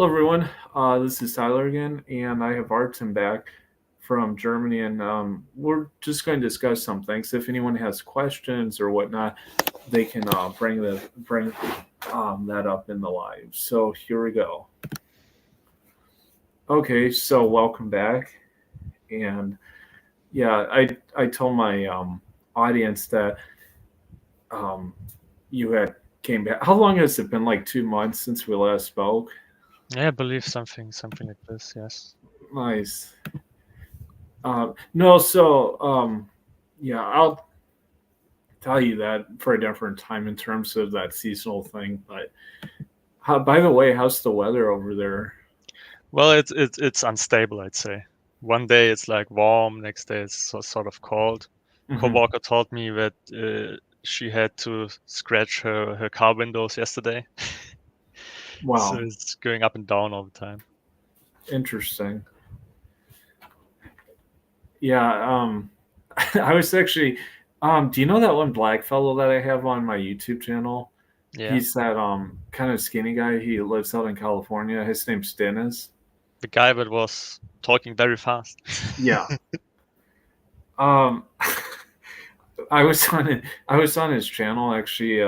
Hello, everyone. This is Tyler again, and I have Artem back from Germany, and we're just going to discuss some things. If anyone has questions or whatnot, they can bring that up in the live. So here we go. Okay, so welcome back, and yeah, I told my audience that um, you had came back. How long has it been? Like 2 months since we last spoke. Yeah, I believe something like this. Yes. Nice. No, so yeah, I'll tell you that for a different time in terms of that seasonal thing. But by the way, how's the weather over there? Well, it's unstable, I'd say. One day it's like warm, next day it's sort of cold. Hmm. Coworker told me that she had to scratch her car windows yesterday, so Wow, it's going up and down all the time. interesting. Yeah, I was actually. Do you know that one black fellow that I have on my YouTube channel? Yeah, He's that kind of skinny guy. He lives out in California. His name's Dennis. the guy that was talking very fast. Yeah. Um, I was on his channel actually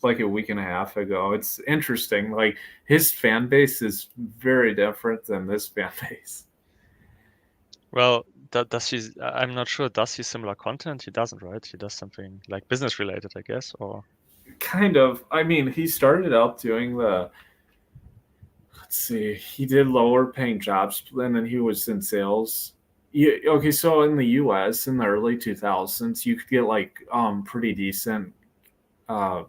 like a week and a half ago. It's interesting. Like his fan base is very different than this fan base. Well, does he? I'm not sure. Does he similar content? He doesn't, right? He does something like business related, I guess, or Kind of. I mean, he started out doing the let's see, he did lower paying jobs and then he was in sales. Yeah, okay, so in the US in the early 2000s, you could get like pretty decent uh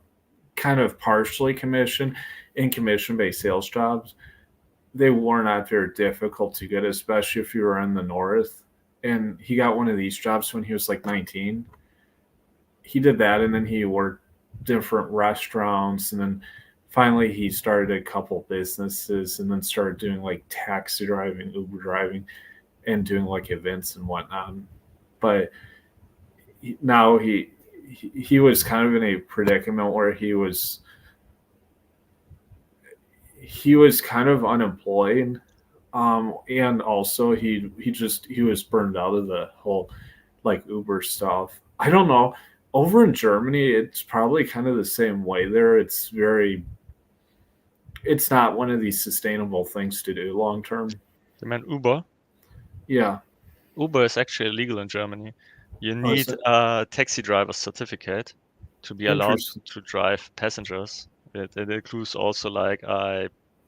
kind of partially commission in commission based sales jobs. They were not very difficult to get, especially if you were in the north. And he got one of these jobs when he was like 19. He did that, and then he worked different restaurants, and then finally he started a couple businesses, and then started doing like taxi driving, Uber driving, and doing like events and whatnot. But now he was kind of in a predicament where he was kind of unemployed, and also he was burned out of the whole like Uber stuff. I don't know. Over in Germany, it's probably kind of the same way there. It's not one of these sustainable things to do long term. the man Uber. Yeah. Uber is actually illegal in Germany. You Oh, is need it a taxi driver's certificate to be allowed interesting? to drive passengers. It includes also like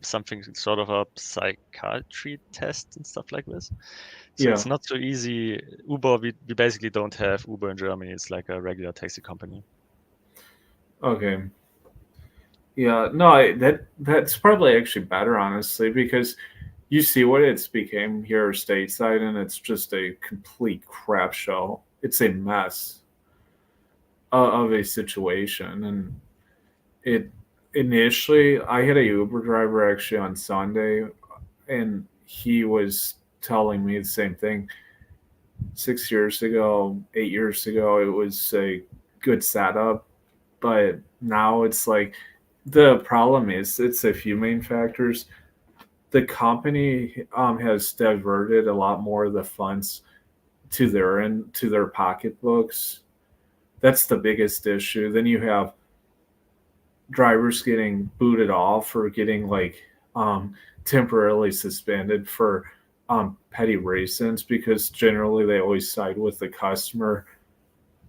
something sort of a psychiatry test and stuff like this. So it's Yeah. not so easy. Uber, we basically don't have Uber in Germany. It's like a regular taxi company. Okay. Yeah. No, that's probably actually better, honestly, because you see what it's became here stateside, and it's just a complete crap show. It's a mess of a situation, and it initially I had a Uber driver actually on Sunday, and he was telling me the same thing. 6 years ago, 8 years ago, it was a good setup, but now it's like the problem is it's a few main factors. The company has diverted a lot more of the funds to their pocketbooks. That's the biggest issue. Then you have drivers getting booted off or getting like um, temporarily suspended for petty reasons because generally they always side with the customer.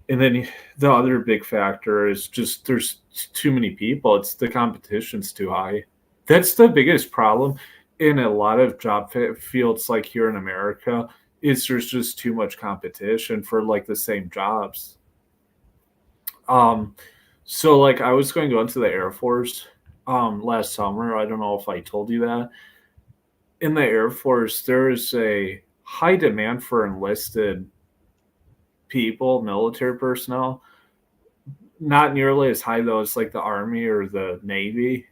And then the other big factor is just there's too many people. It's the competition's too high. That's the biggest problem in a lot of job fields like here in America is there's just too much competition for like the same jobs. Um, so like I was going to go into the Air Force last summer. I don't know if I told you that. In the Air Force, there is a high demand for enlisted people, military personnel. Not nearly as high though as like the Army or the Navy.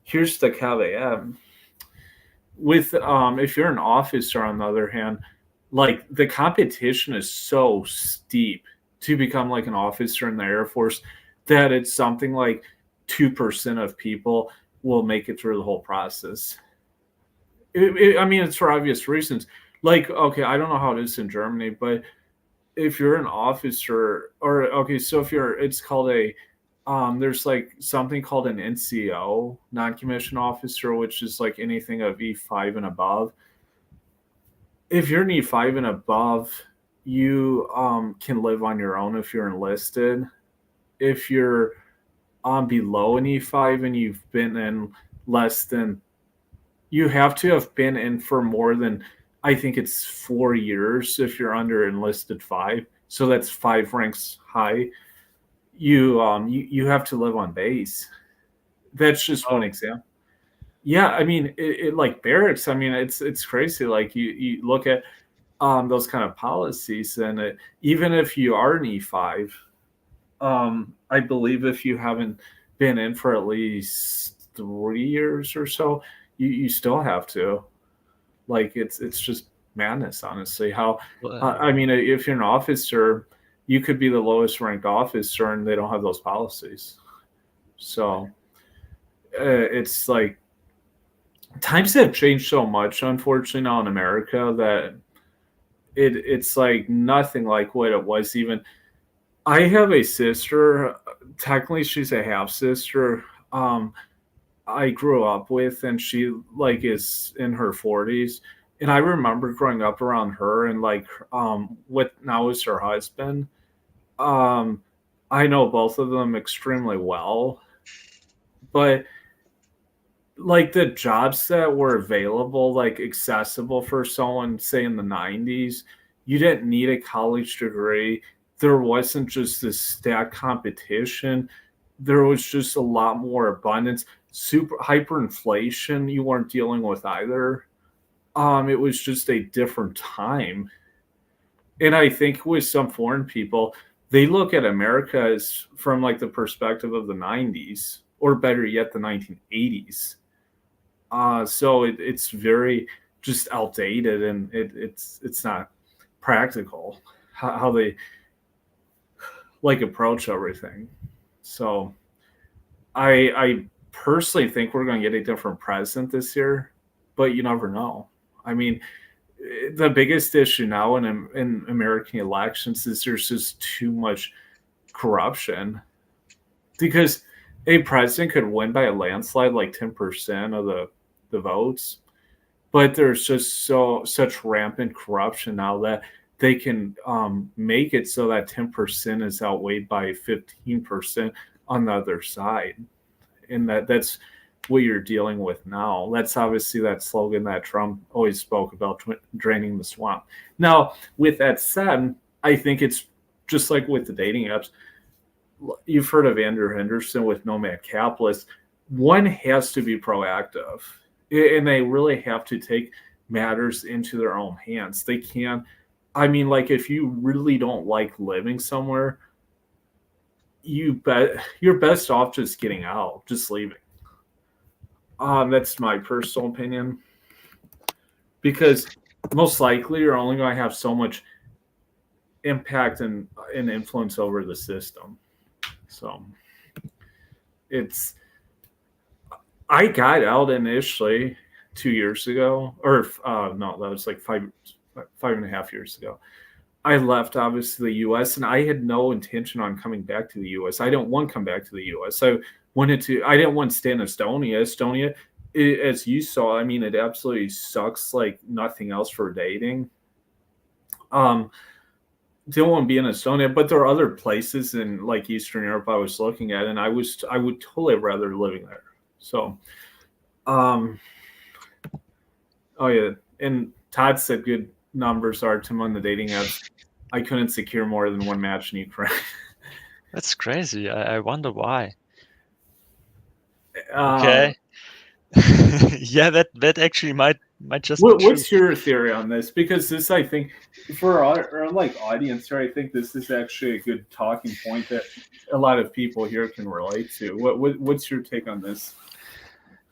Here's the caveat: with if you're an officer, on the other hand, like the competition is so steep to become like an officer in the Air Force that it's something like 2% of people will make it through the whole process. I mean, it's for obvious reasons. Like, okay, I don't know how it is in Germany, but if you're an officer, or okay, so if you're, it's called a, there's like something called an NCO, non-commissioned officer, which is like anything of E5 and above. If you're an E5 and above, you can live on your own if you're enlisted. If you're below an E5 and you've been in less than, you have to have been in for more than, I think it's 4 years if you're under enlisted five. So that's five ranks high. You have to live on base. That's just one Oh, example. Yeah, I mean it like barracks. I mean it's crazy. Like you look at those kind of policies, and even if you are an E5, I believe if you haven't been in for at least 3 years or so, you still have to. Like it's just madness, honestly. How I well, mean, if you're an officer, you could be the lowest ranked officer, and they don't have those policies. So it's like times have changed so much, unfortunately, now in America that it's like nothing like what it was. Even I have a sister. Technically, she's a half sister. I grew up with, and she like is in her 40s. And I remember growing up around her, and like what now is her husband. Um, I know both of them extremely well, but like the jobs that were available, like accessible for someone, say in the 90s, you didn't need a college degree. There wasn't just this stacked competition. There was just a lot more abundance. Super hyperinflation, you weren't dealing with either. It was just a different time. And I think with some foreign people, they look at America as from like the perspective of the 90s, or better yet, the 1980s. So it's very just outdated, and it's not practical how they like approach everything. So I personally think we're going to get a different president this year, but you never know. I mean, the biggest issue now in American elections is there's just too much corruption, because a president could win by a landslide, like 10% of the votes, but there's just such rampant corruption now that they can make it so that 10% is outweighed by 15% on the other side, and that's what you're dealing with now. That's obviously that slogan that Trump always spoke about, draining the swamp. Now, with that said, I think it's just like with the dating apps. You've heard of Andrew Henderson with Nomad Capitalist. One has to be proactive, and they really have to take matters into their own hands. They can't. I mean, like if you really don't like living somewhere, you bet you're best off just getting out, just leaving. That's my personal opinion, because most likely you're only going to have so much impact and influence over the system. So it's I got out initially 2 years ago, or no, that was like five and a half years ago. I left obviously the U.S. and I had no intention on coming back to the U.S. I didn't want to come back to the U.S. I didn't want to stay in Estonia. Estonia, as you saw, I mean, it absolutely sucks like nothing else for dating. Um, didn't want to be in Estonia, but there are other places in like Eastern Europe I was looking at, and I would totally rather living there. So, um, oh yeah, and Todd said good numbers are to on the dating apps. I couldn't secure more than one match in Ukraine. that's crazy. I wonder why. uh, Okay. Yeah, that actually might just be true. what's your theory on this? Because this, I think, for our like audience here, I think this is actually a good talking point that a lot of people here can relate to. What's your take on this?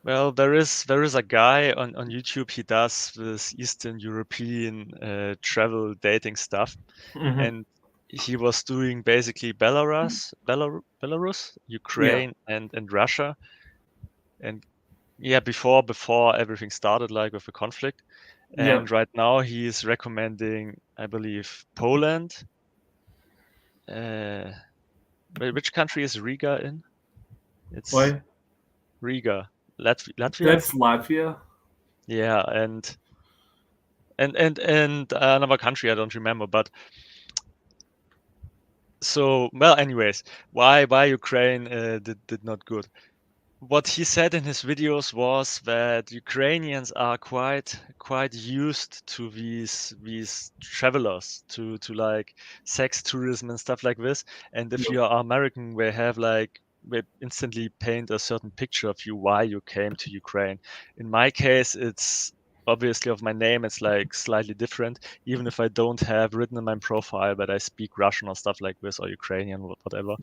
Well, there is a guy on YouTube. He does this Eastern European travel dating stuff, Mm-hmm. and he was doing basically Belarus, Yeah. Ukraine, and Russia, and Yeah, before everything started, like with the conflict. Yep. And right now he is recommending, I believe, Poland. Uh, which country is Riga in? It's What? Riga, Latvia. That's Latvia. Yeah, and another country I don't remember. But so well, anyways, why Ukraine did not good? What he said in his videos was that Ukrainians are quite used to these travelers, to like sex tourism and stuff like this. And if Yep. you are American, they instantly paint a certain picture of you why you came to Ukraine. In my case, it's obviously of my name, it's like slightly different. Even if I don't have written in my profile that I speak Russian or stuff like this or Ukrainian, whatever,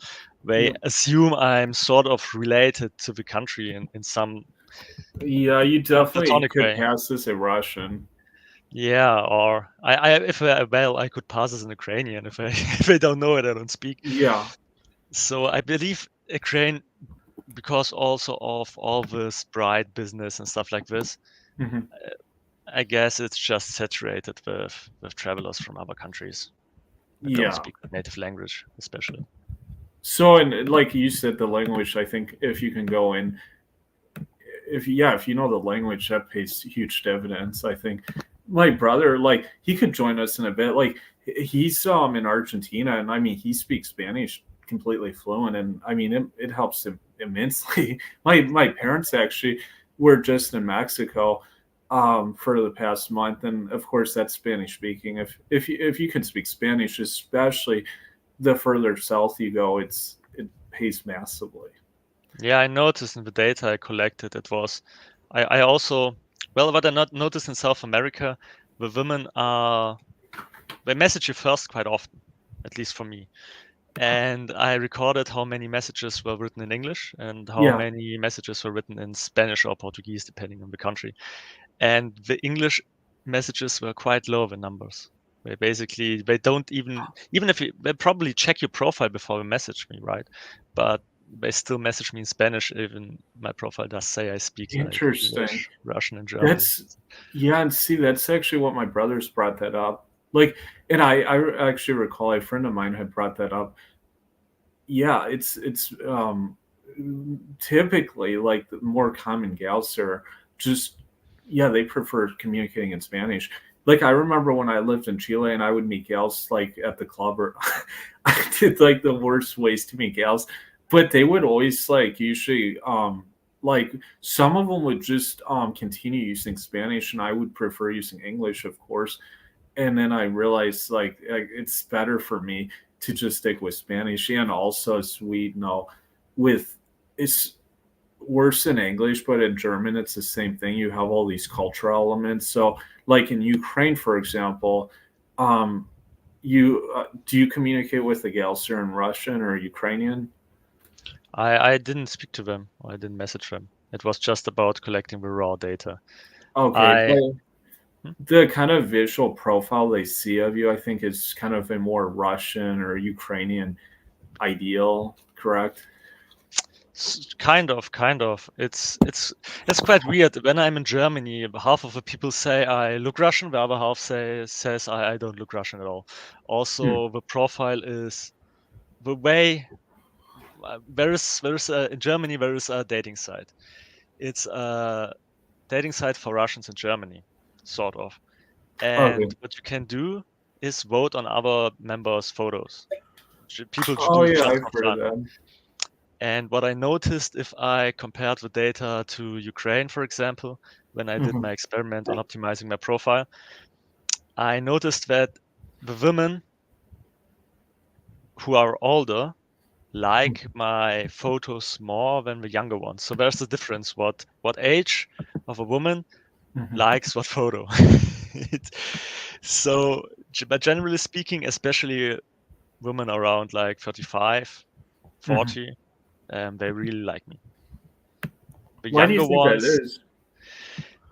they Yep. assume I'm sort of related to the country in some Yeah, you definitely platonic could way. pass as a Russian. Yeah, or I could pass as an Ukrainian if I if I don't know it, I don't speak. Yeah. So I believe Ukraine, because also of all this bride business and stuff like this, Mhm. I guess it's just saturated with travelers from other countries that don't Yeah. speak the native language, especially. So, and like you said, the language, I think if you can go in, if you know the language, that pays huge dividends. I think my brother, like, he could join us in a bit. Like, he's in Argentina, and I mean, he speaks Spanish completely fluent, and I mean, it helps him immensely. My parents actually were just in Mexico for the past month, and of course, that's Spanish speaking. If you can speak Spanish, especially the further south you go, it pays massively. Yeah, I noticed in the data I collected, I also, well, what I not noticed in South America, the women they message you first quite often, at least for me. And I recorded how many messages were written in English and how Yeah, many messages were written in Spanish or Portuguese, depending on the country. And the English messages were quite low, the numbers. They don't even if they probably check your profile before they message me, right? But they still message me in Spanish, even my profile does say I speak like interesting. English, Russian, and German. That's yeah, and see, that's actually what my brothers brought that up. Like, and I actually recall a friend of mine had brought that up. Yeah, it's typically like the more common gals are just yeah, they prefer communicating in Spanish. Like I remember when I lived in Chile and I would meet gals like at the club or I did like the worst ways to meet gals, but they would always like usually like some of them would just continue using Spanish and I would prefer using English, of course. And then I realized like it's better for me to just stick with Spanish. And also, as we know, with it's worse in English, but in German it's the same thing. You have all these cultural elements. So, like in Ukraine, for example, um, you do you communicate with the gals here in Russian or Ukrainian? I didn't speak to them or I didn't message them. It was just about collecting the raw data. Okay, I but the kind of visual profile they see of you, I think, is kind of a more Russian or Ukrainian ideal, correct? Kind of. It's quite weird. When I'm in Germany, half of the people say I look Russian, the other half says I don't look Russian at all. Hmm. Also, the profile is the way there is in Germany there is a dating site. It's a dating site for Russians in Germany, sort of. Okay. And what you can do is vote on other members' photos. People Oh do yeah, just I've for heard of fun. that. And what I noticed, if I compared the data to Ukraine, for example, when I did Mhm. my experiment on optimizing my profile, I noticed that the women who are older like my photos more than the younger ones. So there's the difference. What age of a woman Mhm. likes what photo? It- so, but generally speaking, especially women around like 35, Mhm. 40, they really like me. The Why do you younger think that ones, is?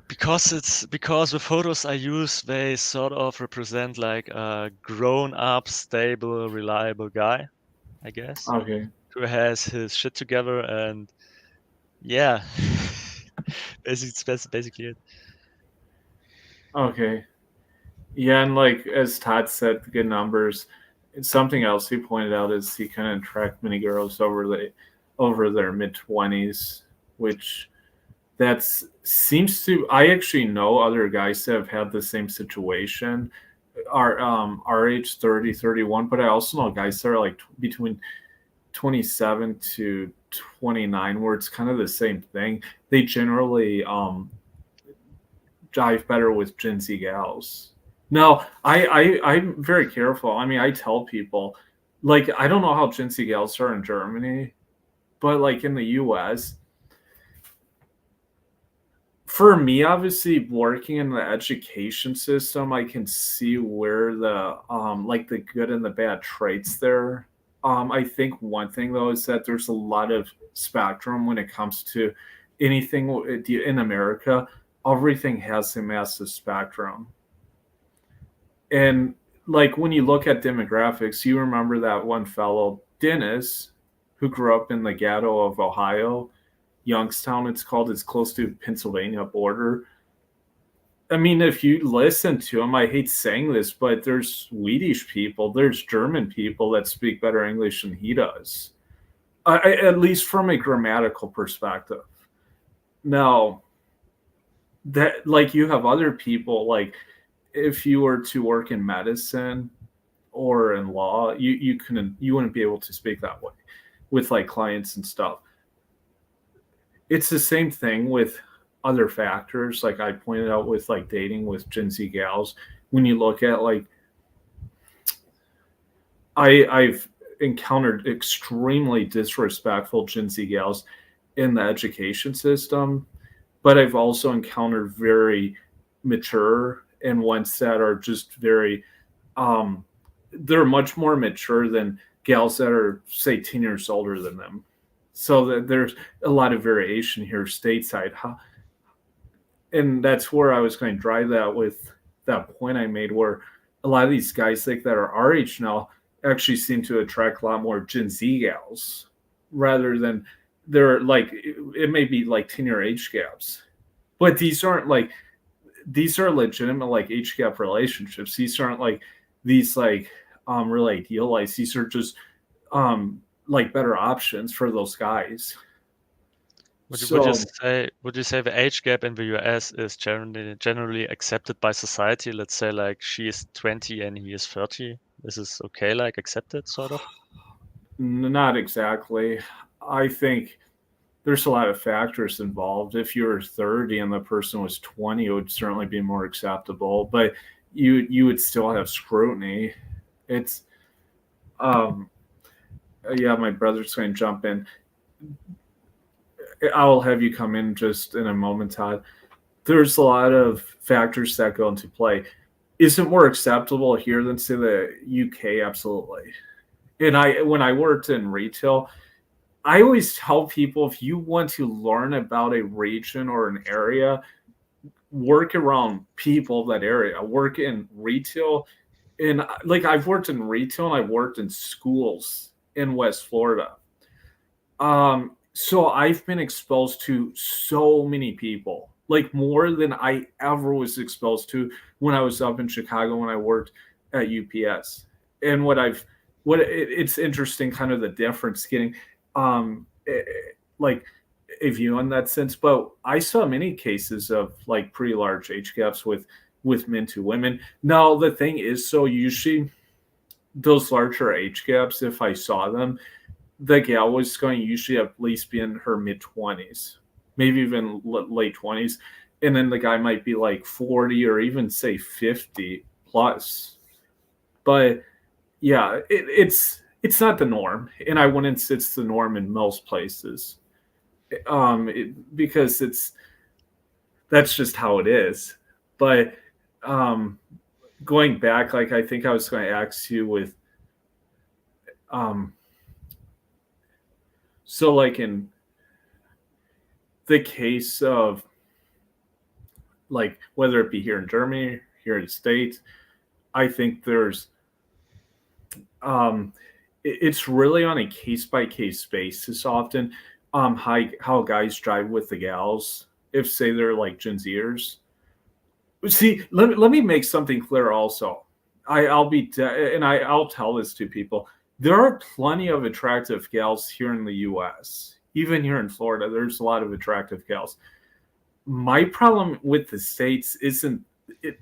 because the photos I use, they sort of represent like a grown-up, stable, reliable guy, I guess, Okay. who has his shit together and yeah. That's basically it. Okay. Yeah, and like as Todd said, good numbers. And something else he pointed out is he kind of tracked many girls over their mid 20s, which that's seems to. I actually know other guys that have had the same situation. Our age 30, 31, but I also know guys that are like between 27 to 29, where it's kind of the same thing. They generally jive better with Gen Z gals. No, I'm very careful. I mean, I tell people, like, I don't know how Gen Z gals are in Germany, but like in the US, for me, obviously working in the education system, I can see where the like the good and the bad traits there. I think one thing though is that there's a lot of spectrum when it comes to anything in America. Everything has a massive spectrum. And like when you look at demographics, you remember that one fellow, Dennis, who grew up in the ghetto of Ohio, Youngstown, it's called. It's close to Pennsylvania border. I mean, if you listen to him, I hate saying this, but there's Swedish people, there's German people that speak better English than he does, at least from a grammatical perspective. Now, that like you have other people like if you were to work in medicine or in law, you wouldn't be able to speak that way with like clients and stuff. It's the same thing with other factors, like I pointed out with like dating with Gen Z gals. When you look at like I've encountered extremely disrespectful Gen Z gals in the education system, but I've also encountered very mature and ones that are just very they're much more mature than gals that are say 10 years older than them. So that there's a lot of variation here stateside. And that's where I was going to drive that with that point I made, where a lot of these guys like that are our age now actually seem to attract a lot more Gen Z gals rather than they're like it may be like 10-year age gaps, but these are legitimate like age gap relationships. These aren't like these like really idealized. These are just like better options for those guys. So Would you say the age gap in the US is generally accepted by society? Let's say like she is 20 and he is 30. This is okay, like accepted sort of? not exactly. I think there's a lot of factors involved. If you were 30 and the person was 20, it would certainly be more acceptable, but you would still have scrutiny. It's um yeah, my brother's going to jump in. I'll have you come in just in a moment, Todd. There's a lot of factors that go into play. Is it more acceptable here than say the UK? Absolutely. And I when I worked in retail, I always tell people if you want to learn about a region or an area, work around people of that area. Work in retail. And like I've worked in retail and I've worked in schools in West Florida. So I've been exposed to so many people, like more than I ever was exposed to when I was up in Chicago when I worked at UPS. And it's interesting, kind of the difference getting, like a view in that sense. But I saw many cases of like pretty large age gaps with men to women. Now the thing is, so usually those larger age gaps, if I saw them, the gal was going to usually at least be in her mid 20s, maybe even late 20s. And then the guy might be like 40 or even say 50 plus. But yeah, it's not the norm. And I wouldn't say it's the norm in most places because that's just how it is. But um, going back, like I think I was going to ask you with um, so like in the case of like whether it be here in Germany, here in the States, I think there's it's really on a case by case basis often how guys drive with the gals if say they're like Gen Zers. See, let me make something clear also. I'll be and I'll tell this to people. There are plenty of attractive gals here in the U.S. Even here in Florida, there's a lot of attractive gals. My problem with the states isn't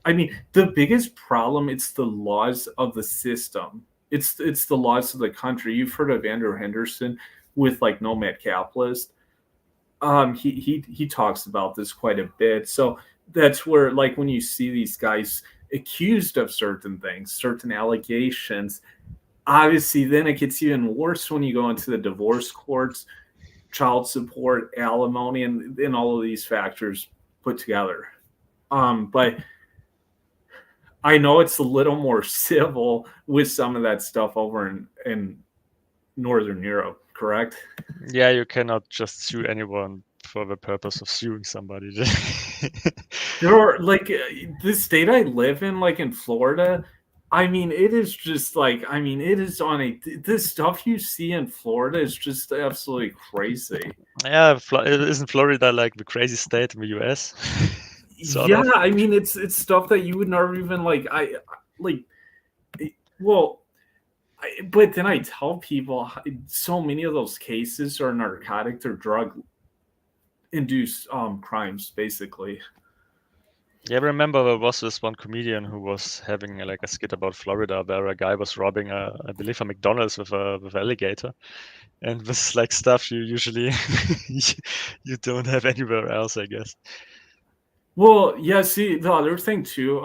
I mean, the biggest problem it's the laws of the system. It's the laws of the country. You've heard of Andrew Henderson with like Nomad Capitalist. He talks about this quite a bit. So that's where like when you see these guys accused of certain things, certain allegations, obviously then it gets even worse when you go into the divorce courts, child support, alimony, and all of these factors put together. But I know it's a little more civil with some of that stuff over in Northern Europe, correct? Yeah, you cannot just sue anyone for the purpose of suing somebody. There are like the state I live in, like in Florida. I mean, it is just like I mean, it is on a this stuff you see in Florida is just absolutely crazy. Yeah, isn't Florida like the crazy state in the US? Sort Yeah, of. I mean, it's stuff that you would never even like. Like, well, but then I tell people so many of those cases are narcotic or drug induced crimes, basically. Yeah, I remember there was this one comedian who was having like a skit about Florida where a guy was robbing I believe a McDonald's with an alligator. And this is like stuff you usually you don't have anywhere else, I guess. Well, yeah, see, the other thing too,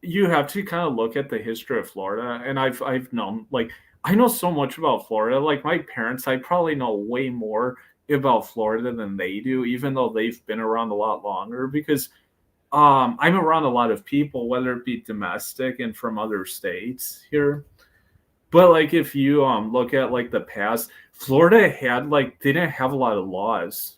you have to kind of look at the history of Florida, and I've known like I know so much about Florida. Like my parents, I probably know way more about Florida than they do, even though they've been around a lot longer because I'm around a lot of people, whether it be domestic and from other states here. But like if you look at like the past, Florida had like they didn't have a lot of laws.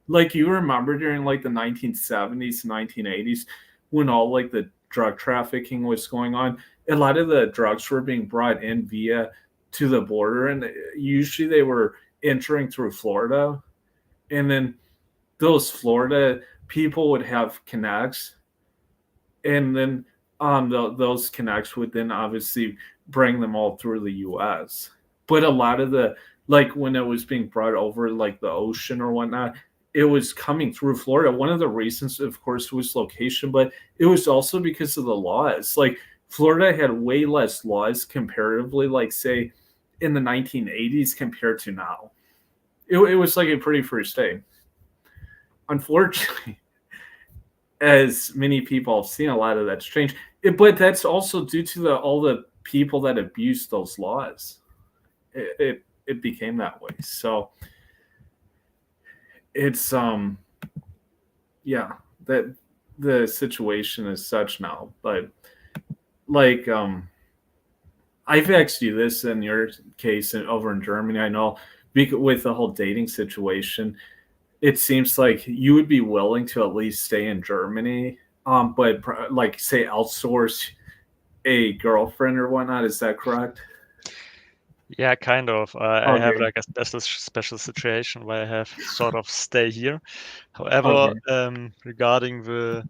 Like you remember during like the 1970s, 1980s, when all like the drug trafficking was going on, a lot of the drugs were being brought in via to the border, and usually they were entering through Florida, and then those Florida people would have connects, and then those connects would then obviously bring them all through the U.S. But a lot of the like when it was being brought over like the ocean or whatnot, it was coming through Florida. One of the reasons, of course, was location, but it was also because of the laws. Like Florida had way less laws comparatively, like say in the 1980s compared to now. It was like a pretty free state. Unfortunately, as many people have seen, a lot of that's changed. But that's also due to all the people that abused those laws. It became that way. So it's yeah, that the situation is such now. But like I've asked you this in your case over in Germany. I know with the whole dating situation, it seems like you would be willing to at least stay in Germany, but like say outsource a girlfriend or whatnot. Is that correct? Yeah, kind of. I have Okay. like a special situation where I have sort of stay here. However, Okay. regarding the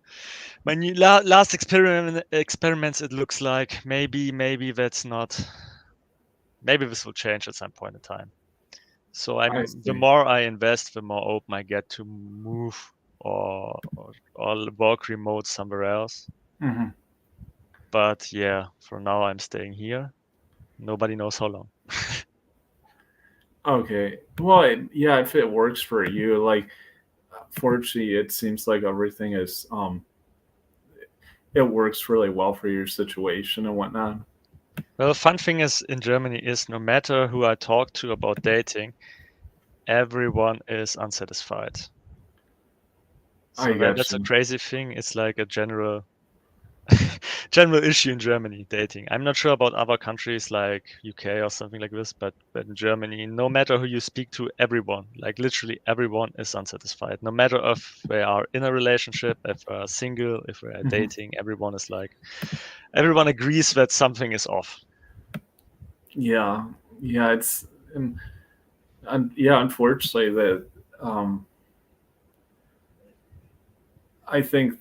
my new last experiments, it looks like maybe that's not. Maybe this will change at some point in time. So I the see. more I invest, the more open I get to move or work remote somewhere else. Hmm. But yeah, for now I'm staying here. Nobody knows how long. Okay. Well, yeah, if it works for you, like, fortunately, it seems like everything is, it works really well for your situation and whatnot. Well, the fun thing is in Germany is no matter who I talk to about dating, everyone is unsatisfied. I So got that's a you. crazy thing. It's like a general issue in Germany, dating. I'm not sure about other countries like UK or something like this, but in Germany, no matter who you speak to, everyone, like literally everyone is unsatisfied. No matter if they are in a relationship, if they are single, if they are Hmm. dating, everyone agrees that something is off. Yeah. Yeah. Yeah, unfortunately, that, um, I think,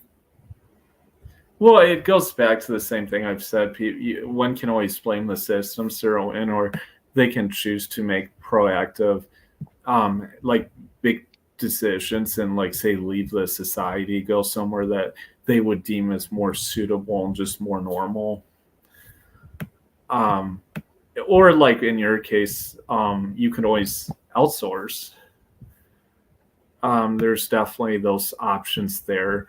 well, it goes back to the same thing I've said. One can always blame the systems they're in, or they can choose to make proactive, like big decisions and, like, say, leave the society, go somewhere that they would deem as more suitable and just more normal. Um, or like in your case, you can always outsource. There's definitely those options there.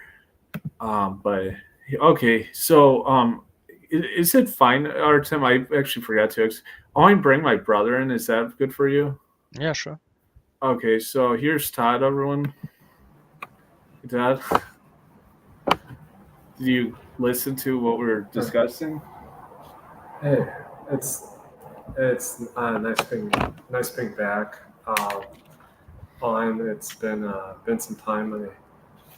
But okay, so is it fine, Artem? I actually forgot to ask. I want to bring my brother in. Is that good for you? Yeah, sure. Okay, so here's Todd, everyone. Todd, did you listen to what we were discussing? Hey, it's nice being back. On it's been some time. I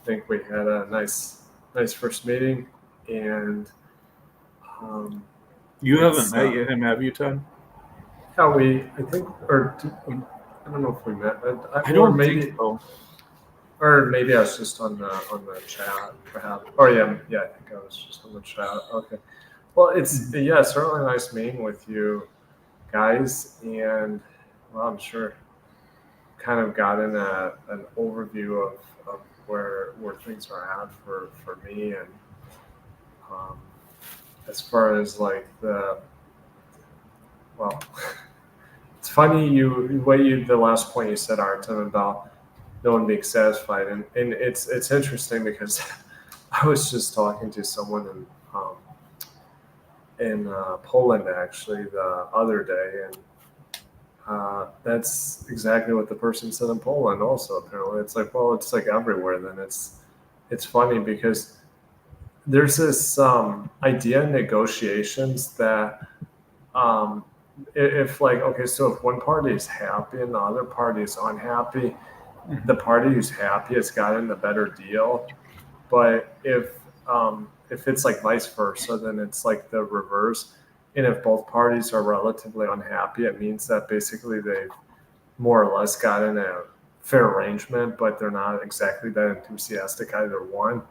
think we had a nice first meeting, and um, You haven't it's met him, have you, Todd? how we I think I don't know if we met, I or don't think maybe so. or maybe I was just on the chat, perhaps. Or yeah, I think I was just on the chat. Okay. Well, it's certainly nice meeting with you guys, and well, I'm sure kind of got in an overview of where things are at for me, and um, as far as like well, it's funny the last point you said, Artem, about no one being satisfied, and it's interesting because I was just talking to someone in Poland actually the other day, and that's exactly what the person said in Poland. Also, apparently, it's like, well, it's like everywhere. Then it's funny because there's this idea in negotiations that um, if like, okay, so if one party is happy and the other party is unhappy, the party who's happy has gotten the better deal. But if it's like vice versa, then it's like the reverse. And if both parties are relatively unhappy, it means that basically they've more or less gotten a fair arrangement, but they're not exactly that enthusiastic either one.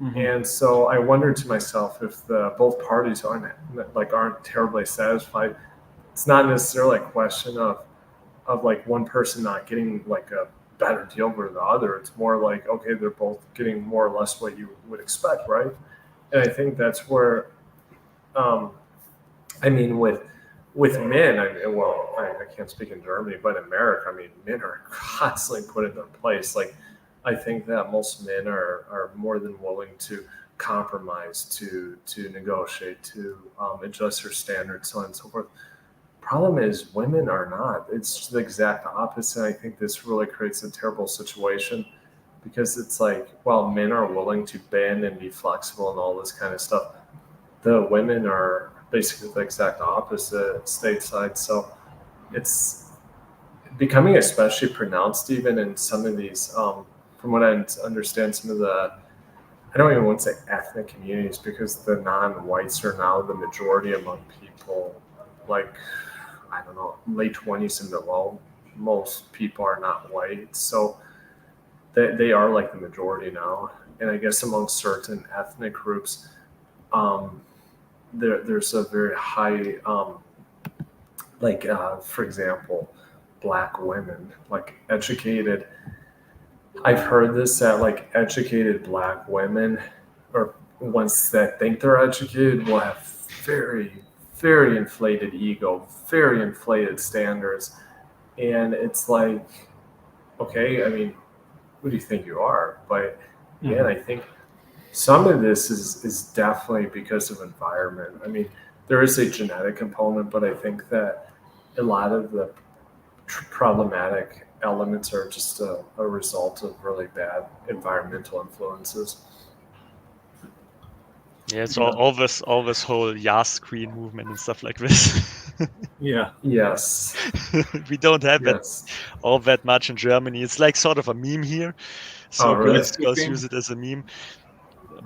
Mhm. And so I wondered to myself, if the both parties aren't terribly satisfied, it's not necessarily a question of like one person not getting like a better deal over the other. It's more like, okay, they're both getting more or less what you would expect, right? And I think that's where um, I mean, with men, I can't speak in Germany, but in America, I mean, men are constantly put in their place. Like, I think that most men are more than willing to compromise, to negotiate, to adjust their standards, so on and so forth. Problem is, women are not. It's the exact opposite. I think this really creates a terrible situation because it's like, while men are willing to bend and be flexible and all this kind of stuff, the women are basically the exact opposite stateside. So it's becoming especially pronounced even in some of these, from what I understand, some of the, I don't even want to say ethnic communities, because the non-whites are now the majority among people. Like, I don't know, late 20s and below, most people are not white. So they are like the majority now. And I guess among certain ethnic groups, um, there's a very high, for example, black women, like educated. I've heard this, that like educated black women, or ones that think they're educated, will have very inflated ego, very inflated standards. And it's like, okay, I mean, who do you think you are? But again, I think some of this is definitely because of environment. I mean, there is a genetic component, but I think that a lot of the problematic elements are just a result of really bad environmental influences. Yeah, it's all this whole Yas Queen movement and stuff like this. Yeah. Yes. We don't have that Yes. all that much in Germany. It's like sort of a meme here. So Oh, really? girls use it as a meme,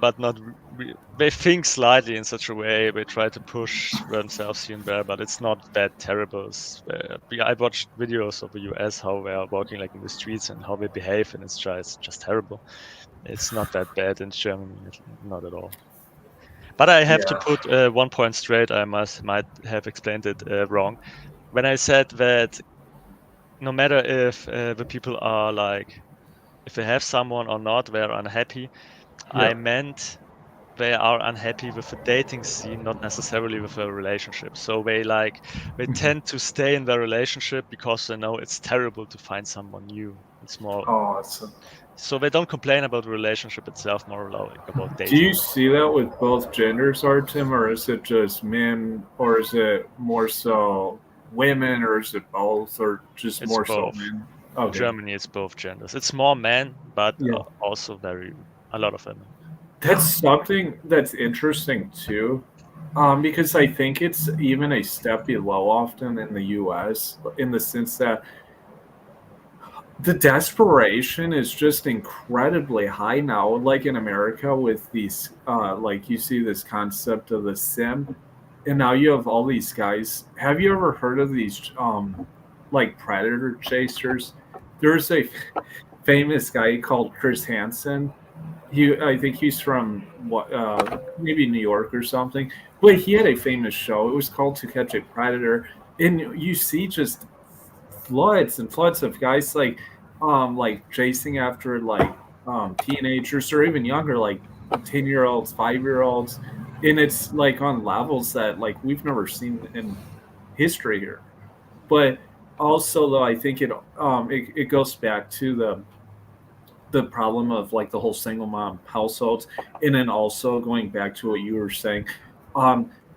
but not. They think slightly in such a way. They try to push themselves here and there, but it's not that terrible. I watched videos of the US, how they are walking like in the streets and how they behave, and it's just terrible. It's not that bad in Germany, not at all. But I have to put 1 point straight. I might have explained it wrong. When I said that no matter if the people are like, if they have someone or not, they're unhappy, I meant they are unhappy with the dating scene, not necessarily with a relationship. So they tend to stay in their relationship because they know it's terrible to find someone new. It's more. So they don't complain about the relationship itself, more like about dating. Do you see that with both genders, Artem, or is it just men, or is it more so women, or is it both, or just It's more both. so men? In Germany, it's both genders. It's more men, but Yeah. also a lot of women. That's something that's interesting too, because I think it's even a step below often in the U.S. in the sense that the desperation is just incredibly high now. Like in America, with these, like you see this concept of the sim, and now you have all these guys. Have you ever heard of these, like predator chasers? There's a famous guy called Chris Hansen. I think he's from what, maybe New York or something. But he had a famous show. It was called To Catch a Predator, and you see just floods and floods of guys like chasing after teenagers or even younger, like 10-year-olds, 5-year-olds, and it's like on levels that like we've never seen in history here. But also though, I think it goes back to the problem of like the whole single mom households, and then also going back to what you were saying,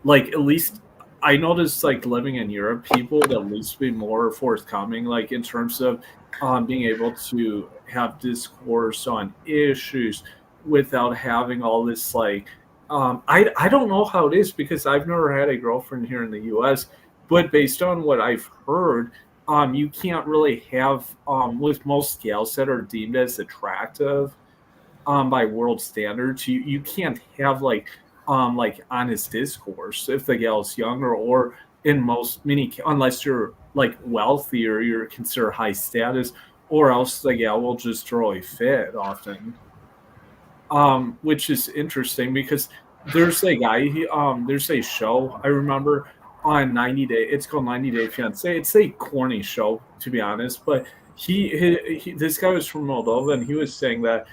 like at least I noticed like living in Europe, people would at least be more forthcoming, like in terms of being able to have discourse on issues without having all this I don't know how it is because I've never had a girlfriend here in the US, but based on what I've heard, you can't really have with most gals that are deemed as attractive by world standards, you can't have like honest discourse if the gal's younger, or in most many, unless you're like wealthy or you're considered high status, or else the gal will just throw a fit often. Which is interesting because there's a guy. There's a show I remember on 90 Day. It's called 90 Day Fiance. It's a corny show to be honest, but this guy was from Moldova and he was saying that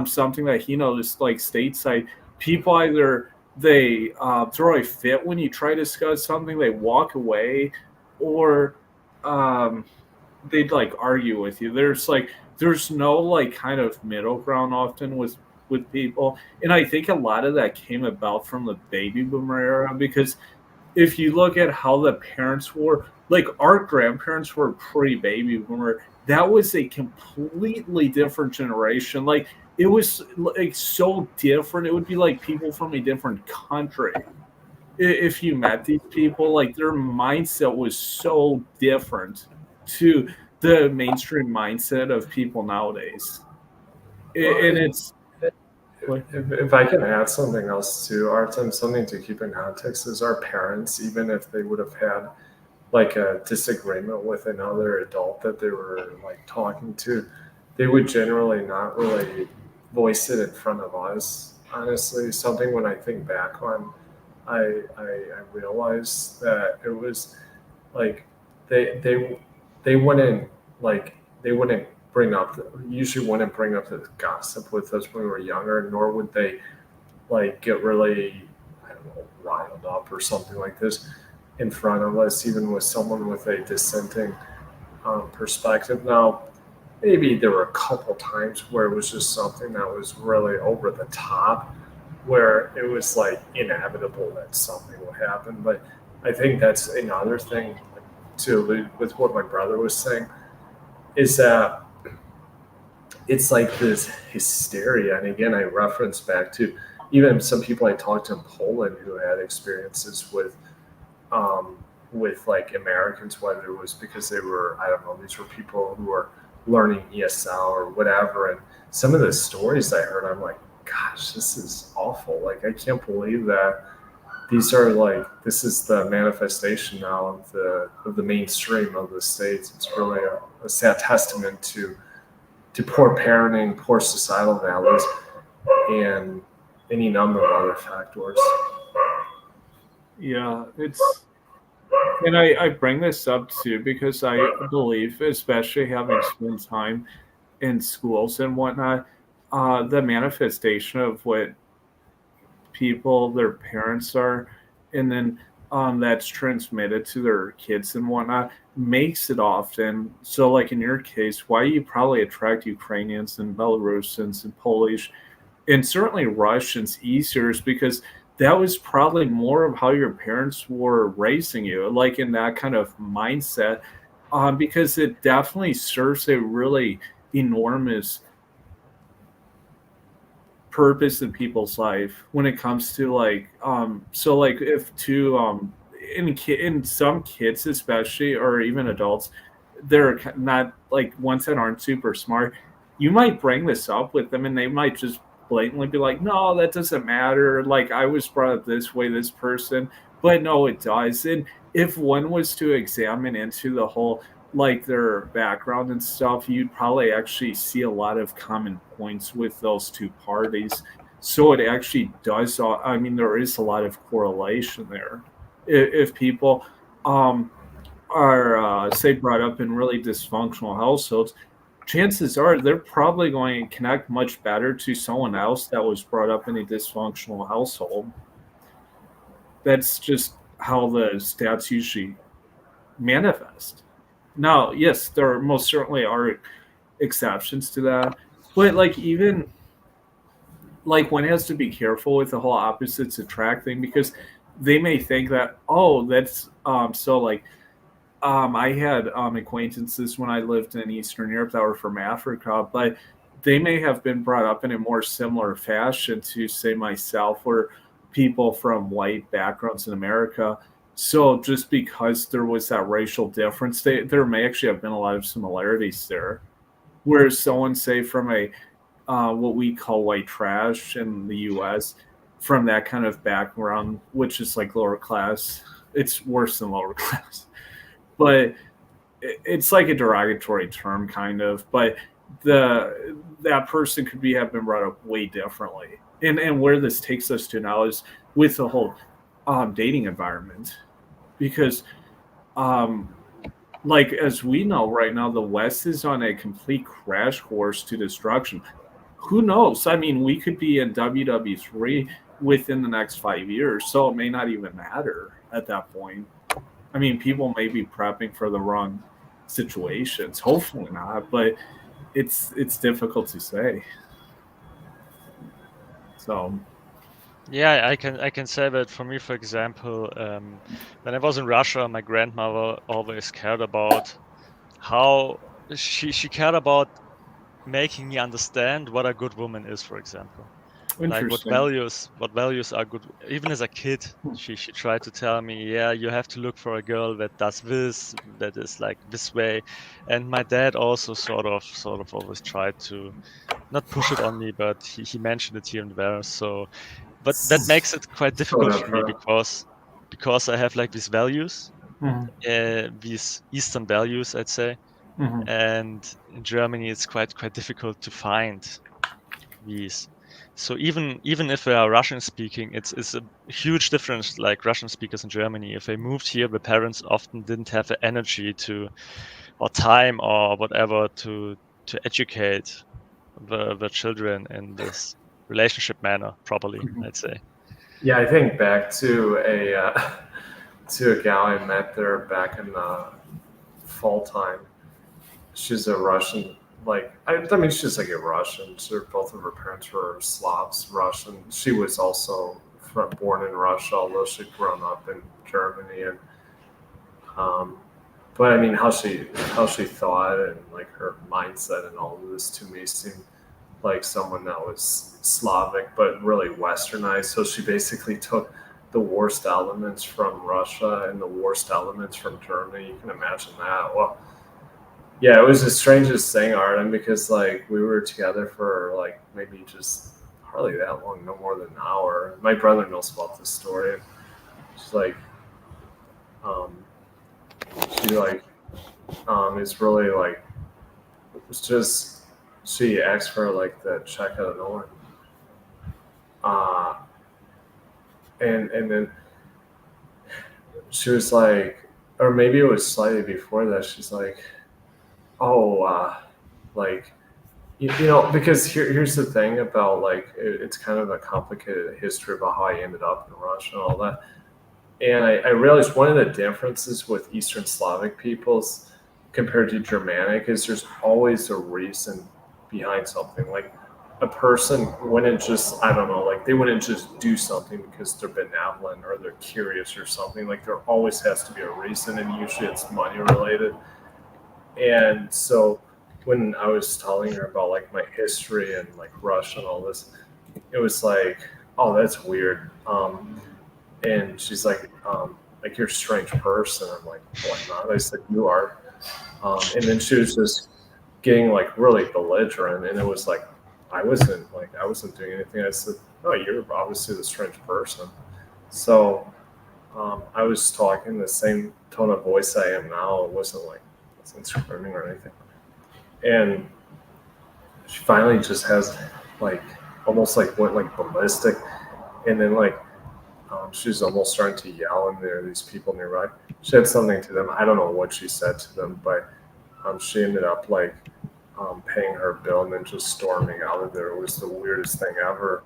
something that he noticed like stateside, people either they throw a fit when you try to discuss something, they walk away, or um, they'd like argue with you. There's no like kind of middle ground often with people, and I think a lot of that came about from the baby boomer era because if you look at how the parents were, like our grandparents were pre-baby boomer, that was a completely different generation. Like it was like so different. It would be like people from a different country. If you met these people, like their mindset was so different to the mainstream mindset of people nowadays. And it's if I can add something else to Artem, something to keep in context is our parents, even if they would have had like a disagreement with another adult that they were like talking to, they would generally not really voice it in front of us. Honestly, something when I think back on, I realized that it was like they they they wouldn't they wouldn't usually wouldn't bring up the gossip with us when we were younger, nor would they like get really, I don't know, riled up or something like this in front of us, even with someone with a dissenting perspective. Now, maybe there were a couple times where it was just something that was really over the top, where it was like inevitable that something would happen. But I think that's another thing to allude with what my brother was saying is that it's like this hysteria. And again, I reference back to even some people I talked to in Poland who had experiences with like Americans, whether it was because they were, I don't know, these were people who were learning ESL or whatever. And some of the stories I heard, I'm like, gosh, this is awful. Like, I can't believe that these are like, this is the manifestation now of the mainstream of the States. It's really a sad testament to poor parenting, poor societal values, and any number of other factors. Yeah, and I bring this up too because I believe, especially having spent time in schools and whatnot, the manifestation of what people, their parents are, and then that's transmitted to their kids and whatnot, makes it often. So, like in your case, why you probably attract Ukrainians and Belarusians and Polish and certainly Russians easier is because that was probably more of how your parents were raising you, like in that kind of mindset, because it definitely serves a really enormous purpose in people's life when it comes to so like if two in some kids especially or even adults they're not like ones that aren't super smart, you might bring this up with them and they might just blatantly be like, no, that doesn't matter, like I was brought up this way, this person, but no, it does. And if one was to examine into the whole like their background and stuff, you'd probably actually see a lot of common points with those two parties. So it actually does. I mean, there is a lot of correlation there. If people are, say, brought up in really dysfunctional households, chances are they're probably going to connect much better to someone else that was brought up in a dysfunctional household. That's just how the stats usually manifest. Now, yes, there most certainly are exceptions to that, but like even like one has to be careful with the whole opposites attract thing because they may think that, oh, that's so like I had acquaintances when I lived in Eastern Europe that were from Africa, but they may have been brought up in a more similar fashion to, say, myself, or people from white backgrounds in America. So just because there was that racial difference, there may actually have been a lot of similarities there. Whereas someone, say, from a what we call white trash in the U.S., from that kind of background, which is like lower class, it's worse than lower class, but it's like a derogatory term kind of, but that person could be have been brought up way differently. And where this takes us to now is with the whole dating environment, because um like as we know right now, the West is on a complete crash course to destruction. Who knows? I mean, we could be in WW3 within the next 5 years, so it may not even matter at that point. I mean, people may be prepping for the wrong situations. Hopefully not, but it's difficult to say. So, Yeah, I can say that for me, for example, when I was in Russia, my grandmother always cared about how she cared about making me understand what a good woman is, for example. Like interesting. what values are good. Even as a kid, she tried to tell me, yeah, you have to look for a girl that does this, that is like this way. And my dad also sort of always tried to not push it on me, but he mentioned it here and there. So but that makes it quite So difficult for me different. because I have like these values, Mhm, these Eastern values, I'd say. mhm. And in Germany, it's quite difficult to find these. So even if they are Russian speaking, it's a huge difference. Like Russian speakers in Germany, if they moved here, the parents often didn't have the energy to, or time, or whatever to educate the children in this relationship manner properly, I'd say. Yeah, I think back to a to a gal I met there back in the fall time. She's a Russian, like I mean, she's like a Russian. So both of her parents were Slavs, Russian. She was also born in Russia, although she'd grown up in Germany. And um, but I mean, how she thought and like her mindset and all of this to me seemed like someone that was Slavic but really westernized. So she basically took the worst elements from Russia and the worst elements from Germany. You can imagine that. Well, yeah, it was the strangest thing, Artem, because like we were together for like maybe just hardly that long, no more than an hour. My brother knows about this story. She's like, um, she like is really like it's just she asked for like the check out of nowhere. And then she was like, or maybe it was slightly before that. She's like, oh, like, you know, because here's the thing about like it's kind of a complicated history about how I ended up in Russia and all that. And I realized one of the differences with Eastern Slavic peoples compared to Germanic is there's always a reason behind something. Like a person wouldn't just, I don't know, like they wouldn't just do something because they're benevolent or they're curious or something. Like there always has to be a reason, and usually it's money related. And so when I was telling her about like my history and like Russia and all this, it was like, oh, that's weird. And she's like you're a strange person. I'm like, well, I'm not. I said, you are. And then she was just getting like really belligerent, and it was like, I wasn't doing anything. I said, no, you're obviously the strange person. So I was talking the same tone of voice I am now. It wasn't screaming or anything. And she finally just has like almost like went like ballistic, and then like she's almost starting to yell, and there are these people nearby. She had something to them. I don't know what she said to them, but she ended up like paying her bill and then just storming out of there. It was the weirdest thing ever.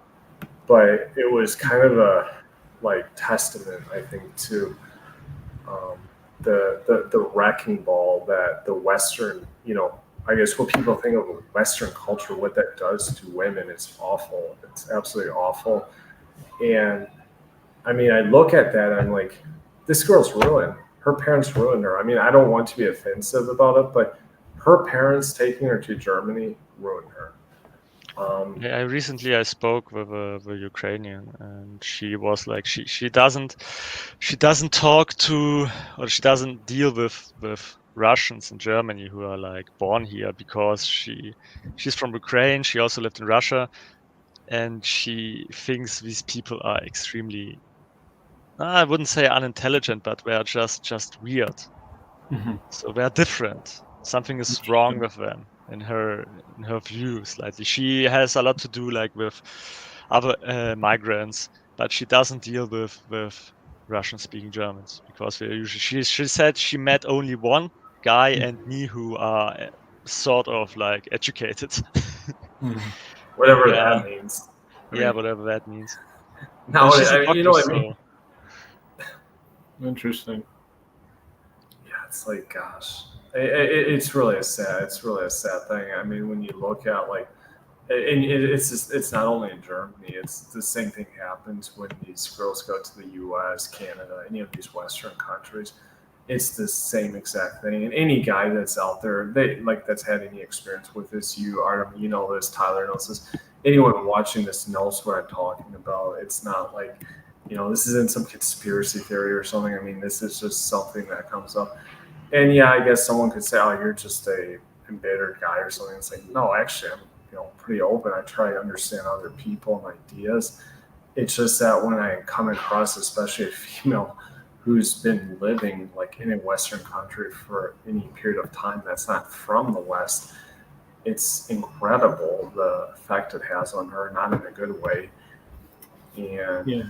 But it was kind of a like testament, I think, to the wrecking ball that the Western, you know, I guess what people think of Western culture, what that does to women is awful. It's absolutely awful. And I mean, I look at that, I'm like, this girl's ruined. Her parents ruined her. I mean, I don't want to be offensive about it, but her parents taking her to Germany ruined her. Yeah, I spoke with a Ukrainian, and she was like, she doesn't talk to, or she doesn't deal with Russians in Germany who are like born here, because she's from Ukraine. She also lived in Russia, and she thinks these people are extremely, I wouldn't say unintelligent, but they're just weird. So they're different. Something is wrong with them in her view slightly. She has a lot to do like with other migrants, but she doesn't deal with Russian speaking Germans, because they usually, she said she met only one guy and me who are sort of like educated. Whatever Yeah. that means. Yeah, whatever that means. No, She's a doctor, you know what I mean? so Interesting. Yeah, it's like, gosh, it's really a sad thing. I mean, when you look at like, and it's not only in Germany. It's the same thing happens when these girls go to the U.S., Canada, any of these Western countries. It's the same exact thing. And any guy that's out there, that's had any experience with this, you Artem, you know this, Tyler knows this. Anyone watching this knows what I'm talking about. It's not like, you know, this isn't some conspiracy theory or something. I mean, this is just something that comes up. And yeah, I guess someone could say, "Oh, you're just a embittered guy" or something. It's like, no, actually, I'm pretty open. I try to understand other people and ideas. It's just that when I come across, especially a female who's been living like in a Western country for any period of time that's not from the West, it's incredible the effect it has on her, not in a good way. And Yeah.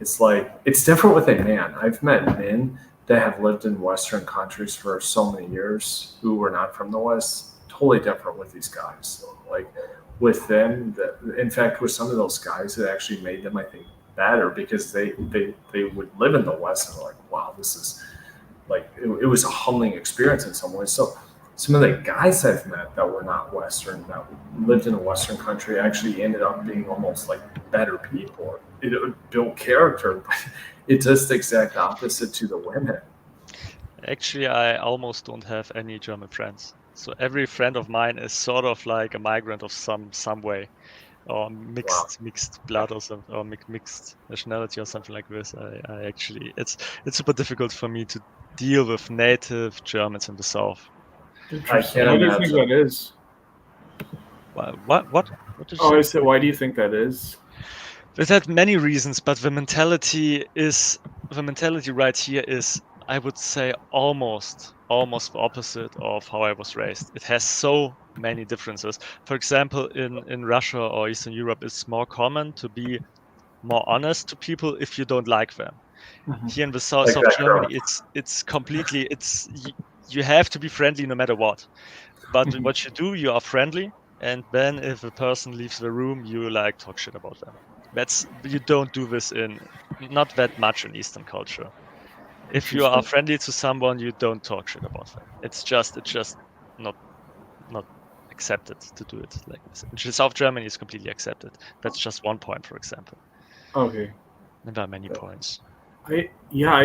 it's like, it's different with a man. I've met men that have lived in Western countries for so many years who were not from the West. Totally different with these guys. So, like with them, in fact, with some of those guys, it actually made them, I think, better, because they would live in the West and like, wow, this is like, it was a humbling experience in some ways. So some of the guys I've met that were not Western, that lived in a Western country, actually ended up being almost like better people. It built character, but it's just the exact opposite to the women. actually, I almost don't have any German friends. So every friend of mine is sort of like a migrant of some way, or mixed blood, or something, or mixed nationality or something like this. I actually, it's super difficult for me to deal with native Germans in the South. I can't Why do you imagine. think that is? What did you Oh, say? I said, why do you think that is? There's had many reasons, but the mentality right here is, I would say almost the opposite of how I was raised. It has so many differences. For example, in Russia or Eastern Europe, it's more common to be more honest to people if you don't like them. Here in the south Like of that Germany, girl. it's completely you have to be friendly no matter what. But Mhm. what you do, you are friendly, and then if a person leaves the room, you like talk shit about them. You don't do this in not that much in Eastern culture. If you are Interesting. friendly to someone, you don't talk shit about them. It's just not not accepted to do it like this. In South Germany, it's completely accepted. That's just one point, for example. Okay. And there are many points. I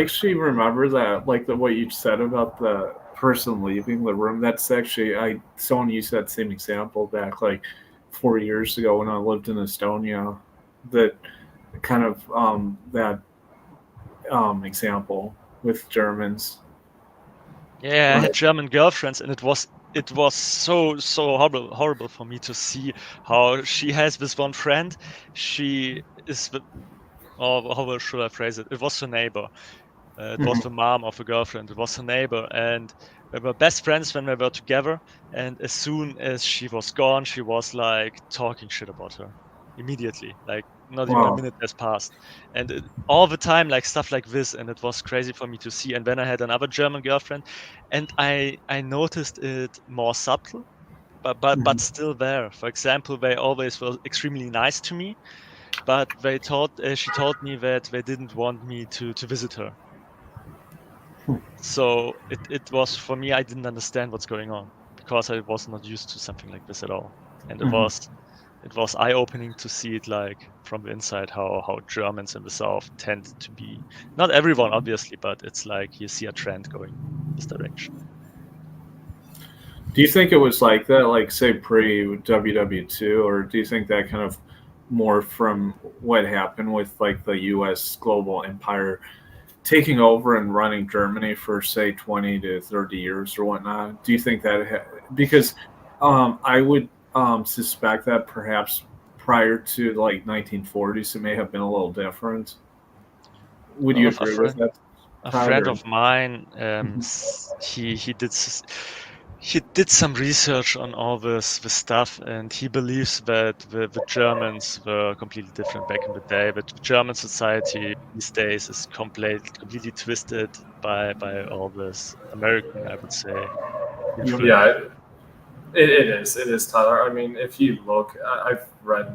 actually remember that, like what you said about the person leaving the room. That's actually someone used that same example back like 4 years ago when I lived in Estonia. That kind of that example with Germans. Yeah, I Right. had German girlfriends, and it was so horrible for me to see how she has this one friend. She is or how should I phrase it? It was her neighbor. It was Mhm. the mom of a girlfriend. It was her neighbor, and we were best friends when we were together. And as soon as she was gone, she was like talking shit about her immediately. Like not even a Wow. minute has passed, and all the time, like stuff like this. And it was crazy for me to see. And then I had another German girlfriend, and I noticed it more subtle, but Mhm. still there. For example, they always were extremely nice to me, but she told me that they didn't want me to visit her. Hmm. So it was for me, I didn't understand what's going on because I was not used to something like this at all. And Mhm. it was eye-opening to see it like from the inside how Germans in the South tend to be. Not everyone, obviously, but it's like you see a trend going this direction. Do you think it was like that, like say pre WW2, or do you think that kind of more from what happened with like the U.S. global empire taking over and running Germany for say 20 to 30 years or whatnot? Do you think that because I would suspect that perhaps prior to like 1940s it may have been a little different. Would Well, you of a agree with friend that, a Todd? friend Or of mine, Mhm. he did some research on all this stuff, and he believes that the Germans were completely different back in the day. That German society these days is completely twisted by all this American, I would say, You- influence. Yeah, it is. It is, Tyler. I mean, if you look, I've read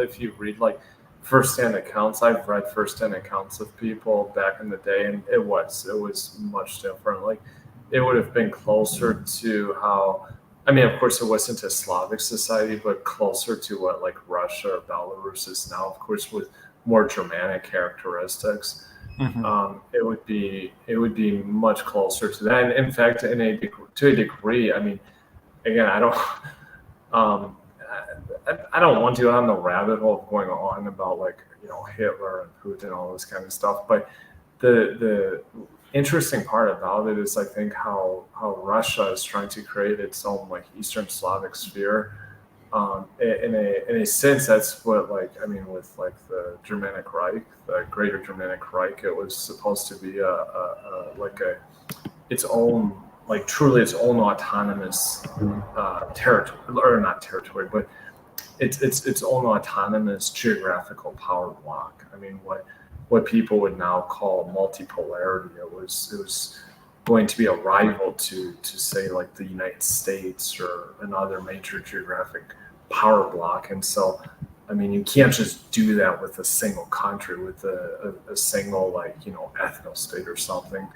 if you read like firsthand accounts, I've read firsthand accounts of people back in the day, and it was much different. Like it would have been closer to how. I mean, of course, it wasn't a Slavic society, but closer to what like Russia or Belarus is now. Of course, with more Germanic characteristics. Mhm. It would be much closer to that. And in fact, to a degree, I mean, again, um, I don't want to go down the rabbit hole of going on about like Hitler and Putin and all this kind of stuff. But the interesting part about it is I think how Russia is trying to create its own like Eastern Slavic sphere. In a sense, that's what like I mean with like the Germanic Reich, the Greater Germanic Reich. It was supposed to be a its own like truly its own autonomous territory, or not territory, but its own autonomous geographical power block. I mean, what people would now call multipolarity. It was going to be a rival to say like the United States or another major geographic power block. And so, I mean, you can't just do that with a single country, with a single like ethno state or something.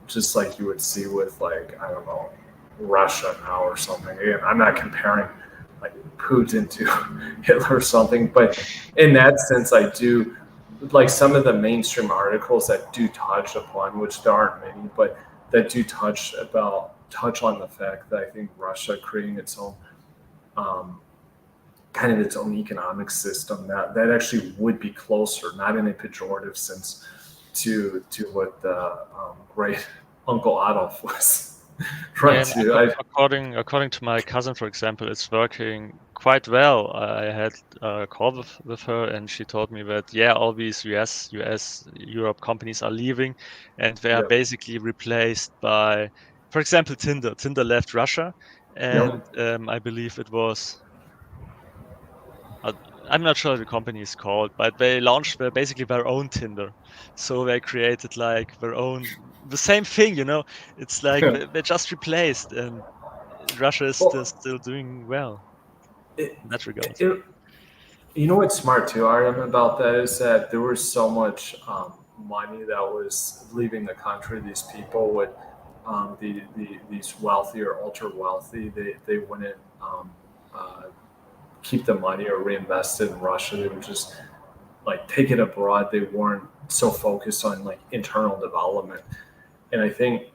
Just like you would see with like I don't know Russia now or something. Again, I'm not comparing like Putin to Hitler or something, but in that sense, I do like some of the mainstream articles that do touch upon, which there aren't many, but that do touch on the fact that I think Russia creating its own um, kind of its own economic system that actually would be closer, not in a pejorative sense, to what the great Uncle Adolf was. Right. And according to my cousin, for example, it's working quite well. I had a call with her, and she told me that all these Europe companies are leaving, and they are Yep. basically replaced by, for example, Tinder. Tinder left Russia, and I believe it was. I'm not sure what the company is called, but they launched basically their own Tinder. So they created like the same thing, It's like they just replaced, and Russia is Well, still doing well it, in that regard. it, you know what's smart too, Artem, about that is that there was so much money that was leaving the country. These people would, these wealthy or ultra wealthy, they wouldn't uh, keep the money or reinvest it in Russia. They would just like take it abroad. They weren't so focused on like internal development. And I think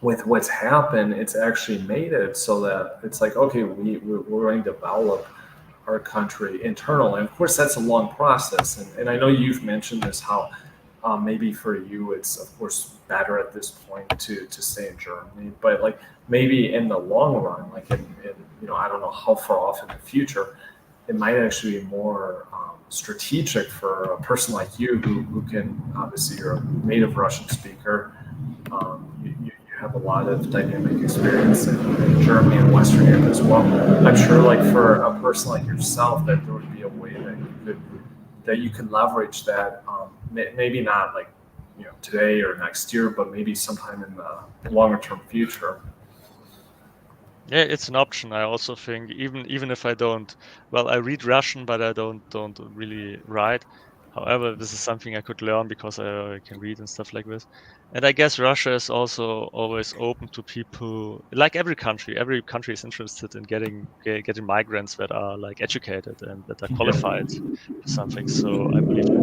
with what's happened, it's actually made it so that it's like, okay, we're going to develop our country internally. And of course, that's a long process. And I know you've mentioned this, how maybe for you, it's of course better at this point to stay in Germany, but like maybe in the long run, like I don't know how far off in the future, it might actually be more strategic for a person like you who can, obviously you're a native Russian speaker. You have a lot of dynamic experience in Germany and Western Europe as well. I'm sure, like for a person like yourself, that there would be a way that you could leverage that. Maybe not like today or next year, but maybe sometime in the longer term future. Yeah, it's an option. I also think even if I don't, well, I read Russian, but I don't really write. However, this is something I could learn because I can read and stuff like this. And I guess Russia is also always open to people, like every country. Every country is interested in getting migrants that are like educated and that are qualified for something. So I believe no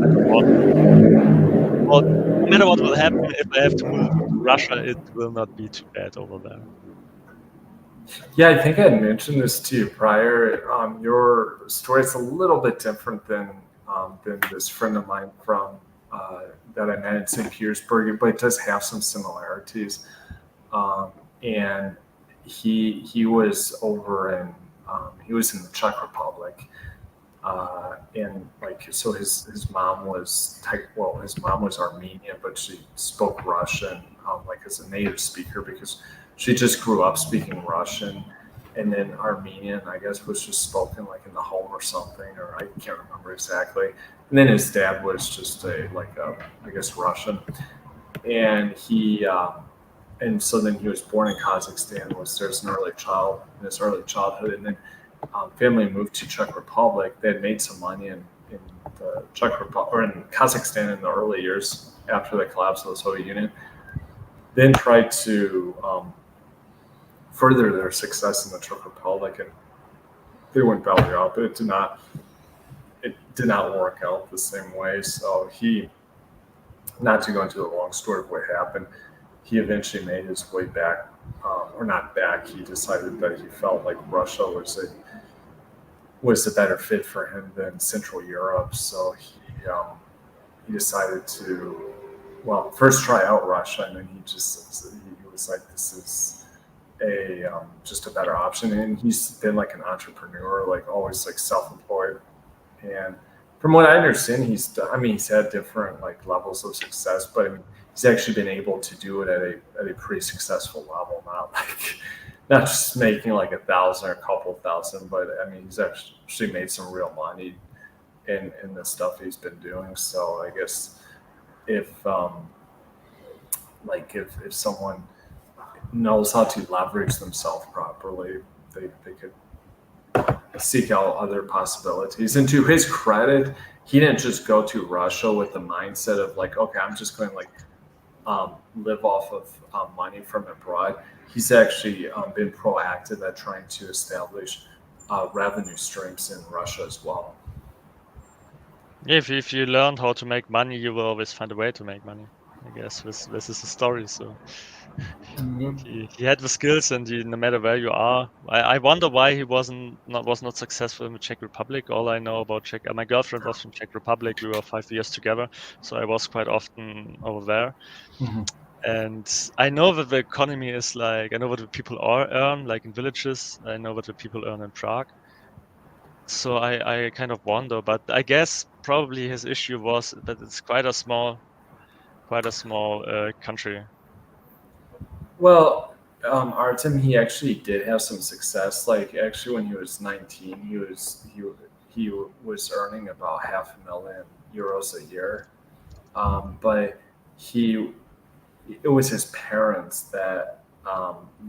matter what will happen, if I have to move to Russia, it will not be too bad over there. Yeah, I think I had mentioned this to you prior. Your story is a little bit different than this friend of mine from that I met in St. Petersburg, but it does have some similarities. And he was over in he was in the Czech Republic, and like so his mom was his mom was Armenian, but she spoke Russian like as a native speaker because she just grew up speaking Russian, and then Armenian I guess was just spoken like in the home or something, or I can't remember exactly. And then his dad was just I guess Russian, and and so then he was born in Kazakhstan, was there's an early child in his early childhood, and then family moved to Czech Republic. They had made some money in the Czech Republic or in Kazakhstan in the early years after the collapse of the Soviet Union. Then tried to further their success in the Czech Republic, and they went belly up. But it did not work out the same way. So he, not to go into the long story of what happened, he eventually made his way back, or not back. He decided that he felt like Russia was a better fit for him than Central Europe. So he decided to, well, first try out Russia, and then he was like, this is just a better option. And he's been like an entrepreneur, like always like self-employed. And from what I understand, he's had different like levels of success, but I mean, he's actually been able to do it at a pretty successful level, not just making like 1,000 or a couple thousand, but I mean, he's actually made some real money in the stuff he's been doing. So I guess if if someone knows how to leverage themselves properly, they could seek out other possibilities. And to his credit, he didn't just go to Russia with the mindset of like, okay, I'm just going to like live off of money from abroad. He's actually been proactive at trying to establish revenue streams in Russia as well. Yeah, if you learn how to make money, you will always find a way to make money. I guess this is the story. So he had the skills, and no matter where you are, I wonder why he was not successful in the Czech Republic. All I know about Czech, my girlfriend was from Czech Republic. We were 5 years together, so I was quite often over there. Mm-hmm. And I know that the economy is like, I know what the people earn, like in villages. I know what the people earn in Prague. So I kind of wonder, but I guess probably his issue was that it's quite a small country. Artem, he actually did have some success. Like actually, when he was 19, he was earning about €500,000 a year. But he it was his parents that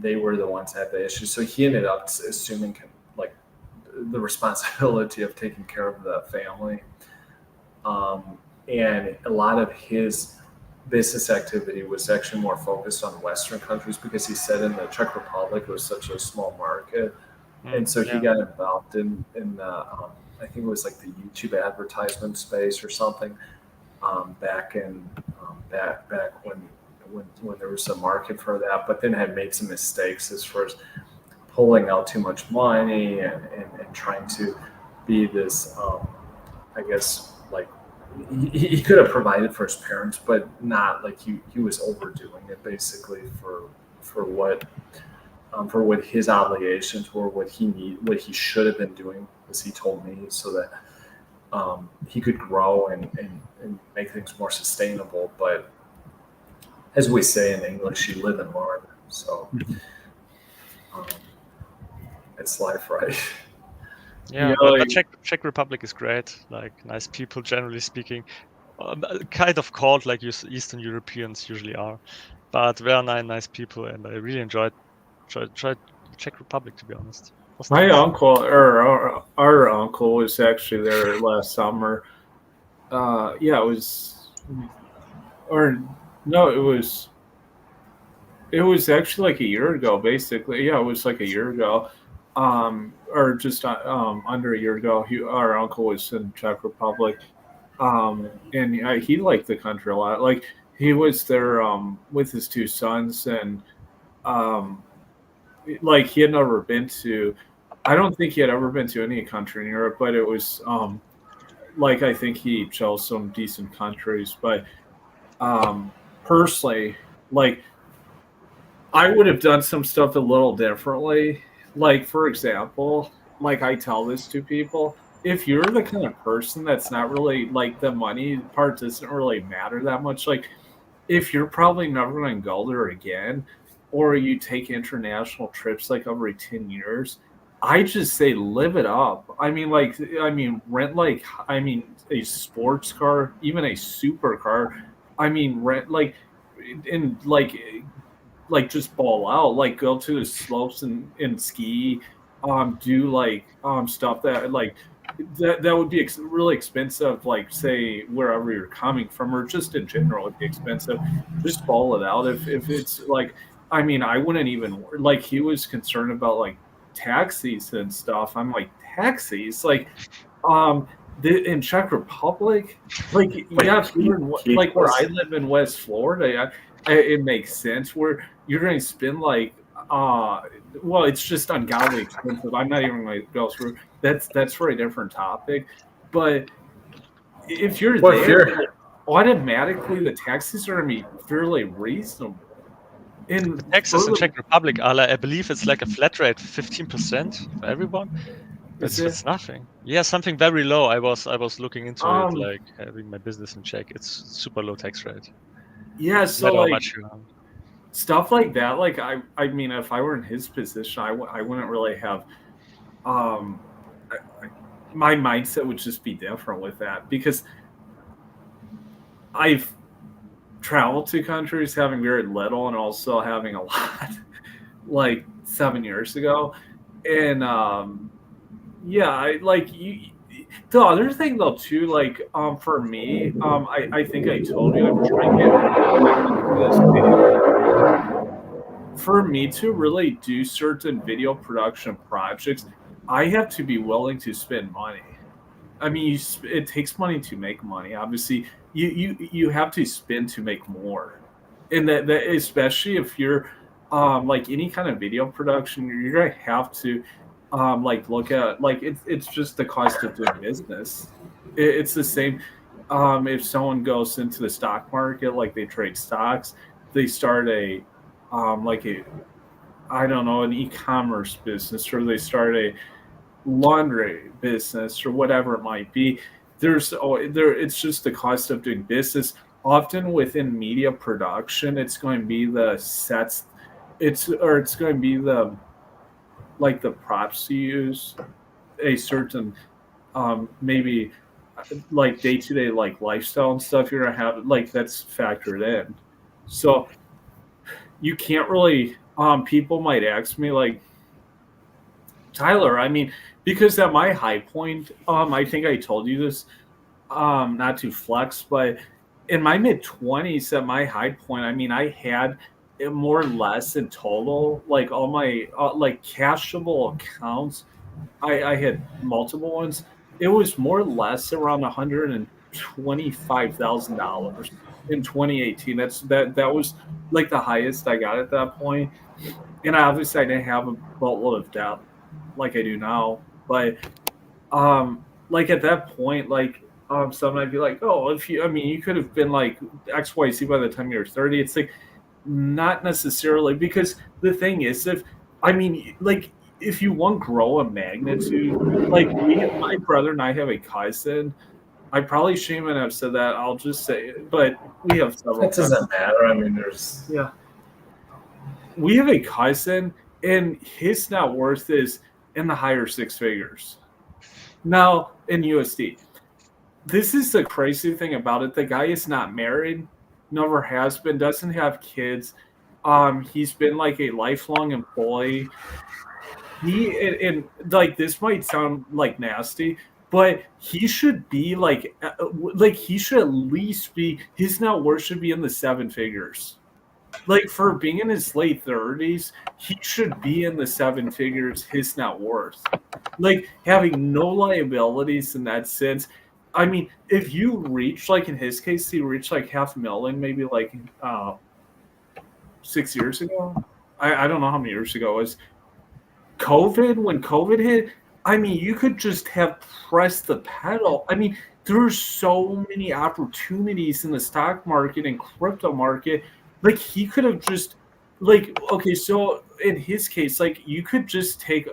they were the ones that had the issue. So he ended up assuming like the responsibility of taking care of the family. And a lot of his business activity was actually more focused on Western countries because he said in the Czech Republic it was such a small market. And so he got involved in the, I think it was like the YouTube advertisement space or something back when there was a market for that, but then had made some mistakes as far as pulling out too much money and trying to be this, I guess, like he could have provided for his parents, but not like he was overdoing it basically for what his obligations were, what he should have been doing, as he told me, so that he could grow and make things more sustainable. But as we say in English, you live and learn. So it's life, right? Yeah, but Czech Republic is great. Like nice people, generally speaking. Kind of cold, like Eastern Europeans usually are, but very nice people, and I really enjoyed Czech Republic, to be honest. My uncle, or our uncle, was actually there last summer. Yeah, it was, or no, it was actually like a year ago, basically. Yeah, it was like a year ago, or just under a year ago. Our uncle was in Czech Republic, and he liked the country a lot. Like he was there with his two sons, and um, like he had never been to. I don't think he had ever been to any country in Europe, but it was like I think he chose some decent countries. But personally, like I would have done some stuff a little differently. Like, for example, like I tell this to people, if you're the kind of person that's not really like the money part doesn't really matter that much, like if you're probably never going to go there again, or you take international trips like every 10 years, I just say live it up. Rent a sports car, even a supercar. Rent just ball out, like go to the slopes and ski, do stuff that would be really expensive, like say wherever you're coming from, or just in general would be expensive. Just ball it out. If it's like, I wouldn't even, like he was concerned about like taxis and stuff. I'm like, taxis, like in Czech Republic, like yeah, if you're like where I live in West Florida, it makes sense where you're going to spend like well, it's just ungodly expensive. I'm not even going to go through. That's for a different topic. But if you're there, automatically the taxes are going to be fairly reasonable. The taxes in Czech Republic are, like, I believe it's like a flat rate, 15% for everyone. That's nothing. Yeah, something very low. I was looking into it, like having my business in Czech. It's super low tax rate. Yeah, so like much stuff like that. Like I mean, if I were in his position, I wouldn't really have. My mindset would just be different with that because I've traveled to countries having very little and also having a lot, like 7 years ago, and the other thing though too, like for me, I think I told you I'm trying to for me to really do certain video production projects, I have to be willing to spend money. I mean, it takes money to make money. Obviously, you have to spend to make more, and that especially if you're like any kind of video production, you're gonna have to like look at like it's just the cost of doing business. It's the same if someone goes into the stock market, like they trade stocks. they start a like a I don't know, an e-commerce business, or they start a laundry business or whatever it might be. It's just the cost of doing business. Often within media production, it's going to be the sets, it's going to be the like the props you use, a certain maybe like day to day like lifestyle and stuff. You're gonna have like that's factored in. So you can't really. People might ask me like, Tyler, I mean, because at my high point, I think I told you this, not to flex, but in my mid 20s, at my high point, I mean, I had more or less in total, like all my like cashable accounts. I had multiple ones. It was more or less around $125,000 in 2018. That was like the highest I got at that point. And obviously, I didn't have a boatload of debt like I do now, but like at that point, like some might be like, oh, if you, I mean, you could have been like XYZ by the time you're 30. It's like not necessarily, because the thing is, if I mean, like if you want to grow a magnitude, like my brother and I have a cousin. I probably shouldn't even have said that. I'll just say it, but we have several. It doesn't matter. I mean, there's yeah, we have a cousin, and his net worth is in the higher six figures. Now in USD. This is the crazy thing about it. The guy is not married, never has been, doesn't have kids. He's been like a lifelong employee. And like this might sound like nasty, but he should be like he should at least be, his net worth should be in the seven figures. Like for being in his late 30s, he should be in the seven figures, his net worth. Like having no liabilities in that sense. I mean, if you reach, like in his case, he reached like 500,000, maybe like 6 years ago. I don't know how many years ago it was. When COVID hit, I mean, you could just have pressed the pedal. I mean, there's so many opportunities in the stock market and crypto market. Like he could have just like, okay, so in his case, like you could just take,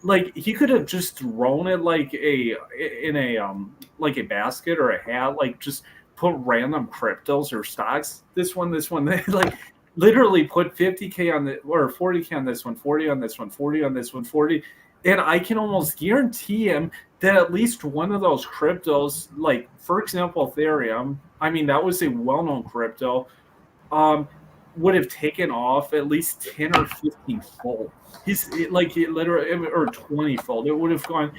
like he could have just thrown it like like a basket or a hat, like just put random cryptos or stocks. This one, like literally put 50K on the or 40K on this one, 40 on this one, 40 on this one, 40. And I can almost guarantee him that at least one of those cryptos, like for example, Ethereum, I mean, that was a well-known crypto, would have taken off at least 10 or 15 fold. He's like he literally, or 20 fold. It would have gone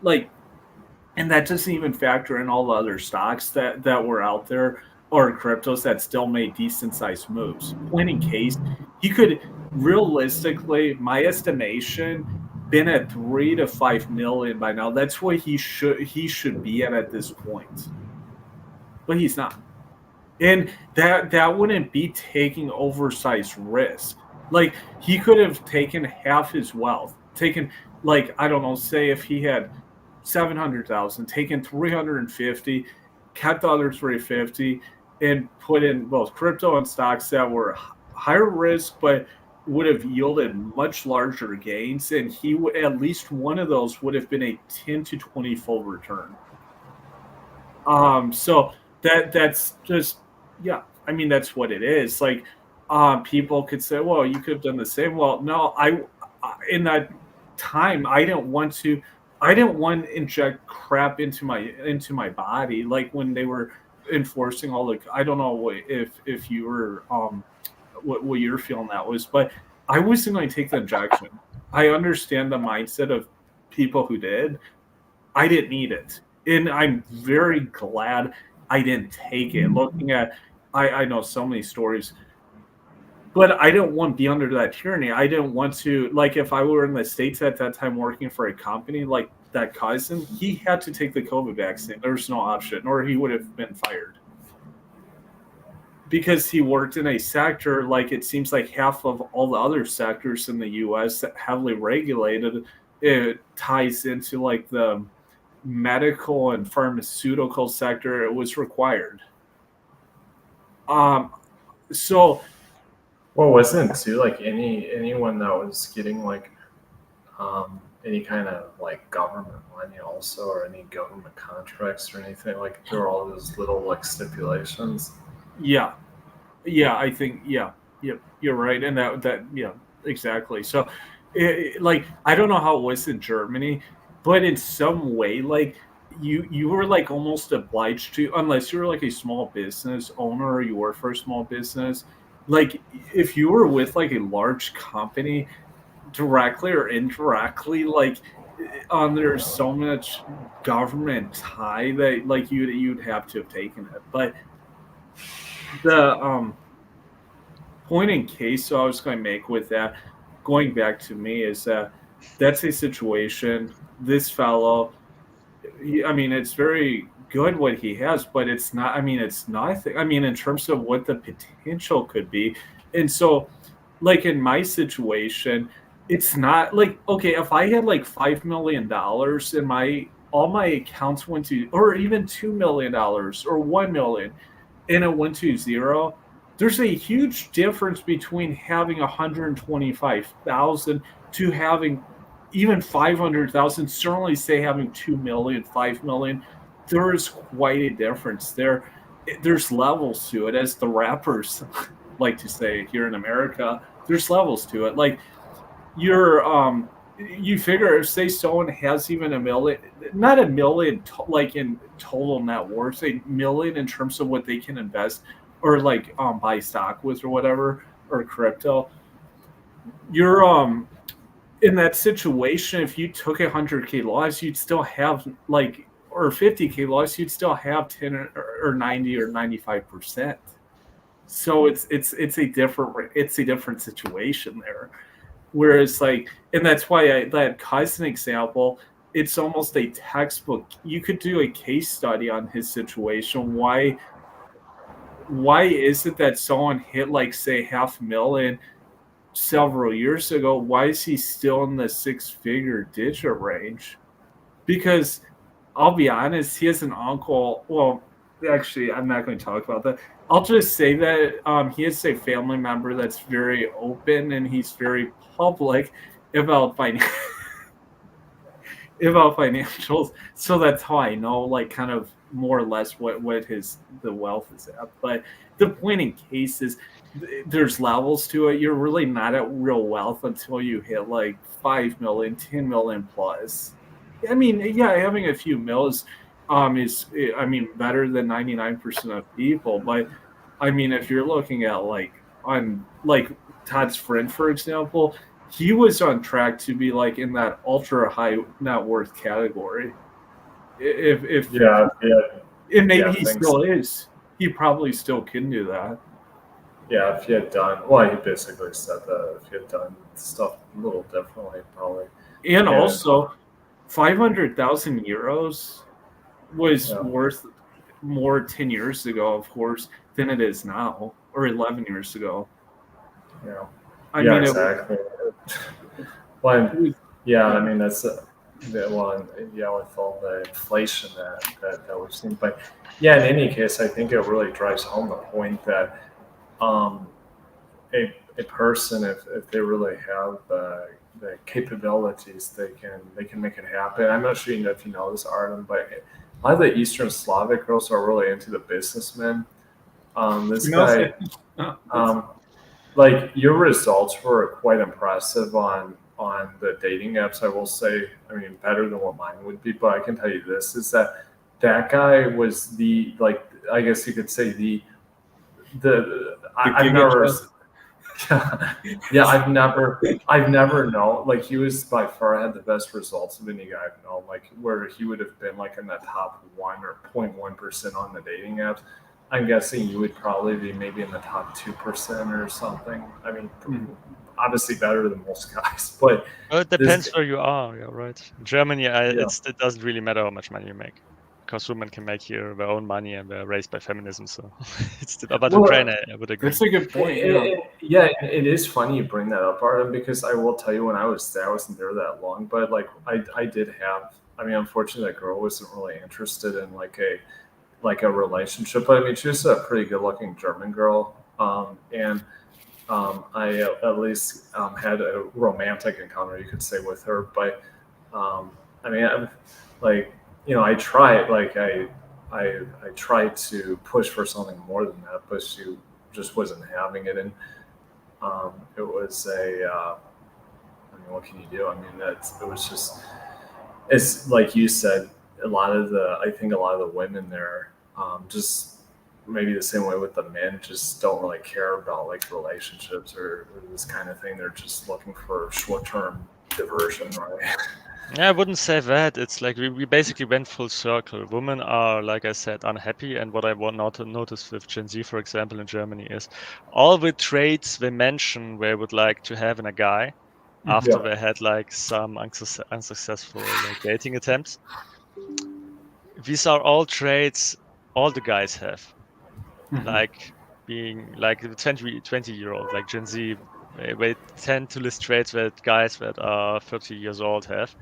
like, and that doesn't even factor in all the other stocks that were out there or cryptos that still made decent sized moves. Point in case, he could realistically, my estimation, been at 3 to 5 million by now. That's what he should be at this point, but he's not. And that wouldn't be taking oversized risk. Like he could have taken half his wealth, taken like I don't know, say if he had 700,000, taken 350, kept the other 350, and put in both crypto and stocks that were higher risk, but would have yielded much larger gains, and he would, at least one of those would have been a 10 to 20 fold return. So that's just, yeah, I mean, that's what it is. Like, people could say, well, you could have done the same. Well, no, in that time, I didn't want to inject crap into my body. Like when they were enforcing all the, I don't know if you were, what your feeling that was, but I wasn't going to take the injection. I understand the mindset of people who did. I didn't need it. And I'm very glad I didn't take it. Looking at, I know so many stories, but I didn't want to be under that tyranny. I didn't want to, like, if I were in the States at that time working for a company like that cousin, he had to take the COVID vaccine. There's no option, or he would have been fired. Because he worked in a sector, like it seems like half of all the other sectors in the U.S. that heavily regulated, it ties into like the medical and pharmaceutical sector. It was required. So Well, wasn't it too like anyone that was getting like any kind of like government money also, or any government contracts or anything, like there were all those little like stipulations. yeah, I think you're right, and that yeah, exactly. So, like I don't know how it was in Germany, but in some way, like you were like almost obliged to, unless you were like a small business owner or you work for a small business. Like if you were with like a large company, directly or indirectly, like there's so much government tie that like you'd have to have taken it. But the point in case so I was going to make with that, going back to me, is that that's a situation. This fellow, I mean, it's very good what he has, but it's not. I mean, it's nothing. I mean, in terms of what the potential could be, and so, like in my situation, it's not like okay. If I had like $5 million and my all my accounts went to, or even $2 million or 1 million, and it went to zero, there's a huge difference between having 125,000 to having even 500,000. Certainly, say having 2 million, 5 million. There is quite a difference there. There's levels to it, as the rappers like to say here in America. There's levels to it. Like you're you figure if say someone has even a million, not a million like in total net worth, a million in terms of what they can invest or like buy stock with or whatever, or crypto, you're in that situation. If you took 100K loss, you'd still have like, or 50K loss, you'd still have 10 or 90 or 95%. So it's a different situation there. Whereas like, and that's why that cousin example, it's almost a textbook. You could do a case study on his situation. Why is it that someone hit like say 500,000 several years ago? Why is he still in the six-figure digit range? Because I'll be honest, he has an uncle. Well, actually, I'm not going to talk about that. I'll just say that he has a family member that's very open and he's very public about about financials. So that's how I know, like, kind of more or less what his the wealth is at. But the point in case is there's levels to it. You're really not at real wealth until you hit like 5 million, 10 million plus. I mean, yeah, having a few mils is, I mean, better than 99% of people. But I mean, if you're looking at like on like Todd's friend, for example, he was on track to be like in that ultra high net worth category. If Yeah, yeah, and maybe yeah. he Thanks. still is. He probably still can do that. Yeah, if he had done, well, he basically said that if he had done stuff a little differently, probably. And And also, 500,000 euros was yeah, worth more 10 years ago, of course, than it is now, or 11 years ago. yeah, I yeah, mean, exactly. Well, it was yeah, I mean that's the one. Yeah, with all the inflation that we've seen, but yeah, in any case, I think it really drives home the point that um, a person, if they really have the capabilities, they can make it happen. I'm not sure if you know this, Artem, but a lot of the Eastern Slavic girls are really into the businessmen. This females. guy, That's um, like your results were quite impressive on the dating apps. I will say, I mean, better than what mine would be. But I can tell you this is that that guy was the like, I guess you could say the I've Giga never Chess. yeah, I've never known. Like he was by far had the best results of any guy I've known. Like where he would have been like in the top 1 or 0.1% on the dating apps. I'm guessing you would probably be maybe in the top 2% or something. I mean, Mhm. obviously better than most guys, but Well, it this, depends where you are. Yeah, right. In Germany, yeah. it doesn't really matter how much money you make, because women can make here their own money and they're raised by feminism. So but Ukraine, Well, I would agree. That's a good point. Yeah. yeah, it is funny you bring that up, Artem, because I will tell you when I was there, I wasn't there that long, but like I did have. I mean, unfortunately, that girl wasn't really interested in like a relationship. But I mean, she was a pretty good looking German girl. And I at least had a romantic encounter, you could say, with her. But I mean, like, I tried, like I tried to push for something more than that, but she just wasn't having it, and it was I mean, what can you do? I mean, it was just, it's like you said, I think a lot of the women there, just maybe the same way with the men, just don't really care about like relationships or this kind of thing. They're just looking for short-term diversion, right? Yeah, I wouldn't say that. It's like we basically went full circle. Women are, like I said, unhappy. And what I want not to notice with Gen Z, for example, in Germany is all the traits they mention they would like to have in a guy after Yeah. they had like some unsuccessful like dating attempts. These are all traits all the guys have. Like being like the 20-year-old, like Gen Z, they tend to list traits that guys that are 30 years old have.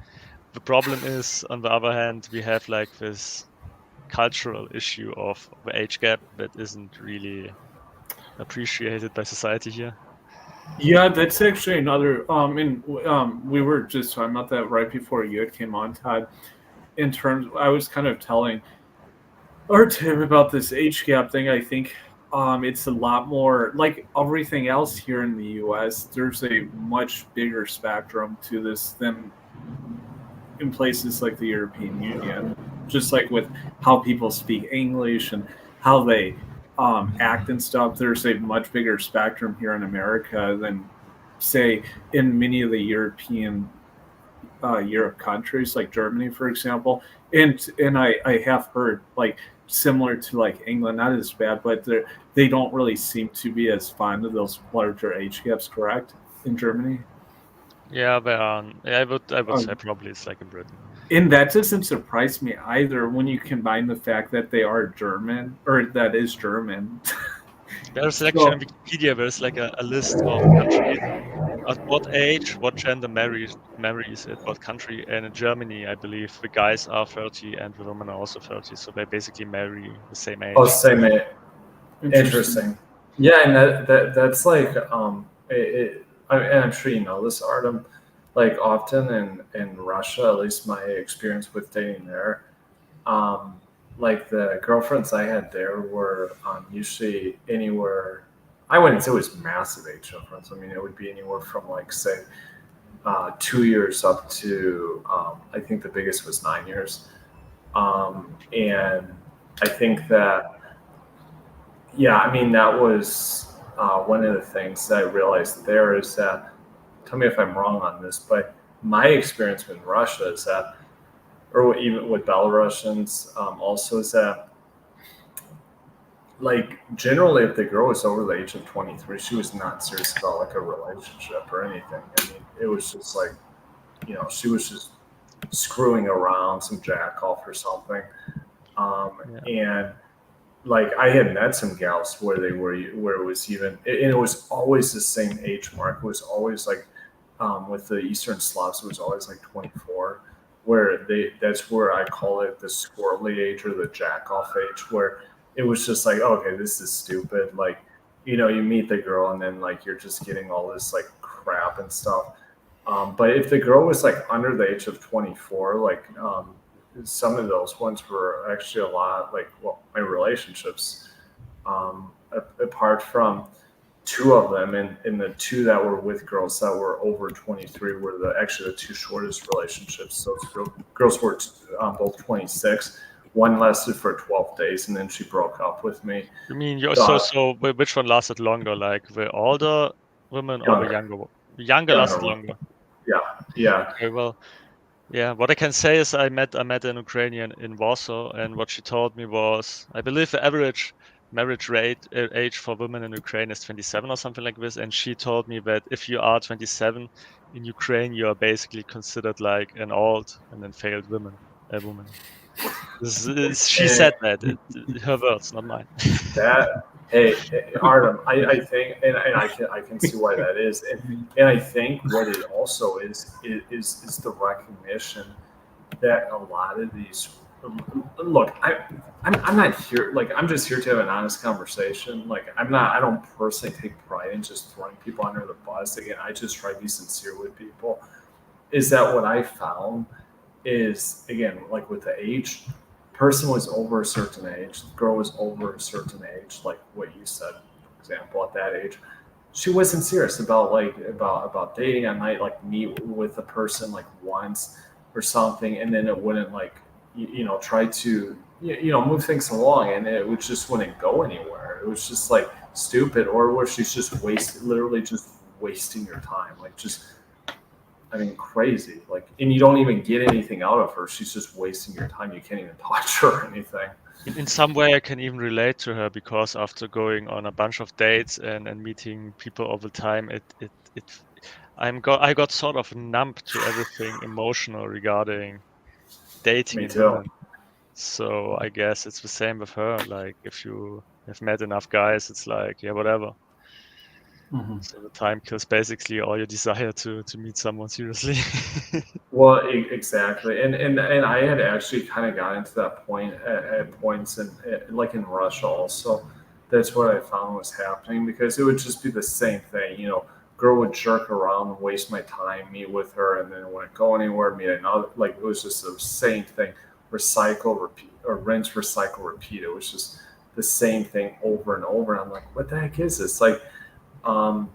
The problem is, on the other hand, we have like this cultural issue of the age gap that isn't really appreciated by society here. Yeah, that's actually another. And we were just talking about that right before you had came on, Todd. In terms, I was kind of telling Artem about this age gap thing. I think it's a lot more like everything else here in the U.S. There's a much bigger spectrum to this than in places like the European Union. Just like with how people speak English and how they act and stuff, there's a much bigger spectrum here in America than, say, in many of the Europe countries, like Germany, for example. And I have heard like similar to like England, not as bad, but they don't really seem to be as fond of those larger age gaps. Correct in Germany. Yeah, but I would say Um, probably it's like in Britain. And that doesn't surprise me either when you combine the fact that they are German, or that is German. There's actually on So, Wikipedia, there's like a list of countries at what age, what gender marries at what country. And in Germany, I believe the guys are 30 and the women are also 30, so they basically marry the same Oh, age. same. interesting. Interesting. Yeah, and that's like and I'm sure you know this, Artem. Like often in Russia, at least my experience with dating there, um, like the girlfriends I had there were usually anywhere. I wouldn't say it was massive age difference. I mean, it would be anywhere from like say 2 years up to I think the biggest was 9 years, and I think that yeah, I mean, that was one of the things that I realized there is that, tell me if I'm wrong on this, but my experience in Russia is that, or even with Belarusians, also is that, like, generally, if the girl was over the age of 23, she was not serious about like a relationship or anything. I mean, it was just like, she was just screwing around, some jack off or something. Yeah. And like I had met some gals where it was even and it was always the same age mark. It was always like with the Eastern Slavs, it was always like 24, where that's where I call it the squirrely age or the jack off age, where it was just like, okay, this is stupid. Like, you meet the girl and then like you're just getting all this like crap and stuff. But if the girl was like under the age of 24, like some of those ones were actually a lot like, well, my relationships, apart from two of them, and the two that were with girls that were over 23 were actually the two shortest relationships. Those girls were both 26. One lasted for 12 days and then she broke up with me. You mean you're Uh, which one lasted longer, like the older women or the Younger, younger? The younger younger lasted one. longer. Yeah, yeah. Okay, well, yeah. What I can say is I met an Ukrainian in Warsaw, and what she told me was, I believe the average marriage rate age for women in Ukraine is 27 or something like this. And she told me that if you are 27 in Ukraine, you are basically considered like an old and then failed woman. She And said that. Her words, not mine. that, hey, Artem, I think, and I can see why that is, and I think what it also is the recognition that a lot of these, look, I'm not here, like, I'm just here to have an honest conversation. Like, I don't personally take pride in just throwing people under the bus. Again, I just try to be sincere with people. Is that what I found is, again, like with the age, person was over a certain age, the girl was over a certain age, like what you said, for example, at that age, she wasn't serious about about dating. I might like meet with a person like once or something, and then it wouldn't like try to move things along, and it would just wouldn't go anywhere. It was just like stupid, or where she's just literally just wasting your time, like just I mean, crazy. Like, and you don't even get anything out of her. She's just wasting your time. You can't even touch her or anything. In some way, I can even relate to her because after going on a bunch of dates and meeting people all the time, I got sort of numb to everything emotional regarding dating Me and too. women. So I guess it's the same with her. Like if you have met enough guys, it's like, yeah, whatever. So the time kills basically all your desire to meet someone seriously. Well, exactly. And I had actually kind of gotten to that point at points, and like in Russia also. That's what I found was happening, because it would just be the same thing. Girl would jerk around, waste my time, meet with her, and then it wouldn't go anywhere. Meet another, like it was just the same thing. Recycle, repeat, or rinse, recycle, repeat. It was just the same thing over and over. And I'm like, what the heck is this? Like, um,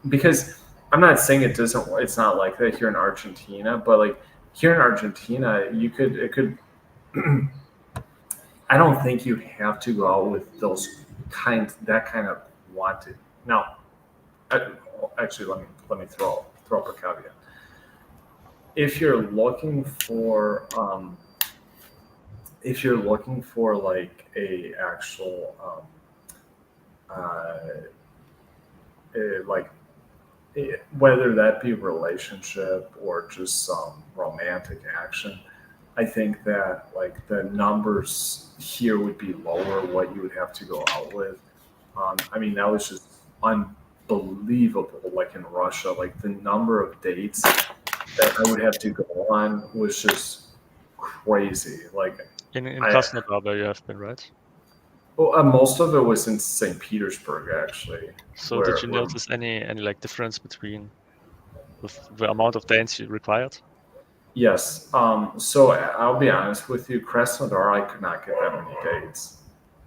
because I'm not saying it doesn't. It's not like that here in Argentina, but like here in Argentina, it could. I don't think you have to go out with that kind of wanted. Now, actually, let me throw up a caveat. If you're looking for like a actual like whether that be relationship or just some romantic action, I think that like the numbers here would be lower what you would have to go out with. I mean, that was just unbelievable. Like in Russia, like the number of dates that I would have to go on was just crazy. Like In I, Krasnodar, where you have been, right? well, most of it was in St. Petersburg, actually. So did you notice any like difference between the amount of dates you required? Yes. So I'll be honest with you, Krasnodar, I could not get that many dates.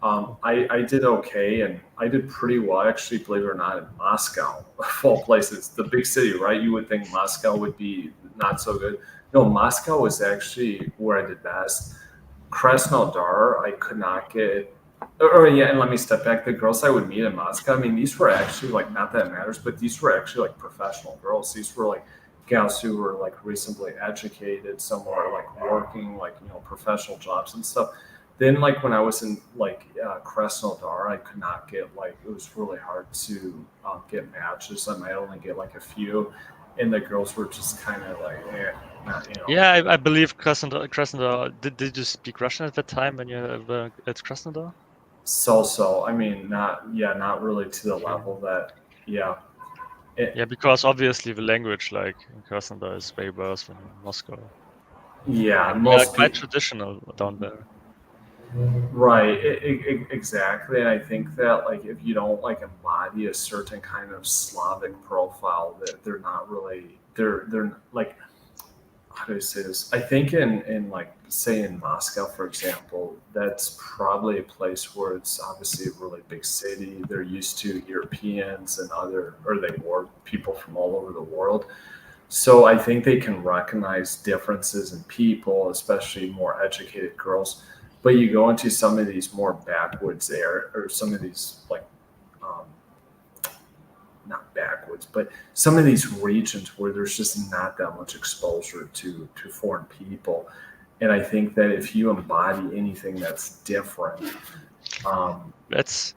I did okay, and I did pretty well, actually, believe it or not, in Moscow, of all places, the big city, right? You would think Moscow would be not so good. No, Moscow was actually where I did best. Krasnodar, I could not get. Yeah, and let me step back. The girls I would meet in Moscow, I mean, these were actually like, not that it matters, but these were actually like professional girls. These were like gals who were like reasonably educated, some were like working like professional jobs and stuff. Then like when I was in like Krasnodar, I could not get, like, it was really hard to get matches. I might only get like a few, and the girls were just kind of like, not. Yeah, I believe Krasnodar. Did you speak Russian at that time when you were at Krasnodar? So. I mean, not really to the Okay. level that, yeah. Yeah, because obviously the language, like in Krasnodar, is way worse than in Moscow. Yeah, And they are most quite people. traditional down there. Right, exactly. And I think that like if you don't like embody a certain kind of Slavic profile, that they're not really they're like, how do I say this? I think in like say in Moscow, for example, that's probably a place where it's obviously a really big city. They're used to Europeans and or they were people from all over the world. So I think they can recognize differences in people, especially more educated girls. But you go into some of these more backwoods there, or some of these like um, not backwoods, but some of these regions where there's just not that much exposure to foreign people. And I think that if you embody anything that's different, um, That's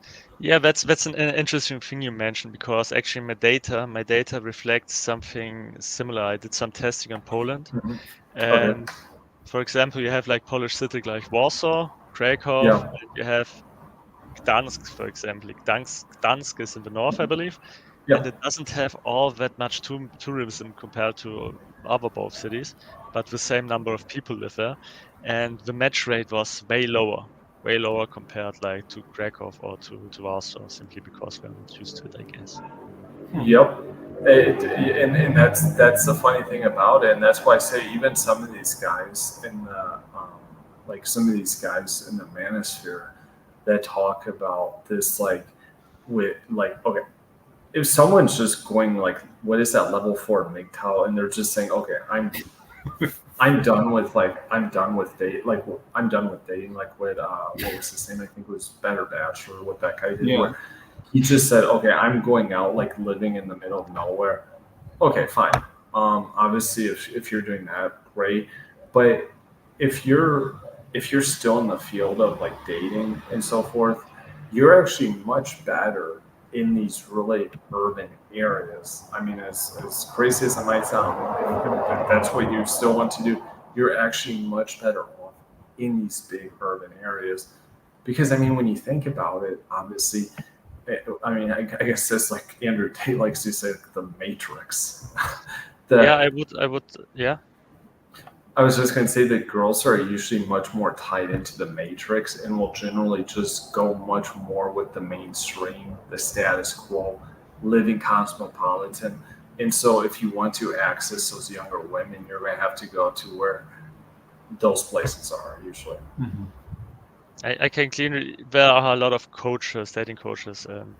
an interesting thing you mentioned because actually my data reflects something similar. I did some testing on Poland, okay, and for example, you have like Polish cities like Warsaw, Krakow, yeah, and you have Gdansk, for example. Gdansk is in the north, I believe, and yeah, it doesn't have all that much tourism compared to other both cities, but the same number of people live there, and the match rate was way lower. way lower compared like to Krakow or to Warsaw, simply because we're not used to it, I guess. Yep. And that's the funny thing about it, and that's why I say even some of these guys in the some of these guys in the manosphere that talk about this with okay, if someone's just going what is that level 4 MGTOW, and they're just saying okay, I'm done with I'm done with dating I'm done with dating what was his name, I think it was Better Bachelor, what that guy did, where he just said okay, I'm going out living in the middle of nowhere. Okay, fine. Obviously if you're doing that, great, but if you're still in the field of dating and so forth, you're actually much better in these really urban areas. I mean, as crazy as it might sound, if that's what you still want to do, you're actually much better off in these big urban areas. Because I mean, when you think about it, obviously, I mean, I guess that's like Andrew Tate likes to say, the Matrix. I would, yeah. I was just going to say that girls are usually much more tied into the matrix and will generally just go much more with the mainstream, the status quo, living cosmopolitan. And so if you want to access those younger women, you're going to have to go to where those places are usually. Mm-hmm. I can clearly, there are a lot of coaches, dating coaches, and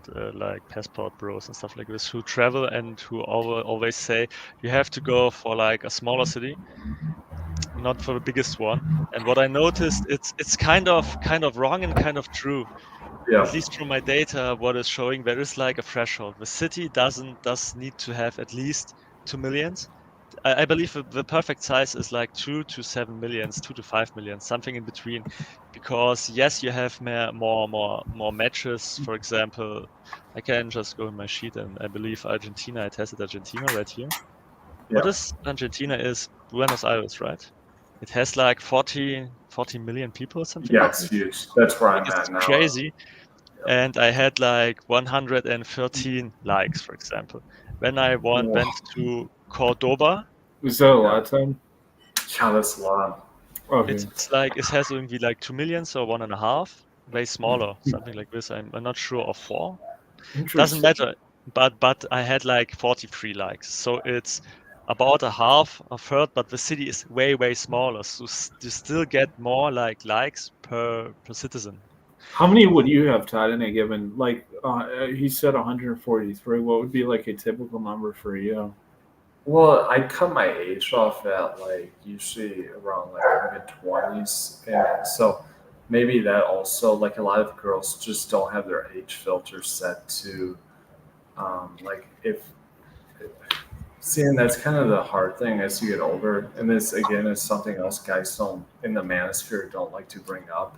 passport bros and stuff like this who travel and who always say you have to go for a smaller city, not for the biggest one. And what I noticed, it's kind of wrong and kind of true. Yeah. At least from my data, what is showing there is a threshold. The city does need to have at least 2 millions. I believe the perfect size is 2 to 7 millions, 2 to 5 millions, something in between. Because yes, you have more matches. For example, I can just go in my sheet, and I believe Argentina. I tested Argentina right here. Yeah. What is Argentina? Is Buenos Aires, right? It has 40 million people or something. Yeah, it's huge. That's where I'm at now. Crazy. And I had 113 likes, for example. When I went to Cordoba. Was that a lot of time? Yeah, that's a lot. Okay. It's it has only 2 million, so 1.5. Way smaller, something like this. I'm not sure of 4. Doesn't matter. But I had 43 likes. So it's about a third, but the city is way smaller. So you still get more likes per citizen. How many would you have, Todd, in a given, he said 143, what would be a typical number for you? Well, I cut my age off at usually around mid-20s, and so maybe that also a lot of girls just don't have their age filter set to seeing that's kind of the hard thing as you get older, and this again is something else guys don't in the manosphere don't like to bring up,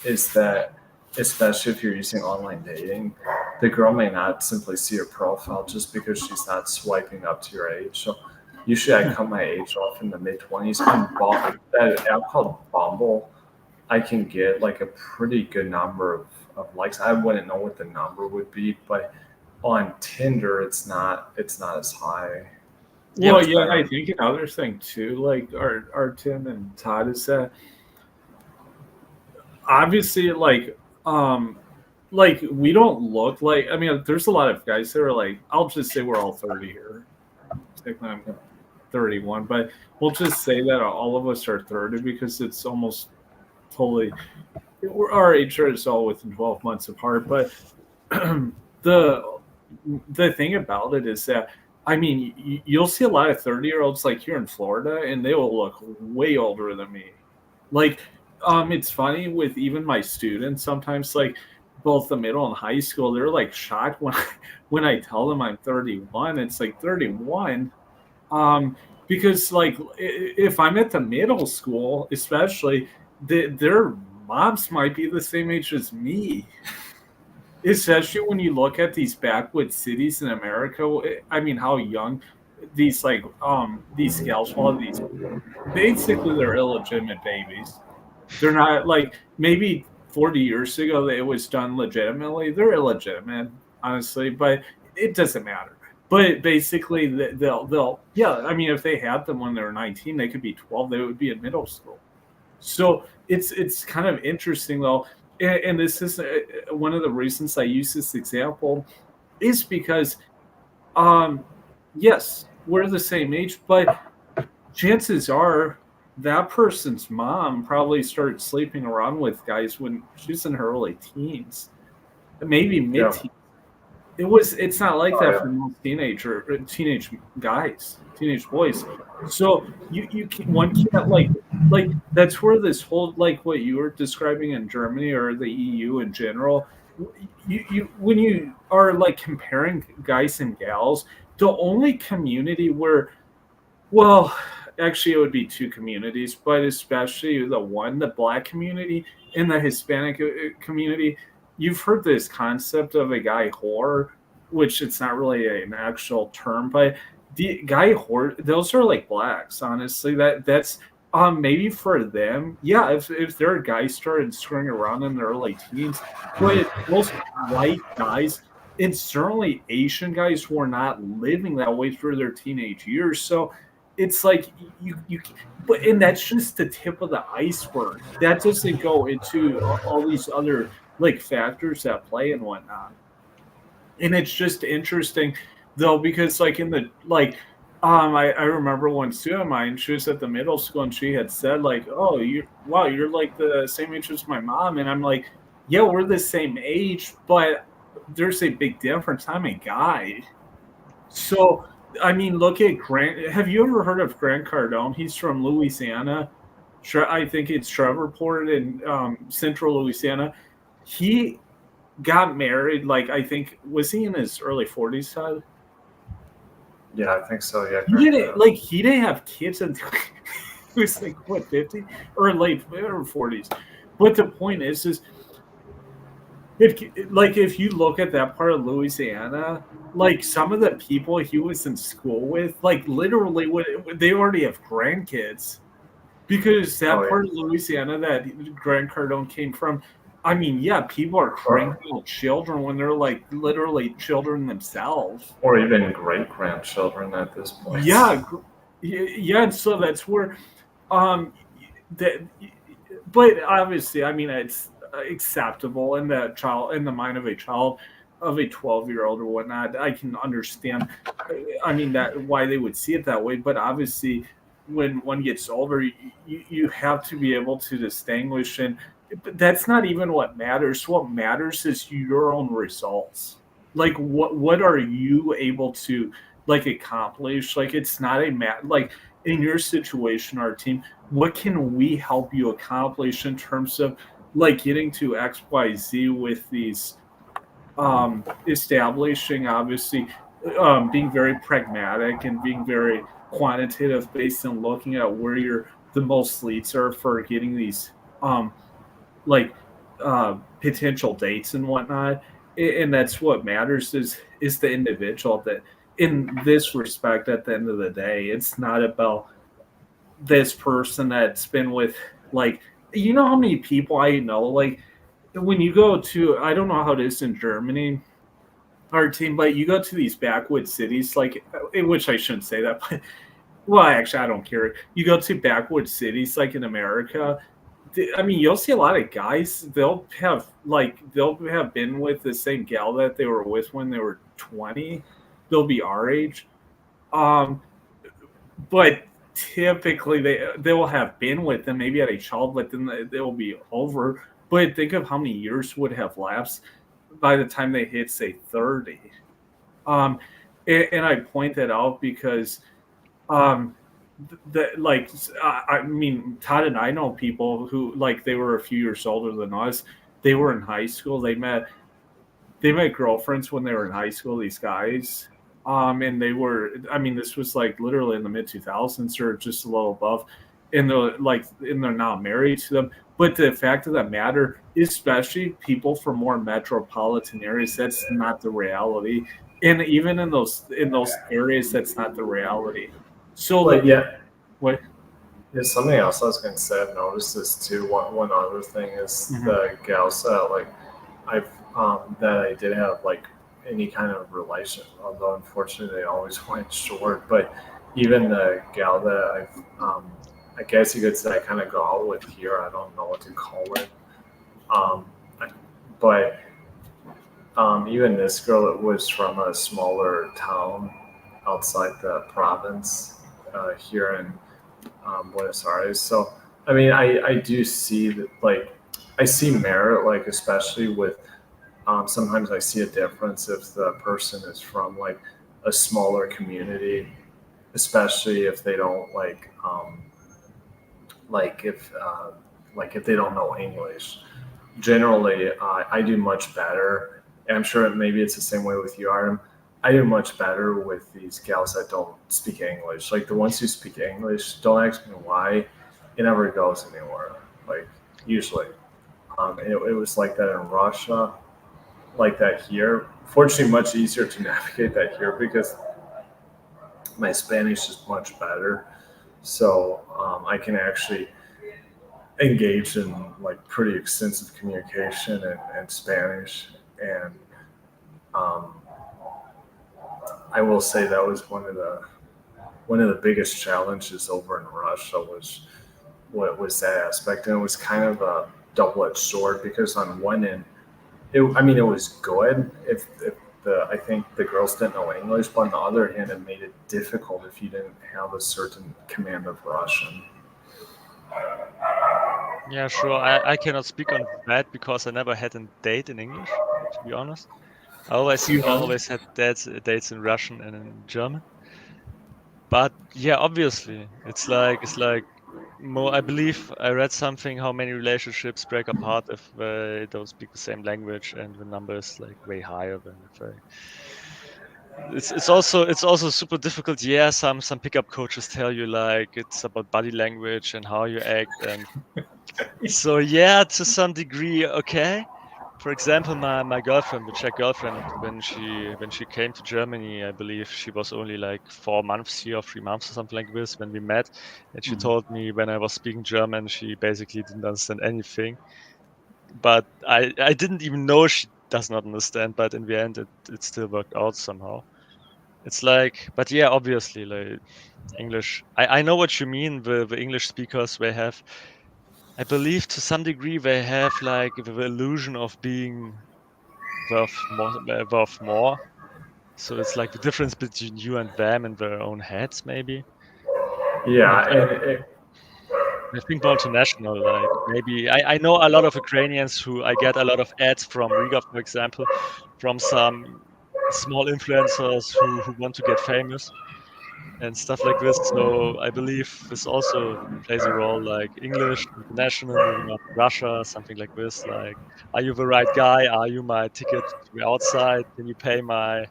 is that especially if you're using online dating, the girl may not simply see your profile just because she's not swiping up to your age. So usually I cut my age off in the mid-20s. On that app called Bumble, I can get a pretty good number of likes. I wouldn't know what the number would be, but on Tinder it's not as high. Well, yeah, I think another thing too, Artem and Todd, is that obviously we don't look I mean, there's a lot of guys that are I'll just say we're all 30 here. Technically I'm 31, but we'll just say that all of us are 30 because it's almost totally our age is all within 12 months apart. But the thing about it is that, I mean, you'll see a lot of 30-year-olds here in Florida, and they will look way older than me. It's funny with even my students sometimes, both the middle and high school, they're shocked when I tell them I'm 31. It's 31, because if I'm at the middle school, especially, their moms might be the same age as me. Especially when you look at these backwoods cities in America, I mean, how young these gals are. These basically they're illegitimate babies. They're not maybe 40 years ago it was done legitimately. They're illegitimate, honestly, but it doesn't matter. But basically, they'll yeah. I mean, if they had them when they were 19, they could be 12. They would be in middle school. So it's kind of interesting though, and this is one of the reasons I use this example is because yes, we're the same age, but chances are that person's mom probably started sleeping around with guys when she's in her early teens, maybe Yeah. mid-teens. It's not like Oh, that yeah. for most teenage guys, teenage boys. So one can't like that's where this whole like what you were describing in Germany or the EU in general. You when you are like comparing guys and gals, the only community where, well, actually, it would be two communities, but especially the black community and the Hispanic community. You've heard this concept of a guy whore, which it's not really an actual term, but the guy whore, those are like blacks, honestly. That's maybe for them, yeah, if their guys started screwing around in their early teens, but most white guys and certainly Asian guys who are not living that way through their teenage years. So it's like you but and that's just the tip of the iceberg. That doesn't go into all these other like factors that play and whatnot. And it's just interesting though, because like in the like I remember one student of mine, she was at the middle school and she had said like, oh, you're like the same age as my mom. And I'm like, yeah, we're the same age, but there's a big difference. I'm a guy. So, I mean, look at Grant. Have you ever heard of Grant Cardone? He's from Louisiana. I think it's Shreveport in central Louisiana. He got married, like, I think, was he in his early 40s, Todd? Yeah, I think so. Yeah. He didn't have kids until he was like, what, 50? Or late or 40s. But the point is if you look at that part of Louisiana, like some of the people he was in school with, like literally, they already have grandkids because that part of Louisiana that Grant Cardone came from. I mean, yeah, people are cranking out children when they're like literally children themselves, or even great grandchildren at this point. yeah, yeah, and so that's where, um, that, but obviously, I mean, it's acceptable in in the mind of a child of a 12-year-old or whatnot. I can understand. I mean that why they would see it that way, but obviously, when one gets older, you have to be able to distinguish, and but that's not even what matters. What matters is your own results. Like what are you able to like accomplish? Like it's not a like in your situation, our team, what can we help you accomplish in terms of like getting to XYZ with these establishing obviously being very pragmatic and being very quantitative based on looking at where the most leads are for getting these like potential dates and whatnot. And that's what matters is the individual. That in this respect, at the end of the day, it's not about this person that's been with like, you know how many people I know, like when you go to, I don't know how it is in Germany, our team, but you go to these backwoods cities, like in which I shouldn't say that, but well, actually, I don't care. You go to backwoods cities like in America. I mean, you'll see a lot of guys. They'll have been with the same gal that they were with when they were 20. They'll be our age, um, but typically they will have been with them, maybe at a child, but then they will be over. But think of how many years would have lapsed by the time they hit, say, 30. Um, and I point that out because um, that like I mean, Todd and I know people who like they were a few years older than us. They were in high school. They met girlfriends when they were in high school. These guys, and they were. I mean, this was like literally in the mid 2000s or just a little above, and they're now married to them. But the fact of the matter, especially people from more metropolitan areas, that's not the reality. And even in those areas, that's not the reality. So But yeah, what? there's something else I was going to say. I've noticed this too. One other thing is the gals that like I've that I did have like any kind of relation, although unfortunately they always went short. But even the gal that I've I guess you could say I kind of go out with here. I don't know what to call it. Um, but even this girl, it was from a smaller town outside the province here in Buenos Aires. So, I mean, I do see that, like, I see merit, like, especially with sometimes I see a difference if the person is from like a smaller community, especially if they don't like if they don't know English. Generally, I do much better, and I'm sure maybe it's the same way with you, Artem. I do much better with these gals that don't speak English. Like the ones who speak English, don't ask me why. It never goes anywhere. Like usually, it was like that in Russia, like that here. Fortunately, much easier to navigate that here because my Spanish is much better. So I can actually engage in like pretty extensive communication in Spanish. And um, I will say that was one of the biggest challenges over in Russia was what was that aspect, and it was kind of a double-edged sword because on one end, I mean, it was good if I think the girls didn't know English, but on the other hand, it made it difficult if you didn't have a certain command of Russian. Yeah, sure. I cannot speak on that because I never had a date in English, to be honest. You I know? always had dates in Russian and in German. But yeah, obviously, it's like more. I believe I read something how many relationships break apart if they don't speak the same language, and the number is like way higher than if they. It's also super difficult. Yeah, some pickup coaches tell you like it's about body language and how you act, and so yeah, to some degree, okay. For example, my girlfriend, the Czech girlfriend, when she came to Germany, I believe she was only like 4 months here, or 3 months or something like this when we met, and she told me when I was speaking German, she basically didn't understand anything. But I didn't even know she does not understand. But in the end, it still worked out somehow. It's like, but yeah, obviously, like English. I know what you mean. The English speakers they have, I believe, to some degree, they have like the illusion of being worth more. So it's like the difference between you and them in their own heads, maybe. And Yeah, and I think more international, like maybe I know a lot of Ukrainians who I get a lot of ads from Riga, for example, from some small influencers who want to get famous and stuff like this. So I believe this also plays a role, like English, international, moving out to Russia, something like this. Like, are you the right guy? Are you my ticket to the outside? Can you pay my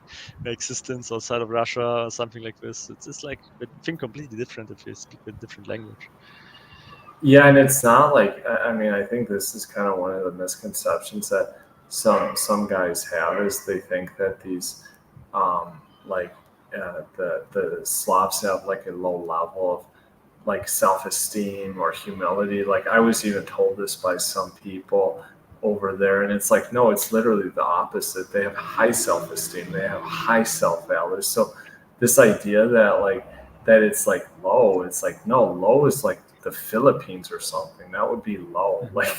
existence outside of Russia? Something like this. It's like a thing completely different if you speak a different language. yeah, and it's not like I mean, I think this is kind of one of the misconceptions that some guys have is they think that these like the Slavs have like a low level of like self-esteem or humility. Like I was even told this by some people over there, and it's like no, it's literally the opposite. They have high self-esteem, they have high self-value. So this idea that that it's like low, it's like no, low is like the Philippines or something. That would be low. Mhm. Like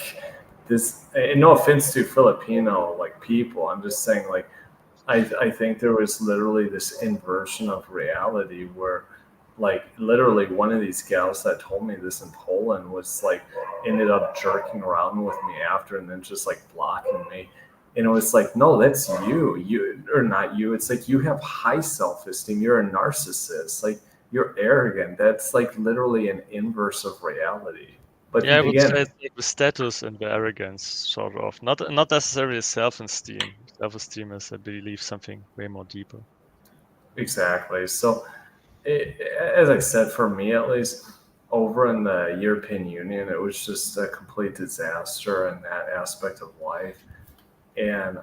this, and no offense to Filipino like people, I'm just saying like I think there was literally this inversion of reality where like literally one of these gals that told me this in Poland was like ended up jerking around with me after and then just like blocking me. And it was like, no, that's you or not you. It's like you have high self-esteem. You're a narcissist. Like you're arrogant. That's like literally an inverse of reality. But Yeah, I would say again, it's like the status and the arrogance, sort of. Not necessarily self-esteem. Self-esteem is, I believe, something way more deeper. exactly. So as I said, for me at least, over in the European Union, it was just a complete disaster in that aspect of life. And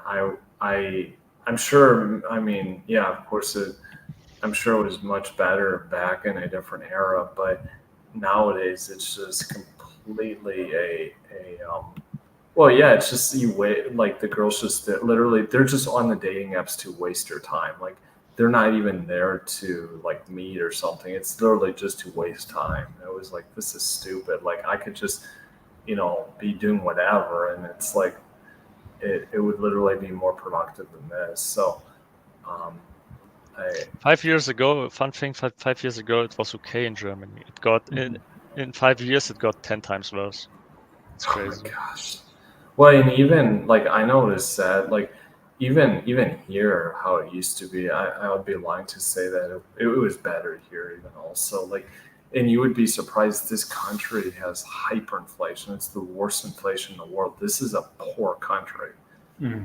I'm sure. I mean, yeah, of course, I'm sure it was much better back in a different era, but nowadays it's just completely well, yeah, it's just you wait like the girls just literally they're just on the dating apps to waste your time. Like they're not even there to like meet or something. It's literally just to waste time. It was like, this is stupid. Like I could just, be doing whatever. And it's like, it would literally be more productive than this. So, um, 5 years ago, fun thing, 5 years ago, it was okay in Germany. It got in 5 years, it got 10 times worse. It's crazy. Oh my gosh. Well, and even like I noticed that like even here how it used to be, I would be lying to say that it was better here even also like, and you would be surprised this country has hyperinflation. It's the worst inflation in the world. This is a poor country.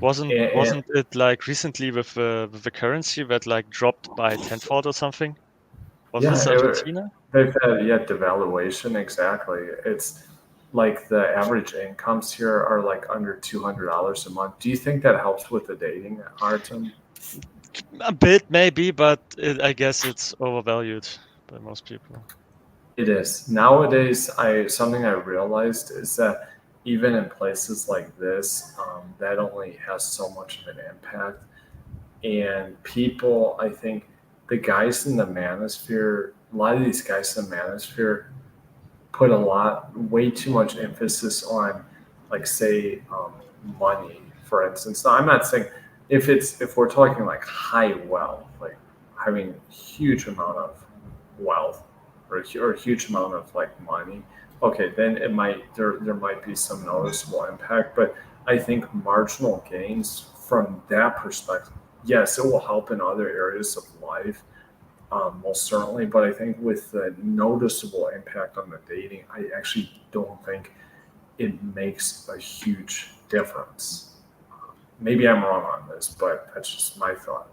Wasn't And it like recently with the currency that like dropped by tenfold or something? Was this Argentina? they've had devaluation exactly. It's like the average incomes here are like under $200 a month. Do you think that helps with the dating, Artem? A bit maybe, but I guess it's overvalued by most people. It is. Nowadays, something I realized is that even in places like this, that only has so much of an impact. And people, I think the guys in the manosphere, a lot of these guys in the manosphere put way too much emphasis on, like, say, money, for instance. Now, I'm not saying if we're talking like high wealth, like having a huge amount of wealth or a huge amount of like money, okay, then there might be some noticeable impact. But I think marginal gains from that perspective, yes, it will help in other areas of life, most certainly. But I think with the noticeable impact on the dating, I actually don't think it makes a huge difference. Maybe I'm wrong on this, but that's just my thought.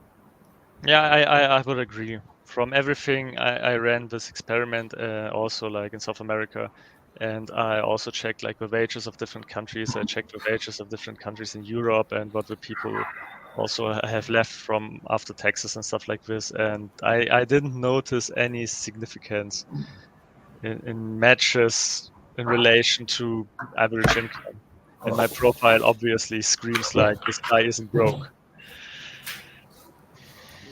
Yeah, I would agree. From everything, I ran this experiment also like in South America, and I also checked like the wages of different countries. I checked the wages of different countries in Europe and what the people also have left from after taxes and stuff like this. And I didn't notice any significance in matches in relation to average income. And my profile obviously screams like this guy isn't broke.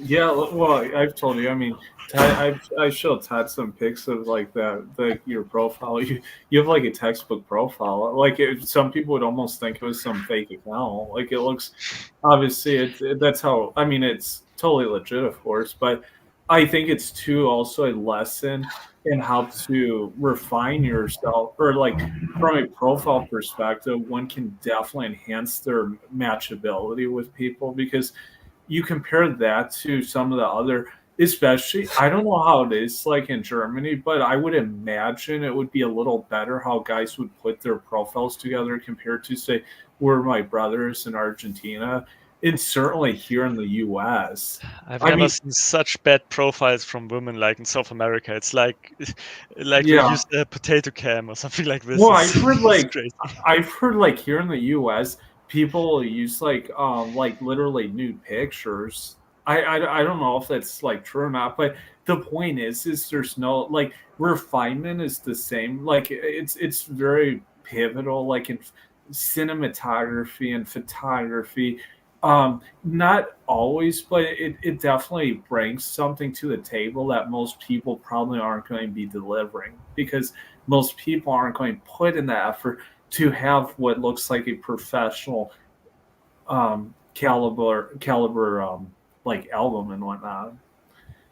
Yeah, well, I've told you. I mean, I showed Todd some pics of like that, like your profile. You have like a textbook profile. Like some people would almost think it was some fake account. Like it looks, obviously, that's how. I mean, it's totally legit, of course, but I think it's too also a lesson in how to refine yourself, or like from a profile perspective, one can definitely enhance their matchability with people because you compare that to some of the other, especially, I don't know how it is like in Germany, but I would imagine it would be a little better how guys would put their profiles together compared to, say, where my brothers in Argentina, and certainly here in the US. I've I never mean, seen such bad profiles from women like in South America. It's like like they yeah. use a potato cam or something like this. Well, I've heard It's like crazy. here in the US, people use like literally nude pictures. I don't know if that's like true or not, but the point is there's no like refinement is the same. Like it's very pivotal, like in cinematography and photography. Not always, but it definitely brings something to the table that most people probably aren't going to be delivering because most people aren't going to put in the effort to have what looks like a professional caliber like album and whatnot.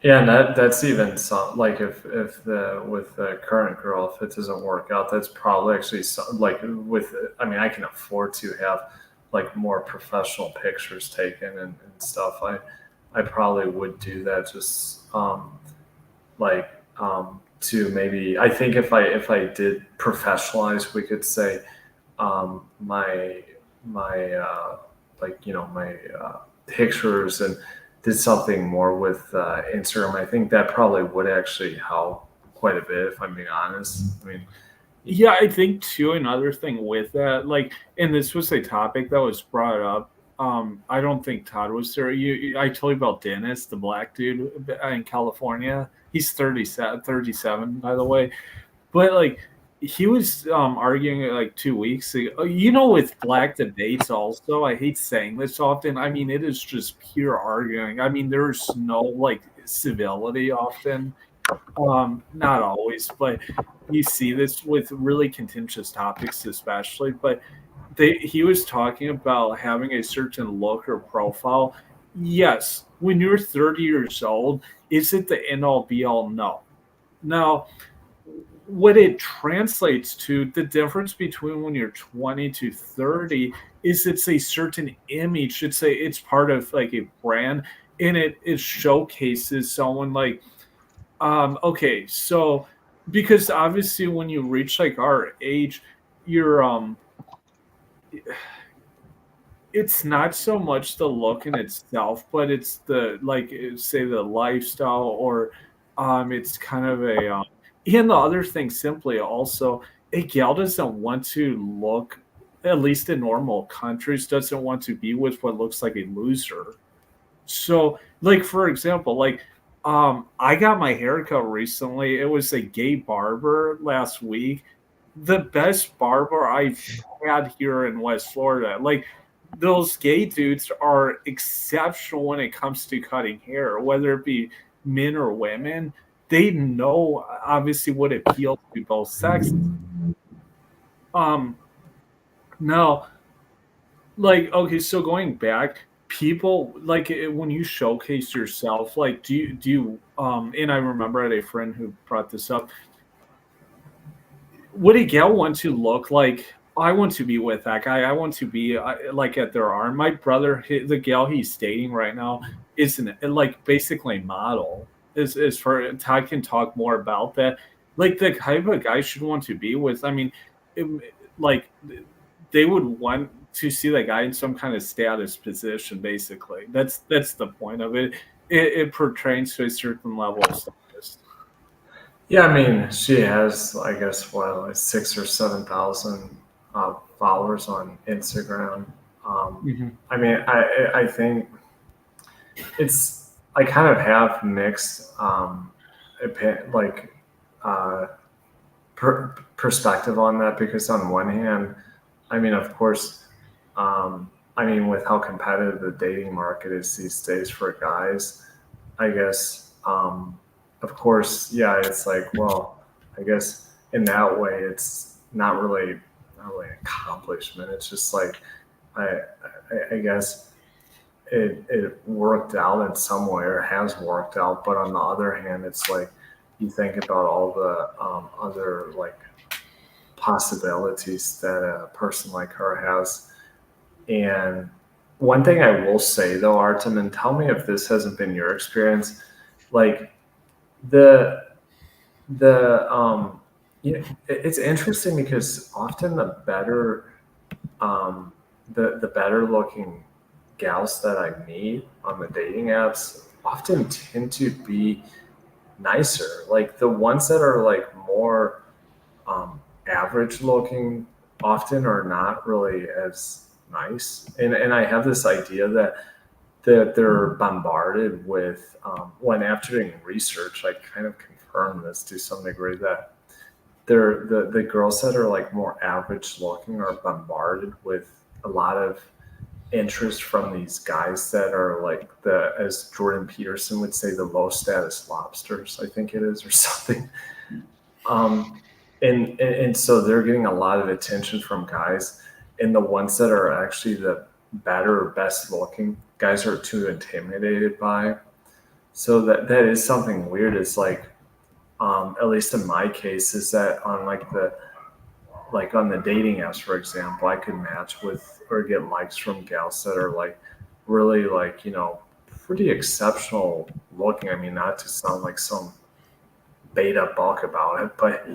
Yeah, and that's even some like if the with the current girl, if it doesn't work out, that's probably actually like with, I mean, I can afford to have like more professional pictures taken and stuff. I probably would do that just like to maybe, I think if I did professionalize, we could say my like my pictures, and did something more with Instagram. I think that probably would actually help quite a bit, if I'm being honest. I mean, Yeah, I think too another thing with that, like, and this was a topic that was brought up. I don't think Todd was there. I told you about Dennis, the black dude in California. He's 37, by the way. But like he was arguing like 2 weeks ago. You know, with black debates, also, I hate saying this often. I mean, it is just pure arguing. I mean, there's no like civility often. Not always, but you see this with really contentious topics, especially. But he was talking about having a certain look or profile. Yes, when you're 30 years old, is it the end all be all? No. Now, what it translates to, the difference between when you're 20 to 30 is it's a certain image. It's part of like a brand, and it showcases someone like okay, so because obviously when you reach like our age, you're it's not so much the look in itself, but it's the like say the lifestyle, or it's kind of a and the other thing simply also, a gal doesn't want to look, at least in normal countries, doesn't want to be with what looks like a loser. So, like for example, like I got my haircut recently. It was a gay barber last week. The best barber I've had here in West Florida. Like those gay dudes are exceptional when it comes to cutting hair, whether it be men or women. They know obviously what appeals to both sexes. Um Now, like okay, so going back, people like when you showcase yourself, like do you and I remember I had a friend who brought this up. Would a gal want to look like, I want to be with that guy, I want to be like at their arm? My brother, the gal he's dating right now, isn't like basically a model. Is for Todd can talk more about that. Like the type of guy should want to be with. I mean, like they would want to see that guy in some kind of status position. Basically, that's the point of it. It portrays to a certain level of status. Yeah, I mean, she has, I guess, what, like 6 or 7 thousand followers on Instagram. Mhm. I mean, I think it's, I kind of have mixed like uh, perspective on that, because on one hand, I mean, of course, I mean, with how competitive the dating market is these days for guys, I guess, of course, yeah, it's like, well, I guess in that way, it's not really an accomplishment. It's just like, I, I guess it worked out in some way, or has worked out. But on the other hand, it's like you think about all the other like possibilities that a person like her has. And one thing I will say though, Artem, and tell me if this hasn't been your experience, like the the you know, it's interesting because often the better um the better looking gals that I meet on the dating apps often tend to be nicer. Like the ones that are like more average looking often are not really as nice. And I have this idea that they're bombarded with when after doing research, I kind of confirm this to some degree, that the girls that are like more average looking are bombarded with a lot of interest from these guys that are like, the, as Jordan Peterson would say, the low status lobsters, I think it is, or something. Um, and so they're getting a lot of attention from guys, and the ones that are actually the better or best looking guys are too intimidated by. So that is something weird. It's like, at least in my case, is that on like the, like on the dating apps, for example, I could match with or get likes from gals that are like really like, pretty exceptional looking. I mean, not to sound like some beta buck about it, but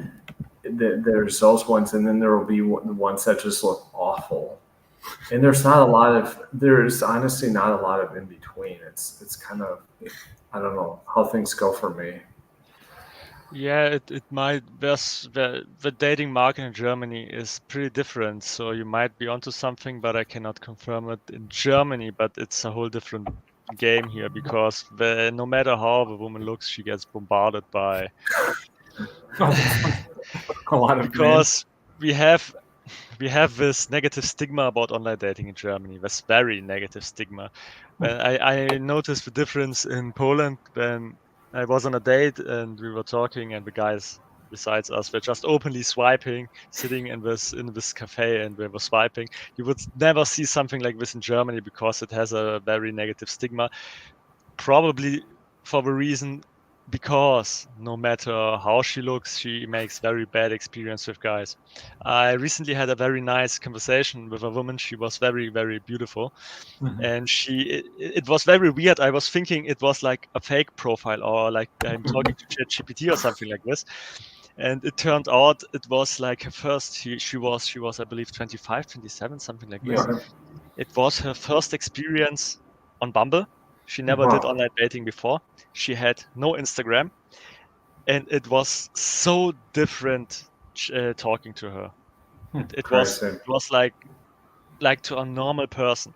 there's those ones, and then there will be the ones that just look awful. And there's honestly not a lot of in between. It's kind of, I don't know how things go for me. Yeah, it might. The dating market in Germany is pretty different, so you might be onto something, but I cannot confirm it in Germany. But it's a whole different game here, because no matter how the woman looks, she gets bombarded by Oh, that's fun. A lot of men. because we have this negative stigma about online dating in Germany. This very negative stigma. When I noticed the difference in Poland when I was on a date and we were talking, and the guys besides us were just openly swiping, sitting in this cafe, and we were swiping. You would never see something like this in Germany because it has a very negative stigma. Probably for the reason because no matter how she looks, she makes very bad experience with guys. I recently had a very nice conversation with a woman. She was very, very beautiful, and it was very weird. I was thinking it was like a fake profile, or like I'm talking to ChatGPT or something like this. And it turned out it was like her first. She was I believe 25, 27, something like this. Yeah. It was her first experience on Bumble. She never did Wow. online dating before. She had no Instagram, and it was so different talking to her. It was Crazy. like to a normal person.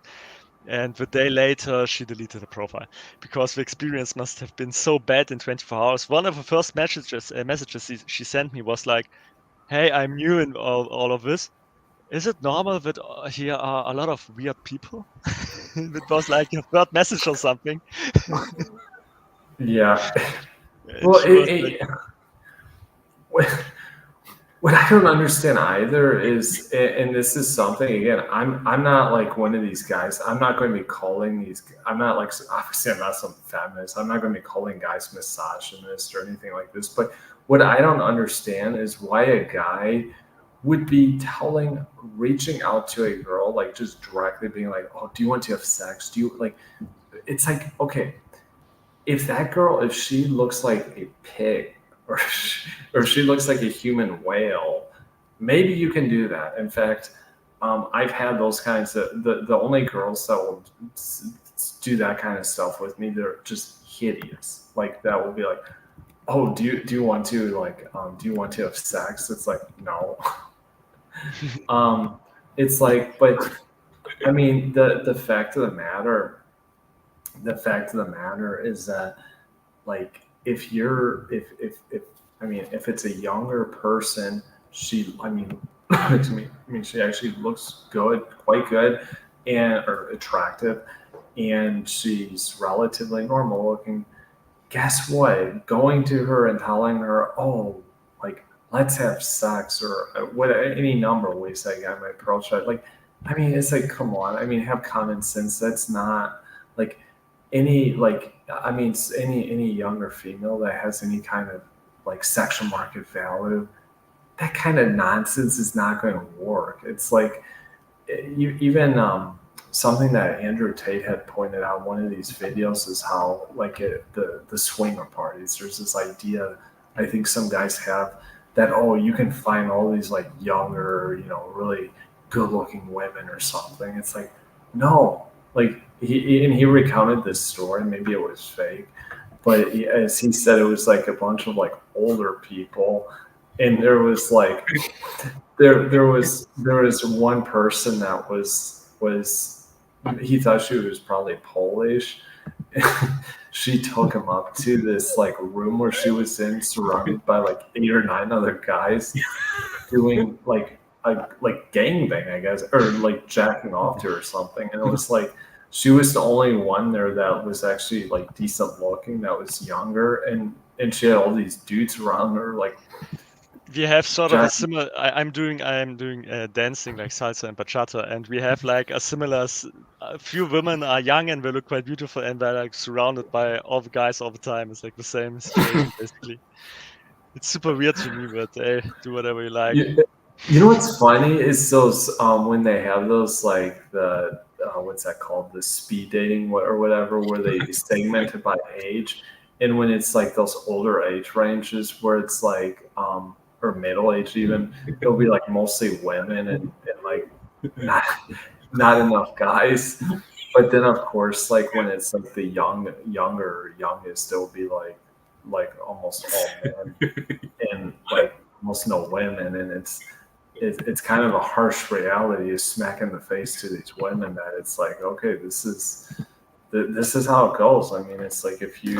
And the day later, she deleted the profile because the experience must have been so bad in 24 hours. One of the first messages she sent me was like, "Hey, I'm new in all of this. Is it normal that here are a lot of weird people?" It was like a third message or something. Yeah. And Well, she was like, what I don't understand either is, and this is something again, I'm not like one of these guys. I'm not going to be calling these. I'm not like, obviously I'm not some feminist. I'm not going to be calling guys misogynist or anything like this. But what I don't understand is why a guy would be reaching out to a girl, like just directly being like, "Oh, do you want to have sex? Do you like?" It's like, okay, if she looks like a pig, or she looks like a human whale, maybe you can do that. In fact, I've had those kinds of the only girls that will do that kind of stuff with me, they're just hideous. Like that will be like, "Oh, do you want to do you want to have sex?" It's like, no. It's like, but I mean, the fact of the matter is that, like, if I mean, if it's a younger person, I mean, to me, I mean, she actually looks good, quite good, and or attractive, and she's relatively normal looking. Guess what? Going to her and telling her, "Oh, like, let's have sex," or what, any number of ways that guy might approach it. Like, I mean, it's like, come on. I mean, have common sense. That's not like I mean, any younger female that has any kind of like sexual market value, that kind of nonsense is not going to work. It's like, even something that Andrew Tate had pointed out in one of these videos is how, like, the swinger parties, there's this idea I think some guys have that, oh, you can find all these like younger, really good looking women or something. It's like, no. Like, he recounted this story, maybe it was fake, but as he said, it was like a bunch of like older people, and there was like there was one person that was he thought she was probably Polish. She took him up to this like room where she was in, surrounded by like 8 or 9 other guys doing like gangbang, I guess, or like jacking off to her or something. And it was like she was the only one there that was actually like decent looking, that was younger, and she had all these dudes around her, like, we have sort of a jacking. similar. I'm doing dancing like salsa and bachata, and we have like a similar. A few women are young and they look quite beautiful, and they're like surrounded by all the guys all the time. It's like the same situation basically. It's super weird to me, but hey, do whatever you like. You know what's funny is those, when they have those, like, the what's that called, the speed dating or whatever, where they segment it by age, and when it's like those older age ranges where it's like, or middle age even, it'll be like mostly women, and like not not enough guys. But then of course, like when it's like the youngest, it'll be like almost all men, and like almost no women, and it's kind of a harsh reality, is smack in the face to these women, that it's like, okay, this is how it goes. I mean, it's like if you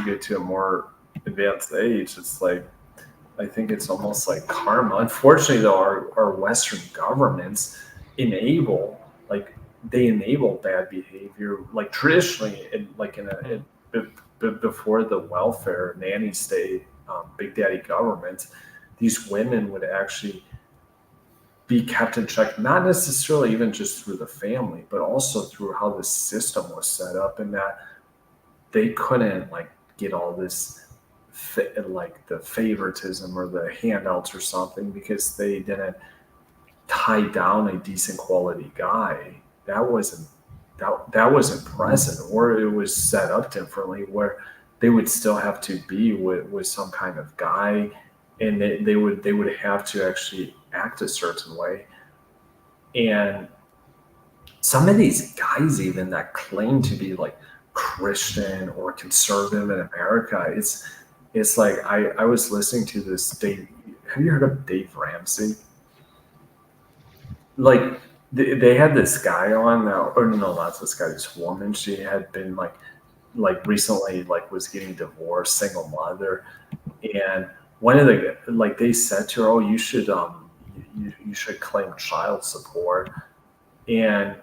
get to a more advanced age, it's like I think it's almost like karma. Unfortunately, though, our Western governments enable they enable bad behavior. Like traditionally, before the welfare nanny state, big daddy government, these women would actually be kept in check, not necessarily even just through the family, but also through how the system was set up, and that they couldn't get all this like the favoritism or the handouts or something because they didn't tie down a decent quality guy. That wasn't present, or it was set up differently where they would still have to be with some kind of guy, and they would have to actually act a certain way. And some of these guys even that claim to be like Christian or conservative in America, it's like I was listening to this Dave. Have you heard of Dave Ramsey? Like they had this guy on that, or no, not this guy, this woman. She had been recently was getting divorced, single mother, and one of the they said to her, "Oh, you should claim child support." And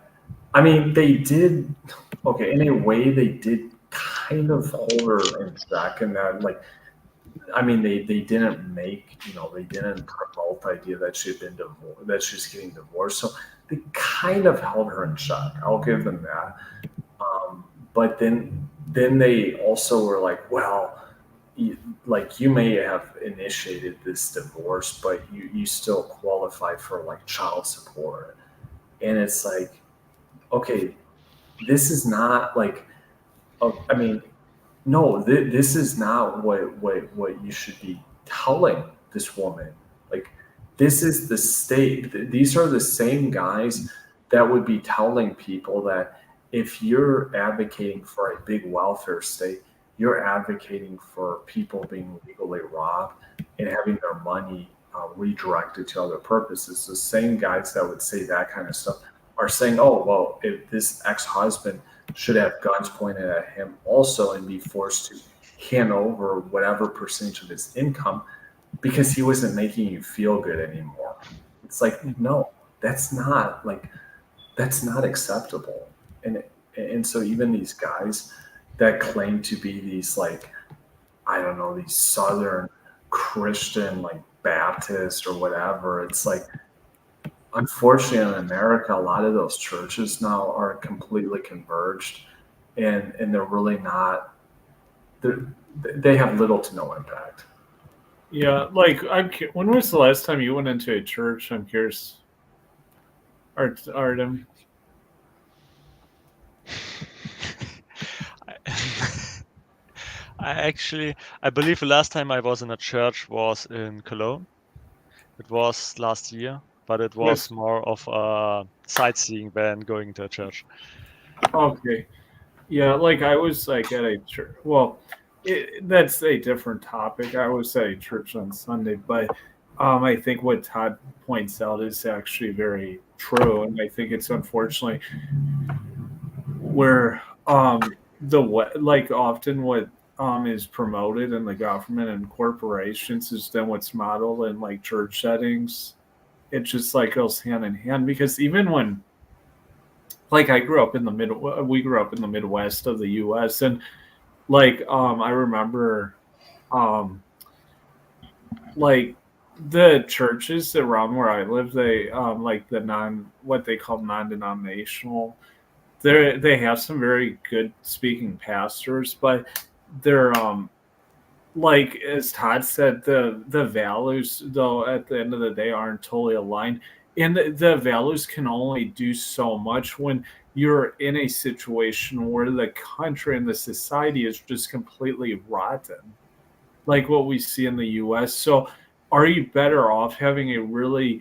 I mean, they did okay in a way. They did kind of hold her in check, and that I mean, they didn't they didn't promote the idea that she had been divorced, that she's getting divorced. So they kind of held her in check. I'll give them that. But then they also were like, well, you may have initiated this divorce, but you still qualify for child support. And it's like, okay, this is not I mean, no, this is not what you should be telling this woman. Like, this is the state. These are the same guys that would be telling people that if you're advocating for a big welfare state, you're advocating for people being legally robbed and having their money redirected to other purposes. The same guys that would say that kind of stuff are saying, oh, well, if this ex-husband should have guns pointed at him also and be forced to hand over whatever percentage of his income because he wasn't making you feel good anymore. It's like, no, that's not acceptable. And so even these guys that claim to be these I don't know, these Southern Christian Baptist or whatever, it's like, unfortunately, in America, a lot of those churches now are completely converged, and they're really not. They have little to no impact. Yeah, when was the last time you went into a church? I'm curious. Artem. I believe the last time I was in a church was in Cologne. It was last year, but it was more of a sightseeing than going to a church. Okay. Yeah, I was at a church. Well, that's a different topic. I was at a church on Sunday, but I think what Todd points out is actually very true, and I think it's unfortunately where often what is promoted in the government and corporations is then what's modeled in church settings. It just goes hand in hand, because even when I grew up in we grew up in the Midwest of the U.S. and I remember the churches around where I live, they what they call non-denominational. They have some very good speaking pastors, but they're as Todd said, the values though at the end of the day aren't totally aligned, and the values can only do so much when you're in a situation where the country and the society is just completely rotten, like what we see in the U.S. So, are you better off having a really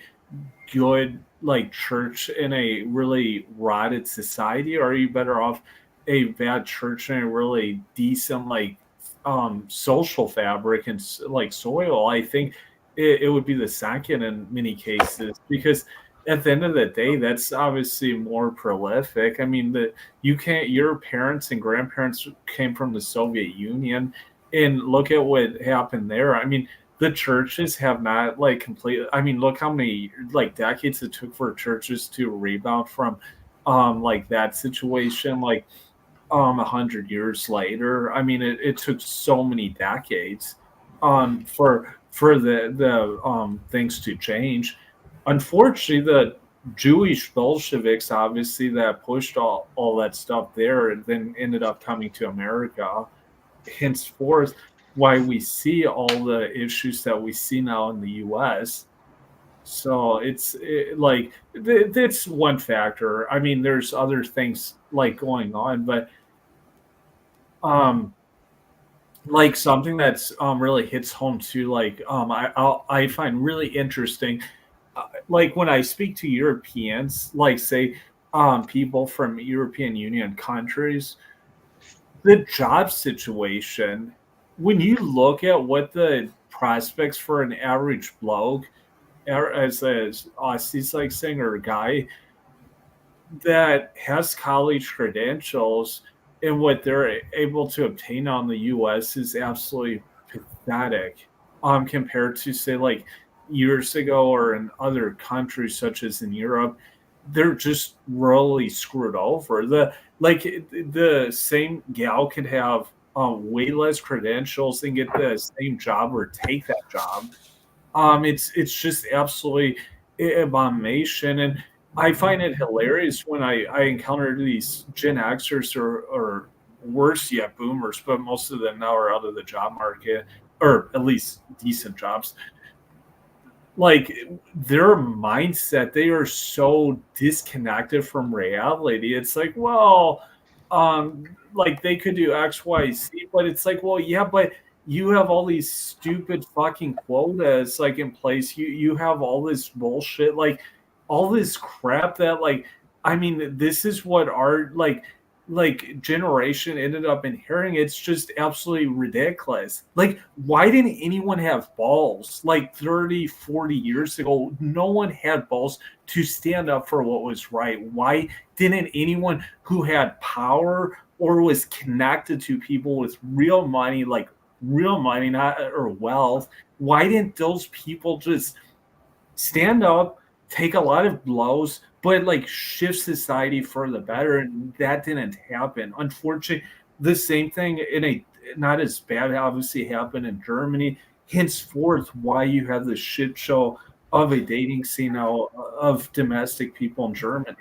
good church in a really rotted society, or are you better off a bad church in a really decent social fabric and soil? I think it would be the second in many cases, because at the end of the day, that's obviously more prolific. I mean, your parents and grandparents came from the Soviet Union, and look at what happened there. I mean, the churches have not like completely. I mean, look how many like decades it took for churches to rebound from like that situation. Like 100 years later. I mean, it took so many decades for the things to change. Unfortunately, the Jewish Bolsheviks, obviously, that pushed all that stuff there, and then ended up coming to America. Henceforth, why we see all the issues that we see now in the U.S. So that's one factor. I mean, there's other things like going on, but um like something that's really hits home too, like I find really interesting, like when I speak to Europeans, like say people from European Union countries, the job situation, when you look at what the prospects for an average bloke, as Aussie's like singer guy that has college credentials, and what they're able to obtain on the US is absolutely pathetic compared to say like years ago or in other countries such as in Europe. They're just really screwed over. The same gal could have way less credentials and get the same job or take that job. It's just absolutely abomination, and I find it hilarious when I encounter these Gen Xers or worse yet, Boomers, but most of them now are out of the job market, or at least decent jobs. Like their mindset, they are so disconnected from reality. It's like, well, like they could do X, Y, Z, but it's like, well, yeah, but you have all these stupid fucking quotas like in place. You have all this bullshit, like all this crap that like I mean, this is what our like generation ended up inheriting. It's just absolutely ridiculous. Like why didn't anyone have balls like 30, 40 years ago? No one had balls to stand up for what was right. Why didn't anyone who had power or was connected to people with real money, like real money, not or wealth, why didn't those people just stand up, take a lot of blows, but like shift society for the better? And that didn't happen. Unfortunately, the same thing in a not as bad obviously happened in Germany. Henceforth, why you have the shit show of a dating scene now of domestic people in Germany.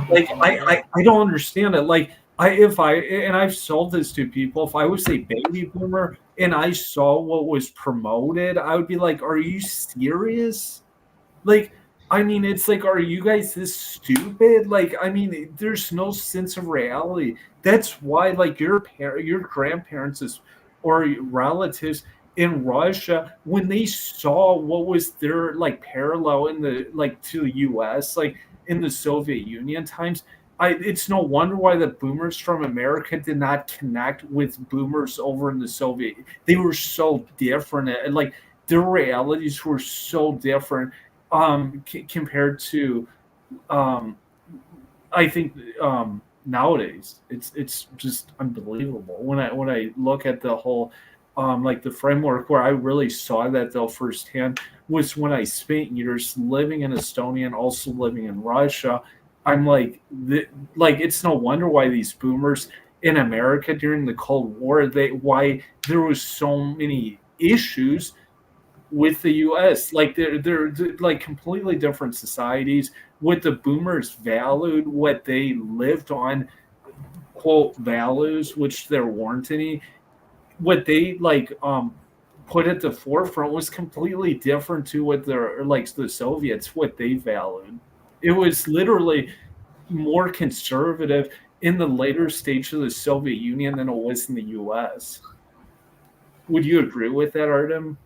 Like I don't understand it. Like I've sold this to people, if I was a baby boomer and I saw what was promoted, I would be like, are you serious? Like, I mean, it's like, are you guys this stupid? Like, I mean, there's no sense of reality. That's why, like, your grandparents or relatives in Russia, when they saw what was their like parallel in the like to the U.S., like in the Soviet Union times, it's no wonder why the boomers from America did not connect with boomers over in the Soviet. They were so different, and like their realities were so different compared to um, I think nowadays it's just unbelievable when I look at the whole like the framework. Where I really saw that though firsthand was when I spent years living in Estonia and also living in Russia. I'm like it's no wonder why these boomers in America during the Cold War, they why there was so many issues with the U.S. Like they're like completely different societies. What the boomers valued, what they lived on, quote values, which there weren't any. What they like put at the forefront was completely different to what the Soviets, what they valued. It was literally more conservative in the later stage of the Soviet Union than it was in the U.S. Would you agree with that, Artem?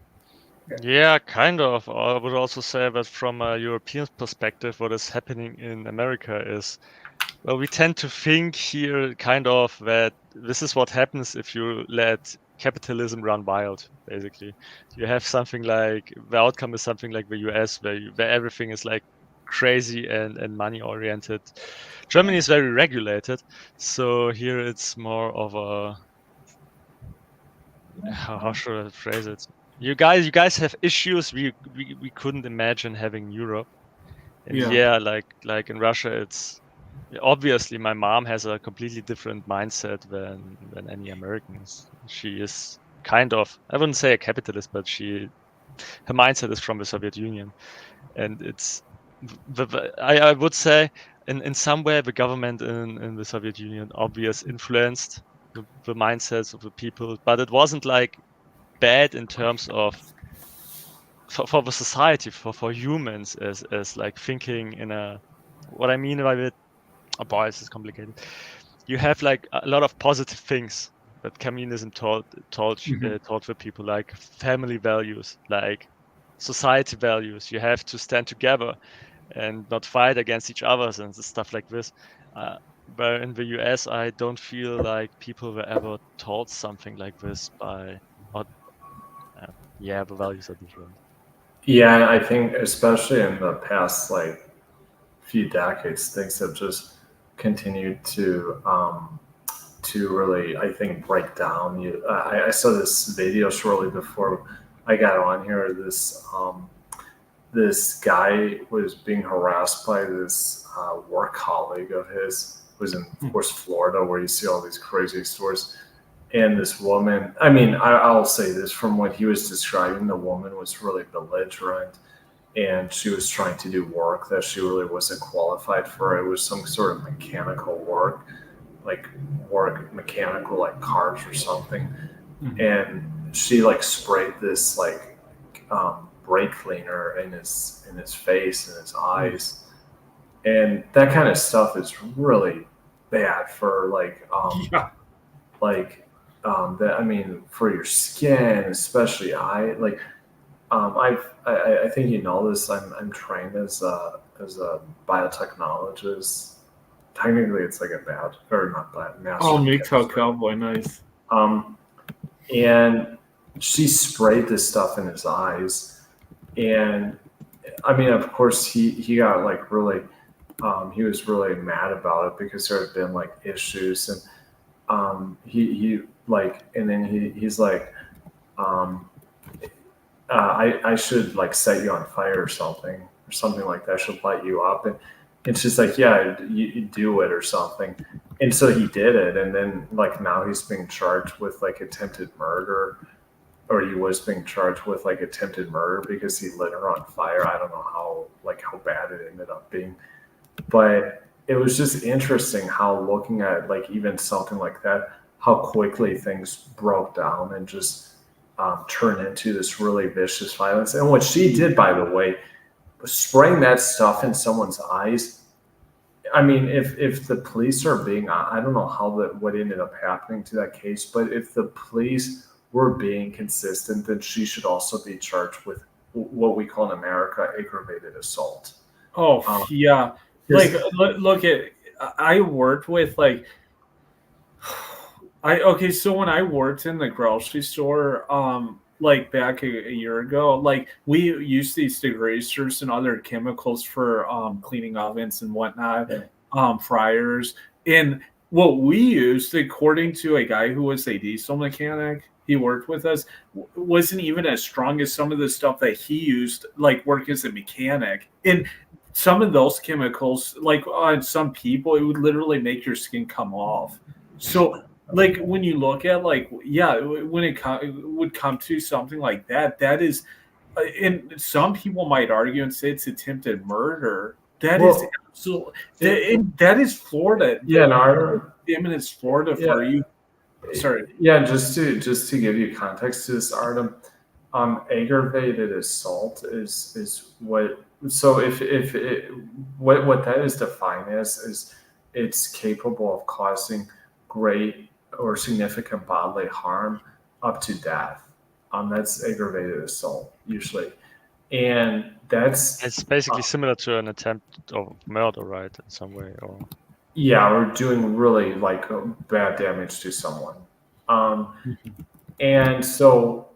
Yeah, kind of. I would also say that from a European perspective, what is happening in America is, well, we tend to think here kind of that this is what happens if you let capitalism run wild, basically. You have something like the outcome is something like the US, where everything is like crazy and money oriented. Germany is very regulated, so here it's more of a how should I phrase it? You guys have issues we couldn't imagine having in Europe. And Yeah. like in Russia, it's obviously my mom has a completely different mindset than any Americans. She is kind of, I wouldn't say a capitalist, but her mindset is from the Soviet Union, and it's I would say in some way the government in the Soviet Union influenced the mindsets of the people, but it wasn't like bad in terms of for the society, for humans as like thinking in a, what I mean by it, oh boy, this is complicated. You have like a lot of positive things that communism taught Mhm. the people, like family values, like society values. You have to stand together and not fight against each other and stuff like this. Uh, but in the US, I don't feel like people were ever taught something like this by, or, yeah, the values are different. Yeah, I think especially in the past like few decades, things have just continued to really, I think, break down. I saw this video shortly before I got on here. This guy was being harassed by this work colleague of his. It was in, of course, Florida, where you see all these crazy stores. And this woman, I mean, I'll say this from what he was describing, the woman was really belligerent and she was trying to do work that she really wasn't qualified for. It was some sort of mechanical work, like mechanical, like cars or something. Mhm. And she like sprayed this like brake cleaner in his face and his eyes, and that kind of stuff is really bad for Yeah. that. I mean, for your skin, especially eye. Like I think you know this. I'm trained as a biotechnologist. Technically, it's like a bad or not bad Oh, master of MGTOW chemistry. cowboy, nice. Um, and she sprayed this stuff in his eyes, and I mean, of course, he got like really, he was really mad about it because there had been like issues, and he like, and then he's like, um, I should like set you on fire or something like that. I should light you up, and it's just like, yeah, you do it or something. And so he did it, and then like now he's being charged with like attempted murder, or he was being charged with like attempted murder because he lit her on fire. I don't know how bad it ended up being, but it was just interesting how looking at like even something like that, how quickly things broke down and just turned into this really vicious violence. And what she did, by the way, was spraying that stuff in someone's eyes. I mean, if the police are being, I don't know how that what ended up happening to that case, but if the police were being consistent, then she should also be charged with what we call in America aggravated assault. Oh, Um, yeah. Like, because look at, I worked with like, okay, so when I worked in the grocery store, like back a year ago, like we used these degreasers and other chemicals for cleaning ovens and whatnot, yeah, fryers. And what we used, according to a guy who was a diesel mechanic, he worked with us, wasn't even as strong as some of the stuff that he used, like work as a mechanic. And some of those chemicals, like on some people, it would literally make your skin come off. So like when you look at like, yeah, when it would come to something like that, that is, and some people might argue and say it's attempted murder. That is well, absolutely it, that is Florida. yeah, no, Eminence Florida yeah, for you. Sorry. yeah. Just to give you context to this, Artem, aggravated assault is what. So if it, what that is defined as is it's capable of causing great or significant bodily harm up to death. That's aggravated assault usually, and that's It's basically similar to an attempt of murder, right? In some way, or yeah, we're doing really like bad damage to someone. Um, and so,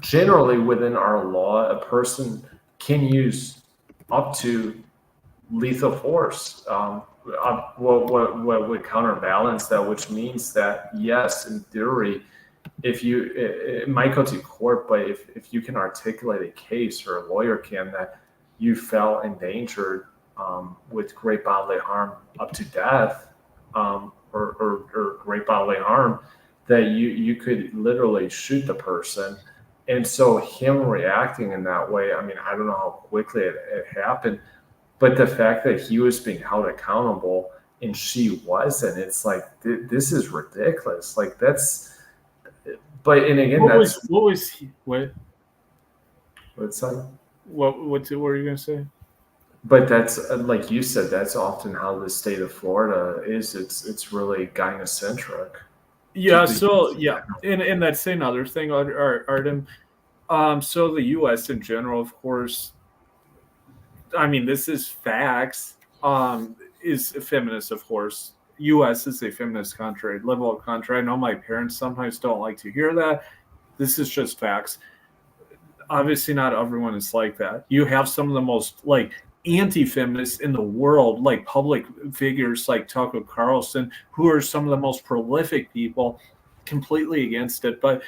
generally, within our law, a person can use up to lethal force. What would counterbalance that? Which means that yes, in theory, if you, it might go to court, but if you can articulate a case, or a lawyer can, that you felt endangered with great bodily harm up to death, or great bodily harm, that you could literally shoot the person. And so him reacting in that way, I mean, I don't know how quickly it happened, but the fact that he was being held accountable and she wasn't, it's like, this is ridiculous. Like, that's, but, and again, What that's was he, what what's that? what were you gonna say? But that's like you said, that's often how the state of Florida is. It's really gynocentric. Yeah, so yeah, and that's another thing, Artem. So the U.S. in general, of course, I mean, this is facts. Is feminist, of course. U.S. is a feminist country, liberal country. I know my parents sometimes don't like to hear that. This is just facts. Obviously, not everyone is like that. You have some of the most like anti-feminists in the world, like public figures like Tucker Carlson, who are some of the most prolific people, completely against it. But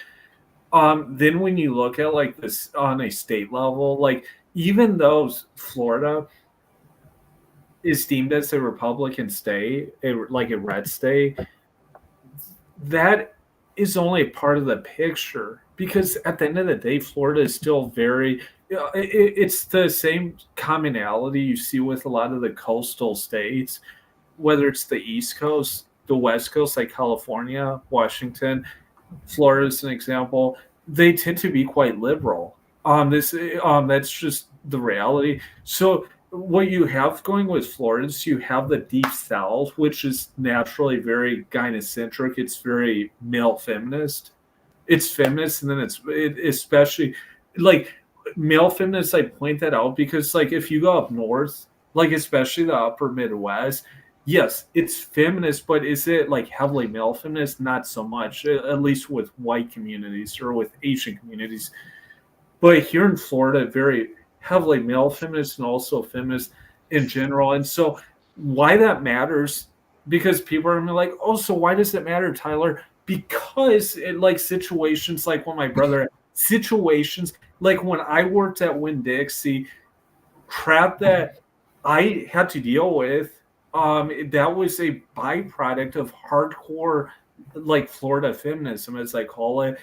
then when you look at like this on a state level, like even though Florida is deemed as a Republican state, like a red state, that is only a part of the picture, because at the end of the day, Florida is still very. It's the same commonality you see with a lot of the coastal states, whether it's the East Coast, the West Coast, like California, Washington, Florida is an example. They tend to be quite liberal. That's just the reality. So what you have going with Florida is you have the deep South, which is naturally very gynocentric. It's very male feminist. It's feminist, and then especially like male feminists. I point that out because like if you go up north, like especially the upper Midwest, yes, it's feminist, but is it like heavily male feminist? Not so much, at least with white communities or with Asian communities. But here in Florida, very heavily male feminist and also feminist in general. And so why that matters, because people are gonna be like, oh, so why does it matter, Tyler? Because it like situations like when my brother situations like when I worked at Winn Dixie, crap that I had to deal with, that was a byproduct of hardcore like Florida feminism, as I call it.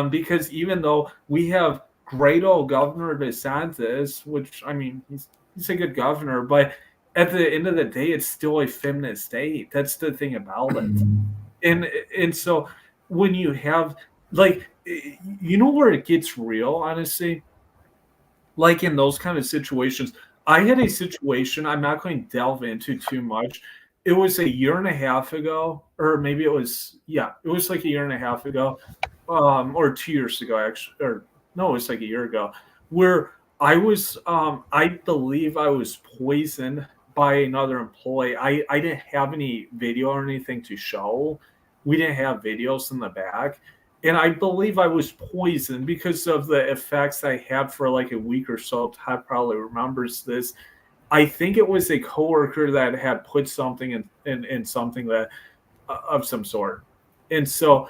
Because even though we have great old Governor DeSantis, which I mean he's a good governor, but at the end of the day, it's still a feminist state. That's the thing about it. And so when you have like you know where it gets real, honestly, like in those kind of situations. I had a situation I'm not going to delve into too much. It was a year and a half ago, or maybe it was, yeah, it was like a year and a half ago, or 2 years ago, actually, or no, it was like a year ago, where I believe I was poisoned by another employee. I didn't have any video or anything to show. We didn't have videos in the back, and I believe I was poisoned because of the effects I had for like a week or so. Todd probably remembers this. I think it was a coworker that had put something in something that of some sort, and so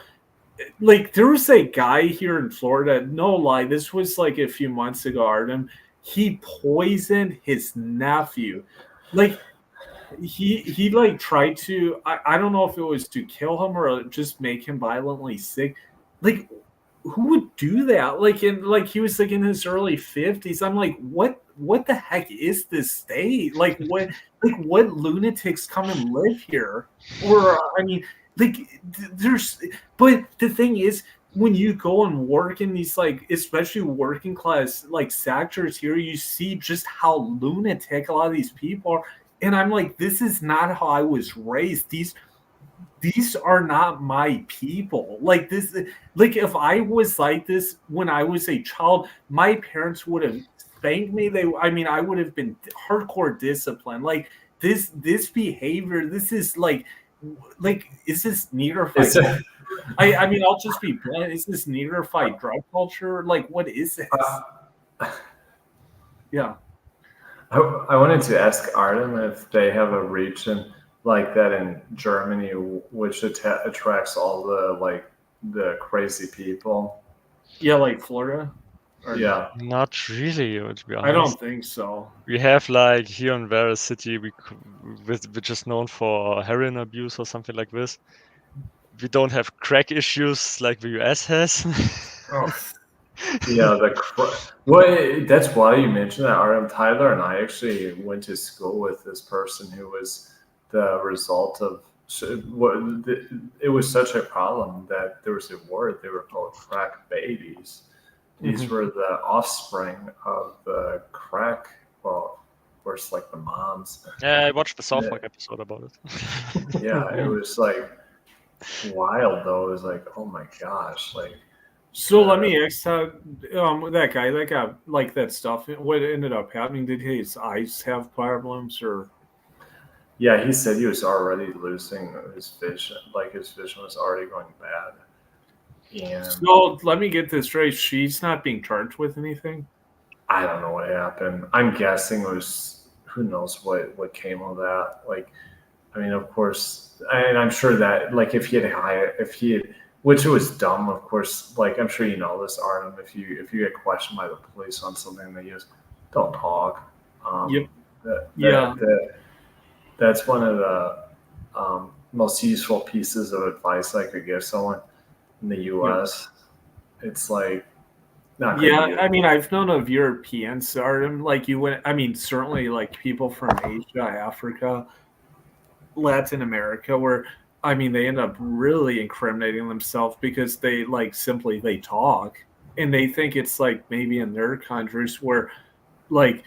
like there was a guy here in Florida. No lie, this was like a few months ago. Artem, he poisoned his nephew, like he like tried to. I don't know if it was to kill him or just make him violently sick. Like who would do that? Like he was like in his early 50s. I'm like, what the heck is this state? What lunatics come and live here? Or I mean, like there's but the thing is when you go and work in these like especially working class like sectors here, you see just how lunatic a lot of these people are. And I'm like, this is not how I was raised. These are not my people. Like this, like if I was like this when I was a child, my parents would have spanked me. I mean, I would have been hardcore disciplined. Like this behavior, this is like, is this neophyte? I mean, I'll just be blunt. Is this neophyte drug culture? Like, what is this? Yeah. I wanted to ask Artem if they have a region like that in Germany, which attracts all the like the crazy people? Yeah, like Florida. Or Yeah. Not really, to be I honest. don't think so. We have like here in Vera City, which is known for heroin abuse or something like this. We don't have crack issues like the US has. Oh, yeah. Well, that's why you mentioned that. Artem, Tyler and I actually went to school with this person who was the result of what it was such a problem that there was a word they were called crack babies. These were the offspring of the crack. Well, of course, like the moms. Yeah, I watched the South Yeah. Park episode about it. Yeah, it was like wild though. It was like, oh my gosh, like So let me ask that guy that got like that stuff. What ended up happening? Did his eyes have problems or? yeah, he said he was already losing his vision. Like his vision was already going bad. And So let me get this straight. She's not being charged with anything. I don't know what happened. I'm guessing it was who knows what came of that. Like, I mean, of course, and I'm sure that like if he had, which it was dumb, of course. Like I'm sure you know this, Artem. If you get questioned by the police on something, they just don't talk. Yep. That, Yeah. that's one of the most useful pieces of advice I could give someone in the U.S. It's like not good. Yeah, I mean, I've known of Europeans, Artem, like you went. I mean, certainly like people from Asia, Africa, Latin America, where I mean, they end up really incriminating themselves because they like simply they talk and they think it's like maybe in their countries where like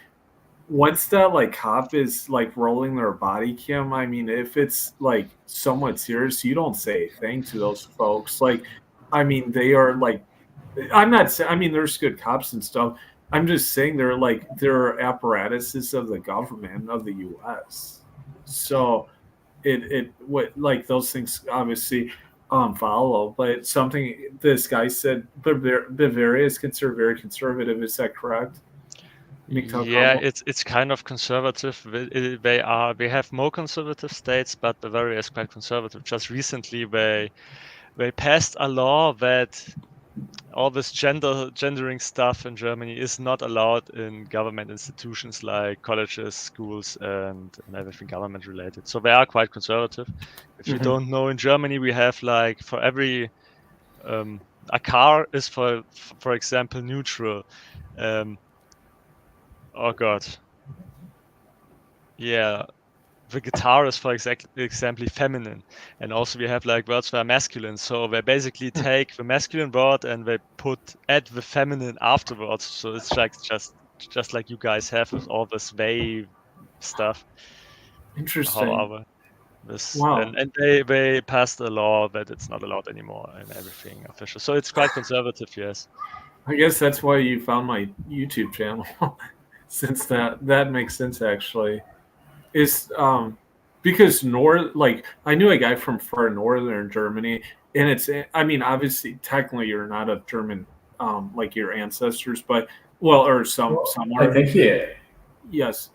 once that like cop is like rolling their body cam, I mean, if it's like somewhat serious, you don't say a thing to those folks. Like, I mean, they are like, I'm not saying, I mean, there's good cops and stuff. I'm just saying they're apparatuses of the government of the U.S. So what like those things obviously follow, but something this guy said, Bavaria is considered very conservative. Is that correct? Yeah, it's kind of conservative. They have more conservative states, but Bavaria is quite conservative. Just recently, they passed a law that all this gendering stuff in Germany is not allowed in government institutions like colleges, schools, and everything government related. So they are quite conservative. If you don't know, in Germany we have like for every a car is for example neutral. Oh God. Yeah. The guitar is for example feminine, and also we have like words that are masculine. So they basically take the masculine word and they add the feminine afterwards. So it's like just like you guys have with all this they stuff. Interesting. However, this Wow. and they passed a law that it's not allowed anymore and everything official. So it's quite conservative, yes. I guess that's why you found my YouTube channel, since that makes sense actually. Is because like I knew a guy from far northern Germany, and it's I mean obviously technically you're not of German like your ancestors, but well or some I are. think Yes.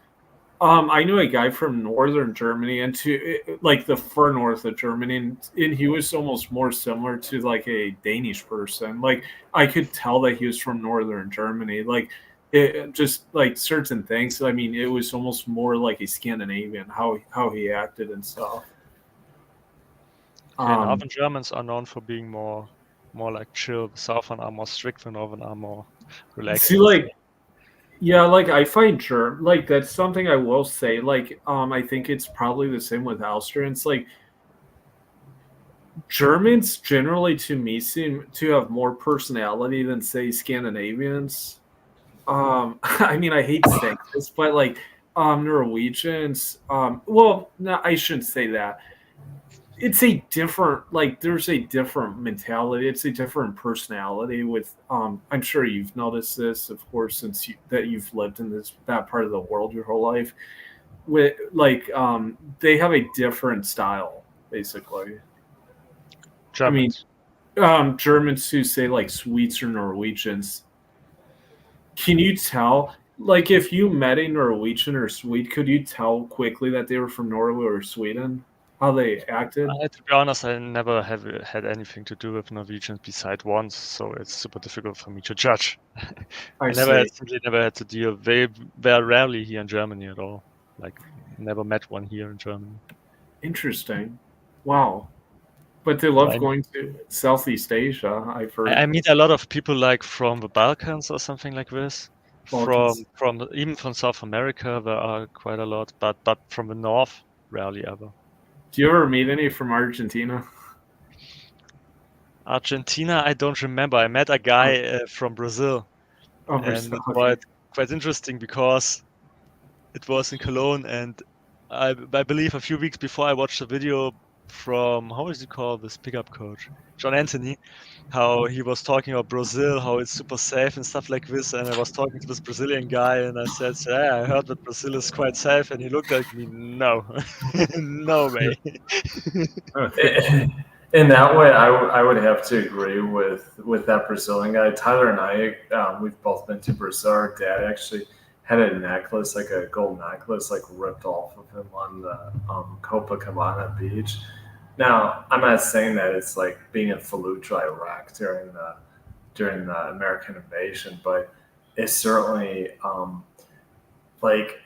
I knew a guy from northern Germany and like the far north of Germany, and he was almost more similar to like a Danish person. Like I could tell that he was from northern Germany. Like just like certain things. I mean, it was almost more like a Scandinavian how he acted and stuff. And northern Germans are known for being more like chill. The southern are more strict. The northern are more relaxed. See, like yeah, like I find like that's something I will say. Like I think it's probably the same with Austrians. Like Germans generally to me seem to have more personality than say Scandinavians. I mean I hate saying this, but like Norwegians, well no, I shouldn't say that. It's a different like there's a different mentality, it's a different personality with I'm sure you've noticed this, of course, since that you've lived in that part of the world your whole life. With like they have a different style, basically. Germans. I mean, Germans who say like Swedes or Norwegians. Can you tell? Like, if you met a Norwegian or Swede, could you tell quickly that they were from Norway or Sweden? how they acted? To be honest, I never have had anything to do with Norwegians beside once, so it's super difficult for me to judge. I simply never had to deal. They were rarely here in Germany at all. Like, never met one here in Germany. Interesting. Wow. But they So love going to Southeast Asia, I've heard. I meet a lot of people like from the Balkans or something like this. Balkans. From even from South America, there are quite a lot, but from the north, rarely ever. Do you ever meet any from Argentina? Argentina, I don't remember. I met a guy from Brazil, Oh, and it okay. was quite interesting because it was in Cologne, and I believe a few weeks before I watched a video from, how is he called, this pickup coach, John Anthony, how he was talking about Brazil, how it's super safe and stuff like this. And I was talking to this Brazilian guy, and I said, "Yeah, I heard that Brazil is quite safe." And he looked at me, "No, no way." In that way, I would have to agree with that Brazilian guy. Tyler and I, we've both been to Brazil. Our dad actually had a necklace, like a gold necklace, like ripped off of him on the Copacabana beach. Now, I'm not saying that it's like being in Fallujah, Iraq during the American invasion, but it's certainly like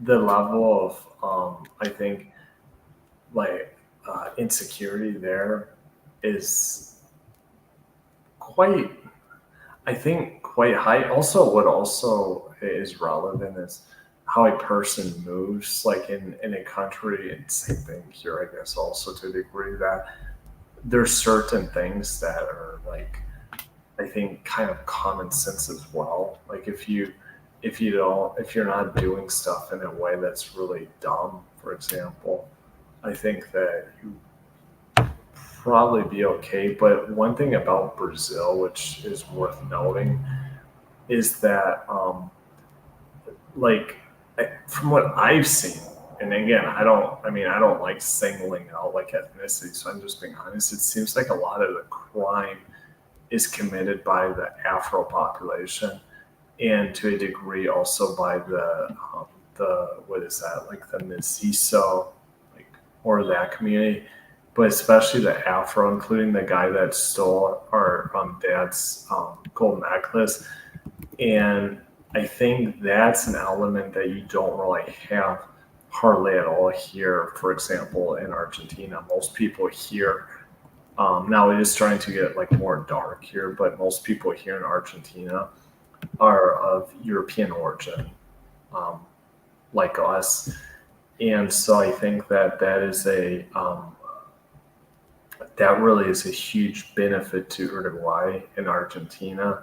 the level of I think like insecurity there is quite, I think, quite high. Also, what also is relevant is how a person moves, like in a country, and same thing here, I guess, also to a degree that there's certain things that are like, I think, kind of common sense as well. Like if you're not doing stuff in a way that's really dumb, for example, I think that you probably be okay. But one thing about Brazil, which is worth noting, is that like from what I've seen, and again, I don't like singling out like ethnicity, so I'm just being honest. It seems like a lot of the crime is committed by the Afro population, and to a degree also by the what is that, like the Mestizo, like, or that community, but especially the Afro, including the guy that stole our dad's gold necklace. And I think that's an element that you don't really have hardly at all here. For example, in Argentina, most people here, now it is starting to get like more dark here, but most people here in Argentina are of European origin, um, like us. And so I think that that really is a huge benefit to Uruguay and Argentina,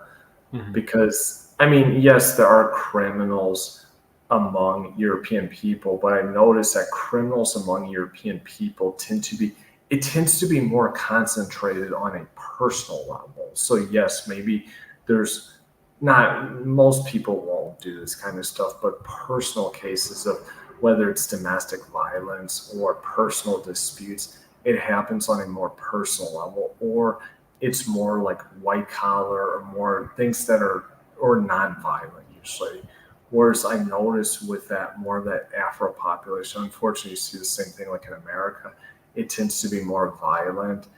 because I mean, yes, there are criminals among European people, but I notice that criminals among European people tends to be more concentrated on a personal level. So yes, maybe there's not, most people won't do this kind of stuff, but personal cases of whether it's domestic violence or personal disputes, it happens on a more personal level, or it's more like white collar or more things that are, or non-violent usually. Whereas I notice with that more of that Afro population, unfortunately, you see the same thing like in America. It tends to be more violent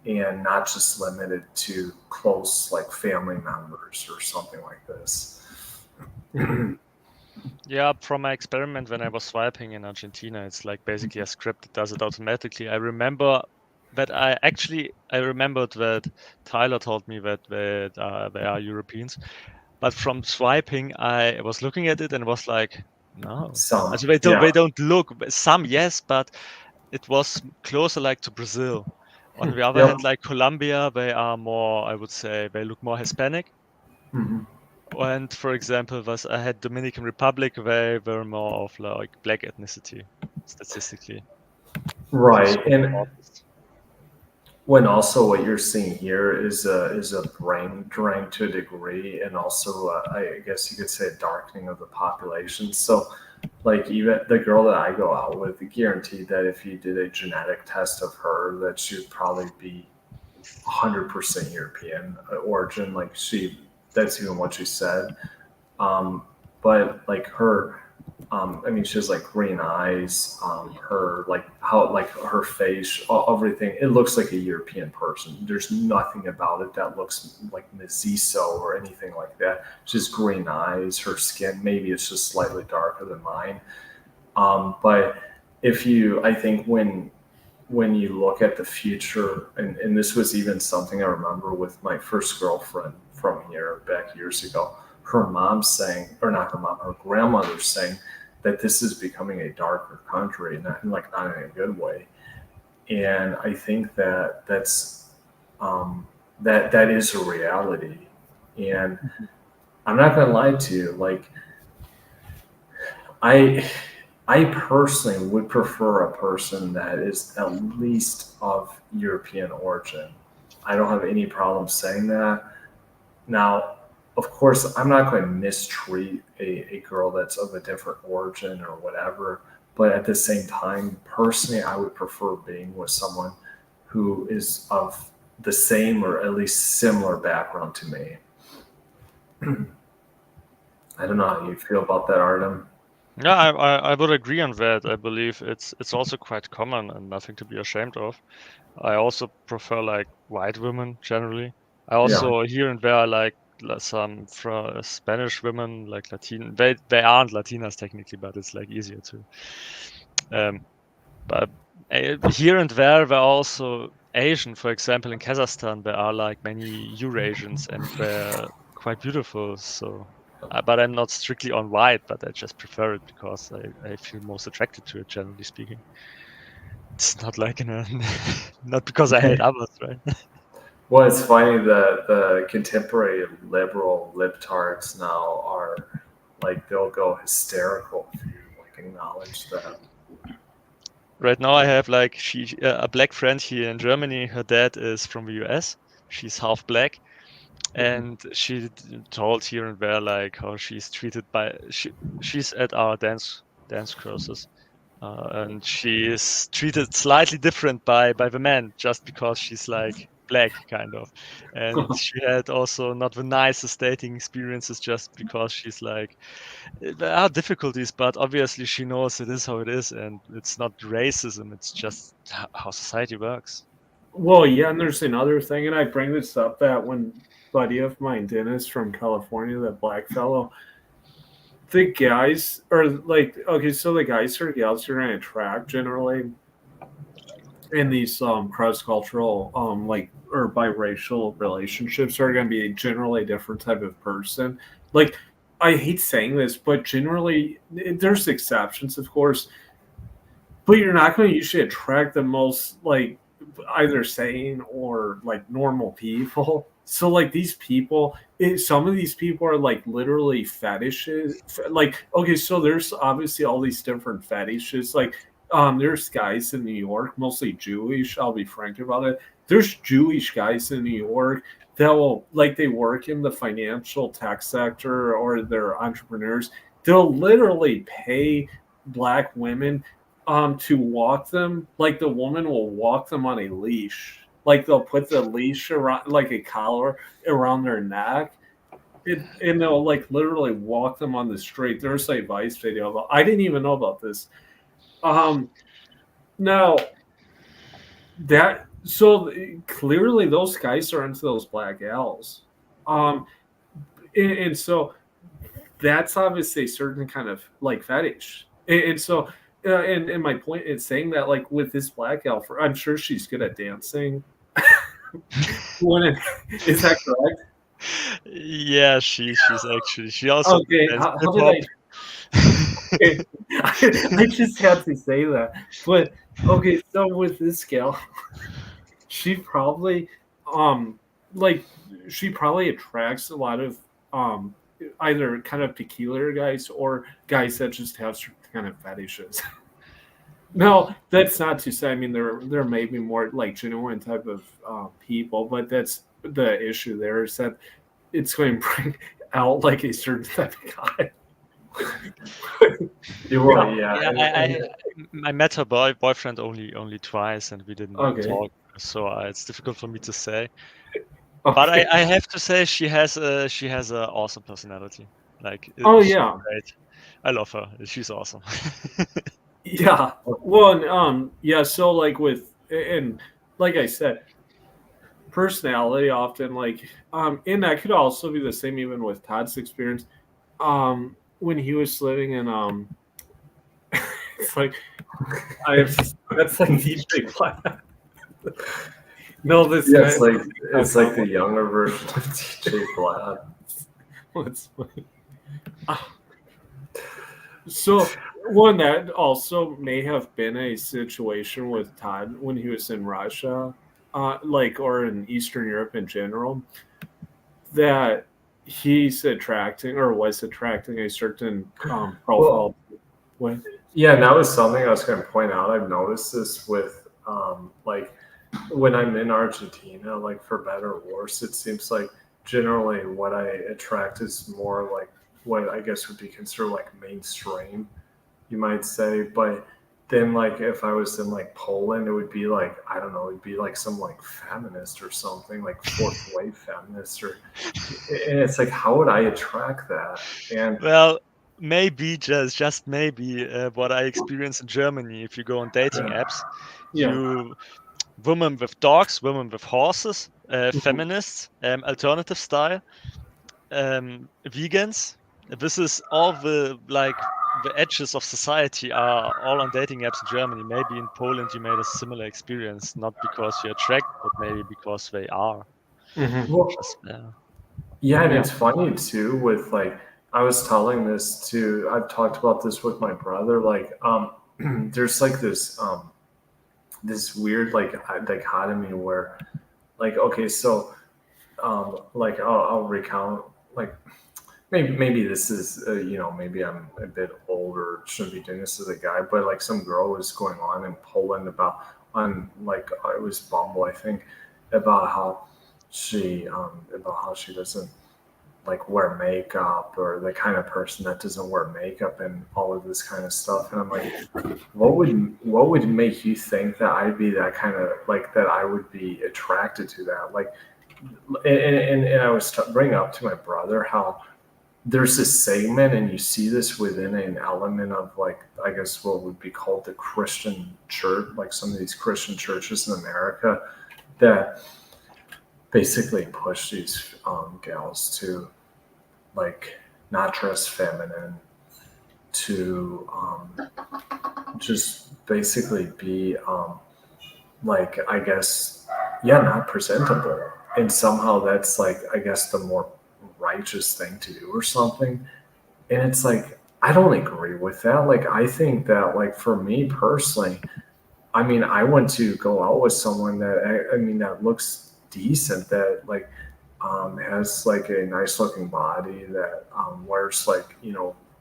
and not just limited to close like family members or something like this. Yeah, from my experiment when I was swiping in Argentina, it's like basically a script that does it automatically. I remember that I remembered that Tyler told me that they are Europeans, but from swiping, I was looking at it and was like, no, Some, also yeah, they don't look. Some yes, but it was closer like to Brazil. On the other yep. hand, like Colombia, they are more, I would say, they look more Hispanic. Mhm. And for example, I had Dominican Republic, they were more of like black ethnicity, statistically. Right, So and when also what you're seeing here is a brain drain to a degree, and also I guess you could say a darkening of the population. So, like even the girl that I go out with, guaranteed that if you did a genetic test of her, that she would probably be 100% European origin. Like that's even what she said. But like her, I mean, she has like green eyes. Her like how like her face, everything. It looks like a European person. There's nothing about it that looks like mestizo or anything like that. Just green eyes. Her skin, maybe it's just slightly darker than mine. But I think when you look at the future, and this was even something I remember with my first girlfriend from here back years ago, her mom saying, or not her mom, her grandmother saying that this is becoming a darker country, not in a good way. And I think that is a reality. And I'm not going to lie to you, like I I personally would prefer a person that is at least of European origin. I don't have any problem saying that. Now, of course, I'm not going to mistreat a girl that's of a different origin or whatever. But at the same time, personally, I would prefer being with someone who is of the same or at least similar background to me. I don't know how you feel about that, Artem. Yeah, I would agree on that. I believe it's also quite common and nothing to be ashamed of. I also prefer like white women generally. I Yeah. also here and there I like some from Spanish women, like Latin. They aren't Latinas technically, but it's like easier to. But here and there are also Asian. For example, in Kazakhstan, there are like many Eurasians, and they're quite beautiful. So, but I'm not strictly on white, but I just prefer it because I feel most attracted to it, generally speaking. It's not like in a, not because I hate others, right? Well, it's funny that the contemporary liberal libtards now are like they'll go hysterical if you like acknowledge that. Right now, I have like a black friend here in Germany. Her dad is from the US. She's half black, and she told here and there like how she's treated by she's at our dance courses, and she is treated slightly different by the men just because she's like black kind of, and she had also not the nicest dating experiences just because she's like there are difficulties, but obviously she knows it is how it is, and it's not racism, it's just how society works. Well, yeah, and there's another thing, and I bring this up that when buddy of mine, Dennis from California, that black fellow, the guys are like, okay, so the guys or gals you're gonna attract generally in these cross cultural like or biracial relationships are gonna be generally a different type of person. Like I hate saying this, but generally there's exceptions, of course, but you're not going to usually attract the most like either sane or like normal people. So like these people, some of these people are like literally fetishes. Like okay, so there's obviously all these different fetishes. Like there's guys in New York, mostly Jewish. I'll be frank about it. There's Jewish guys in New York that will like they work in the financial tech sector or they're entrepreneurs. They'll literally pay black women to walk them, like the woman will walk them on a leash. Like they'll put the leash around, like a collar around their neck, and they'll like literally walk them on the street. There's a Vice video about. I didn't even know about this. Now that so clearly those guys are into those black gals, and so that's obviously a certain kind of like fetish, and so and my point is saying that like with this black elf, I'm sure she's good at dancing. Is that correct? Yeah, she's actually she also Okay, has how did hip-hop. I just had to say that. But okay, so with this gal, she probably like she probably attracts a lot of either kind of peculiar guys or guys that just have certain kind of fetishes. No, that's not to say. I mean, there may be more like genuine type of people, but that's the issue. There is that it's going to bring out like a certain type of guy. Yeah. I met her boyfriend only twice, and we didn't talk, so it's difficult for me to say. But I have to say she has a awesome personality. Like oh yeah, great. I love her. She's awesome. Yeah. Well, and, yeah. So like and like I said, personality often and that could also be the same even with Todd's experience. When he was living in it's like that's like DJ Platt. No, this Yeah, guy. it's like the younger version of DJ Platt. What's funny? So one that also may have been a situation with Todd when he was in Russia, or in Eastern Europe in general, that he's attracting or was attracting a certain profile. With Yeah, and that was something I was going to point out. I've noticed this with like when I'm in Argentina, like for better or worse, it seems like generally what I attract is more like what I guess would be considered like mainstream, you might say. But then like if I was in like Poland, it would be like, I don't know, it'd be like some like feminist or something, like fourth wave feminist and it's like, how would I attract that? And Well, maybe just maybe what I experience in Germany. If you go on dating apps, you women with dogs, women with horses, feminists, alternative style, vegans. This is all the edges of society are all on dating apps in Germany. Maybe in Poland you made a similar experience, not because you attract, but maybe because they are well, just there. yeah, and it's funny too with like I was telling this to I've talked about this with my brother. Like, there's like this weird like dichotomy where like okay, so like I'll recount like maybe this is maybe I'm a bit older, shouldn't be doing this as a guy, but like some girl was going on in Poland it was Bumble, I think, about how she doesn't like wear makeup or the kind of person that doesn't wear makeup and all of this kind of stuff. And I'm like, what would make you think that I'd be that kind of like that I would be attracted to that? Like, and I was bringing up to my brother how there's this segment, and you see this within an element of like I guess what would be called the Christian church, like some of these Christian churches in America that basically push these gals to like not dress feminine, to just basically be like I guess not presentable, and somehow that's like I guess the more righteous thing to do or something. And it's like I don't agree with that. Like I think that like for me personally, I mean I want to go out with someone that I mean that looks decent, that like has like a nice looking body, that wears like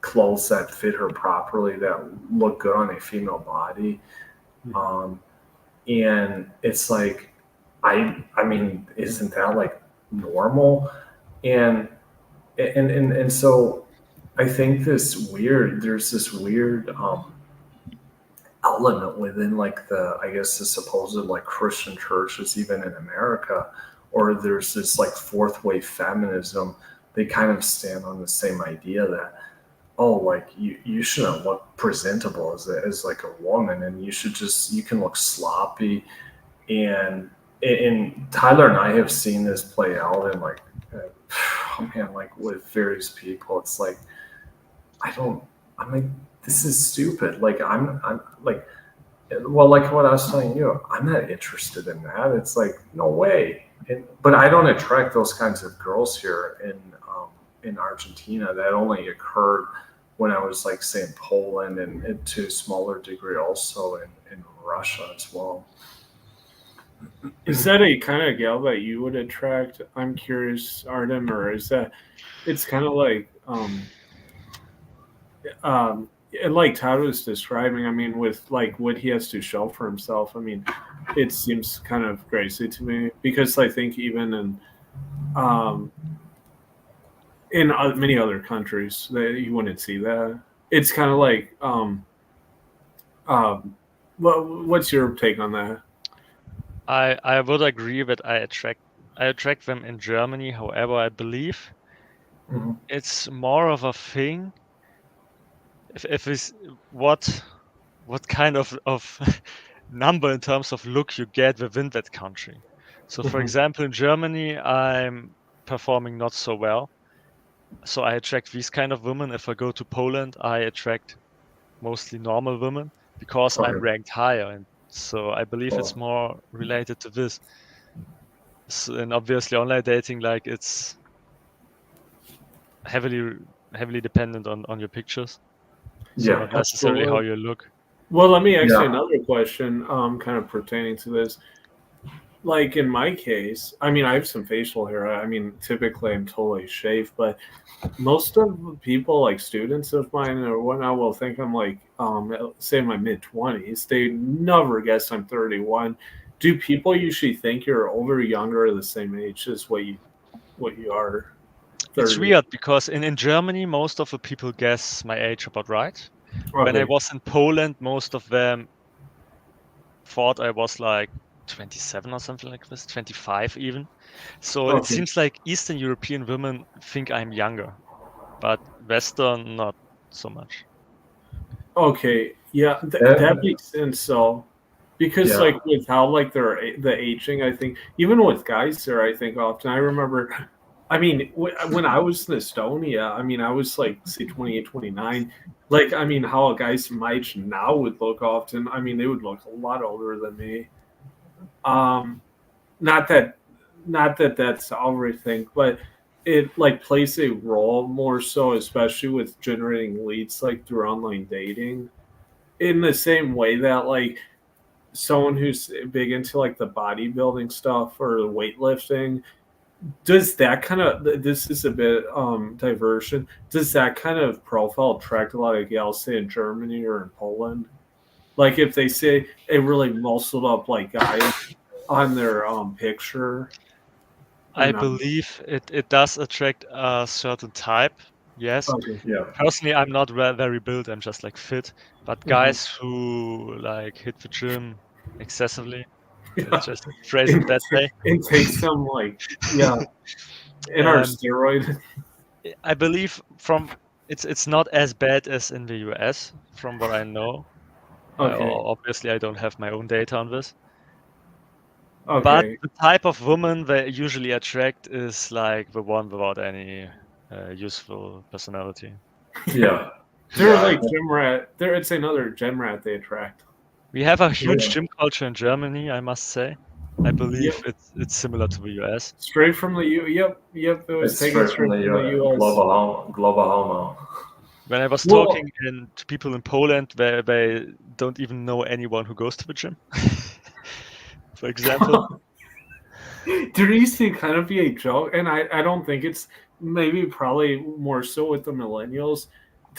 clothes that fit her properly, that look good on a female body. And it's like I mean isn't that like normal? And so I think there's this weird element within like I guess the supposed like Christian churches even in America, or there's this like fourth wave feminism. They kind of stand on the same idea that like you shouldn't look presentable as like a woman, and you can look sloppy. And Tyler and I have seen this play out in like oh man, like with various people. It's like I'm like, this is stupid. Like I'm like, well, like what I was telling you, I'm not interested in that. It's like no way. But I don't attract those kinds of girls here in Argentina. That only occurred when I was like say in Poland, and to a smaller degree also in Russia as well. Is that a kind of gal that you would attract? I'm curious, Artem, or is that it's kind of like like Todd was describing. I mean, with like what he has to show for himself. I mean, it seems kind of crazy to me because I think even in many other countries that you wouldn't see that. It's kind of like what's your take on that? I would agree that I attract them in Germany. However, I believe it's more of a thing if it's what kind of number in terms of look you get within that country. So for Mhm. example, in Germany, I'm performing not so well. So I attract these kind of women. If I go to Poland, I attract mostly normal women because I'm Okay. ranked higher. And so I believe it's Cool. more related to this. So, and obviously online dating, like it's heavily dependent on your pictures. So Yeah. not necessarily how you look. Well, let me ask you Yeah. another question, kind of pertaining to this. Like in my case, I mean, I have some facial hair. I mean, typically I'm totally shaved, but most of the people, like students of mine or whatnot, will think I'm like, say in my mid 20s. They never guess I'm 31. Do people usually think you're older, younger, or the same age as what you are? It's 30. weird because in Germany, most of the people guess my age about right. When I Okay. was in Poland, most of them thought I was like 27 or something like this, 25 even. So it Okay. seems like Eastern European women think I'm younger, but Western, not so much. Okay. Yeah, that And, makes sense. So, because yeah. like with how like the aging, I think even with guys there, I think often I remember. I mean, when I was in Estonia, I mean, I was like say 28, 29. Like, I mean, how guys my age now would look often. I mean, they would look a lot older than me. Um, not that that's everything, but it like plays a role more so, especially with generating leads like through online dating. In the same way that like someone who's big into like the bodybuilding stuff or the weightlifting, does that kind of, this is a bit diversion, does that kind of profile attract a lot of gals say in Germany or in Poland? Like if they say a really muscled up like guy on their picture or I not? believe it does attract a certain type, yes. Okay. Yeah. Personally, I'm not very built, I'm just like fit. But Mhm. guys who like hit the gym excessively, let's Yeah. just phrase it And that way. it takes some like, yeah, in our Um, steroid. I believe from it's not as bad as in the US, from what I know. Okay. Obviously, I don't have my own data on this. But Okay. the type of woman they usually attract is like the one without any useful personality. Yeah. They're Yeah. like gym rat. It's another gym rat they attract. We have a huge Yeah. gym culture in Germany, I must say. I believe Yep. it's similar to the US. Straight from the U. Yep. Yep. It was It's taken straight from straight the from the U.S. global homo. When I was Well, talking to people in Poland, they don't even know anyone who goes to the gym, for example. there used to kind of be a joke, and I don't think it's, maybe probably more so with the millennials.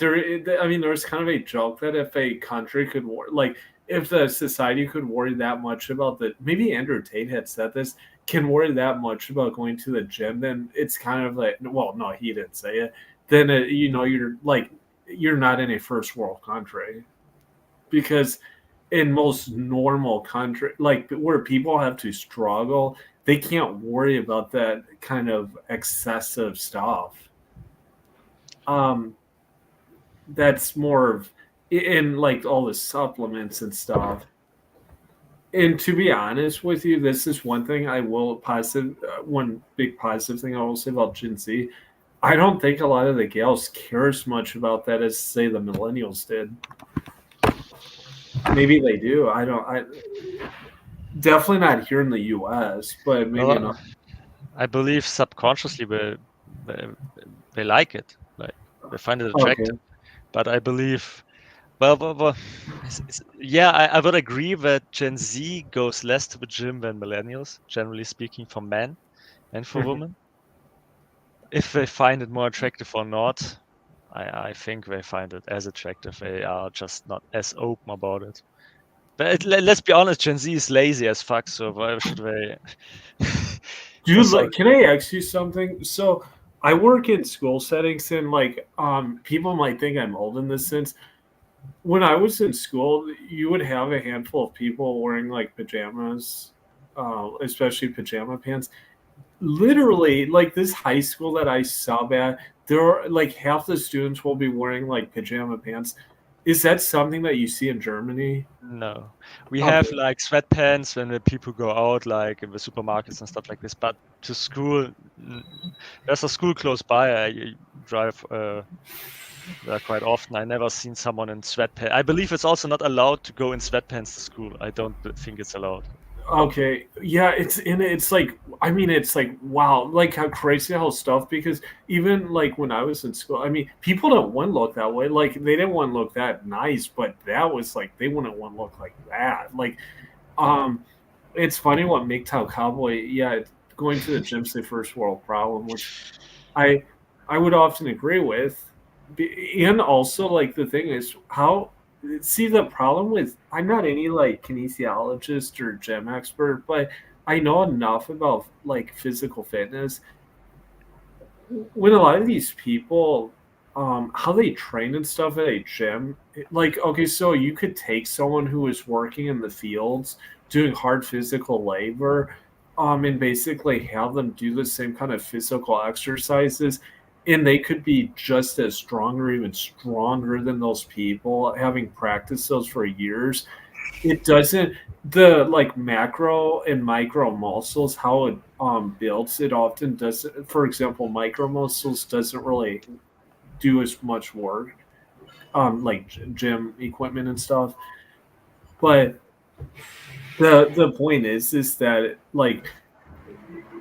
I mean, there was kind of a joke that if a country could like if the society could worry that much about the, maybe Andrew Tate had said this, can worry that much about going to the gym, then it's kind of like, well, no, he didn't say it. Then you're like, you're not in a first world country, because in most normal country, like where people have to struggle, they can't worry about that kind of excessive stuff. um that's more of, in like all the supplements and stuff. And to be honest with you, this is one thing I will positive, one big positive thing I will say about Gen Z. I don't think a lot of the gals care as much about that as say the millennials did. Maybe they do. I definitely not here in the U.S., but maybe Well, not. I believe subconsciously they, they like it, like they find it Okay. attractive. But I believe, well, yeah, I would agree that Gen Z goes less to the gym than millennials, generally speaking, for men and for Mhm. women. If they find it more attractive or not, I think they find it as attractive. They are just not as open about it. But let's be honest, Gen Z is lazy as fuck, so why should they? For Dude, some, like, can I ask you something? So, I work in school settings, and like, people might think I'm old in this sense. When I was in school, you would have a handful of people wearing like pajamas, especially pajama pants. Literally, like this high school that I sub at, there are like half the students will be wearing like pajama pants. Is that something that you see in Germany? No, we have Okay. like sweatpants when the people go out, like in the supermarkets and stuff like this. But to school, there's a school close by. I drive there quite often. I never seen someone in sweatpants. I believe it's also not allowed to go in sweatpants to school. I don't think it's allowed. Okay. Yeah, it's like I mean it's like wow, like how crazy how stuff because even like when I was in school, I mean people don't want to look that way. Like they didn't want to look that nice, but that was like they wouldn't want to look like that. Like um it's funny what MGTOW cowboy, yeah, going to the gym's the first world problem, which I I would often agree with. And also like the thing is how see the problem with I'm not any like kinesiologist or gym expert, but I know enough about like physical fitness. When a lot of these people how they train and stuff at a gym, like okay, so you could take someone who is working in the fields doing hard physical labor and basically have them do the same kind of physical exercises and they could be just as strong or even stronger than those people having practiced those for years. It doesn't the like macro and micro muscles how it builds it often doesn't, for example micro muscles doesn't really do as much work like gym equipment and stuff, but the point is that like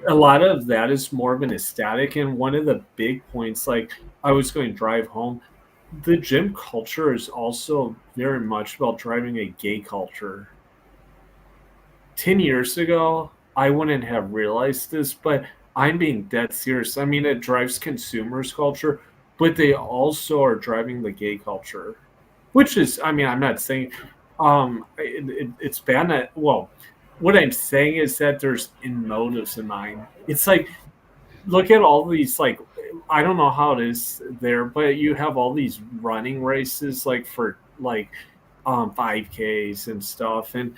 a lot of that is more of an aesthetic, and one of the big points like I was going to drive home, the gym culture is also very much about driving a gay culture. 10 years ago, I wouldn't have realized this, but I'm being dead serious. I mean, it drives consumers culture, but they also are driving the gay culture, which is, I mean, I'm not saying it's bad. Well, what I'm saying is that there's in motives in mind. It's like, look at all these, like, I don't know how it is there, but you have all these running races, like, for, like, 5Ks and stuff. And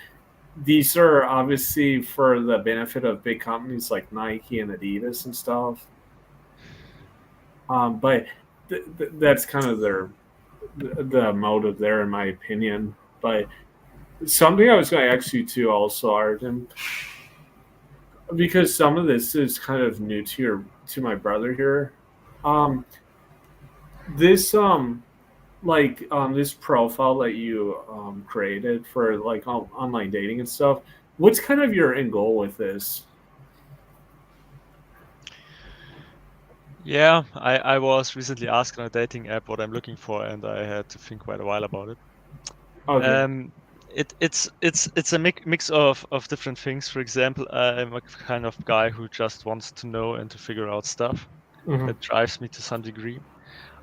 these are obviously for the benefit of big companies like Nike and Adidas and stuff. But that's kind of the motive there, in my opinion. But something I was going to ask you too, also, Artem, because some of this is kind of new to my brother here. Um, this this profile that you created for like online dating and stuff. What's kind of your end goal with this? Yeah, I was recently asked on a dating app what I'm looking for, and I had to think quite a while about it. Okay. It's a mix of different things. For example, I'm a kind of guy who just wants to know and to figure out stuff. Mhm. That drives me to some degree.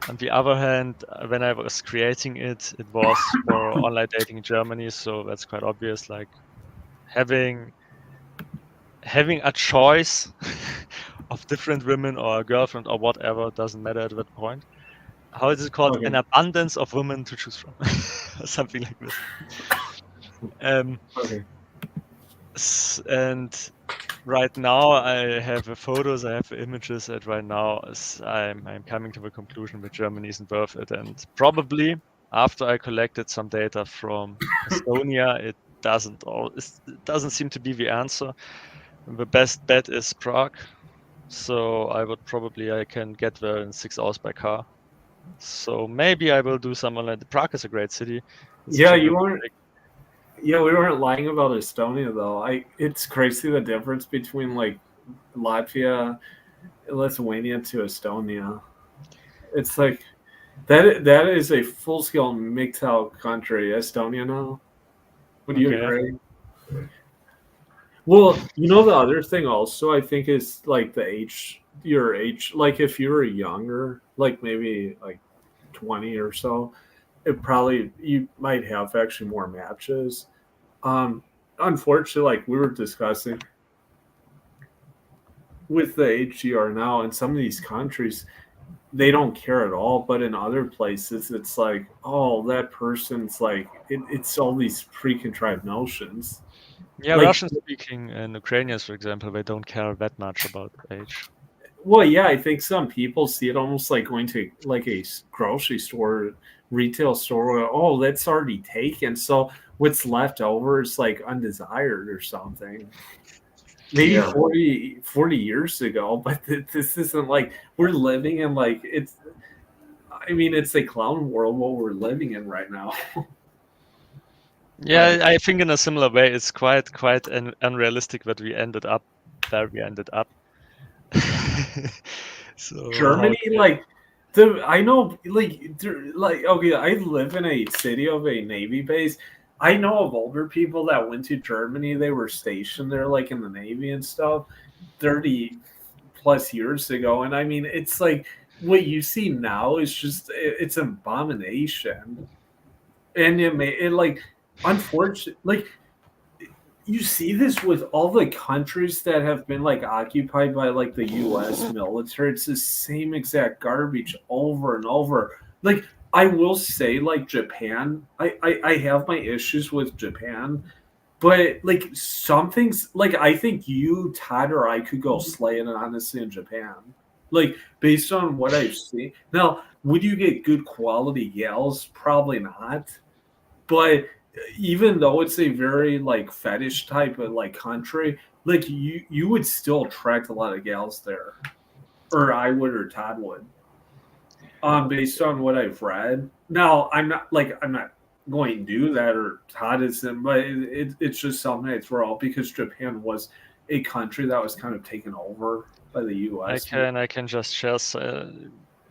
On the other hand, when I was creating it, it was for online dating in Germany, so that's quite obvious. Like having a choice of different women or a girlfriend or whatever doesn't matter at that point. How is it called? Okay. An abundance of women to choose from, or something like this. Okay. And right now I have photos, I have images, and right now I'm coming to the conclusion that Germany isn't worth it. And probably after I collected some data from Estonia, it doesn't seem to be the answer. The best bet is Prague. So I can get there in 6 hours by car. So maybe I will do something like Prague is a great city. It's Yeah, cheaper. you weren't. Yeah, we weren't lying about Estonia though. It's crazy the difference between like Latvia, Lithuania to Estonia. It's like that is a full scale MGTOW country. Estonia now. Would you Okay. agree? Well, you know the other thing also I think is like your age. Like if you were younger, like maybe like 20 or so, it probably you might have actually more matches. Um, Unfortunately, like we were discussing with the age you are now, in some of these countries, they don't care at all. But in other places, it's like, oh, that person's like, it's all these pre-contrived notions. Yeah, Like, Russian speaking and Ukrainians, for example, they don't care that much about age. Well, yeah, I think some people see it almost like going to like a grocery store, retail store. Where, oh, that's already taken. So what's left over is like undesired or something. Maybe Yeah. 40 years ago, but this isn't like we're living in like it's. I mean, it's a clown world what we're living in right now. Yeah, I think in a similar way, it's quite unrealistic that we ended up where we ended up. So Germany, like I know, like okay, I live in a city of a navy base. I know of older people that went to Germany. They were stationed there, like in the navy and stuff, 30+ years ago. And I mean, it's like what you see now is just it's an abomination. And it like unfortunately, like you see this with all the countries that have been like occupied by like the US military. It's the same exact garbage over and over. Like I will say like Japan, I have my issues with Japan, but like some things like I think you, Todd, or I could go slay it honestly in Japan. Like based on what I've seen. Now, would you get good quality gals? Probably not. But even though it's a very like fetish type of like country, like you would still attract a lot of gals there, or I would, or Todd would. Based on what I've read. Now I'm not going to do that, or Todd isn't, but it's just something I throw out because Japan was a country that was kind of taken over by the U.S. I can just share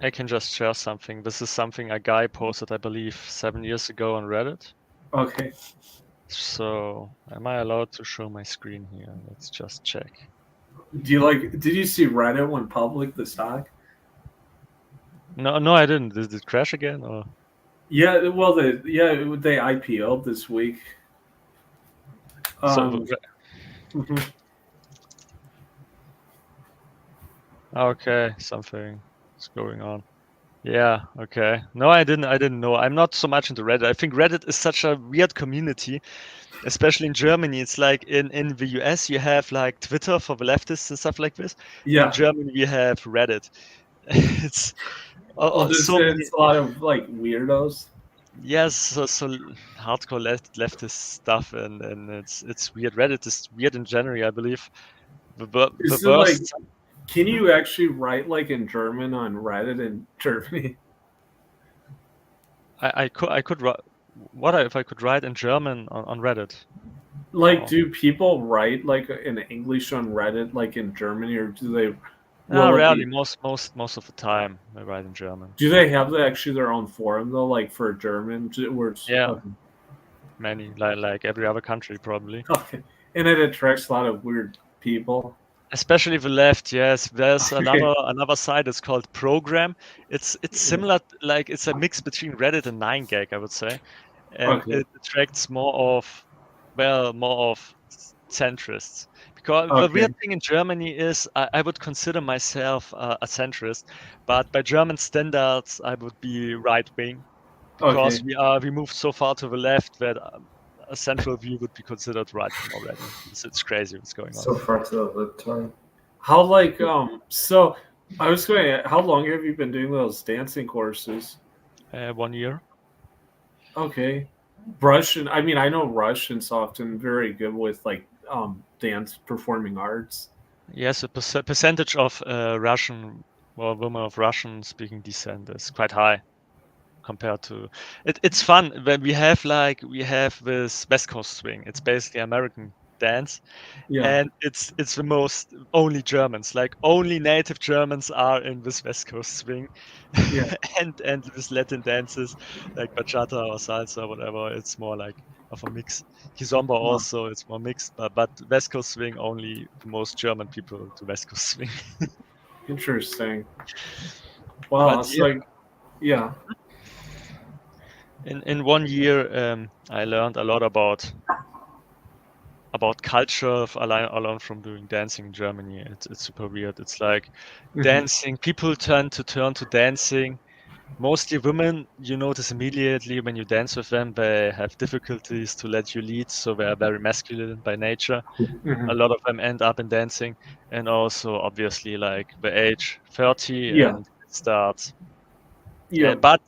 I can just share something. This is something a guy posted, I believe, 7 years ago on Reddit. Okay. So am I allowed to show my screen here? Let's just check. Did you see Reddit went public, the stock? No, I didn't. Did it crash again or? Yeah, well, they IPO'd this week. So Mhm. okay, something is going on. Yeah, okay. No, I didn't know. I'm not so much into Reddit. I think Reddit is such a weird community, especially in Germany. It's like in the US you have like Twitter for the leftists and stuff like this. Yeah. In Germany we have Reddit. It's Oh, so many. it's a lot of like weirdos. Yes, so hardcore leftist stuff, and it's weird. Reddit is weird in general, I believe. The Is it like, worst. can you actually write like in German on Reddit in Germany? I could write. What if I could write in German on Reddit? Like, Oh. do people write like in English on Reddit like in Germany, or do they? No, Will it rarely. be? Most of the time, I write in German. Do they have actually their own forum though, like for German? Where it's, Yeah, many like every other country probably. okay, and it attracts a lot of weird people. Especially the left, yes. There's Okay. another site. It's called Program. It's similar, like it's a mix between Reddit and 9gag, I would say, and Okay. it attracts more of centrists. Because the Okay. weird thing in Germany is I would consider myself a centrist, but by German standards, I would be right wing because Okay. we moved so far to the left that a central view would be considered right wing already. It's crazy what's going on. So far to the libertarian. How like so I was going how long have you been doing those dancing courses? 1 year. Okay. Russian, I mean I know Russians often very good with like dance performing arts. Yes, a percentage of Russian or women of Russian speaking descent is quite high compared to it's fun when we have this West Coast swing. It's basically American dance, Yeah. and it's the most only Germans, like only native Germans are in this West Coast swing. Yeah. and this Latin dances like bachata or salsa or whatever, it's more like of a mix. Kizomba also, it's more mixed, but West Coast swing, only the most German people to West Coast swing. Interesting. Wow, But it's yeah, like yeah. in 1 year, I learned a lot about culture alone from doing dancing in Germany. It's super weird. It's like dancing. People turn to dancing Mostly women, you notice immediately when you dance with them, they have difficulties to let you lead, so they are very masculine by nature. Mhm. A lot of them end up in dancing, and also obviously like the age 30 Yeah. and it starts. Yeah. But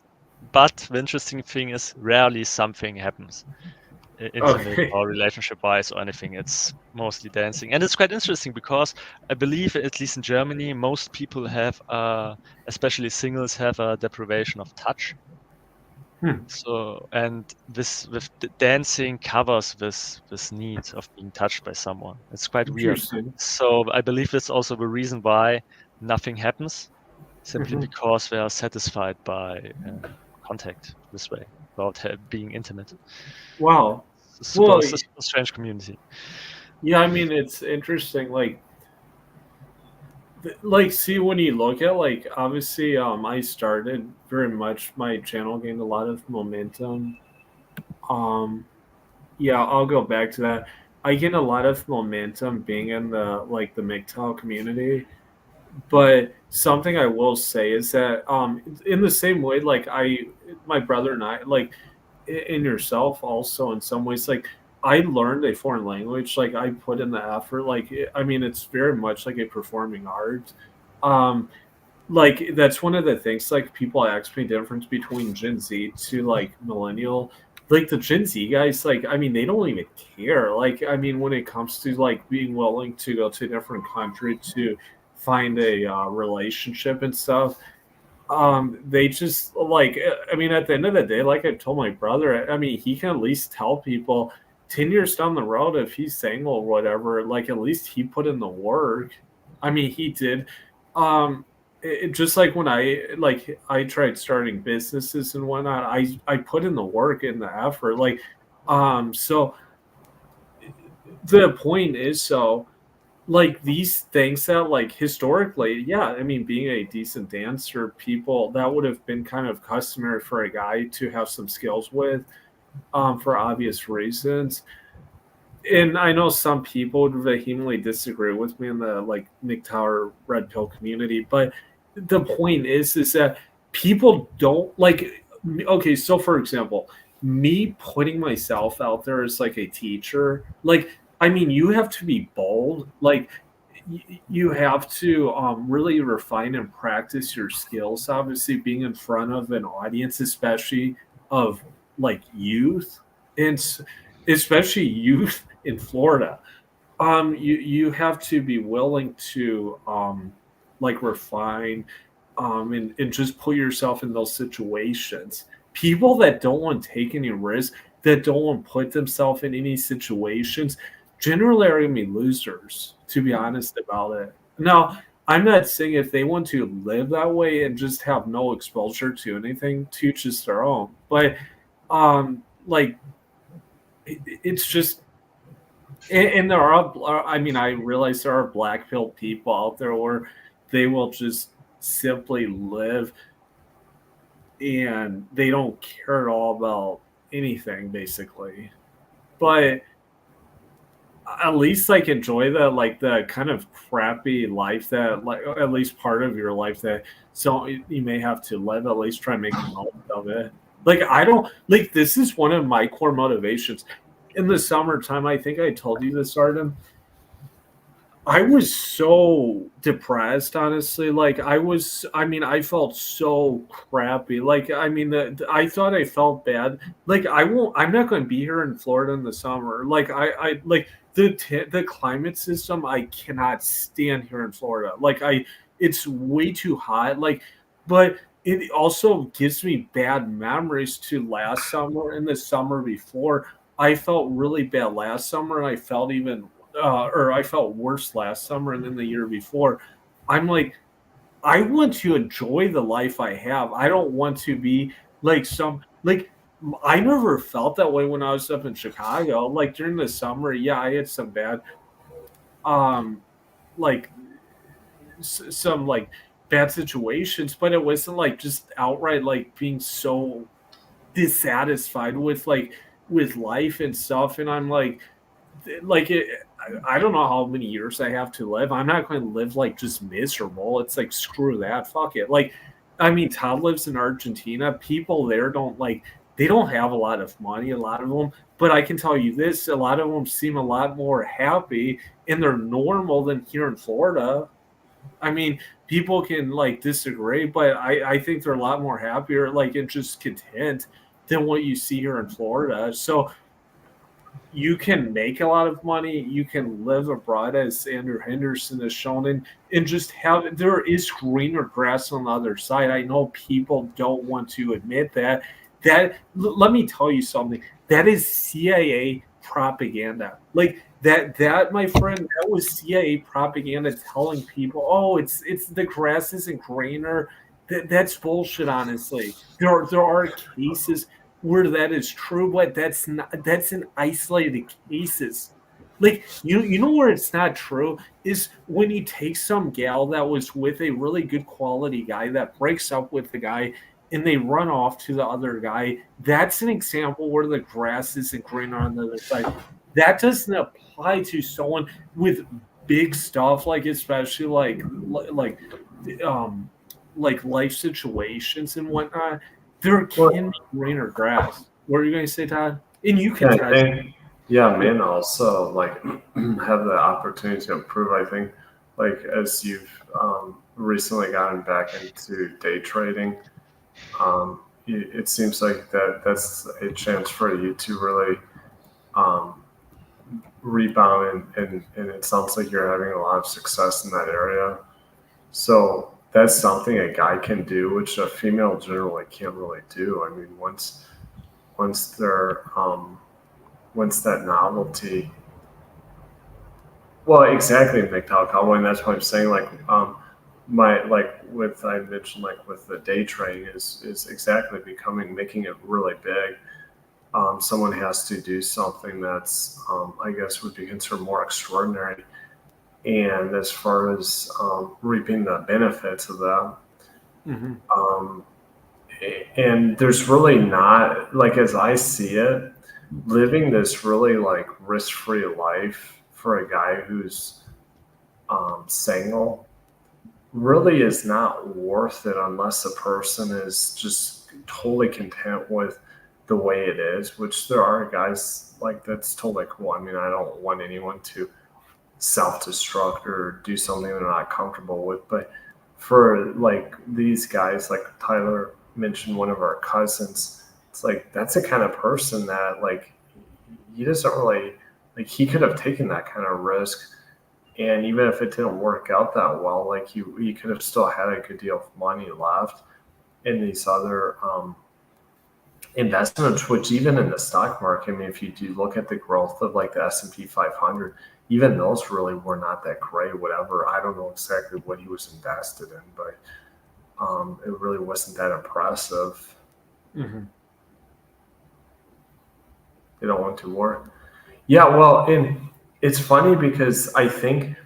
the interesting thing is rarely something happens, intimate Okay. or relationship wise or anything. It's mostly dancing, and it's quite interesting because I believe at least in Germany, most people have, especially singles, have a deprivation of touch. Hmm. So, and this with dancing covers this need of being touched by someone. It's quite weird. Interesting. So I believe that's also the reason why nothing happens, simply Mhm. because they are satisfied by contact this way, without being intimate. Wow. Super, Well, super strange community. yeah, I mean, it's interesting. Like, see, when you look at, like, obviously, I started very much, my channel gained a lot of momentum. Um, yeah, I'll go back to that. I gained a lot of momentum being in the MGTOW community. But something I will say is that, in the same way, like, my brother and I, like, in yourself also, in some ways, like, I learned a foreign language, like, I put in the effort, like, I mean, it's very much like a performing art. Um, like, that's one of the things, like, people ask me difference between Gen Z to, like, millennial. Like, the Gen Z guys, like, I mean, they don't even care. Like, I mean, when it comes to, like, being willing to go to a different country to find a relationship and stuff, they just, like, I mean, at the end of the day, like I told my brother, I mean, he can at least tell people 10 years down the road, if he's single or whatever, like, at least he put in the work. I mean, he did. Just like when I tried starting businesses and whatnot, I put in the work and the effort. Like, so the point is, so, like, these things that, like, historically, yeah, I mean, being a decent dancer, people, that would have been kind of customary for a guy to have some skills with, for obvious reasons. And I know some people would vehemently disagree with me in the, like, Nick Tower Red Pill community, but the point is that people don't like. Okay, so for example, me putting myself out there as, like, a teacher, like, I mean, you have to be bold, like, you have to really refine and practice your skills. Obviously, being in front of an audience, especially of, like, youth, and especially youth in Florida, you have to be willing to, like, refine, and just put yourself in those situations. People that don't want to take any risks, that don't want to put themselves in any situations, generally are going to be losers. To be honest about it. Now, I'm not saying if they want to live that way and just have no exposure to anything, to just their own. But, like, it's just, and there are, I mean, I realize there are black pill people out there where they will just simply live and they don't care at all about anything, basically. But at least, like, enjoy the kind of crappy life that, like, at least part of your life that, so you may have to live, at least try and make the most of it. Like, I don't, like, this is one of my core motivations. In the summertime, I think I told you this, Artem, I was so depressed, honestly. Like, I mean, I felt so crappy. Like, I mean, I thought I felt bad. Like, I'm not going to be here in Florida in the summer. Like, like, the climate system, I cannot stand here in Florida. Like, it's way too hot. Like, but it also gives me bad memories to last summer and the summer before. I felt really bad last summer, and I felt even or I felt worse last summer and then the year before. I'm like, I want to enjoy the life I have. I don't want to be like I never felt that way when I was up in Chicago. Like, during the summer, yeah, I had some bad, um, like, some, like, bad situations, but it wasn't like just outright, like, being so dissatisfied with, like, with life and stuff. And I'm like it, I don't know how many years I have to live. I'm not going to live, like, just miserable. It's like, screw that, fuck it. Like, I mean, Todd lives in Argentina. People there they don't have a lot of money, a lot of them. But I can tell you this, a lot of them seem a lot more happy and they're normal than here in Florida. I mean, people can disagree, but I think they're a lot more happier, and just content than what you see here in Florida. So you can make a lot of money, you can live abroad, as Andrew Henderson has shown, and just have there is greener grass on the other side. I know people don't want to admit that. Let me tell you something. That is CIA propaganda. Like that, my friend, that was CIA propaganda telling people, oh, it's the grass isn't greener. That's bullshit, honestly. There are cases where that is true, but that's in isolated cases. You know where it's not true is when you take some gal that was with a really good quality guy that breaks up with the guy and they run off to the other guy. That's an example where the grass isn't greener on the other side. That doesn't apply to someone with big stuff, especially um like life situations and whatnot. There can be greener grass. What are you going to say, Todd? And you can I touch. think, yeah, men also like have the opportunity to improve. I think, like as you've recently gotten back into day trading, it seems like that's a chance for you to really um, rebound, and it sounds like you're having a lot of success in that area. So that's something a guy can do, which a female generally can't really do. I mean, once they're once that novelty. Well, exactly, MGTOW Cowboy, and that's what I'm saying. My with I mentioned with the day trading is exactly making it really big. Someone has to do something that's I guess would be considered more extraordinary. And as far as reaping the benefits of that, Mm-hmm. um, and there's really not as I see it, living this really risk-free life for a guy who's single really is not worth it unless a person is just totally content with the way it is, which there are guys that's totally cool. I mean, I don't want anyone to self-destruct or do something they're not comfortable with, but for these guys, like Tyler mentioned one of our cousins, it's that's the kind of person that he doesn't really he could have taken that kind of risk, and even if it didn't work out that well, he could have still had a good deal of money left in these other investments, which even in the stock market, I mean, if you do look at the growth of the S&P 500, even those really were not that great. Whatever, I don't know exactly what he was invested in, but it really wasn't that impressive. Mm-hmm. They don't want to war. Yeah, well, and it's funny because I think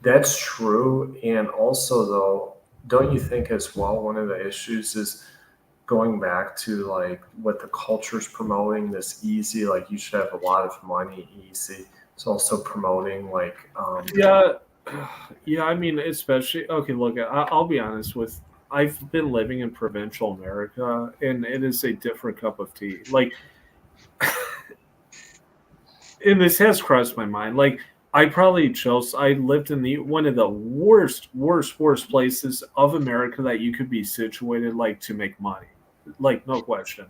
that's true. And also, though, don't you think as well, one of the issues is going back to what the culture's promoting, this easy, you should have a lot of money, easy. It's also promoting Yeah, yeah. I mean, especially okay. Look, I'll be honest with. I've been living in provincial America, and it is a different cup of tea. And this has crossed my mind. I probably chose. I lived in the one of the worst places of America that you could be situated, to make money. No question.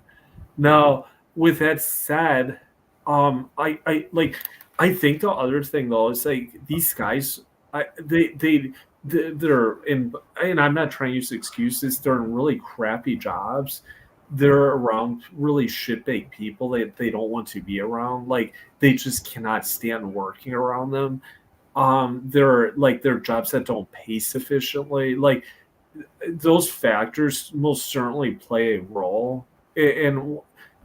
Now, with that said, I think the other thing though is these guys, they're in, and I'm not trying to use excuses. They're in really crappy jobs. They're around really shitbag people that they don't want to be around. They just cannot stand working around them. They're jobs that don't pay sufficiently. Those factors most certainly play a role, and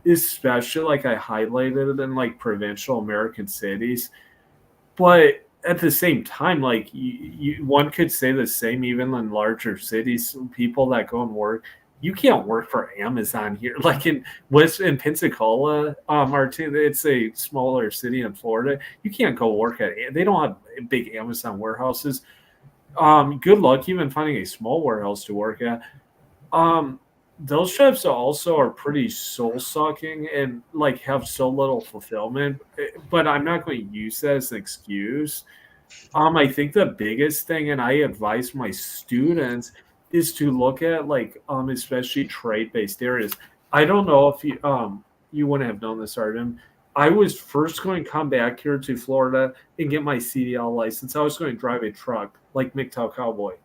especially I highlighted it in provincial American cities. But at the same time, one could say the same even in larger cities. People that go and work, you can't work for Amazon here. In Pensacola, Artem, it's a smaller city in Florida. You can't go work at. They don't have big Amazon warehouses. Good luck even finding a small warehouse to work at. Those jobs also are pretty soul sucking and like have so little fulfillment. But I'm not going to use that as an excuse. I think the biggest thing, and I advise my students, is to look at like especially trade based areas. I don't know if you wouldn't have known this, Artem. I was first going to come back here to Florida and get my CDL license. I was going to drive a truck like MGTOW Cowboy.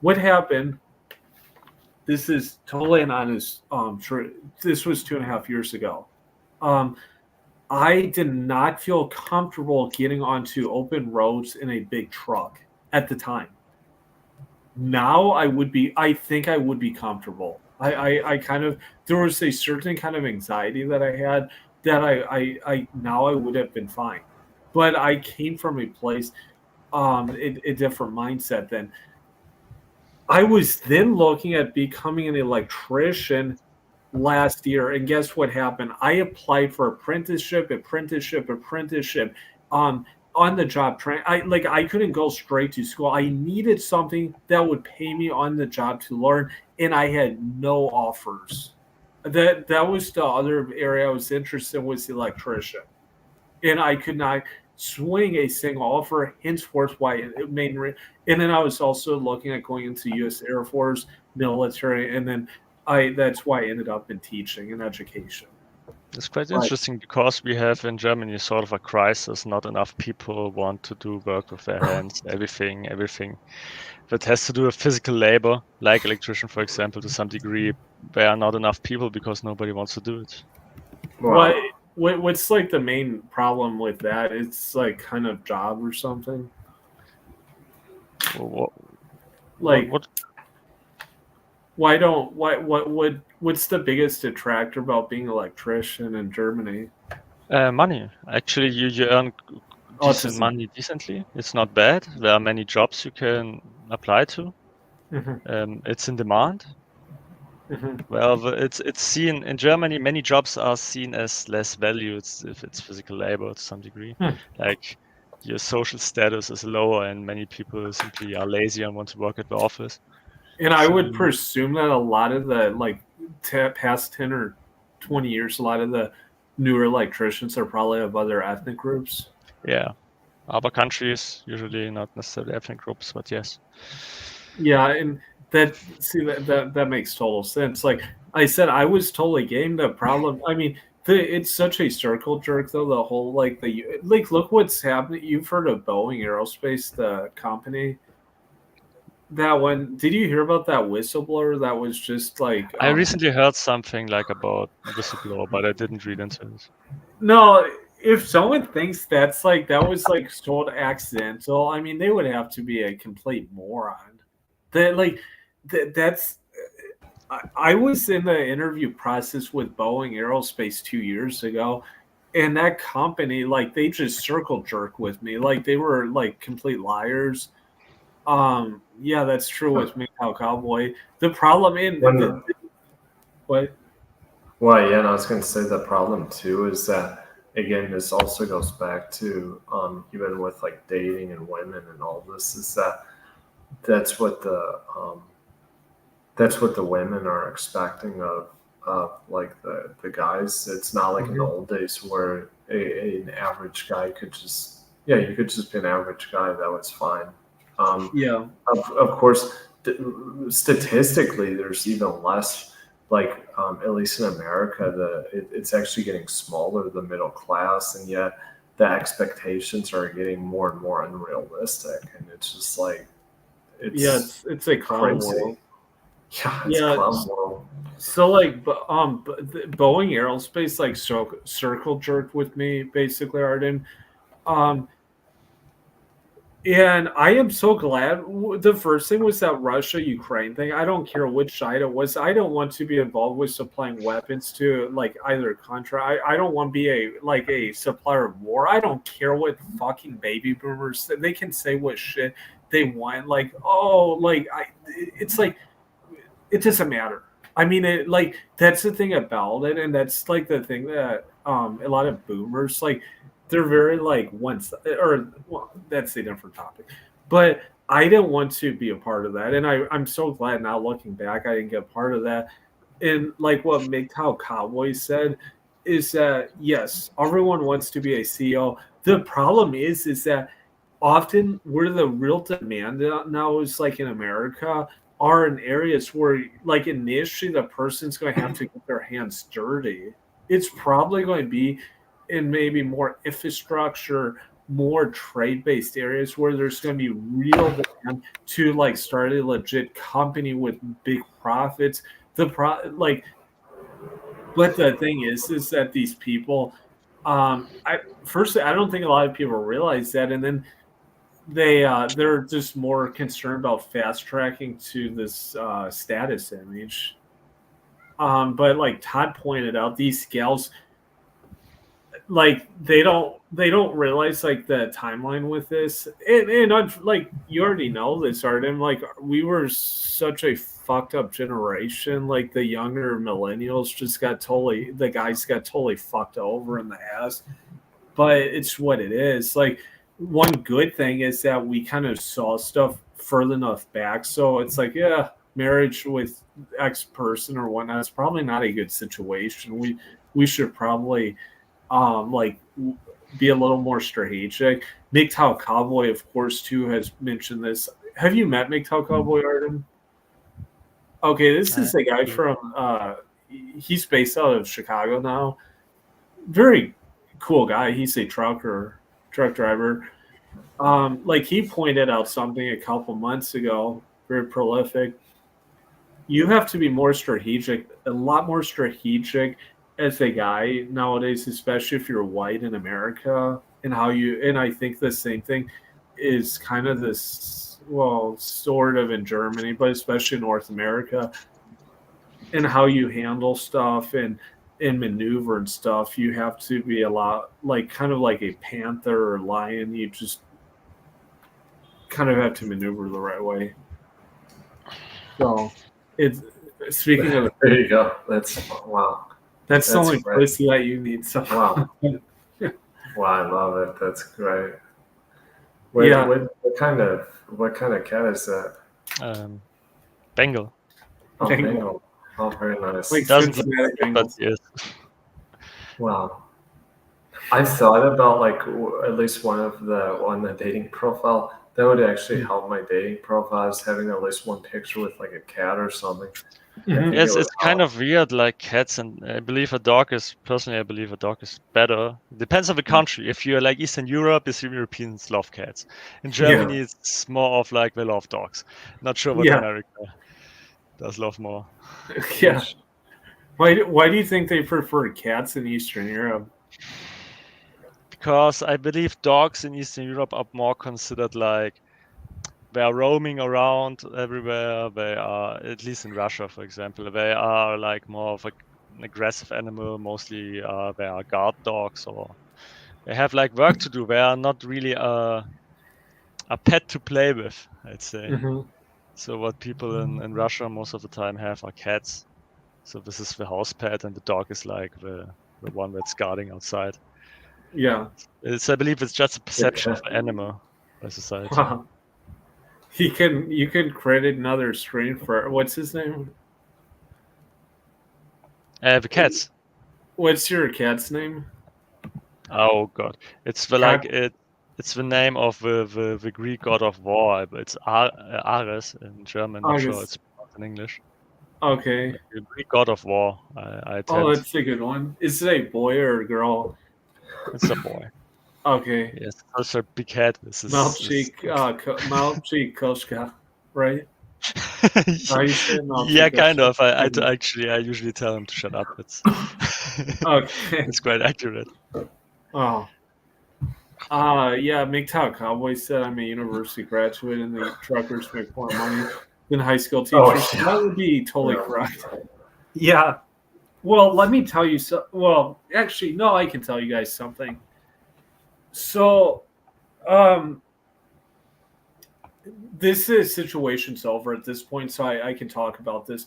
What happened? This is totally an honest. This was 2.5 years ago. Um, I did not feel comfortable getting onto open roads in a big truck at the time. Now I would be. I think I would be comfortable. I kind of there was a certain kind of anxiety that I had that I now I would have been fine, but I came from a place a different mindset then. I was then looking at becoming an electrician last year, and guess what happened? I applied for apprenticeship, on the job train. I couldn't go straight to school. I needed something that would pay me on the job to learn, and I had no offers. That was the other area I was interested in, was the electrician, and I could not swing a single offer. Henceforth, why it made. And then I was also looking at going into U.S. Air Force, military, and then that's why I ended up in teaching and education. It's quite Right. interesting because we have in Germany sort of a crisis. Not enough people want to do work with their hands. Everything that has to do with physical labor, like electrician, for example, to some degree, there are not enough people because nobody wants to do it. Wow. What's like the main problem with that? It's like kind of job or something. What's the biggest detractor about being an electrician in Germany? Money. Actually, you earn decent money decently. It's not bad. There are many jobs you can apply to. Mm-hmm. It's in demand. Mm-hmm. Well, it's seen in Germany. Many jobs are seen as less valued if it's physical labor to some degree. Like your social status is lower, and many people simply are lazy and want to work at the office. And I would presume that a lot of the past 10 or 20 years, a lot of the newer electricians are probably of other ethnic groups. Yeah, other countries, usually not necessarily ethnic groups, but yes. Yeah, and that makes total sense. Like I said, I was totally game. The problem, I mean, it's such a circle jerk though. The whole look what's happening. You've heard of Boeing Aerospace, the company. That one, did you hear about that whistleblower that was just like I recently heard something like about whistleblower, but I didn't read into it. No, if someone thinks that was like told accidental, I mean they would have to be a complete moron. That's I was in the interview process with Boeing Aerospace 2 years ago, and that company, like, they just circle jerk with me, like they were like complete liars. Yeah, that's true with me, Cowboy. The problem what? Well, yeah, and I was going to say the problem too is that, again, this also goes back to even with like dating and women and all this, is that that's what the women are expecting of like the guys. It's not like in the old days where an average guy could just you could just be an average guy, that was fine. Yeah. Of course, statistically, there's even less. Like at least in America, it's actually getting smaller, the middle class, and yet the expectations are getting more and more unrealistic, and it's just like it's a clown world. Yeah, it's a clown world. So like, Boeing Aerospace like circle jerked with me basically, Arden. And I am so glad. The first thing was that Russia-Ukraine thing. I don't care which side it was. I don't want to be involved with supplying weapons to like either country. I don't want to be a supplier of war. I don't care what fucking baby boomers. They can say what shit they want. Like, it's like it doesn't matter. I mean, that's the thing about it, and that's like the thing that a lot of boomers like. They're very like that's a different topic, but I didn't want to be a part of that, and I'm so glad now looking back I didn't get a part of that. And like what MGTOW Cowboy said is that yes, everyone wants to be a CEO. The problem is that often where the real demand now is like in America are in areas where like initially the person's going to have to get their hands dirty. It's probably going to be in maybe more infrastructure, more trade-based areas where there's going to be real demand to like start a legit company with big profits. Like, but the thing is that these people, I firstly I don't think a lot of people realize that, and then they're just more concerned about fast tracking to this status image. But like Todd pointed out, these scales like they don't realize like the timeline with this, and I'm like you already know this, Artem. Like we were such a fucked up generation. Like the younger millennials just got totally the guys got totally fucked over in the ass. But it's what it is. Like one good thing is that we kind of saw stuff further enough back, so it's like yeah, marriage with X person or whatnot is probably not a good situation. We should probably like be a little more strategic. MGTOW Cowboy, of course, too, has mentioned this. Have you met MGTOW Cowboy, Artem? Okay, this is a guy from he's based out of Chicago now. Very cool guy. He's a truck driver. Like he pointed out something a couple months ago, very prolific. You have to be more strategic, a lot more strategic as a guy nowadays, especially if you're white in America, and how you, and I think the same thing is kind of this, well, sort of in Germany, but especially in North America, and how you handle stuff and maneuver and stuff. You have to be a lot like kind of like a panther or lion. You just kind of have to maneuver the right way. So it's speaking of there you go. That's wow. That's the only pussy that you need. So wow. Wow, I love it. That's great. Wait, yeah. What kind of cat is that? Bengal. Oh, Bengal. Oh, very nice. Like Doesn't Cincinnati Bengals. Yes. Wow. I've thought about like at least one of the on the dating profile that would actually help my dating profile is having at least one picture with like a cat or something. Mhm. Yes, it's kind of weird, like cats, and I believe a dog is better. Depends on the country. If you're like Eastern Europe, Europeans love cats. In Germany, it's more of like they love dogs. Not sure what America does love more. Yeah. Why do you think they prefer cats in Eastern Europe? Because I believe dogs in Eastern Europe are more considered like they are roaming around everywhere. They are, at least in Russia, for example, they are like more of an aggressive animal. Mostly they are guard dogs, or they have like work to do. They are not really a pet to play with, I'd say. Mm-hmm. So what people in Russia most of the time have are cats. So this is the house pet, and the dog is like the one that's guarding outside. Yeah. I believe it's just a perception of the animal by society. Wow. You can credit another strain for what's his name? The cats. What's your cat's name? Oh god, it's the it's the name of the Greek god of war. It's Ares in German. Not sure it's in English. Okay. The Greek god of war. Oh, that's a good one. Is it a boy or a girl? It's a boy. Okay. Yes, it's a big head. This is Malchik Koshka, right? Yeah, kind of. I usually tell him to shut up. It's okay. It's quite accurate. Oh. Yeah, MGTOW Cowboy said I'm a university graduate and the truckers make more money than high school teachers. Oh, yeah. That would be totally correct. Yeah. Well, let me tell you well, actually, no, I can tell you guys something. So, this situation's over at this point, so I can talk about this.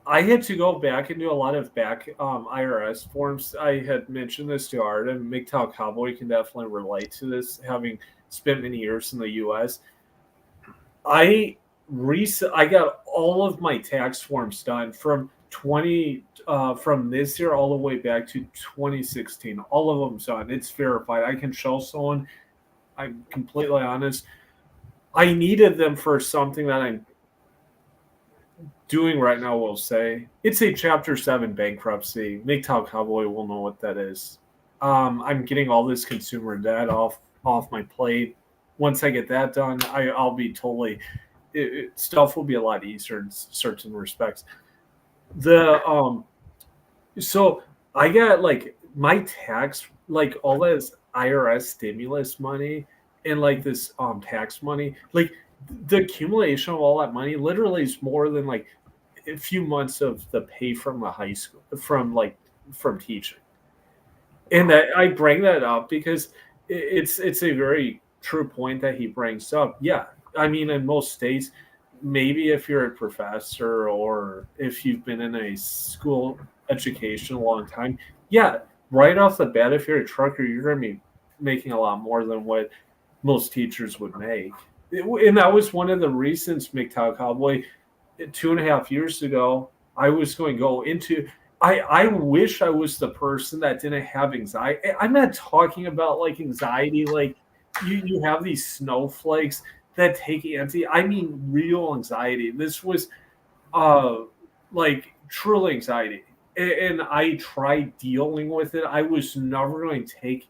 I had to go back and do a lot of back IRS forms. I had mentioned this to Artem. MGTOW Cowboy can definitely relate to this, having spent many years in the U.S. I got all of my tax forms done from this year all the way back to 2016. All of them done. It's verified. I can show someone. I'm completely honest. I needed them for something that I'm doing right now. We'll say it's a Chapter 7 bankruptcy. MGTOW Cowboy will know what that is. I'm getting all this consumer debt off my plate. Once I get that done, I'll be totally stuff will be a lot easier in certain respects. The So I got like my tax, like all this IRS stimulus money and like this tax money, like the accumulation of all that money literally is more than like a few months of the pay from the high school from teaching. And that I bring that up because it's a very true point that he brings up. Yeah, I mean, in most states, maybe if you're a professor or if you've been in a school education a long time, yeah, right off the bat, if you're a trucker, you're going to be making a lot more than what most teachers would make. And that was one of the reasons, MGTOW Cowboy, 2.5 years ago, I was going to go into. I wish I was the person that didn't have anxiety. I'm not talking about like anxiety, like you have these snowflakes that take anti. I mean real anxiety. This was uh like true anxiety, and I tried dealing with it. I was never going to take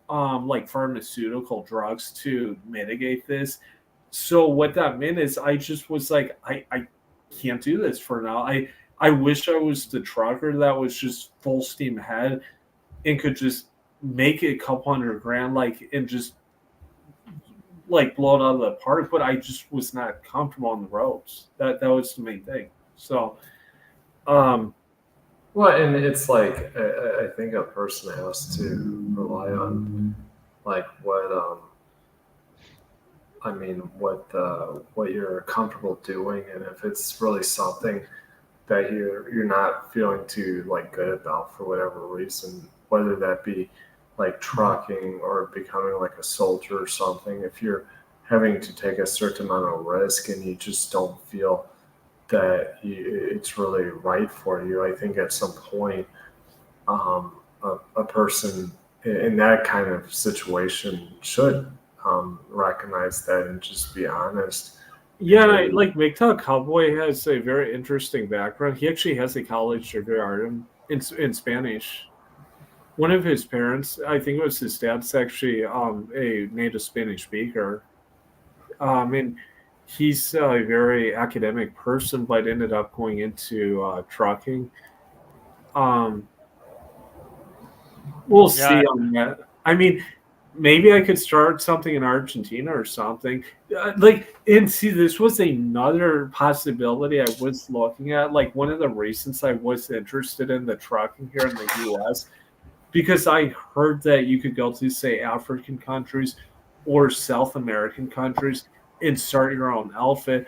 like pharmaceutical drugs to mitigate this. So what that meant is I just was like, I can't do this for now. I wish I was the trucker that was just full steam ahead and could just make it a couple $100,000, like, and just like blow it out of the park. But I just was not comfortable on the ropes. That was the main thing. So, Well, and it's like I think a person has to rely on like what you're comfortable doing, and if it's really something that you're not feeling too like good about for whatever reason, whether that be like trucking or becoming like a soldier or something, if you're having to take a certain amount of risk and you just don't feel that it's really right for you, I think at some point a person in that kind of situation should recognize that and just be honest. yeah, like MGTOW Cowboy has a very interesting background. He actually has a college degree, Artem, in Spanish. One of his parents, I think it was his dad's, actually a native Spanish speaker. And he's a very academic person, but ended up going into trucking. Um, we'll see Yeah, on that. I mean, maybe I could start something in Argentina or something. Like, and see, this was another possibility I was looking at. Like, one of the reasons I was interested in the trucking here in the U.S. because I heard that you could go to, say, African countries or South American countries and start your own outfit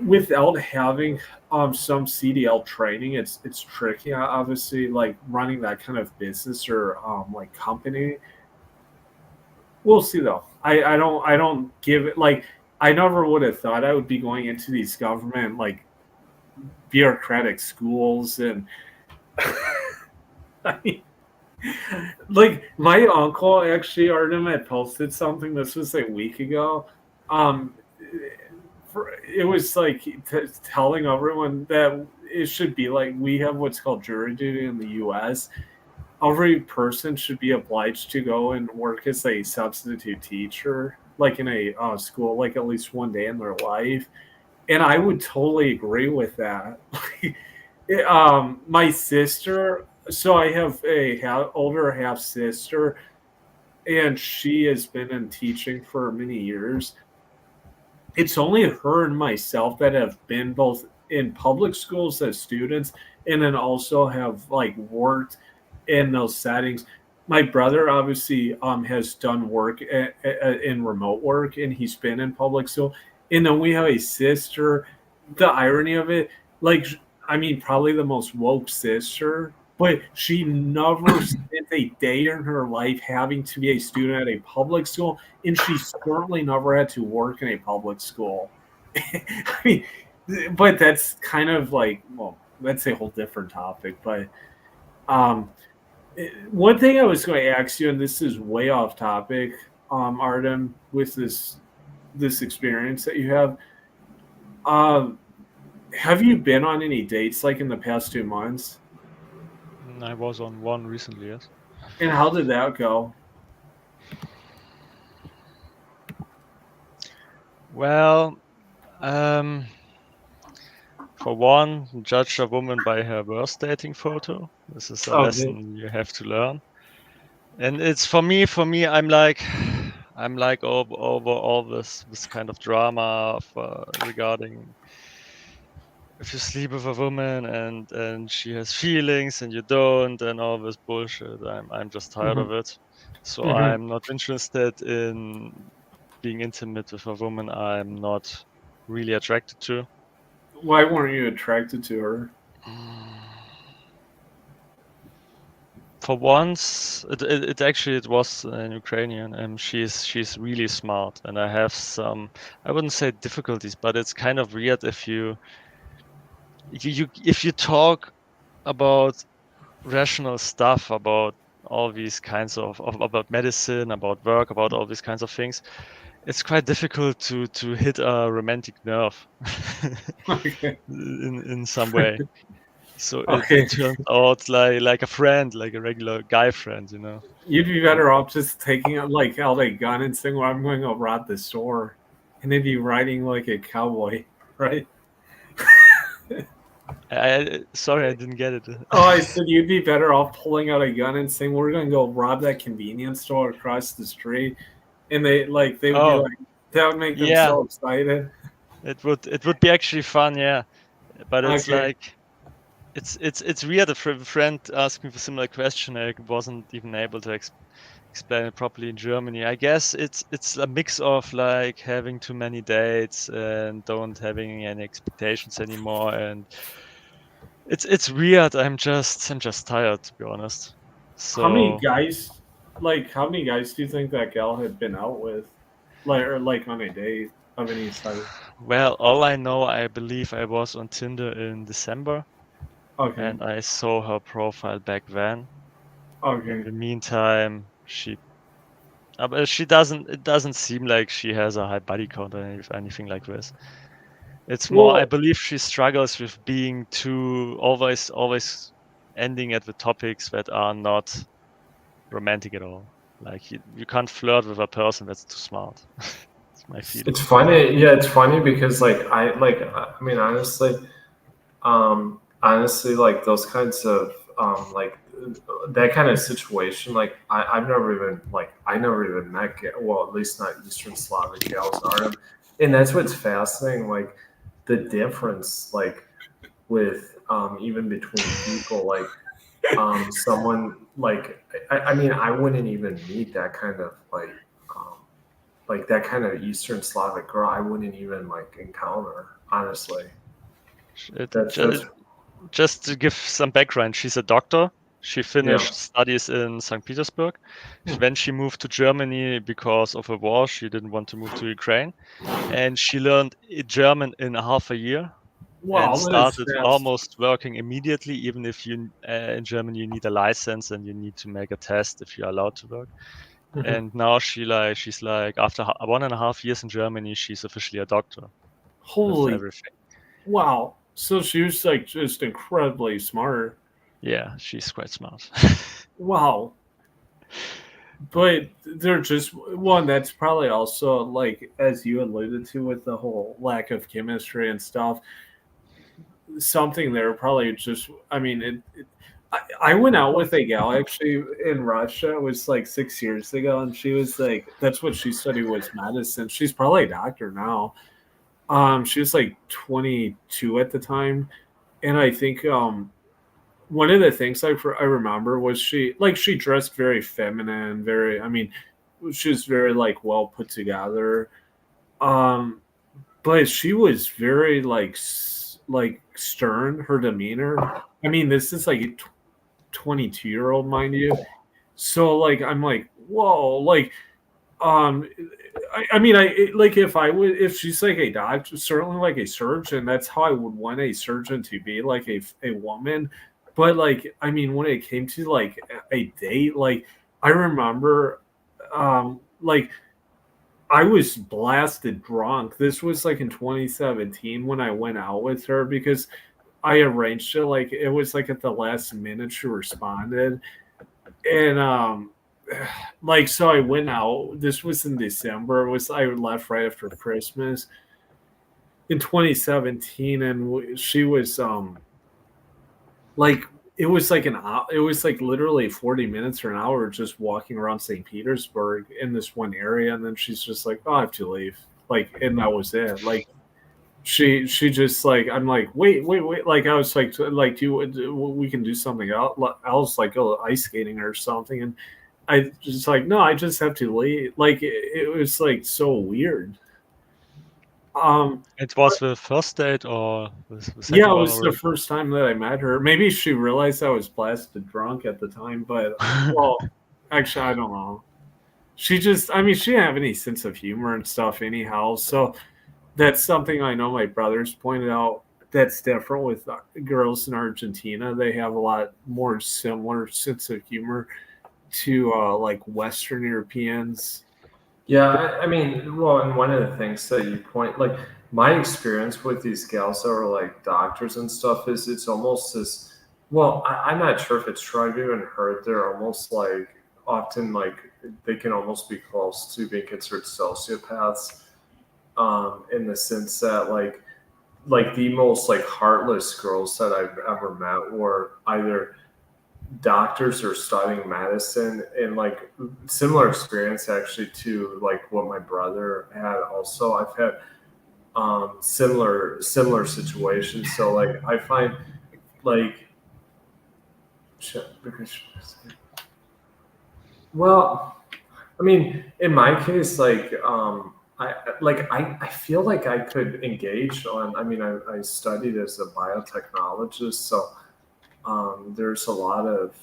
without having some CDL training. It's tricky, obviously, like running that kind of business or like company. We'll see though. I don't give it like I never would have thought I would be going into these government like bureaucratic schools and I mean, like my uncle actually Artem had posted something. This was a week ago. Um, it was like telling everyone that it should be like we have what's called jury duty in the U.S. Every person should be obliged to go and work as a substitute teacher, like in a school, like at least one day in their life. And I would totally agree with that. My sister, so I have a older half sister, and she has been in teaching for many years. It's only her and myself that have been both in public schools as students and then also have like worked in those settings. My brother obviously has done work in remote work and he's been in public school. And then we have a sister. The irony of it, like I mean, probably the most woke sister, but she never spent a day in her life having to be a student at a public school, and she certainly never had to work in a public school. I mean, but that's kind of like, well, that's a whole different topic. But um, one thing I was going to ask you, and this is way off topic, Artem, with this experience that you um, have you been on any dates like in the past 2 months? I was on one recently, yes. And how did that go? Well, for one, judge a woman by her worst dating photo. This is a Okay. lesson you have to learn. And it's for me, I'm like over all this kind of drama regarding if you sleep with a woman and she has feelings and you don't, and all this bullshit. I'm just tired of it. So I'm not interested in being intimate with a woman I'm not really attracted to. Why weren't you attracted to her? For once, it actually it was an Ukrainian, and she's really smart, and I have some, I wouldn't say difficulties, but it's kind of weird if you talk about rational stuff, about all these kinds of about medicine, about work, about all these kinds of things. It's quite difficult to hit a romantic nerve Okay. in some way. So Okay. it turns out like a friend, like a regular guy friend, you know. You'd be better off just taking like out a gun and saying, "Well, I'm going to rob the store," and then be riding like a cowboy, right? Sorry, I didn't get it. Oh, I said you'd be better off pulling out a gun and saying, "We're going to go rob that convenience store across the street," and they would be Oh, like, that would make them yeah, so excited. it would be actually fun, yeah. But it's Okay. like it's weird. A friend asked me for a similar question. I wasn't even able to explain it properly in Germany. I guess it's a mix of like having too many dates and don't having any expectations anymore, and it's weird. I'm just tired, to be honest. How many So guys, how many guys do you think that gal had been out with, or like on a date of any sort? well, all I know, I believe I was on Tinder in December, Okay. and I saw her profile back then. In Okay. the meantime, she doesn't. It doesn't seem like she has a high body count or anything like this. It's more, I Well, believe she struggles with being too always ending at the topics that are not romantic at all. Like you can't flirt with a person that's too smart. It's my feeling. It's funny. Yeah, it's funny because I mean honestly like those kinds of like that kind of situation like I've never even I never even met well, at least not Eastern Slavic gals, Artem, and that's what's fascinating, like the difference with even between people, someone I mean I wouldn't even meet that kind of that kind of Eastern Slavic girl. I wouldn't even encounter, honestly. That's Just to give some background, she's a doctor. She yeah. finished studies in St. Petersburg. Hmm. Then she moved to Germany because of a war. She didn't want to move to Ukraine. And she learned German in half a year and wow, that is started fast. almost working immediately, even if you in Germany you need a license and you need to make a test if you're allowed to work. And now she's like after 1.5 years in Germany, she's officially a doctor with Holy everything. wow! So she was like just incredibly smart. Yeah, she's quite smart. Wow. But they're just one that's probably also like as you alluded to with the whole lack of chemistry and stuff. Something there probably just. I mean, I went out with a gal actually in Russia. It was like 6 years ago, and she was like, that's what she studied was medicine. She's probably a doctor now. She was like 22 at the time, and I think one of the things I remember was she dressed very feminine, very. I mean, she was very like well put together. Um, but she was very like like stern, her demeanor. I mean, this is like a 22-year-old, mind you. So like I'm like, whoa, like um I mean like if she's like a doctor, certainly like a surgeon, that's how I would want a surgeon to be, like a woman. But like I mean when it came to like a date, like I remember like I was blasted drunk. This was like in 2017 when I went out with her because I arranged it, like it was like at the last minute she responded. And like so I went out. This was in December. It was I left right after Christmas in 2017, and she was like it was like an hour, it was like literally 40 minutes or an hour just walking around St. Petersburg in this one area, and then she's just like, oh, I have to leave, like, and that was it. Like she just like I'm like wait, like I was like we can do something else, like go ice skating or something, and I just like no, I just have to leave. Like it was like so weird. It was the first date or the second Yeah, it one was the already? first time that I met her. Maybe she realized I was blasted drunk at the time, but well, actually I don't know. She just I mean she didn't have any sense of humor and stuff anyhow, so that's something I know my brothers pointed out that's different with girls in Argentina. They have a lot more similar sense of humor to like Western Europeans. Yeah, I mean, well, and one of the things that you point, like my experience with these gals that are like doctors and stuff is it's almost this. Well, I'm not sure if it's true. I've even heard they're almost like often like they can almost be close to being considered sociopaths, in the sense that like the most like heartless girls that I've ever met were either doctors or studying medicine, and like similar experience actually to like what my brother had. Also I've had similar situations, so like I find like well, I mean in my case like I feel like I could engage on, I mean I studied as a biotechnologist, so there's a lot of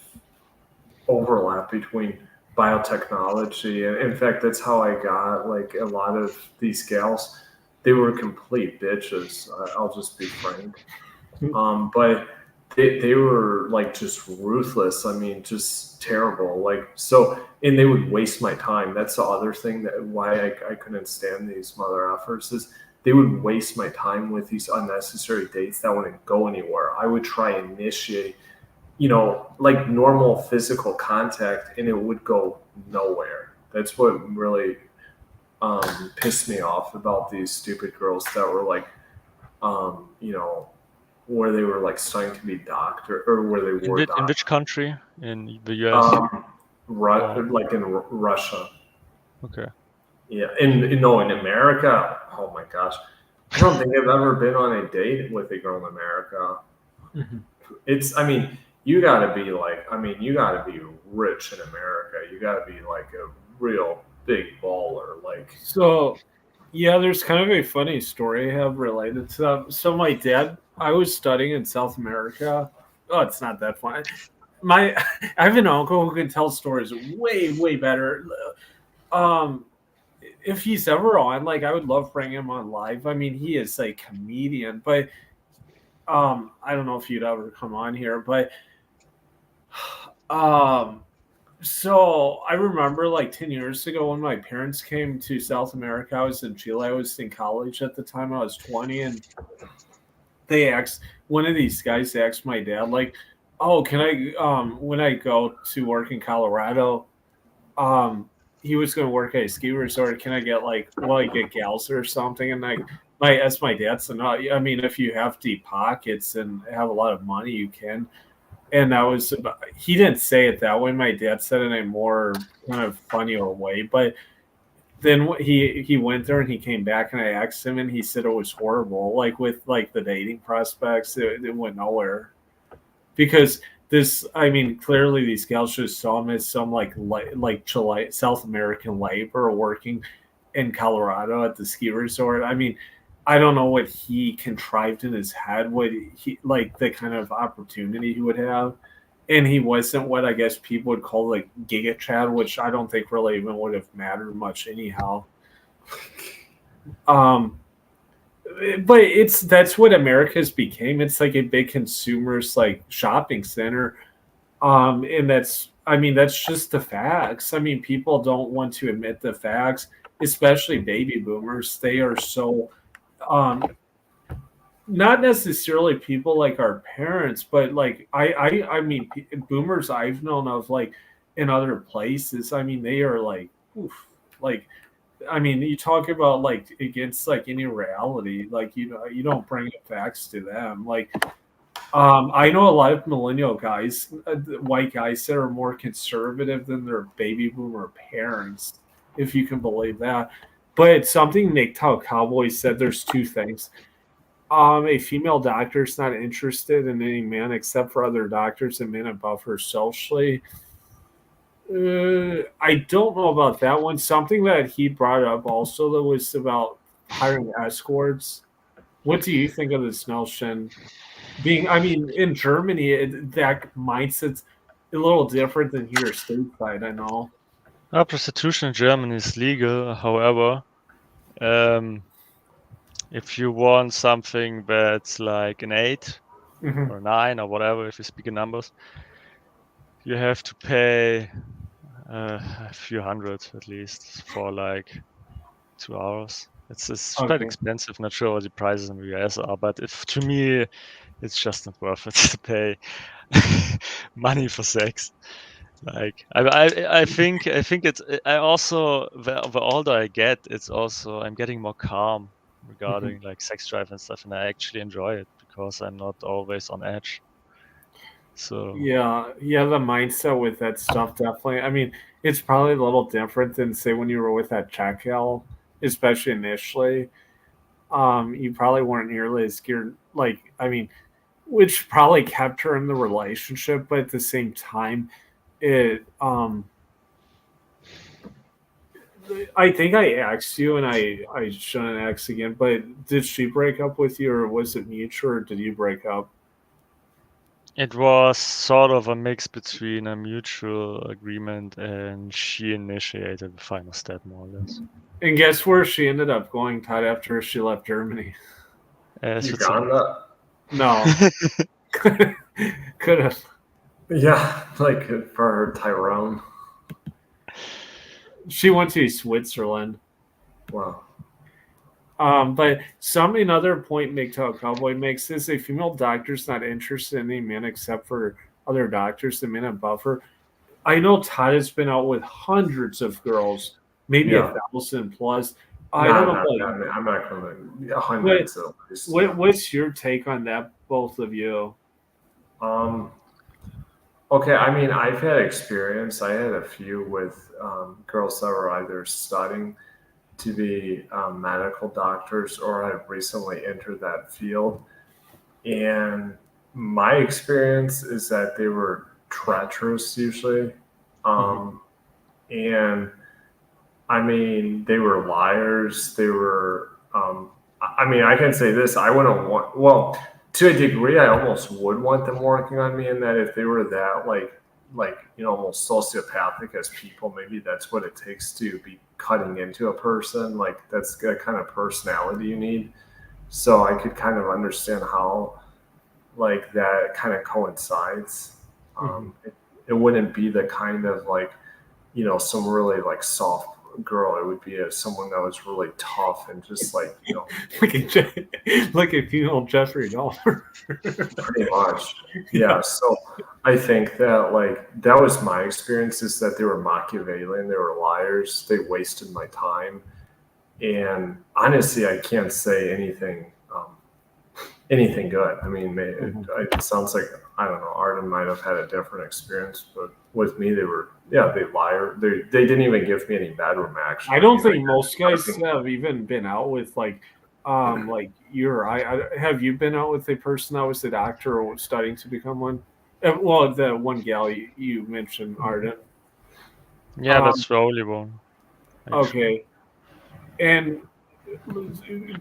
overlap between biotechnology, and in fact that's how I got like a lot of these gals. They were complete bitches, I'll just be frank. But they were like just ruthless, I mean just terrible, like so, and they would waste my time. That's the other thing that why I couldn't stand these mother effers is they would waste my time with these unnecessary dates that wouldn't go anywhere. I would try and initiate, like normal physical contact, and it would go nowhere. That's what really pissed me off about these stupid girls that were like, where they were like studying to be doctor, or where they were In doctor. which country? In the US? Or Like in Russia. okay. Yeah, in America. Oh my gosh, I don't think I've ever been on a date with a girl in America. It's, I mean, you got to be like, I mean, you got to be rich in America. You got to be like a real big baller. Like, So yeah, there's kind of a funny story I have related to that. So my dad, I was studying in South America. Oh, it's not that funny. My I have an uncle who can tell stories way better. Um, if he's ever on, like I would love to bring him on live. I mean, he is a comedian, but I don't know if you'd ever come on here, but um, so I remember like 10 years ago when my parents came to South America. I was in Chile. I was in college at the time. I was 20, and they asked one of these guys asked my dad like, "Oh, can I when I go to work in Colorado, um he was going to work at a ski resort. Can I get like get gals or something?" And like my as my dad said, no, I mean if you have deep pockets and have a lot of money, you can. And that was about, he didn't say it that way. My dad said it in a more kind of funnier way. But then he went there and he came back and I asked him and he said it was horrible. Like with like the dating prospects, it went nowhere because this. I mean, clearly these gals just saw him as some like Chile, South American labor working in Colorado at the ski resort. I mean, I don't know what he contrived in his head, what he like the kind of opportunity he would have. And he wasn't what I guess people would call like Giga Chad, which I don't think really even would have mattered much anyhow. Um, but that's what America's became. It's like a big consumers like shopping center. And that's just the facts. I mean, people don't want to admit the facts, especially baby boomers. They are so um not necessarily people like our parents, but like I mean boomers I've known of like in other places. I mean, they are like oof, like I mean, you talk about like against like any reality, like you don't bring the facts to them. Like I know a lot of millennial guys, white guys that are more conservative than their baby boomer parents, if you can believe that. But something Nick Tao Cowboy said, there's two things. A female doctor is not interested in any man except for other doctors and men above her socially. I don't know about that one. Something that he brought up also that was about hiring escorts. What do you think of this notion? I mean, in Germany, that mindset's a little different than here stateside. I know. Prostitution in Germany is legal. However, if you want something that's like an 8 Mhm. or 9 or whatever, if you speak in numbers, you have to pay a few hundred at least for like 2 hours. It's quite Okay. expensive. Not sure what the prices in the US are, but if to me, it's just not worth it to pay money for sex. Like I think it's I also the older I get, it's also I'm getting more calm regarding like sex drive and stuff, and I actually enjoy it because I'm not always on edge. So Yeah, the mindset with that stuff definitely. I mean, it's probably a little different than say when you were with that Czech gal, especially initially. You probably weren't nearly as scared. Like, I mean, which probably kept her in the relationship, but at the same time, it I think I asked you, and I shouldn't ask again. But did she break up with you, or was it mutual, or did you break up? it was sort of a mix between a mutual agreement and she initiated the final step, more or less. And guess where she ended up going, Todd, after she left Germany? Switzerland. Uganda. No, could have. Yeah, like for Tyrone. She went to Switzerland. Wow. But another point MGTOW Cowboy makes is a female doctor is not interested in any men except for other doctors, the men above her. I know Todd has been out with hundreds of girls, maybe Yeah. 1,000 plus. No, I don't know, I'm not going to hundreds at least. what's your take on that, both of you? Okay, I mean, I've had experience. I had a few with girls that were either studying to be medical doctors or have recently entered that field. And my experience is that they were treacherous usually. And I mean, they were liars. They were, I mean, I can say this I wouldn't want, well, to a degree, I almost would want them working on me in that if they were that, almost sociopathic as people, maybe that's what it takes to be cutting into a person. Like, that's the kind of personality you need. So I could kind of understand how, like, that kind of coincides. It wouldn't be the kind of some really like soft girl. It would be someone that was really tough and just Like a female Jeffrey Dahmer. pretty much. Yeah. So I think that that was my experience, is that they were Machiavellian, they were liars, they wasted my time. And honestly, I can't say anything good. I mean, it sounds like, I don't know, Artem might have had a different experience, but with me, they liar. They didn't even give me any bedroom action. I don't think most guys have even been out with like have you been out with a person that was a doctor or was studying to become one? Well, the one gal you mentioned, Arden. Yeah, that's the only one. Actually. Okay. And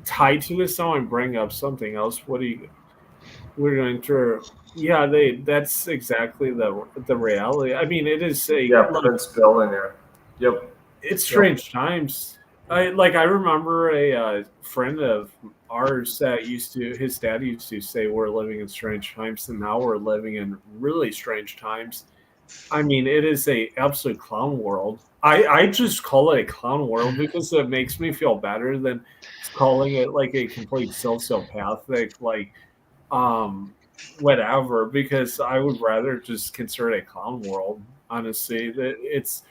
tied to this now and bring up something else. We're going to, yeah, that's exactly the reality. I mean, it is Yeah, Prince billionaire. Yep. it's strange times. I remember a friend of ours that his dad used to say we're living in strange times, and now we're living in really strange times. I mean, it is a absolute clown world. I just call it a clown world because it makes me feel better than calling it like a complete sociopathic um whatever, because I would rather just consider it a clown world, honestly. That it's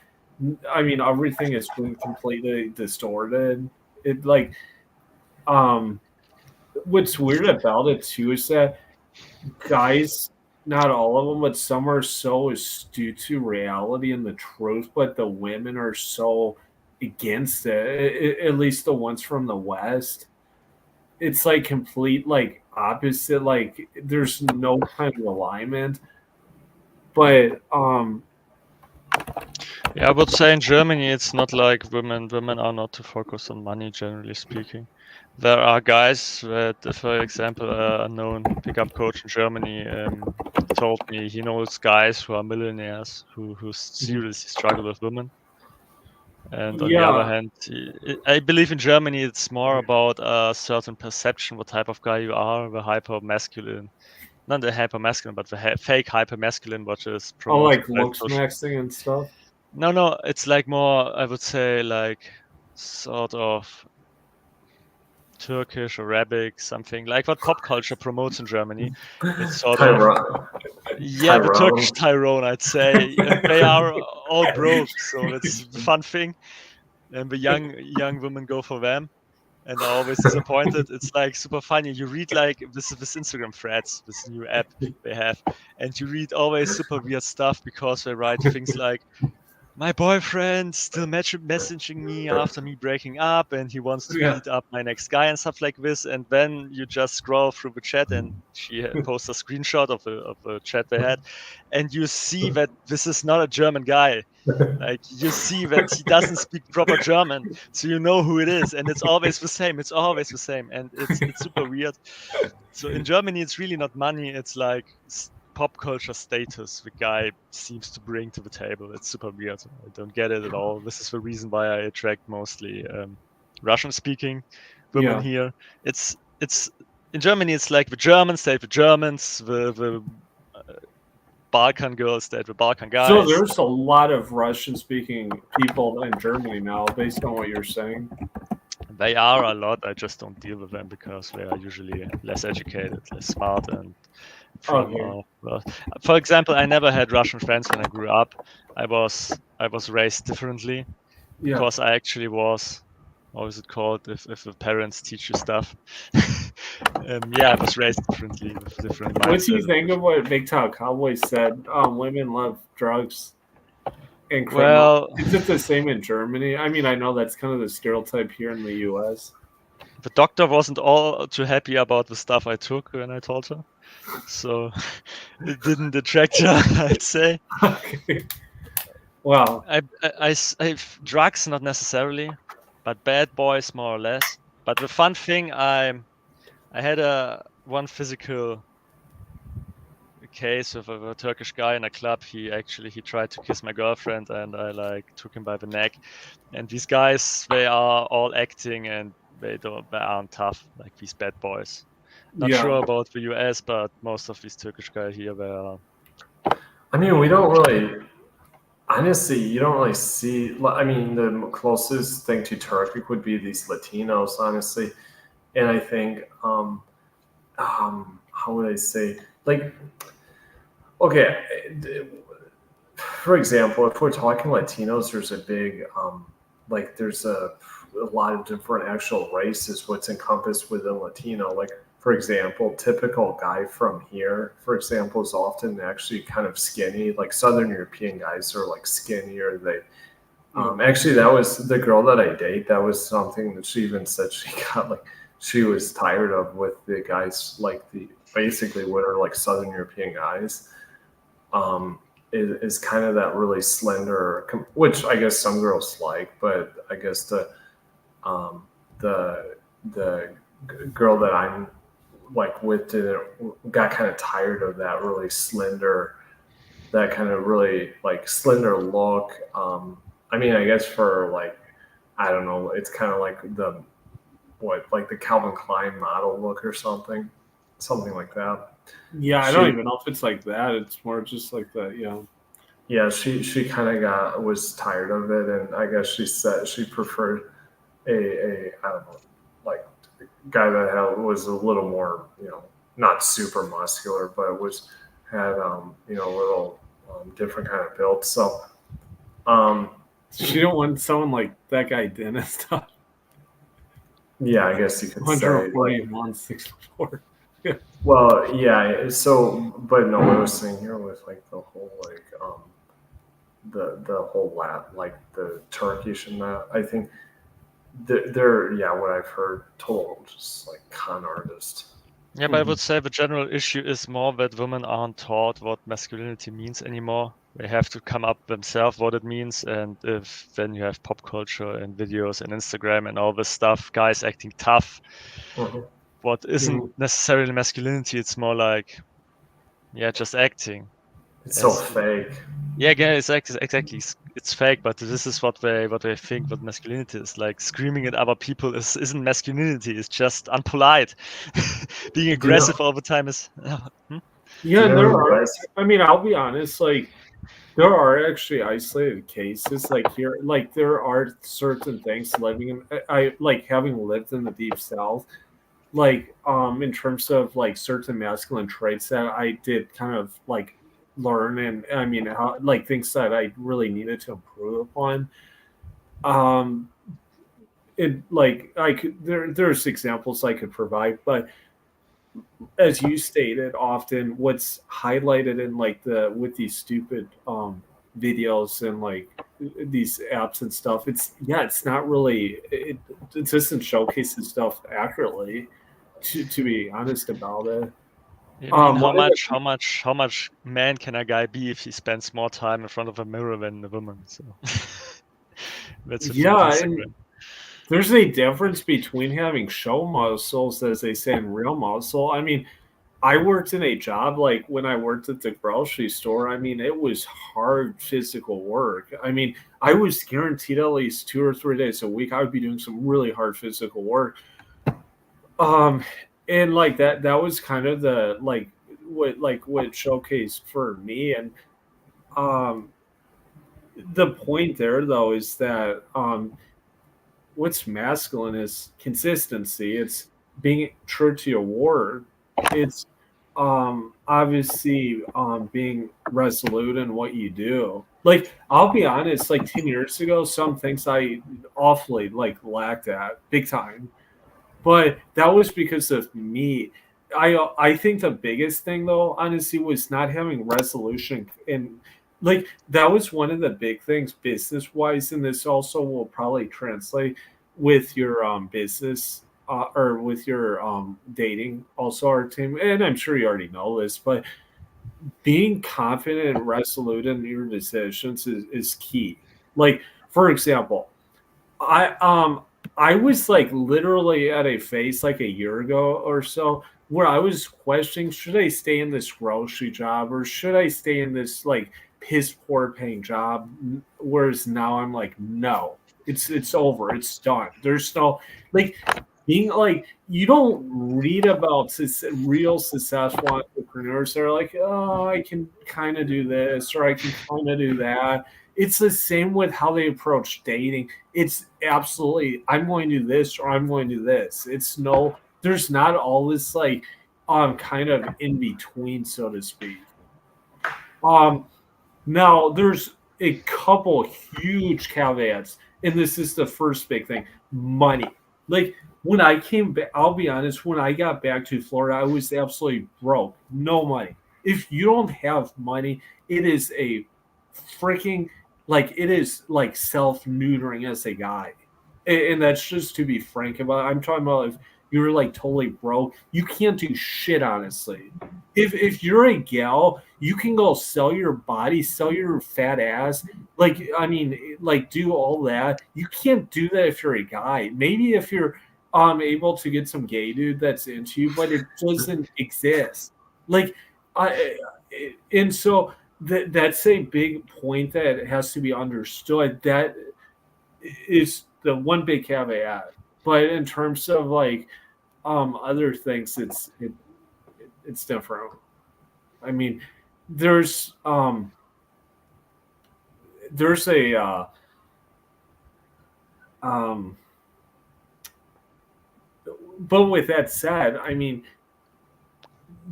I mean, everything is been completely distorted. It um what's weird about it too is that guys, not all of them, but some are so astute to reality and the truth, but the women are so against it. At least the ones from the West. It's like complete opposite. Like there's no kind of alignment. But Yeah, I would say in Germany it's not like women are not to focus on money, generally speaking. There are guys that, for example, a known pickup coach in Germany told me he knows guys who are millionaires who seriously struggle with women. And on the other yeah, hand, I believe in Germany it's more about a certain perception, what type of guy you are, the hyper masculine, not the hyper masculine, but the fake hyper masculine, which is I promoted like by looks social. maxing and stuff. No, it's like more, I would say, like sort of Turkish, Arabic, something like what pop culture promotes in Germany. It's sort of, Tyrone. yeah, the Tyrone. Turkish Tyrone, I'd say, and they are all broke, so it's the fun thing. And the young women go for them and are always disappointed. It's like super funny. You read like this Instagram threads, this new app they have, and you read always super weird stuff because they write things like, my boyfriend still messaging me after me breaking up and he wants to Yeah. beat up my next guy and stuff like this. And then you just scroll through the chat and she posts a screenshot of the chat they had, and you see that this is not a German guy. Like you see that he doesn't speak proper German, so you know who it is, and it's always the same. It's always the same, and it's super weird. So in Germany, it's really not money. It's like pop culture status the guy seems to bring to the table. It's super weird. I don't get it at all. This is the reason why I attract mostly Russian-speaking women Yeah. here. It's in Germany. It's like the Germans date the Germans, the Balkan girls date the Balkan So guys. there's a lot of Russian speaking people in Germany now, based on what you're saying. They are a lot. I just don't deal with them because they are usually less educated, less smart, and from Okay. for example, I never had Russian friends when I grew up. I was raised differently Yeah. because I actually was, what is it called, if the parents teach you stuff. Yeah, I was raised differently with different What do mindset. you think of what Big Top Cowboy said? Women love drugs and criminals. Well, Is it the same in Germany? I mean, I know that's kind of the stereotype here in the U.S. the doctor wasn't all too happy about the stuff I took when I told her, so it didn't attract her, I'd say. Okay. Wow. Drugs not necessarily, but bad boys more or less. But the fun thing, I had a one physical case with a Turkish guy in a club. He tried to kiss my girlfriend, and I like took him by the neck. And these guys, they are all acting, and they aren't tough like these bad boys. Not Yeah. sure about the US, but most of these Turkish guys here, they are. I mean, we don't really, honestly, you don't really see. I mean, the closest thing to Turkic would be these Latinos, honestly. And I think, how would I say, like, okay, for example, if we're talking Latinos, there's a big, there's a lot of different actual races, what's encompassed within Latino. Like, for example, typical guy from here, for example, is often actually kind of skinny. Like Southern European guys are like skinnier. Actually, that was the girl that I date. That was something that she even said she got like she was tired of with the guys like the basically what are like Southern European guys. Is kind of that really slender, which I guess some girls like, but I guess um, the girl that I'm like with got kind of tired of that really slender, that kind of really like slender look. I mean, I guess for like, I don't know, it's kind of like like the Calvin Klein model look or something like that. Yeah, I don't even know if it's like that. It's more just like that, Yeah, she kind of was tired of it, and I guess she said she preferred a I don't know, like a guy that was a little more, not super muscular, but had a little different kind of build. So she don't want someone like that guy Dennis stuff. Yeah, I guess you could say 141, 6'4". Yeah. Well, yeah. So, but no, what I was saying here with like the whole like the whole lap, like the Turkish and that. I think they're what I've heard total just like con artist. Yeah, but I would say the general issue is more that women aren't taught what masculinity means anymore. They have to come up themselves what it means, and if then you have pop culture and videos and Instagram and all this stuff, guys acting tough, what isn't necessarily masculinity, it's more like, just acting. It's so fake. Yeah, exactly. It's fake, but this is what they think what masculinity is. Like screaming at other people isn't masculinity. It's just unpolite. Being aggressive all the time is. Yeah, and there are. I mean, I'll be honest. Like, there are actually isolated cases. Like here, like there are certain things living in. I like having lived in the Deep South. Like, in terms of like certain masculine traits that I did kind of like learn, and I mean, how, like things that I really needed to improve upon. It like I could there's examples I could provide, but as you stated, often what's highlighted in like with these stupid videos and like these apps and stuff, it's not really it doesn't showcase the stuff accurately. To be honest about it. I mean, how much man can a guy be if he spends more time in front of a mirror than a woman? So that's the thing with Instagram. There's a difference between having show muscles, as they say, and real muscle. I mean, I worked in a job like when I worked at the grocery store. I mean, it was hard physical work. I mean, I was guaranteed at least 2 or 3 days a week I would be doing some really hard physical work. And like that was kind of the what showcased for me. And the point there though is that what's masculine is consistency. It's being true to your word. It's obviously being resolute in what you do. Like, I'll be honest, like 10 years ago, some things I awfully like lacked at big time. But that was because of me. I think the biggest thing though, honestly, was not having resolution. And like that was one of the big things business wise, and this also will probably translate with your business or with your dating also, Artem. And I'm sure you already know this, but being confident and resolute in your decisions is key. Like, for example, I was like literally at a phase like a year ago or so where I was questioning, should I stay in this grocery job or should I stay in this like piss poor paying job? Whereas now I'm like, no, it's over, it's done. There's no like being like, you don't read about real successful entrepreneurs that are like, oh, I can kind of do this or I can kind of do that. It's the same with how they approach dating. It's absolutely, I'm going to do this or I'm going to do this. There's not all this like kind of in between, so to speak. Now there's a couple huge caveats, and this is the first big thing: money. Like when I came back, I'll be honest, when I got back to Florida, I was absolutely broke, no money. If you don't have money, it is a freaking like it is like self-neutering as a guy. And that's just to be frank about it. I'm talking about if you're like totally broke, you can't do shit, honestly. If you're a gal, you can go sell your body, sell your fat ass, like I mean, like do all that. You can't do that if you're a guy. Maybe if you're able to get some gay dude that's into you, but it doesn't exist. Like, and so that's a big point that has to be understood. That is the one big caveat. But in terms of like other things, it's different. I mean, there's a um, but with that said, I mean,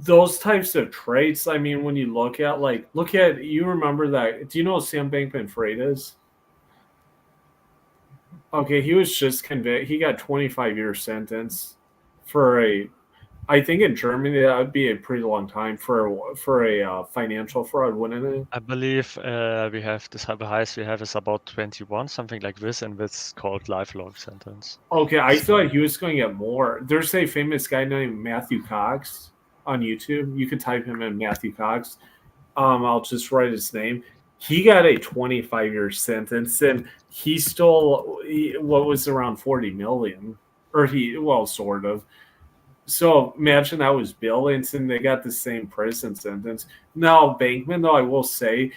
those types of traits. I mean, when you look at you remember that? Do you know who Sam Bankman-Fried is? Okay, he was just convicted. He got 25-year sentence for a. I think in Germany that would be a pretty long time for a financial fraud, wouldn't it? I believe we have the highest we have is about 21, something like this, and that's called lifelong sentence. Okay, I So- thought he was going to get more. There's a famous guy named Matthew Cox on YouTube. You can type him in, Matthew Cox. I'll just write his name. He got a 25-year sentence, and he stole what was around 40 million, or sort of. So imagine that was billions, and they got the same prison sentence. Now Bankman, though, I will say,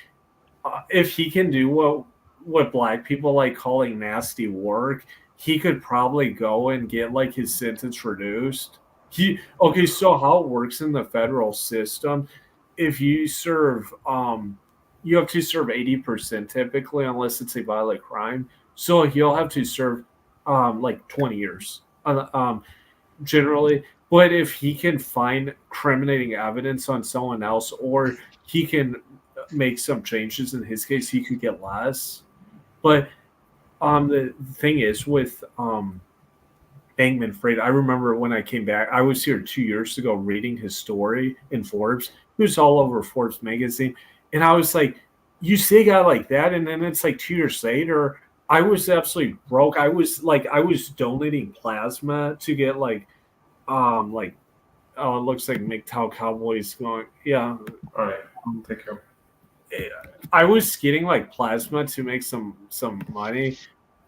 if he can do what black people like calling nasty work, he could probably go and get like his sentence reduced. So how it works in the federal system, if you serve you have to serve 80% typically unless it's a violent crime. So he'll have to serve like 20 years. Generally. But if he can find criminating evidence on someone else, or he can make some changes in his case, he could get less. But the thing is with Bankman Fried, I remember when I came back, I was here 2 years ago reading his story in Forbes. He was all over Forbes magazine, and I was like, "You see a guy like that," and then it's like 2 years later, I was absolutely broke. I was donating plasma to get like oh, it looks like MGTOW Cowboys going. Yeah, All right, take care. I was getting like plasma to make some money,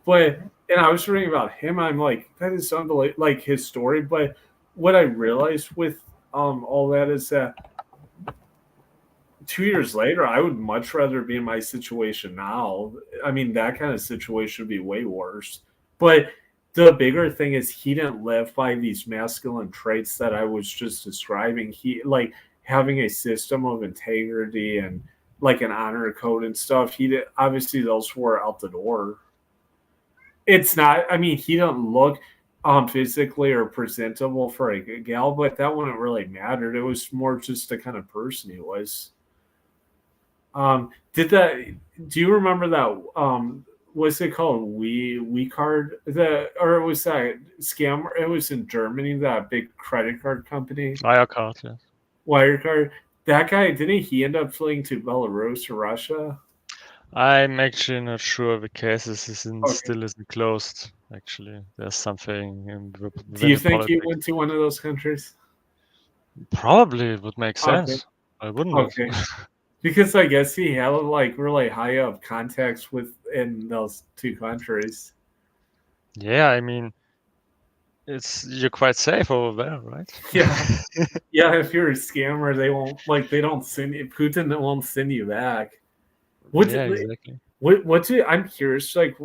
but and I was reading about him. I'm like, that is unbelievable, like his story. But what I realized with all that is that 2 years later, I would much rather be in my situation now. I mean, that kind of situation would be way worse. But the bigger thing is he didn't live by these masculine traits that I was just describing. He like having a system of integrity and like an honor code and stuff. He did obviously those were out the door. It's not. I mean, he didn't look physically or presentable for a gal, but that wouldn't really matter. It was more just the kind of person he was. Did that? Do you remember that? What's it called? We card or it was that scam? It was in Germany. That big credit card company, Wirecard, yeah. Wirecard. That guy didn't he end up fleeing to Belarus or Russia? I'm actually not sure the case Okay. still isn't closed. Actually, there's something Do within you the think he politics. went to one of those countries? Probably it would make Okay. sense. Why wouldn't Okay. it? Because I guess he had like really high up contacts in those two countries. Yeah, I mean, you're quite safe over there, right? Yeah. Yeah, if you're a scammer, they don't send you. Putin won't send you back. Yeah, exactly. I'm curious, like,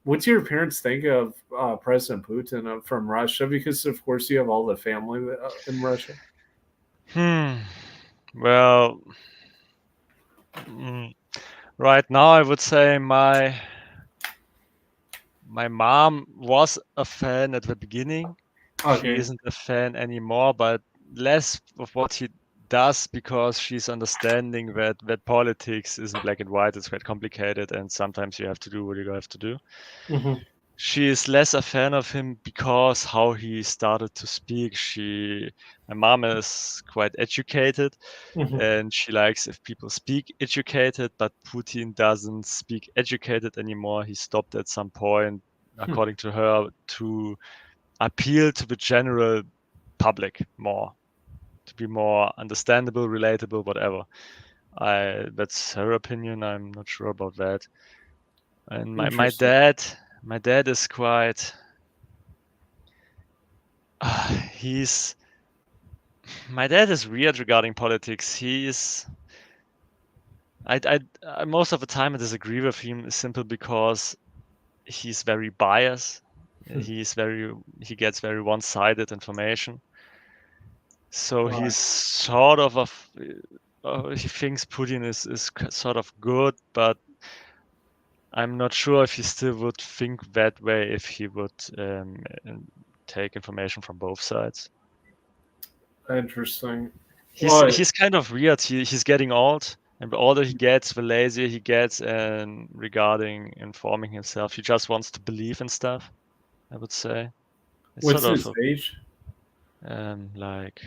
what do your parents think of President Putin from Russia? Because of course you have all the family in Russia. Well, right now I would say my mom was a fan at the beginning. Okay. She isn't a fan anymore, but less of what he does because she's understanding that politics isn't black and white. It's quite complicated, and sometimes you have to do what you have to do. Mm-hmm. She is less a fan of him because how he started to speak. My mom is quite educated, Mm-hmm. and she likes if people speak educated, but Putin doesn't speak educated anymore. He stopped at some point, according to her, to appeal to the general public more, to be more understandable, relatable, whatever. That's her opinion. I'm not sure about that. And my Interesting. dad is quite My dad is weird regarding politics. I most of the time I disagree with him simply because he's very biased. He gets very one-sided information. So he's sort of he thinks Putin is sort of good, but I'm not sure if he still would think that way if he would take information from both sides. Interesting. He's kind of weird. He's getting old, and the older he gets, the lazier he gets, and regarding informing himself, he just wants to believe in stuff. I would say. It's What's sort his of age? like,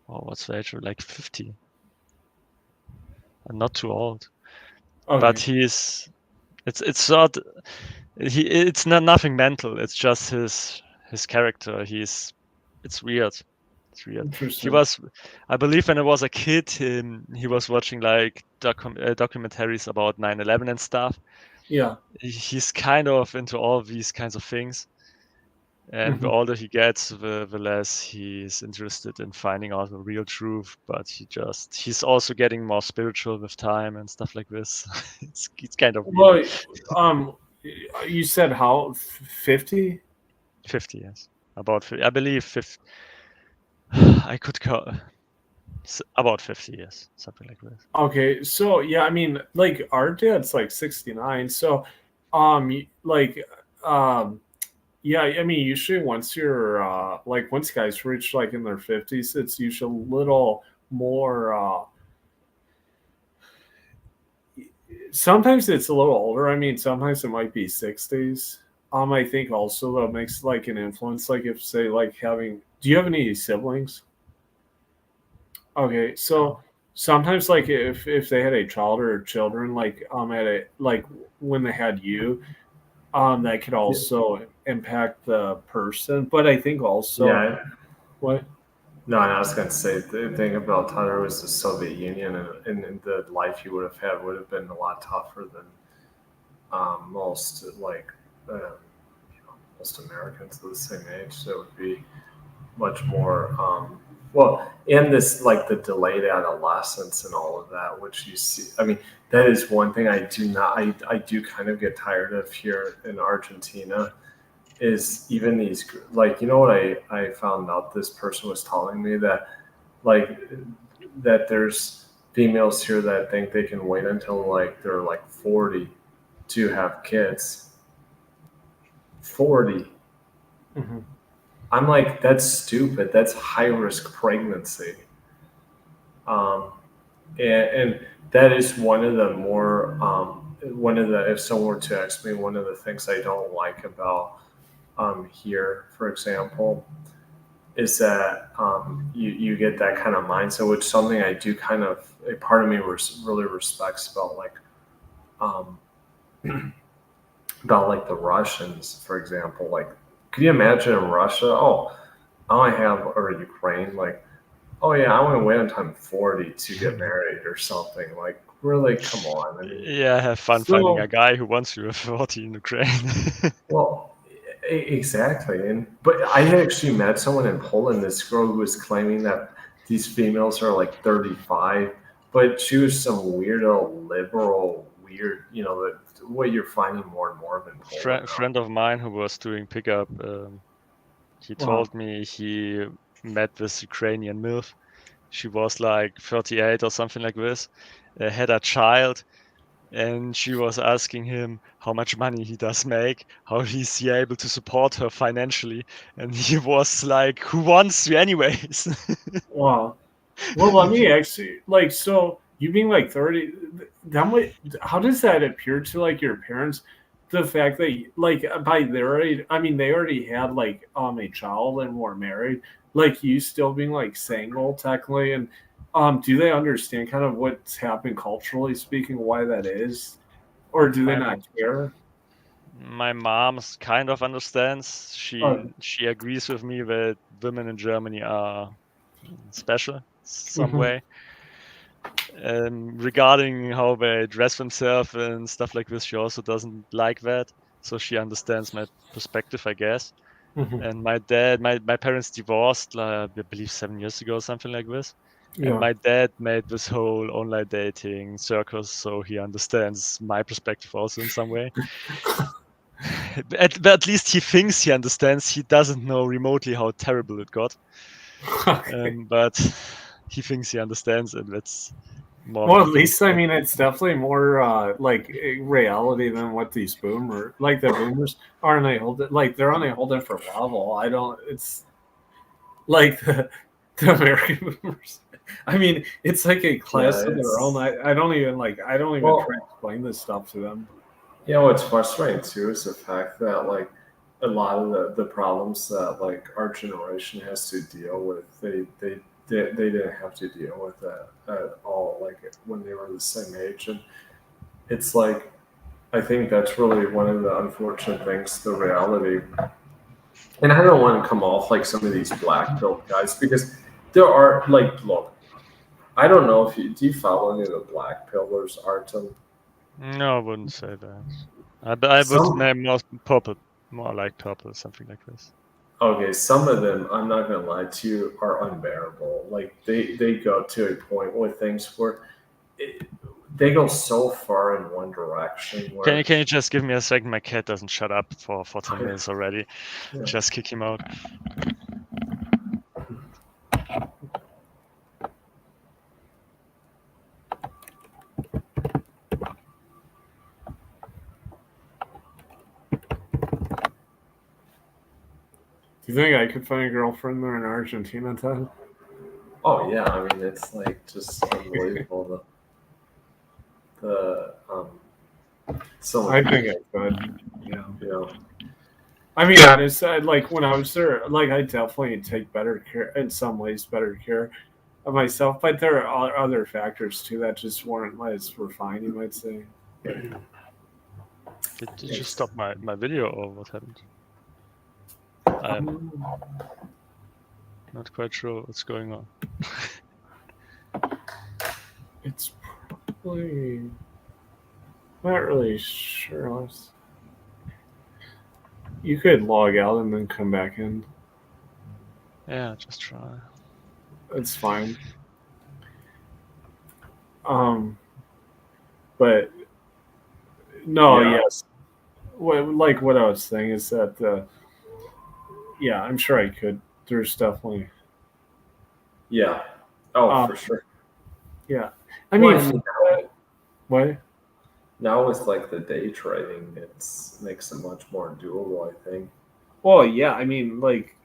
what's the age? Like 50. Not too old, but it's not nothing mental. It's just his character. It's weird. It's weird. Interesting. I believe when I was a kid, he was watching like documentaries about 9/11 and stuff. Yeah. He's kind of into all these kinds of things. And the older he gets, the less he's interested in finding out the real truth. But he's also getting more spiritual with time and stuff like this. It's kind of weird. Well, you said how 50? 50, yes, about 50. I believe 50. I could call about 50, yes, something like this. Okay, so yeah, I mean, like our dad's like 69, so like yeah, I mean, usually once you're like once guys reach like in their 50s, it's usually a little more sometimes it's a little older. I mean, sometimes it might be 60s. I think also that makes like an influence, like if say like do you have any siblings? Okay, so sometimes like if they had a child or children like at a like when they had you, that could also impact the person. But I think also what? No, and I was going to say the thing about Tyler was the Soviet Union, and the life he would have had would have been a lot tougher than most most Americans of the same age. So it would be much more and this like the delayed adolescence and all of that, which you see. I mean, that is one thing I do kind of get tired of here in Argentina is even these, like, you know what I found out, this person was telling me that like that there's females here that think they can wait until like they're like 40 to have kids. 40. I'm like, that's stupid. That's high risk pregnancy. And that is one of the more if someone were to ask me, one of the things I don't like about here, for example, is that you get that kind of mindset, which is something I do kind of, a part of me really respects about like about like the Russians, for example. Like, could you imagine in Russia? Oh, I have, or Ukraine, like, oh yeah, I want to wait until I'm 40 to get married or something. Like, really, come on. I mean, yeah, have fun finding a guy who wants you at 40 in Ukraine. Well, exactly. But I had actually met someone in Poland, this girl who was claiming that these females are like 35, but she was some weirdo liberal, weird, what you're finding more and more of in Poland. Friend of mine who was doing pickup, he told me he met this Ukrainian MILF. She was like 38 or something like this, had a child, and she was asking him how much money he does make, how he's he able to support her financially, and he was like, "Who wants you anyways?" Wow. Well, let me actually like, so you being like 30, how does that appear to like your parents? The fact that like by their age, I mean they already had like a child and were married, like you still being like single technically, and do they understand kind of what's happened culturally speaking, why that is? Or do they not care? My mom kind of understands. She agrees with me that women in Germany are special some way. Regarding how they dress themselves and stuff like this, she also doesn't like that. So she understands my perspective, I guess. Mhm. And my dad, my parents divorced, I believe 7 years ago, something like this. And Yeah. my dad made this whole online dating circus, so he understands my perspective also in some way. But at least he thinks he understands. He doesn't know remotely how terrible it got, Okay. but he thinks he understands, and that's more Well, at meaningful. least I mean it's definitely more like reality than what these the boomers are on a whole like they're on a whole different level. I don't. It's like the American boomers. I mean, it's like a class of their own. I don't even try to explain this stuff to them. Yeah, what's frustrating too is the fact that like a lot of the problems that like our generation has to deal with, they didn't have to deal with that at all. Like when they were the same age, and it's like I think that's really one of the unfortunate things, the reality. And I don't want to come off like some of these black pill guys because there are like look, I don't know if you do you follow any of the black pillars, Artem? No, I wouldn't say that. I would name more like purple, something like this. Okay, some of them, I'm not gonna lie to you, are unbearable. Like they go to a point with things where they go so far in one direction where Can you just give me a second? My cat doesn't shut up for 10 minutes already. yeah. Just kick him out. Do you think I could find a girlfriend there in Argentina, Ted? Oh yeah, I mean it's like just unbelievable the so I think I could. Yeah. you know I mean, honestly, like when I was there, like I definitely take better care in some ways, better care of myself. But there are other factors too that just weren't as refined, you might say. Did you stop my video or what happened? I'm not quite sure what's going on. It's probably not really sure. You could log out and then come back in. Yeah, just try. It's fine. But no, Yeah. yes. What I was saying is that, yeah, I'm sure I could. There's definitely, yeah. Oh, for sure. yeah. I mean, Well, what? now with like the day trading, it makes it much more doable, I think. Well, yeah. I mean, like,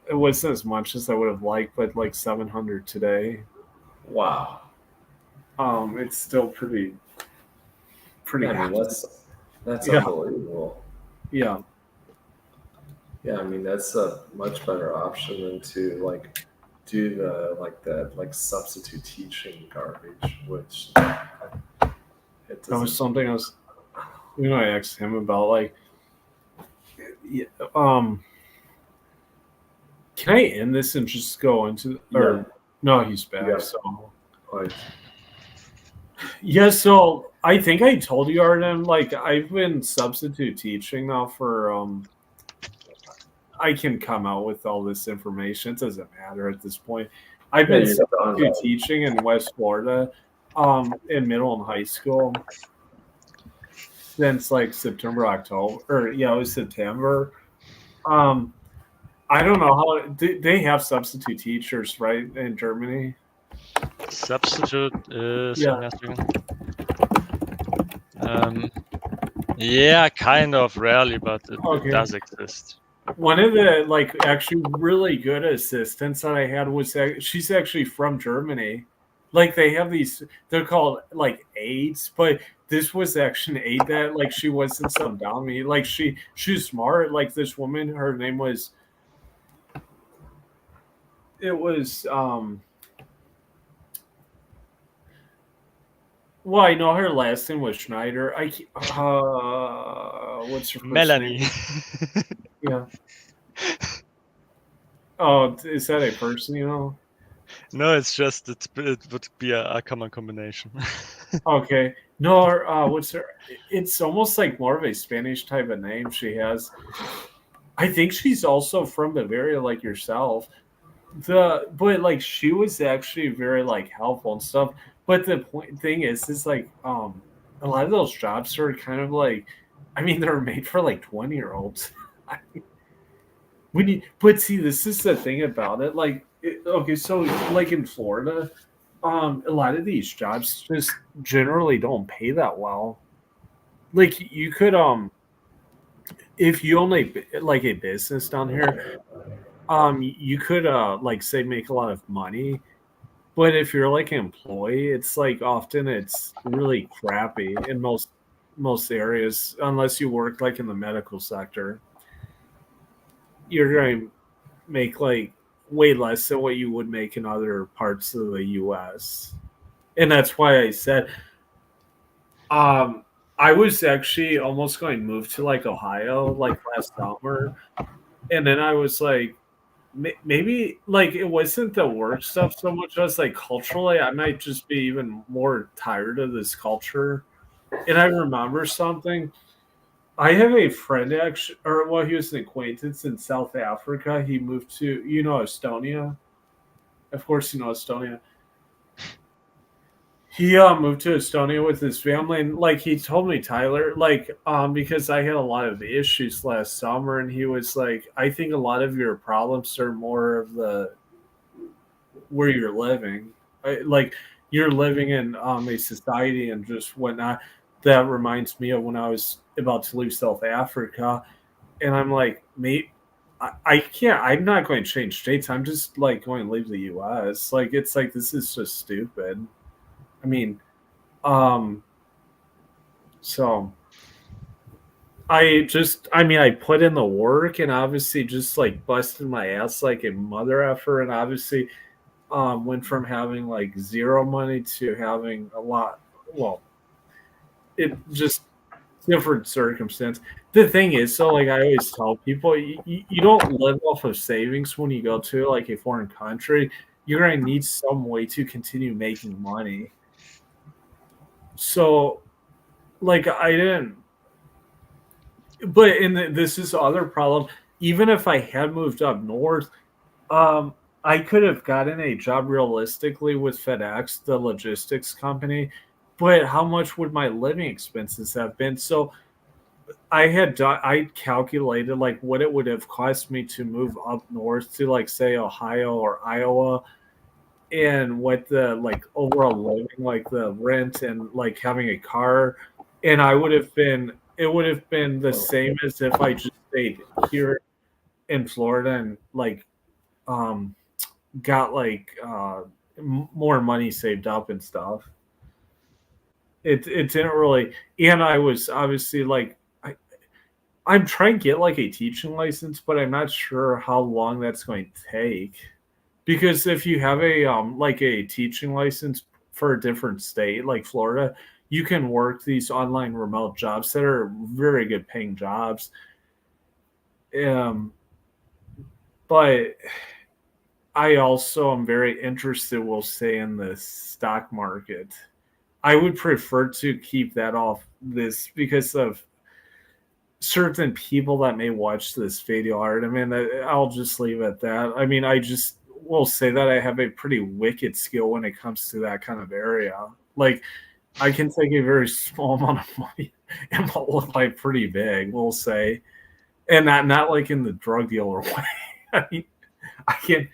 it wasn't as much as I would have liked, but like 700 today. Wow. It's still pretty. Yeah, I mean that's unbelievable. Yeah. Yeah, I mean that's a much better option than to like do that substitute teaching garbage, which it That was doesn't. something I was. I asked him about. Like, yeah, can I end this and just go into? Or no, he's back. Yeah. So. Like, Yeah, so I think I told you, Artem, like I've been substitute teaching now for I can come out with all this information. It doesn't matter at this point. I've been substitute teaching in West Florida, in middle and high school since like September, October, or yeah, it was September. I don't know how they have substitute teachers, right, in Germany. Substitute is Yeah. Yeah, kind of rarely, but it does exist. One of the like actually really good assistants that I had was she's actually from Germany. Like they have these, they're called like aides, but this was actually an aide that like she wasn't some dummy. Like she's smart. Like this woman, her name was. It was Well, I know her last name was Schneider. What's her first Melanie. name? Yeah. Oh, is that a person? No, it's just it would be a common combination. Okay. No, what's her? It's almost like more of a Spanish type of name she has. I think she's also from Bavaria, like yourself. But like she was actually very like helpful and stuff. But the thing is like a lot of those jobs are kind of like, I mean, they're made for like 20-year-olds. But see, this is the thing about it. Like, okay, so like in Florida, a lot of these jobs just generally don't pay that well. Like you could if you own like a business down here, you could like say make a lot of money, but if you're like an employee, it's like often it's really crappy in most areas unless you work like in the medical sector. You're going to make like way less than what you would make in other parts of the US. And that's why I said I was actually almost going to move to like Ohio like last summer, and then I was like maybe like it wasn't the work stuff so much as like culturally I might just be even more tired of this culture. And I remember something. I have a friend actually, or well, he was an acquaintance in South Africa. He moved to Estonia. Of course, Estonia. He moved to Estonia with his family, and like he told me, Tyler, like because I had a lot of issues last summer, and he was like, I think a lot of your problems are more of the where you're living, like you're living in a society and just whatnot. That reminds me of when I was about to leave South Africa, and I'm like, mate, I can't. I'm not going to change states. I'm just like going to leave the U.S. Like it's like this is just stupid. I mean, um, so I mean, I put in the work and obviously just like busted my ass like a mother effer, and obviously went from having like zero money to having a lot. Well, it just different circumstance. The thing is, so like I always tell people, you don't live off of savings when you go to like a foreign country. You're gonna need some way to continue making money. So, like I didn't, but this is the other problem. Even if I had moved up north, I could have gotten a job realistically with FedEx, the logistics company, but how much would my living expenses have been? So I calculated like what it would have cost me to move up north to like say Ohio or Iowa, and what the like overall living, like the rent and like having a car, and it would have been the same as if I just stayed here in Florida and like um got like more money saved up and stuff. It didn't really, and I was obviously like I'm trying to get like a teaching license, but I'm not sure how long that's going to take. Because if you have a like a teaching license for a different state like Florida, you can work these online remote jobs that are very good paying jobs. Um, but I also am very interested, we'll say, in the stock market. I would prefer to keep that off this because of certain people that may watch this video, Artem. I mean, I'll just leave it at that. I mean, I just will say that I have a pretty wicked skill when it comes to that kind of area. Like, I can take a very small amount of money and multiply pretty big, we'll say, and not like in the drug dealer way. I mean, I can't.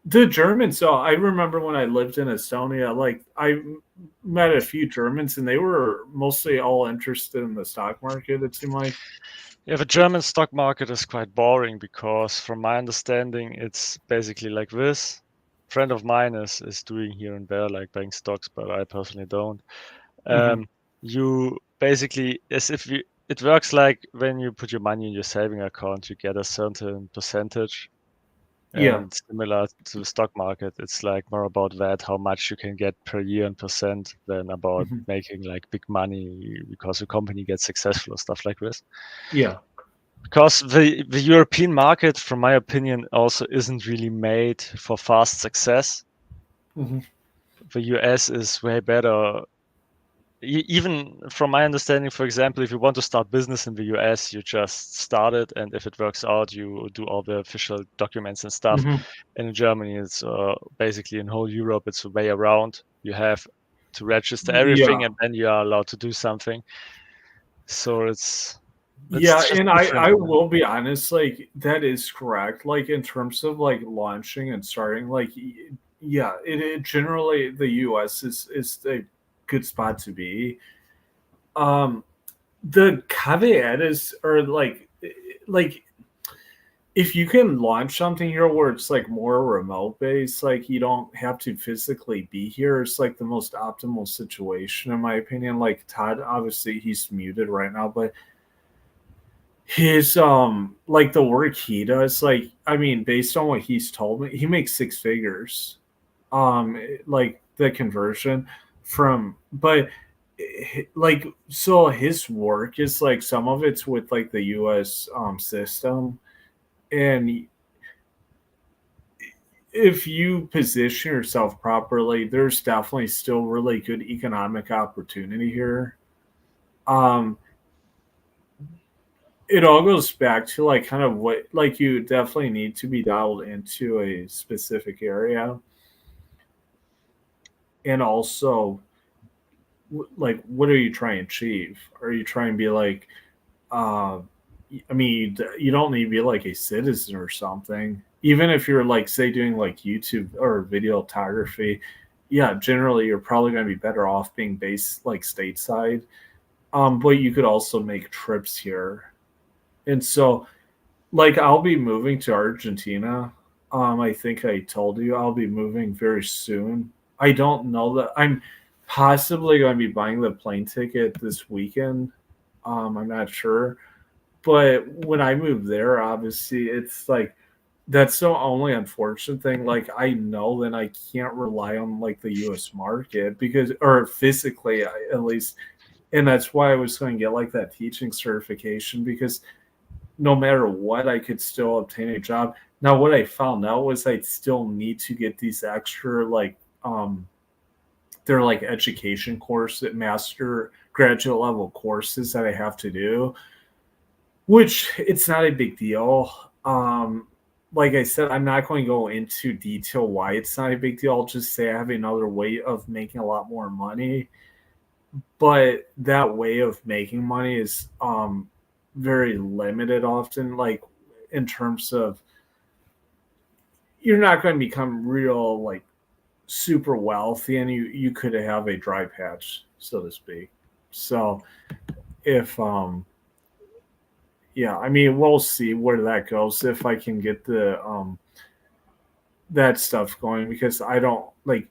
The Germans, so I remember when I lived in Estonia, like I met a few Germans and they were mostly all interested in the stock market, it seemed like. Yeah, the German stock market is quite boring because from my understanding, it's basically like this. A friend of mine is doing here and there, like buying stocks, but I personally don't. You basically, as if you, it works like when you put your money in your saving account, you get a certain percentage. Yeah. And similar to the stock market, it's like more about that, how much you can get per year in percent than about making like big money because the company gets successful or stuff like this. Yeah. Because the European market, from my opinion, also isn't really made for fast success. The US is way better even from my understanding, for example, if you want to start business in the US, you just start it, and if it works out, you do all the official documents and stuff. Mhm. And in Germany, it's basically in whole Europe, it's the way around. You have to register everything, Yeah. and then you are allowed to do something. So it's Yeah, just and different. I will be honest, like that is correct. Like in terms of like launching and starting, like yeah, it generally the US is a good spot to be. Um the caveat is or like if you can launch something here where it's like more remote based, like you don't have to physically be here, it's like the most optimal situation in my opinion. Like Todd, obviously he's muted right now, but his like the work he does, like I mean, based on what he's told me, he makes six figures. Like the conversion from but like so his work is like some of it's with like the US system, and if you position yourself properly, there's definitely still really good economic opportunity here. Um, it all goes back to like kind of what like you definitely need to be dialed into a specific area, and also like what are you trying to achieve? Are you trying to be like, uh, I mean, you don't need to be like a citizen or something. Even if you're like, say, doing like YouTube or videography, yeah, generally you're probably going to be better off being based like stateside. But you could also make trips here, and so like I'll be moving to Argentina. I think I told you I'll be moving very soon. I don't know that I'm possibly going to be buying the plane ticket this weekend. I'm not sure, but when I move there, obviously it's like that's the only unfortunate thing. Like I know that I can't rely on like the U.S. market because, or physically at least, and that's why I was going to get like that teaching certification because no matter what, I could still obtain a job. Now, what I found out was I'd still need to get these extra like they're like education course, master graduate level courses that I have to do, which it's not a big deal. Like I said, I'm not going to go into detail why it's not a big deal. I'll just say I have another way of making a lot more money, but that way of making money is very limited often. Like in terms of you're not going to become real like super wealthy, and you could have a dry patch, so to speak. So if yeah, I mean, we'll see where that goes if I can get the that stuff going because I don't like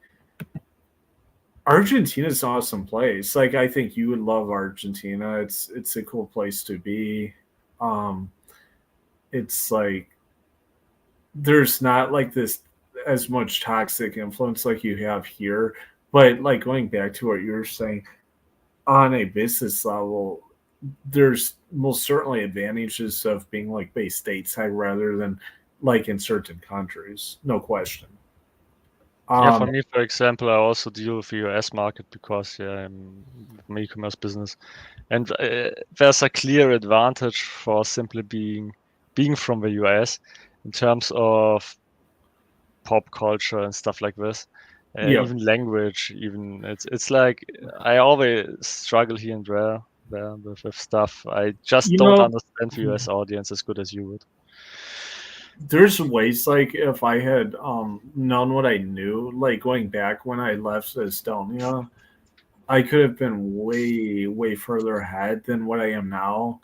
Argentina's an awesome place. Like I think you would love Argentina. It's a cool place to be. Um it's like there's not like this as much toxic influence like you have here. But like going back to what you were saying, on a business level, there's most certainly advantages of being like based stateside rather than like in certain countries, no question. Yeah, for Um, me, for example, I also deal with the US market because I'm with my e-commerce business, and there's a clear advantage for simply being from the US in terms of pop culture and stuff like this. yeah, Even language, even it's like I always struggle here and there with stuff. I just you don't know, understand the US audience as good as you would. there's ways like if I had known what I knew, like going back when I left Estonia, I could have been way further ahead than what I am now.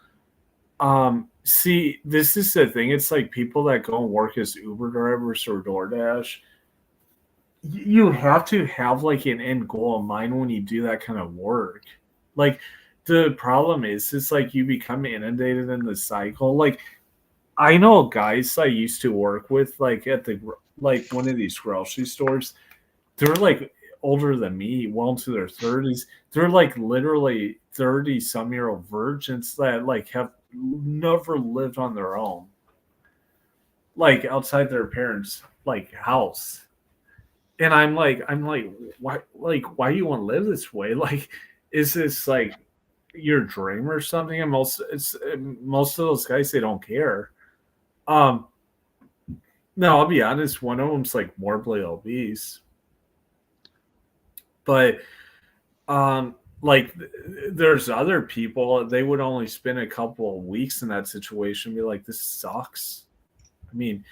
See, this is the thing. It's like people that go and work as Uber drivers or DoorDash. You have to have like an end goal in mind when you do that kind of work. Like the problem is, it's like you become inundated in the cycle. Like I know guys I used to work with, like at the like one of these grocery stores. They're like older than me, well into their 30s. They're like literally 30-some-year-old virgins that like have never lived on their own, like outside their parents' like house. And I'm like, why do you want to live this way? Like, is this like your dream or something? And most of those guys, they don't care. No, I'll be honest, one of them's like morbidly obese, but like there's other people, they would only spend a couple of weeks in that situation and be like, this sucks. I mean,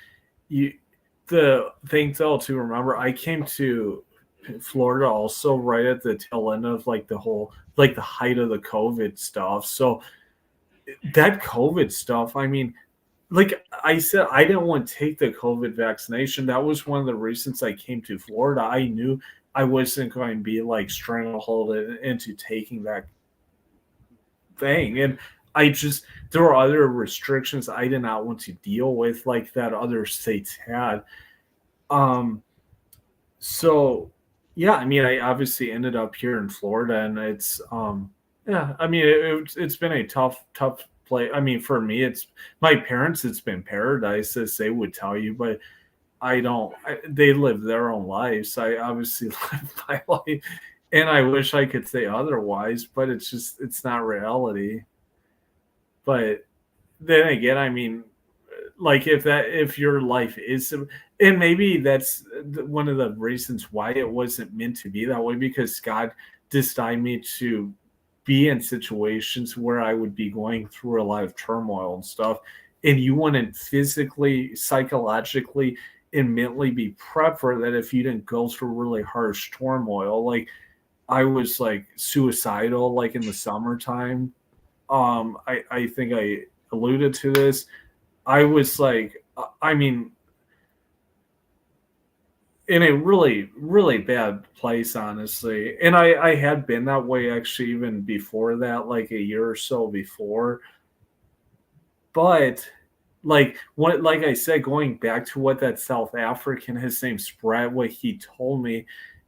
the thing though to remember, I came to Florida also right at the tail end of like the whole, like the height of the COVID stuff. So that COVID stuff, I mean, like I said, I didn't want to take the COVID vaccination. That was one of the reasons I came to Florida. I knew I wasn't going to be like stranglehold into taking that thing. And there were other restrictions I did not want to deal with, like that other states had. So yeah, I mean, I obviously ended up here in Florida, and it's yeah, I mean, it's been a tough play. I mean, for me, it's my parents, it's been paradise, as they would tell you, but they live their own lives. I obviously live my life, and I wish I could say otherwise, but it's not reality. But then again, I mean, like if your life is, and maybe that's one of the reasons why it wasn't meant to be that way, because God designed me to be in situations where I would be going through a lot of turmoil and stuff, and you wouldn't physically, psychologically, and mentally be prepped for that if you didn't go through really harsh turmoil. Like I was like suicidal like in the summertime. I think I alluded to this. I was like, I mean, in a really, really bad place, honestly. And I had been that way actually even before that, like a year or so before. But like I said, going back to what that South African, his name's Brett, what he told me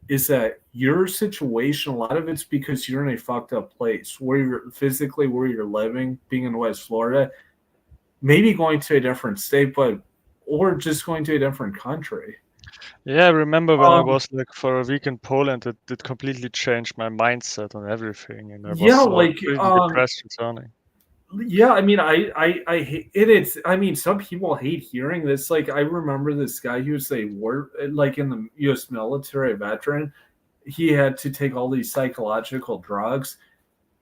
is that your situation, a lot of it's because you're in a fucked up place where you're physically where you're living, being in West Florida, maybe going to a different state, or just going to a different country. Yeah, I remember when I was like for a week in Poland, it completely changed my mindset on everything, and I was pretty depressed returning. Yeah, I mean, I hate it. It's, I mean, some people hate hearing this. Like, I remember this guy, he was a war, like in the U.S. military veteran. He had to take all these psychological drugs.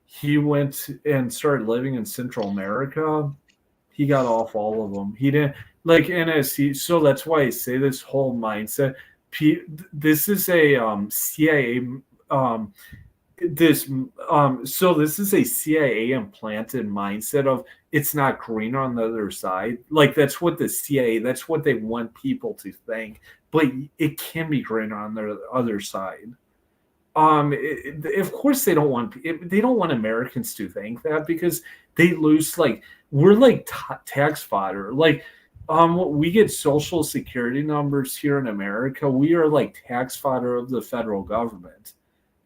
He went and started living in Central America. He got off all of them. He didn't like NSC. So that's why I say this whole mindset. This is a CIA. This is a CIA implanted mindset of it's not greener on the other side. Like that's what the CIA, that's what they want people to think, but it can be greener on the other side. Of course they don't want Americans to think that, because they lose, like we're like tax fodder. Like we get social security numbers here in America. We are like tax fodder of the federal government,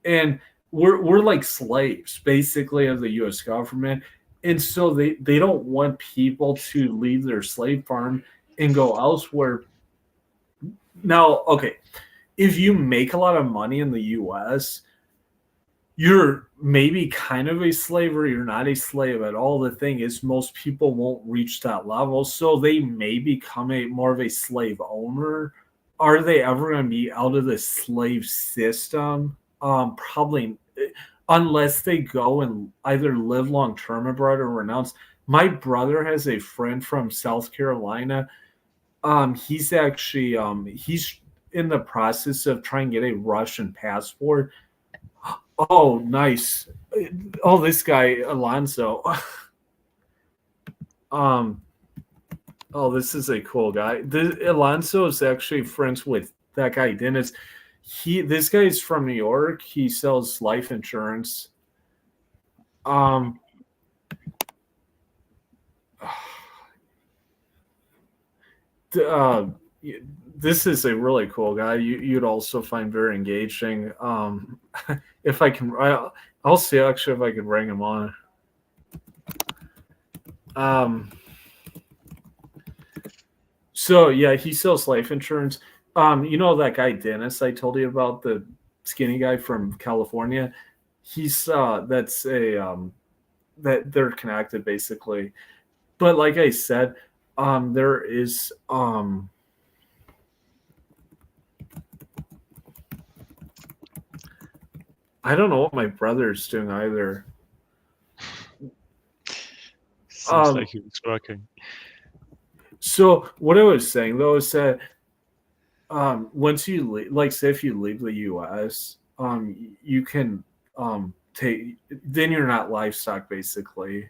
and we're like slaves basically of the U.S. government. And so they don't want people to leave their slave farm and go elsewhere. Now, okay, if you make a lot of money in the U.S., you're maybe kind of a slave, or you're not a slave at all. The thing is, most people won't reach that level, so they may become more of a slave owner. Are they ever going to be out of the slave system? Probably, unless they go and either live long term abroad or renounce. My brother has a friend from South Carolina. He's actually he's in the process of trying to get a Russian passport. Oh, nice. Oh, this guy Alonso. Oh, this is a cool guy. Alonso is actually friends with that guy Dennis. This guy's from New York. He sells life insurance. This is a really cool guy. You'd also find very engaging. If I can, I'll see actually if I can bring him on. So yeah, he sells life insurance. You know that guy Dennis I told you about, the skinny guy from California? he's that's a that they're connected basically. But like I said, there is I don't know what my brother's doing either. Seems like he was working. So what I was saying though is that once you leave, like say if you leave the U.S., you can take then you're not livestock basically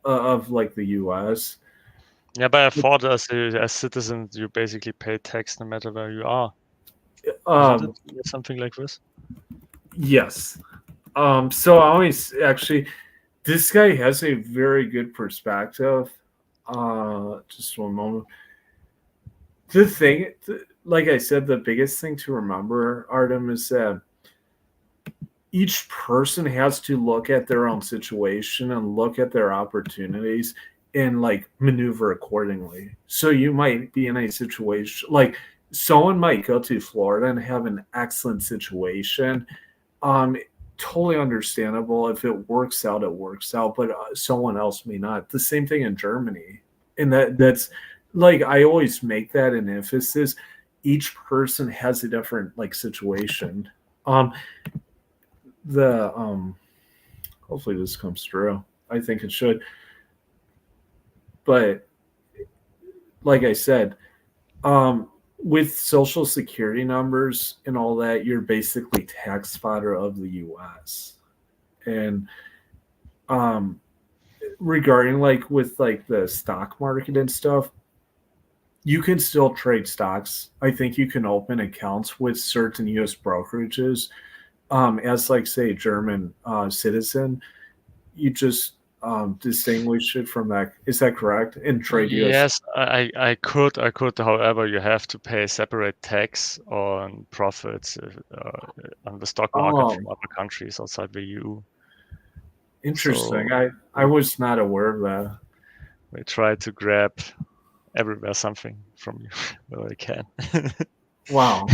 of like the U.S. Yeah, but I thought as citizens, you basically pay tax no matter where you are. Isn't it something like this? Yes. So I always actually, this guy has a very good perspective. Just one moment. The thing, like I said, the biggest thing to remember, Artem, is that each person has to look at their own situation and look at their opportunities and like maneuver accordingly. So you might be in a situation like someone might go to Florida and have an excellent situation. Um, Totally understandable. If it works out, it works out, but someone else may not. The same thing in Germany, and that's like I always make that an emphasis. Each person has a different like situation. Um, the hopefully this comes through. I think it should, but like I said, with social security numbers and all that, you're basically tax fodder of the U.S. And regarding like with like the stock market and stuff, you can still trade stocks. I think you can open accounts with certain U.S. brokerages. As like say a German citizen, you just distinguish it from that. Is that correct? In trade U.S. Yes, I could. However, you have to pay separate tax on profits on the stock market from other countries outside the EU. Interesting. So I was not aware of that. we try to grab everywhere something from you where we can. Wow.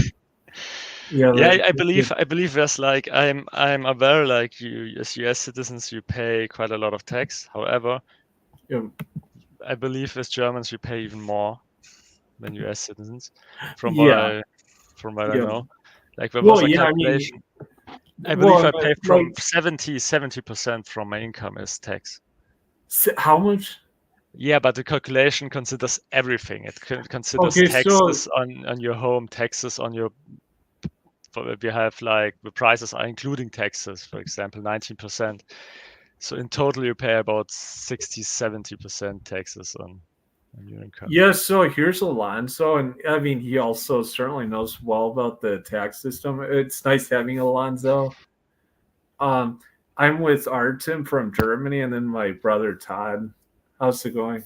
Yeah. Yeah, I believe there's like I'm aware like you as US citizens you pay quite a lot of tax. However, yeah. I believe as Germans we pay even more than US citizens. From Yeah. what I know. Like there Well, was a yeah. I mean, calculation. I believe well, I pay from like 70% from my income as tax. how much? Yeah, but the calculation considers everything. It considers Okay, so taxes on your home, taxes on your. We have like the prices are including taxes, for example, 19%. So in total, you pay about 60-70% taxes on your income. yeah. So here's Alonso, and I mean, he also certainly knows well about the tax system. It's nice having Alonso. Um, I'm with Artem from Germany, and then my brother Todd. How's it going?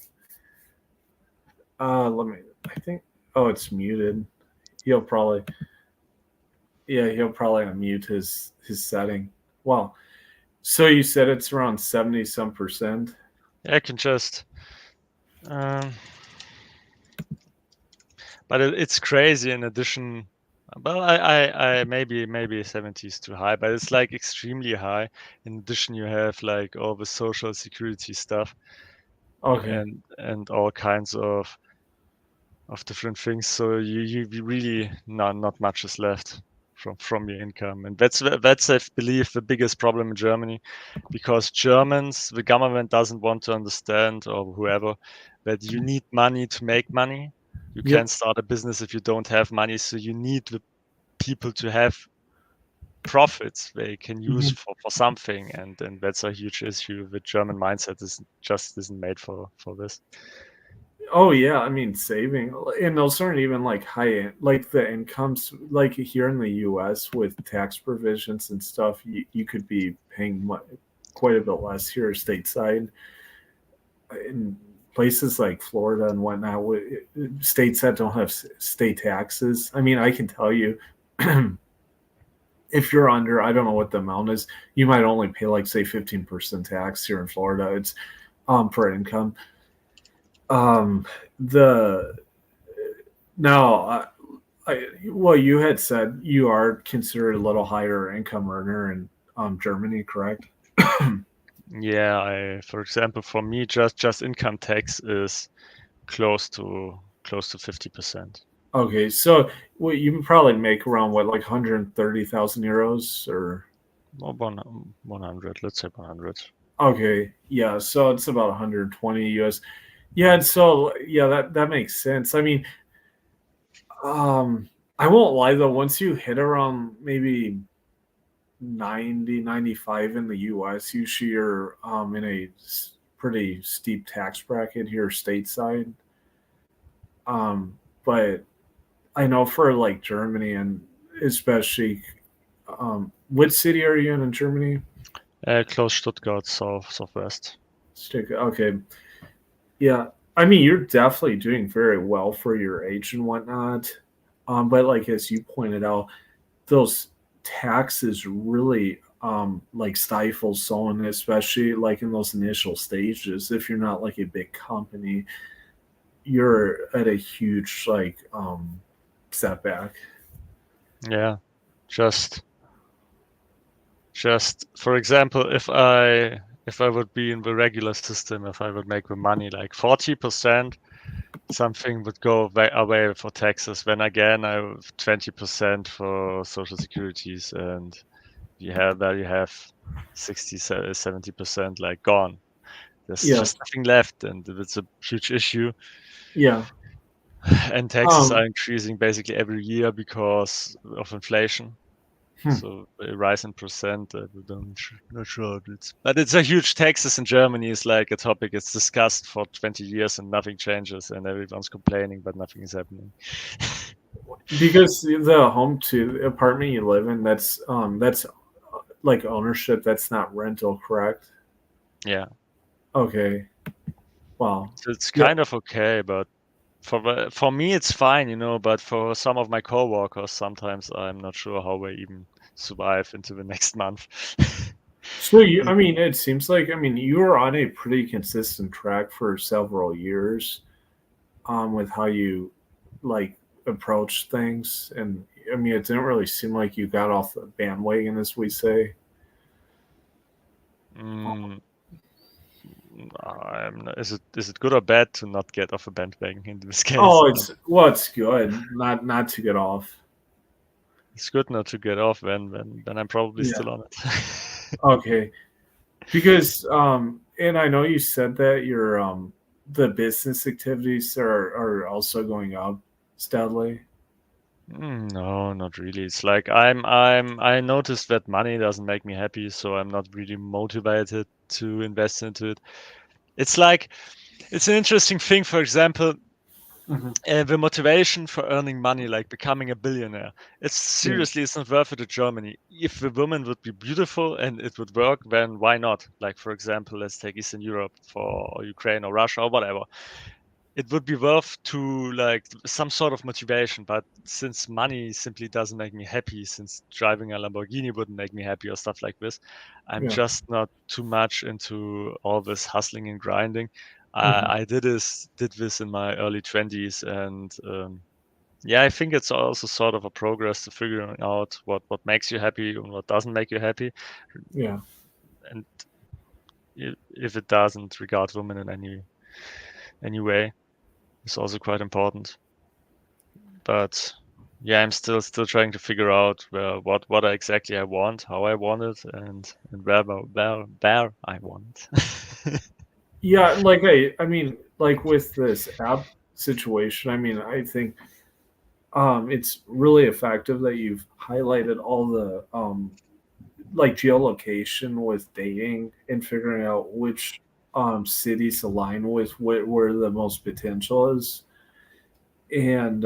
Let me. I think. Oh, it's muted. He'll probably. Yeah, he'll probably unmute his setting. Well, so you said it's around 70 some percent. Yeah, I can just. But it's crazy. In addition, well, I maybe 70 is too high, but it's like extremely high. In addition, you have like all the social security stuff. Okay. And all kinds of different things. So you really not much is left from your income, and that's I believe the biggest problem in Germany, because Germans, the government doesn't want to understand, or whoever, that you need money to make money. You Yep. can't start a business if you don't have money. So you need the people to have profits they can use for something, and that's a huge issue. The German mindset isn't made for this. Oh yeah, I mean saving, and those aren't even like high end, like the incomes, like here in the U.S. with tax provisions and stuff. You could be paying quite a bit less here stateside. In places like Florida and whatnot, states that don't have state taxes. I mean, I can tell you, if you're under, I don't know what the amount is, you might only pay like say 15% tax here in Florida. It's per income. The now, well, you had said you are considered a little higher income earner, and Germany, correct? Yeah, for example, for me, just income tax is close to 50%. Okay, so you would probably make around what, like 130,000 euros or? Or 100, let's say 100. Okay, yeah, so it's about 120 US. Yeah, and so yeah, that makes sense. I mean, I won't lie though, once you hit around maybe 90, 95 in the US, usually you're in a pretty steep tax bracket here stateside. But I know for like Germany and especially, what city are you in Germany? Close Stuttgart, southwest. Okay, yeah. I mean, you're definitely doing very well for your age and whatnot. But like as you pointed out, those taxes really like stifle someone, especially like in those initial stages. If you're not like a big company, you're at a huge like setback. Yeah, just for example, if I would be in the regular system, if I would make the money like 40%, something would go away for taxes. Then again, I have 20% for social securities, and you have 60, 70% like gone. There's Yes. just nothing left, and it's a huge issue. Yeah. And taxes are increasing basically every year because of inflation. So a rise in percent, I'm not sure. But it's a huge taxes in Germany. Is like a topic it's discussed for 20 years and nothing changes, and everyone's complaining, but nothing is happening. Because the home to apartment you live in, that's like ownership. That's not rental, correct? Yeah. Okay. Wow. So it's kind of okay, but for me it's fine, but for some of my coworkers, sometimes I'm not sure how they even survive into the next month. So I mean, it seems like, I mean, you were on a pretty consistent track for several years, with how you like approach things, and I mean, it didn't really seem like you got off the bandwagon, as we say. Mm, is it good or bad to not get off a bandwagon in this case? Oh, it's good not to get off. It's good not to get off then I'm probably Yeah. still on it. Okay, because and I know you said that your the business activities are also going up steadily. No, not really. It's like I noticed that money doesn't make me happy, so I'm not really motivated to invest into it. It's like it's an interesting thing. For example, the motivation for earning money, like becoming a billionaire, it's not worth it in Germany. If the woman would be beautiful and it would work, then why not? Like for example, let's take Eastern Europe or Ukraine or Russia or whatever. It would be worth to like some sort of motivation, but since money simply doesn't make me happy, since driving a Lamborghini wouldn't make me happy or stuff like this, I'm Yeah. just not too much into all this hustling and grinding. I did this in my early 20s, and yeah, I think it's also sort of a progress to figuring out what makes you happy and what doesn't make you happy, Yeah. and if it doesn't regard women in any way, is also quite important. But yeah, I'm still trying to figure out what exactly I want, how I want it, and where I want it. Yeah, like I mean, like with this app situation, I mean, I think it's really effective that you've highlighted all the like geolocation with dating and figuring out which cities align with where the most potential is, and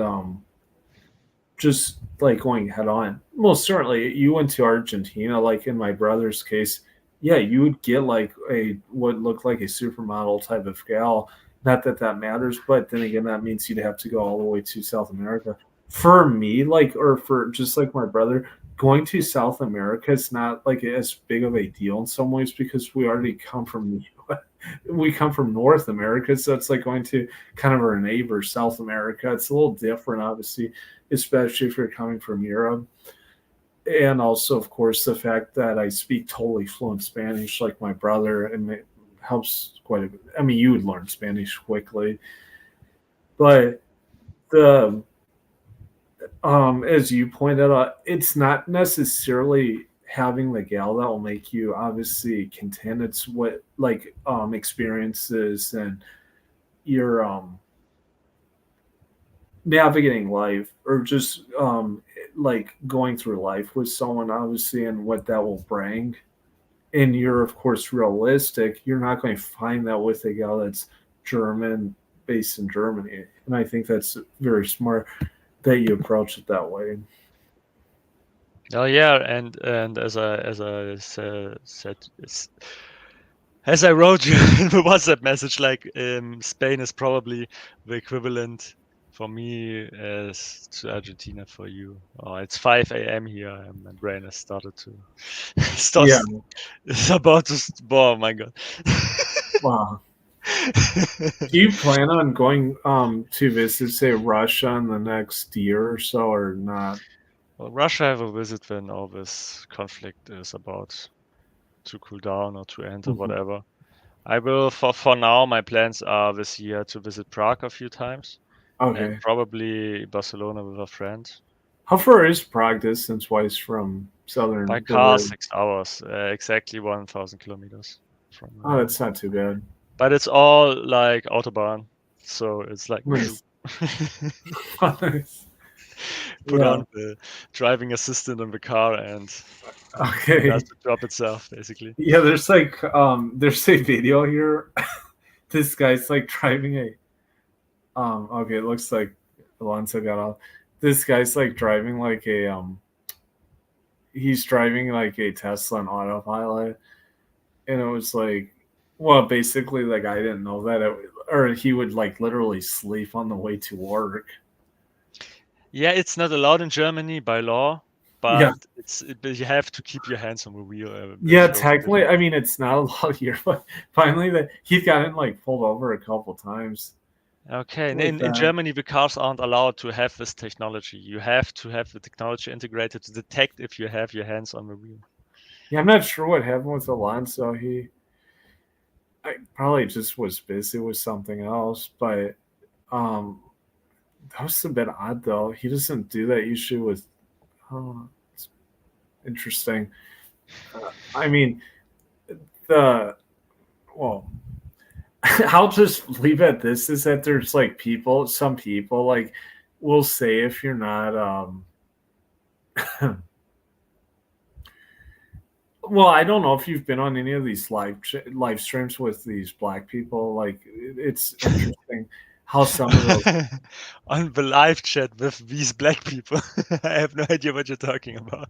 just like going head on. Most certainly, you went to Argentina. Like in my brother's case, yeah, you would get like a what looked like a supermodel type of gal. Not that that matters, but then again, that means you'd have to go all the way to South America. For me, like, or for just like my brother, going to South America is not like as big of a deal in some ways because we already come from the US. We come from North America, so it's like going to kind of our neighbor South America. It's a little different, obviously, especially if you're coming from Europe. and also, of course, the fact that I speak totally fluent Spanish like my brother, and it helps quite a bit. I mean, you would learn Spanish quickly, but the as you pointed out, it's not necessarily having the gal that will make you obviously content. It's what like experiences and your navigating life, or just like going through life with someone, obviously, and what that will bring. And you're of course realistic. You're not going to find that with a gal that's German, based in Germany, and I think that's very smart that you approach it that way. Oh yeah, and as I said, as I wrote you in the WhatsApp message, like Spain is probably the equivalent for me as to Argentina for you. Oh, it's 5 a.m. here, and my brain has started to Yeah. starts. It's about to. Oh my god. Wow. Do you plan on going to visit, say, Russia in the next year or so, or not? Well, Russia I have a visit when all this conflict is about to cool down or to end or Mhm. whatever. I will for now. My plans are this year to visit Prague a few times and Okay. probably Barcelona with a friend. How far is Prague distance wise from By southern car, Bavaria? 6 hours, exactly 1,000 kilometers from. Oh, that's not too bad. But it's all like autobahn, so it's like Nice. Nice. put Yeah. on the driving assistant in the car and it Okay. does the job itself, basically. Yeah, there's a video here. This guy's like driving a okay, it looks like Alonso got off. This guy's like driving like a he's driving like a Tesla on autopilot, and it was like, well, basically, like I didn't know that, or he would like literally sleep on the way to work. Yeah, it's not allowed in Germany by law, Yeah, but but you have to keep your hands on the wheel. yeah. If you're Technically, I mean, it's not allowed here, but finally, that he's gotten like pulled over a couple times Okay, and with in that. Germany, the cars aren't allowed to have this technology. You have to have the technology integrated to detect if you have your hands on the wheel. Yeah, I'm not sure what happened with Alonso. I probably just was busy with something else, but um, that was a bit odd though. He doesn't do that usually with. Oh, it's interesting. I mean, the well, I'll just leave it at this: is that there's like some people like will say if you're not well, I don't know if you've been on any of these live streams with these black people. Like it's interesting how some of those. On the live chat with these black people. I have no idea what you're talking about.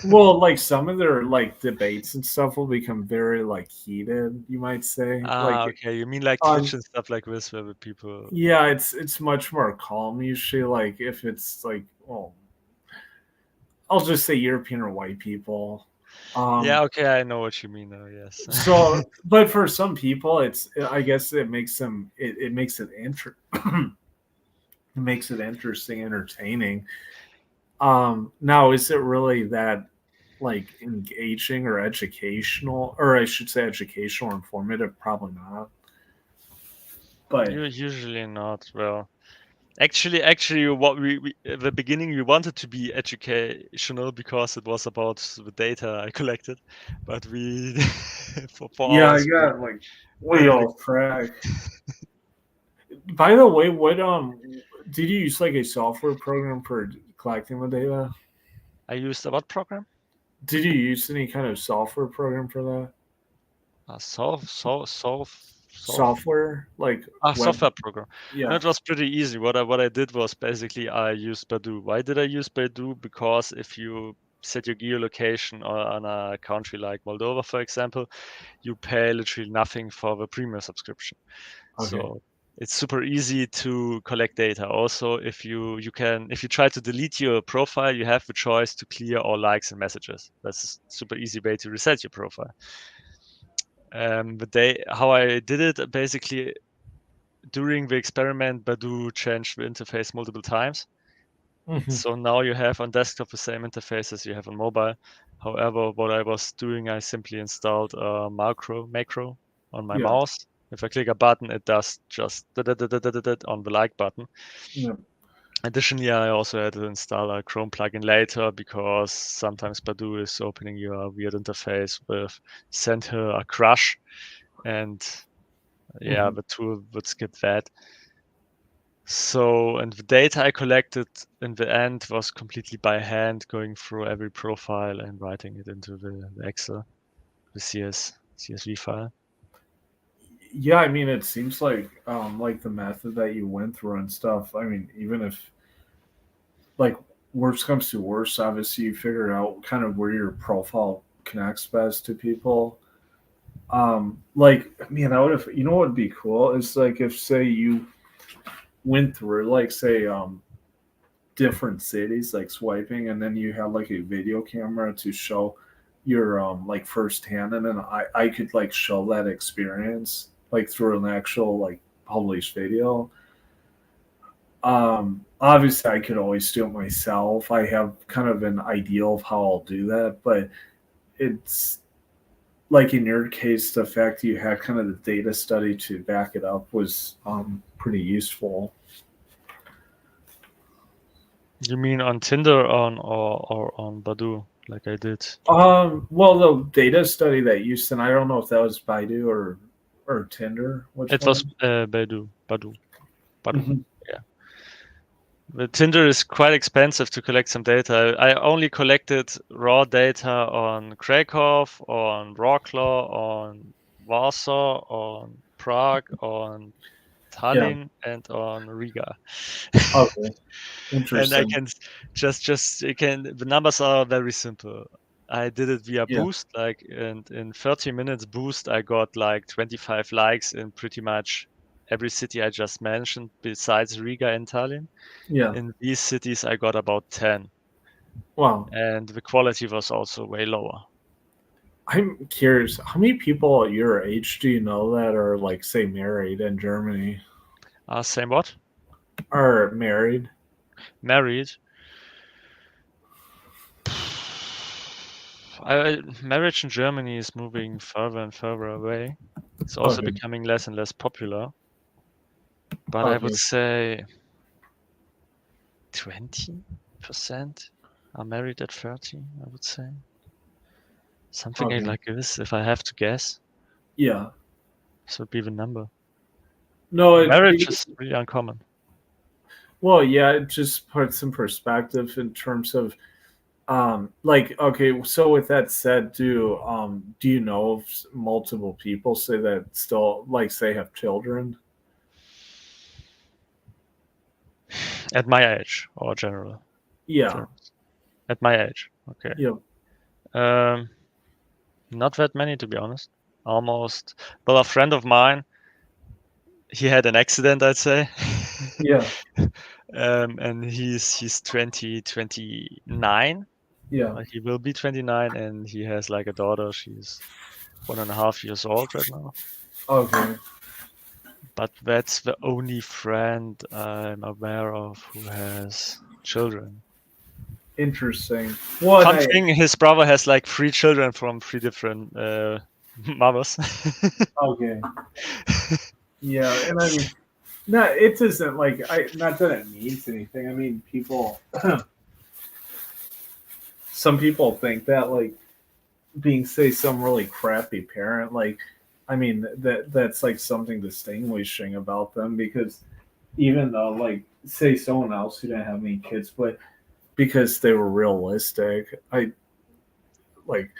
Well, like some of their like debates and stuff will become very like heated, you might say. Like Okay. You mean like Twitch on and stuff like this, where the people. yeah, it's much more calm usually. Like if it's like, well, I'll just say European or white people. Yeah, Um, okay, I know what you mean now. Yes. so, but for some people, I guess it makes it makes it it makes it interesting, entertaining. Now, is it really that like engaging or educational, or I should say educational or informative? Probably not. But You're usually not. Well, actually, what we at the beginning we wanted to be educational because it was about the data I collected, but we for yeah, I ours got like way we off track. By the way, what did you use like a software program for collecting the data? I used a what program? Did you use any kind of software program for that? Solve. Software like web? Software program. No, Yeah. it was pretty easy. What I did was basically I used Baidu. Why did I use Baidu? Because if you set your geolocation on a country like Moldova, for example, you pay literally nothing for the premium subscription. Okay. So it's super easy to collect data. Also, if you try to delete your profile, you have the choice to clear all likes and messages. That's a super easy way to reset your profile. How I did it basically during the experiment, Baidu changed the interface multiple times. So now you have on desktop the same interface as you have on mobile. However, what I was doing, I simply installed a macro on my Yeah. mouse. If I click a button, it does just on the like button. Yeah. Additionally, I also had to install a Chrome plugin later because sometimes Badoo is opening you a weird interface with send her a crush, and yeah, the tool would skip that. So, and the data I collected in the end was completely by hand, going through every profile and writing it into the Excel, the CSV file. Yeah, I mean, it seems like the method that you went through and stuff. I mean, even if like worst comes to worst, obviously you figure out kind of where your profile connects best to people. Like, man, I would have, you know what would be cool is like if say you went through like say different cities like swiping, and then you had like a video camera to show your like firsthand, and then I could like show that experience like through an actual like published video. Obviously I could always do it myself. I have kind of an ideal of how I'll do that, but it's like in your case the fact you had kind of the data study to back it up was pretty useful. You mean on Tinder or on Badoo, like I did? Well, the data study that you sent, I don't know if that was Baidu or Tinder. Which It was one? Badoo. Mhm. Yeah. The Tinder is quite expensive to collect some data. I only collected raw data on Krakow, on Wroclaw, on Warsaw, on Prague, on Yeah. Tallinn, and on Riga. Okay. And I Interesting. can the numbers are very simple. I did it via Yeah. Boost, like, and in 30 minutes Boost, I got like 25 likes in pretty much every city I just mentioned, besides Riga and Tallinn. Yeah. In these cities, I got about 10, Wow. and the quality was also way lower. I'm curious, how many people your age do you know that are like say married in Germany? Same what? Are married? Married. Marriage in Germany is moving further and further away. It's also Okay. becoming less and less popular. But I would Okay. say 20% are married at 30, I would say. Something Okay. like this, if I have to guess. Yeah. This would be the number. No, Marriage is really uncommon. well, yeah, it just puts in perspective in terms of like okay, so with that said, do you know of multiple people say that still like say have children? At my age, or general. Yeah. At my age, okay. Yeah. Not that many, to be honest. Almost. Well, a friend of mine, he had an accident, I'd say. Yeah. And he's 29. Yeah. He will be 29, and he has like a daughter. She's 1.5 years old right now. Okay. But that's the only friend I'm aware of who has children. Interesting. Fun thing, his brother has like 3 children from 3 different mothers. Okay. Yeah, and I mean, no, it isn't like I. Not that it means anything. I mean, people. Some people think that like being say some really crappy parent, like, I mean that's like something distinguishing about them because even though like say someone else who didn't have any kids, but because they were realistic, I like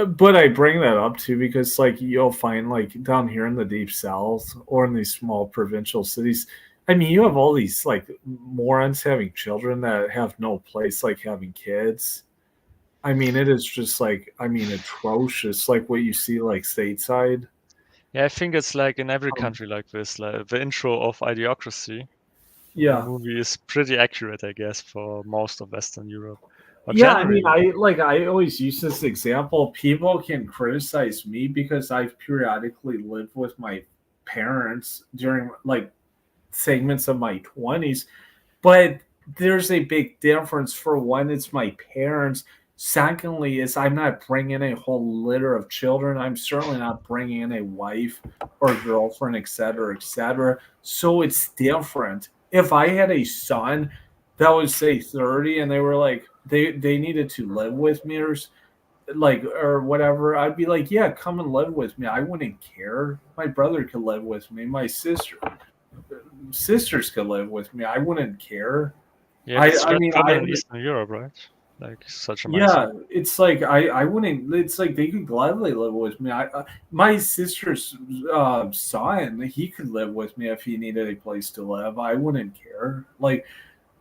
but I bring that up too because like you'll find like down here in the deep south or in these small provincial cities, I mean you have all these like morons having children that have no place like having kids. I mean it is just like I mean atrocious like what you see like stateside. Yeah, I think it's like in every country like this, like the intro of Idiocracy. The Yeah. movie is pretty accurate, I guess, for most of Western Europe. But Yeah, I mean, generally, I always use this example. People can criticize me because I've periodically lived with my parents during like segments of my 20s, but there's a big difference. For one, it's my parents. Secondly, is I'm not bringing a whole litter of children. I'm certainly not bringing in a wife or girlfriend, etc., etc. So it's different. If I had a son that was say 30 and they were like they needed to live with me or whatever, I'd be like, yeah, come and live with me. I wouldn't care. My brother could live with me. My sisters could live with me. I wouldn't care. Yeah, that's I quite mean, common in Eastern Europe, right? Like such a mindset. yeah, it's like I wouldn't. It's like they could gladly live with me. My sister's son, he could live with me if he needed a place to live. I wouldn't care. Like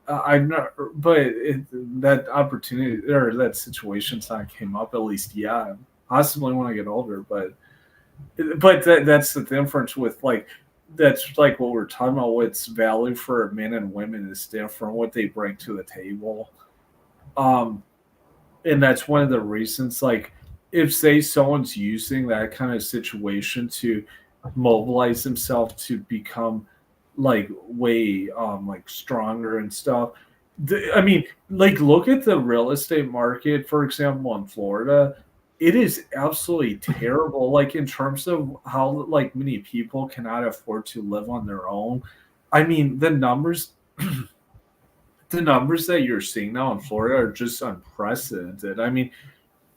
I'm not, but that opportunity or that situation's not came up at least yet. Possibly when I get older, but that's the difference with like that's like what we're talking about. What's value for men and women is different. What they bring to the table. Um, and that's one of the reasons like if say someone's using that kind of situation to mobilize himself to become like way like stronger and stuff. I mean, like look at the real estate market, for example, in Florida. It is absolutely terrible, like in terms of how like many people cannot afford to live on their own. I mean, the numbers that you're seeing now in Florida are just unprecedented. I mean,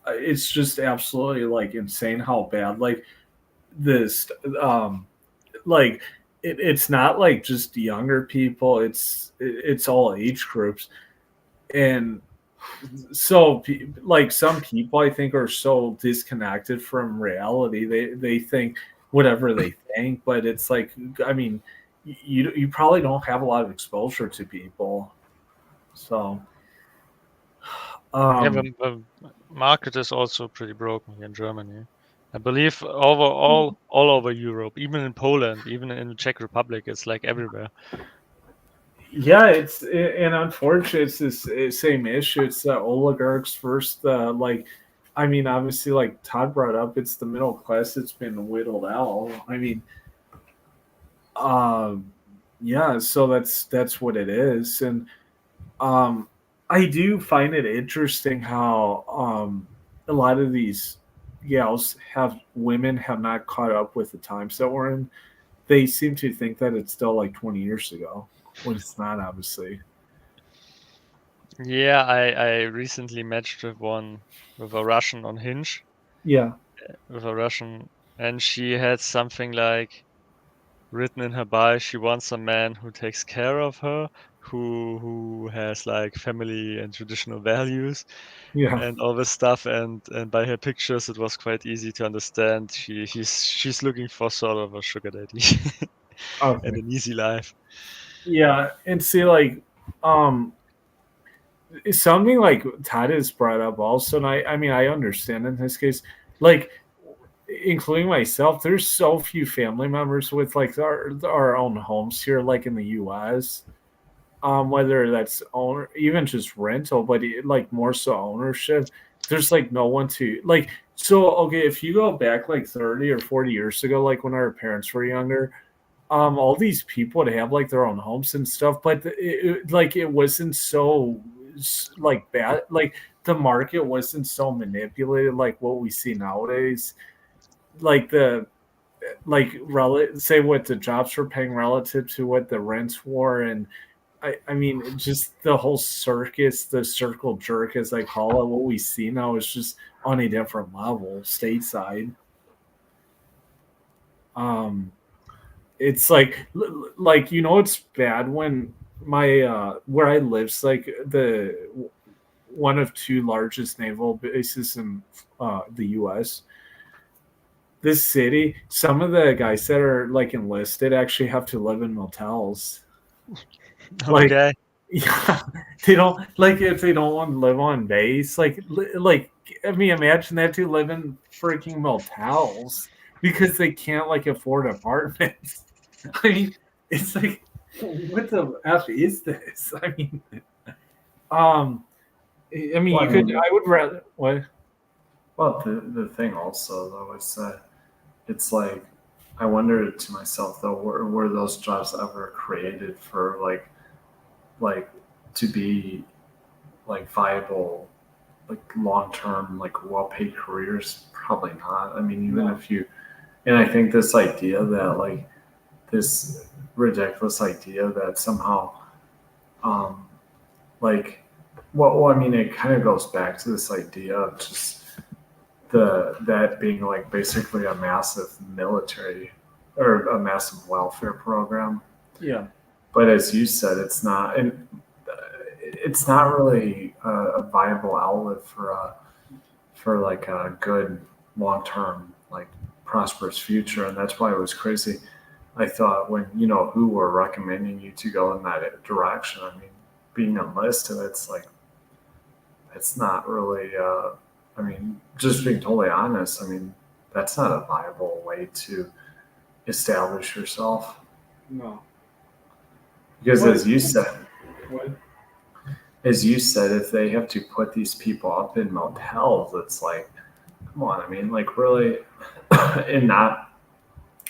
it's just absolutely like insane how bad like this like it's not like just younger people, it's all age groups. And so like some people I think are so disconnected from reality, they think whatever they think, but it's like I mean you probably don't have a lot of exposure to people. So Yeah, um the market is also pretty broken here in Germany. I believe all over Europe, even in Poland, even in the Czech Republic, it's like everywhere. Yeah, and unfortunately, it's this same issue. It's the oligarchs first. Like, I mean, obviously, like Todd brought up, it's the middle class that's been whittled out. I mean, yeah. So that's what it is, and um, I do find it interesting how a lot of these gals have women have not caught up with the times that we're in. They seem to think that it's still like 20 years ago when it's not, obviously. Yeah, I recently matched with a Russian on Hinge, Yeah. with a Russian, and she had something like written in her bio she wants a man who takes care of her, who has like family and traditional values Yeah. and all this stuff. And by her pictures, it was quite easy to understand she's looking for sort of a sugar daddy and Okay. an easy life. Yeah, and see, like, um, something like Todd has brought up also, and I mean, I understand in this case, like, including myself, there's so few family members with like our own homes here, like in the U.S. Whether that's owner, even just rental, but like more so ownership. There's like no one to like. So okay, if you go back like 30 or 40 years ago, like when our parents were younger, all these people would have like their own homes and stuff, but like it wasn't so like bad. Like the market wasn't so manipulated like what we see nowadays. Like say what the jobs were paying relative to what the rents were, and I mean just the whole circus, the circle jerk as I call it. What we see now is just on a different level, stateside. Um, it's like it's bad when my where I live's like the one of two largest naval bases in the U.S. This city, some of the guys that are like enlisted actually have to live in motels. Like, Okay. yeah, they don't like if they don't want to live on base. Like I mean, imagine they have to live in freaking motels because they can't like afford apartments. I mean, it's like, what the f is this? I mean, um, I mean, Well, you I could. mean, I would rather. What? well, the thing also though is that it's like I wonder to myself though, were those jobs ever created for like to be like viable, like long-term, like well-paid careers? Probably not. I mean, even if you, and I think this idea that like this ridiculous idea that somehow, like, well, I mean, it kind of goes back to this idea of just that being like basically a massive military or a massive welfare program. Yeah. But as you said, it's not, and it's not really a viable outlet for like a good long term like prosperous future, and that's why it was crazy. I thought when who were recommending you to go in that direction. I mean, being enlisted, it's like it's not really. I mean, just being totally honest. I mean, that's not a viable way to establish yourself. No. Because What? What? as you said, if they have to put these people up in motels, it's like, come on. I mean, like really, and not.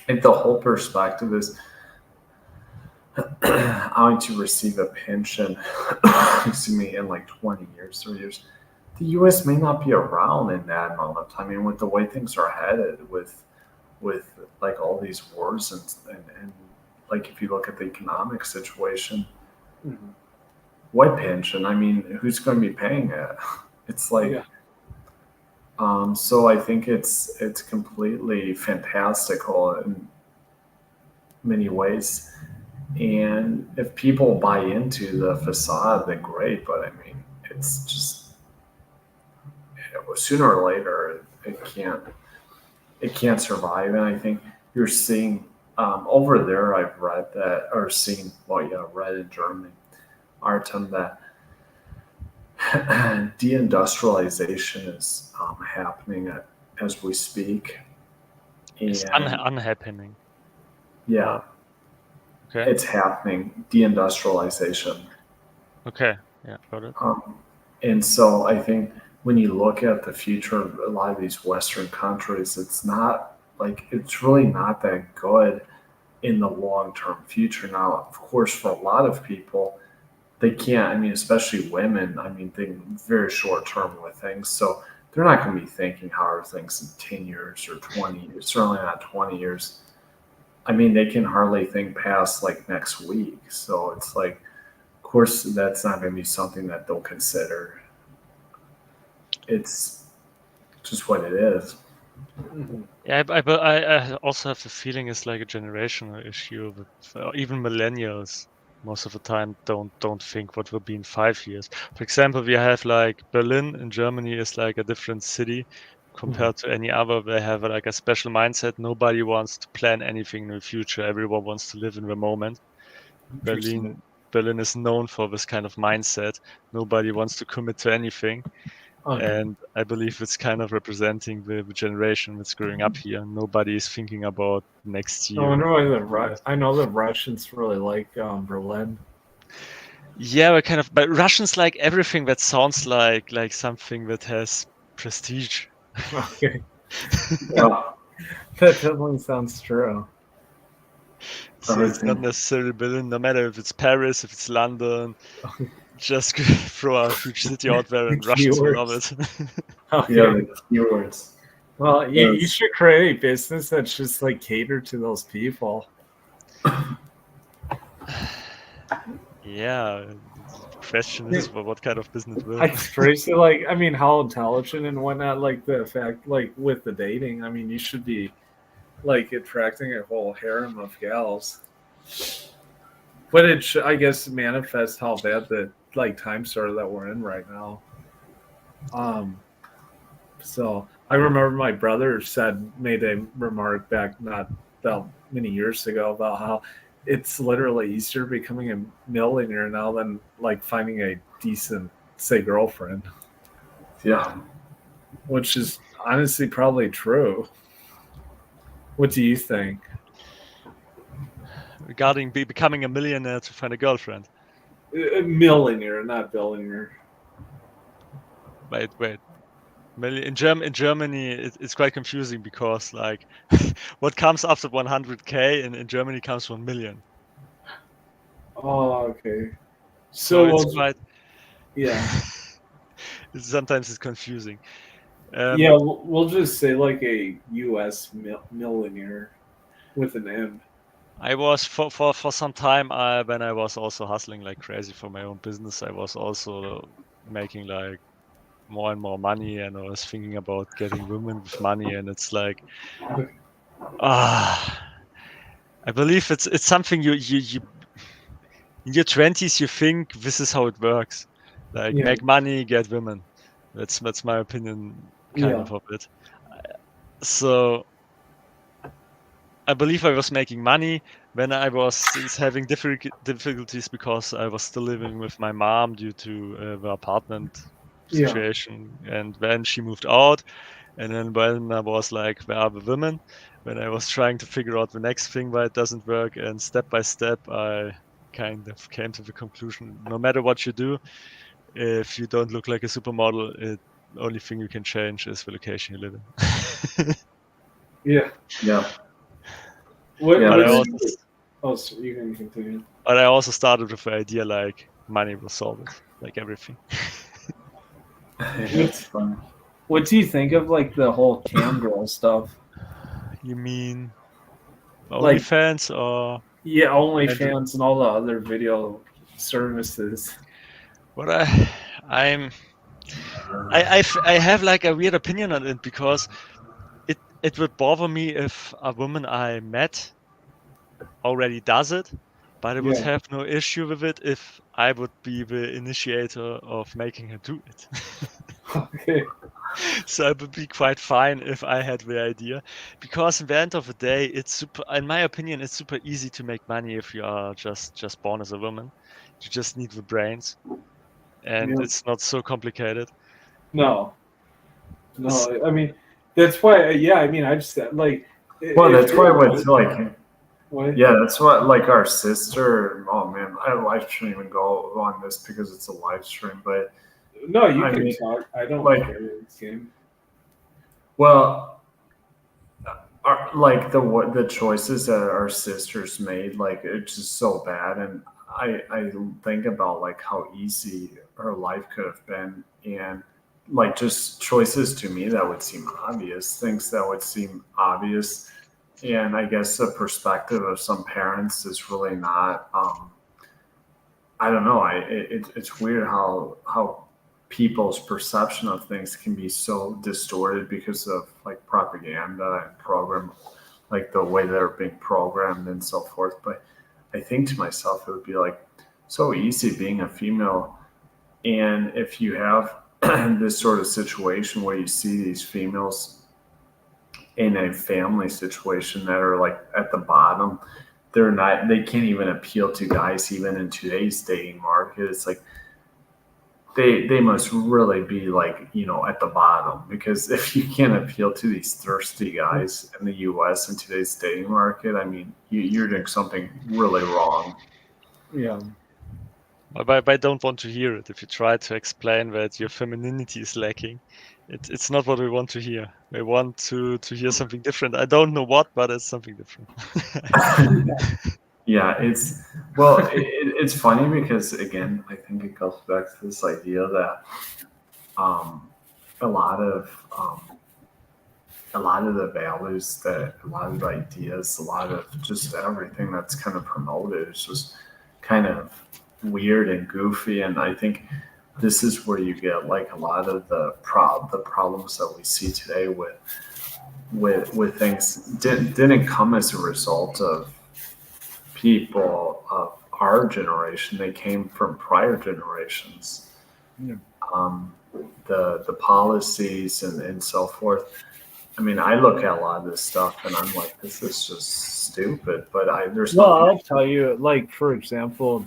If the whole perspective is going to receive a pension, excuse me, in like 20 years, 30 years, the U.S. may not be around in that amount of time. I mean, with the way things are headed, with like all these wars and like if you look at the economic situation, what pension? I mean, who's going to be paying it? It's like, Yeah. so I think it's completely fantastical in many ways. And if people buy into the facade, then great. But I mean, it's just sooner or later it can't survive. And I think you're seeing over there. I've read that or seen. Well, yeah, read in Germany, Artem, that deindustrialization is happening as we speak. It's unhappening. Yeah. Okay. It's happening. Deindustrialization. Okay. Yeah, got it. And so I think when you look at the future of a lot of these Western countries, it's really not that good in the long term future. Now, of course, for a lot of people, they can't, I mean, especially women, I mean, think very short term with things. So they're not going to be thinking how are things in 10 years or 20 years, certainly not 20 years. I mean, they can hardly think past like next week. So it's like, of course, that's not going to be something that they'll consider. It's just what it is. Yeah, I also have the feeling it's like a generational issue with even millennials. Most of the time, don't think what will be in 5 years. For example, we have like Berlin in Germany is like a different city compared to any other. They have like a special mindset. Nobody wants to plan anything in the future. Everyone wants to live in the moment. Berlin is known for this kind of mindset. Nobody wants to commit to anything. And I believe it's kind of representing the generation that's growing up here. Nobody is thinking about next year. I wonder why I know the Russians really like Berlin. Yeah, but Russians like everything that sounds like something that has prestige. Okay. Yeah, that definitely sounds true. So it's not necessarily Berlin, no matter if it's Paris, if it's London. Just throw a huge city out there and Russians will love it. Okay. Yeah, the keywords. Well, you should create a business that's just like catered to those people. Yeah. The question is, what kind of business will? It's crazy. Like, I mean, how intelligent and whatnot. Like the fact, like with the dating. I mean, you should be like attracting a whole harem of gals. But it, I guess, manifests how bad the like time sort of that we're in right now. So I remember my brother made a remark back not that many years ago about how it's literally easier becoming a millionaire now than like finding a decent, say, girlfriend. Yeah. Which is honestly probably true. What do you think? Regarding becoming a millionaire to find a girlfriend. A millionaire, not billionaire. Wait. In Germany, it's quite confusing because like what comes after 100K in Germany comes 1 million. Oh, okay. So it's well, quite. yeah. Sometimes it's confusing. Yeah, we'll just say like a U.S. millionaire with an M. I was for some time when I was also hustling like crazy for my own business. I was also making like more and more money, and I was thinking about getting women with money, and it's like ah, I believe it's something you in your 20s you think this is how it works, like Yeah, make money, get women. That's my opinion, kind yeah, of it. So I believe I was making money when I was having difficulties because I was still living with my mom due to the apartment yeah, situation. And when she moved out, and then when I was like, where are the women? When I was trying to figure out the next thing why it doesn't work, and step by step, I kind of came to the conclusion: no matter what you do, if you don't look like a supermodel, the only thing you can change is the location you live in. yeah. Yeah. What? Yeah, But I What's also your, oh, so you can continue. But I also started with the idea like money will solve it, like everything. It's fun. What do you think of like the whole cam girl stuff? You mean Like, OnlyFans or yeah, and OnlyFans and all the other video services. what I'm I have like a weird opinion on it because it would bother me if a woman I met already does it, but I would Yeah. have no issue with it if I would be the initiator of making her do it. Okay. So it would be quite fine if I had the idea, because in the end of the day, it's super. In my opinion, it's super easy to make money if you are just born as a woman. You just need the brains, and Yeah. it's not so complicated. No. S- No. I mean, that's why. Yeah. I mean, I just like. Well, If that's why you're with like, what? yeah, that's what like our sister. Oh man, I shouldn't even go on this because it's a live stream. But No, you I can mean, talk. I don't like, care. It's game. well, like the choices that our sisters made, like it's just so bad. And I think about like how easy her life could have been, and like just choices to me that would seem obvious, things that would seem obvious. And I guess the perspective of some parents is really not. I don't know. It's weird how people's perception of things can be so distorted because of like propaganda and program, like the way they're being programmed and so forth. But I think to myself, it would be like so easy being a female, and if you have this sort of situation where you see these females in a family situation that are like at the bottom, they can't even appeal to guys even in today's dating market. It's like they must really be like, at the bottom, because if you can't appeal to these thirsty guys in the US in today's dating market, I mean, you're doing something really wrong. Yeah. But I don't want to hear it. If you try to explain that your femininity is lacking, it's not what we want to hear. We want to hear something different. I don't know what, but it's something different. Yeah, it's funny because again, I think it goes back to this idea that um, a lot of the values, that a lot of the ideas, a lot of just everything that's kind of promoted is just kind of weird and goofy. And I think this is where you get like a lot of the problems that we see today with things didn't come as a result of people of our generation. They came from prior generations. Yeah. Um, the policies and so forth. I mean, I look at a lot of this stuff and I'm like, this is just stupid. But there's Well, nothing. I'll tell you. Like, for example,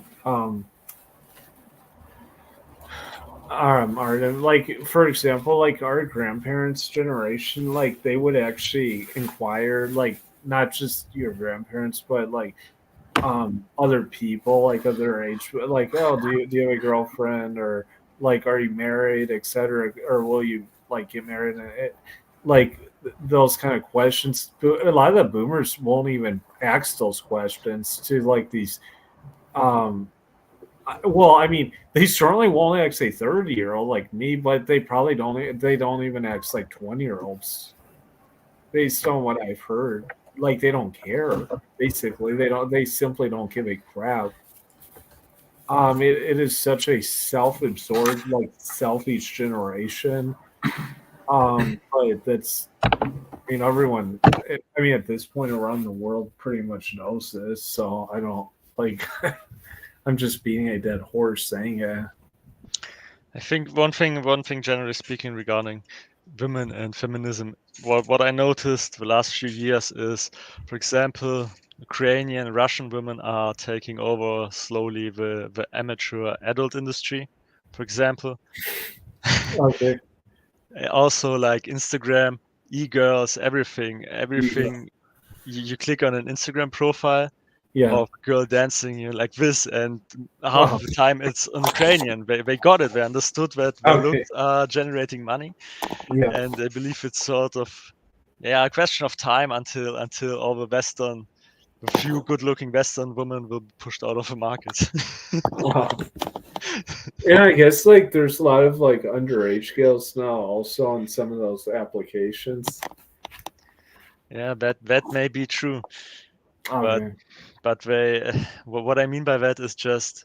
Artem, like for example, like our grandparents' generation, like they would actually inquire, like not just your grandparents, but like other people like of their age, like, oh, do you have a girlfriend, or like, are you married, etc., or will you like get married, and like those kind of questions. A lot of the boomers won't even ask those questions to like these um Well, I mean, they certainly won't act a 30-year-old like me, but they probably don't. They don't even act like 20-year-olds, based on what I've heard. Like they don't care. Basically, they don't. They simply don't give a crap. It is such a self-absorbed, like selfish generation. But that's, I mean, everyone. I mean, at this point around the world, pretty much knows this. So I don't like. I'm just beating a dead horse saying it. I think one thing generally speaking regarding women and feminism, what I noticed the last few years is, for example, Ukrainian and Russian women are taking over slowly the amateur adult industry, for example. Okay. Also like Instagram, e-girls, everything. You click on an Instagram profile Yeah. of a girl dancing, like this, and half of the time it's on Ukrainian. They got it. They understood that the Okay. looks are generating money, Yeah. and I believe it's sort of a question of time until all the few good-looking Western women will be pushed out of the market. Yeah, I guess like there's a lot of like underage girls now also on some of those applications. Yeah, that may be true, but Okay. what I mean by that is just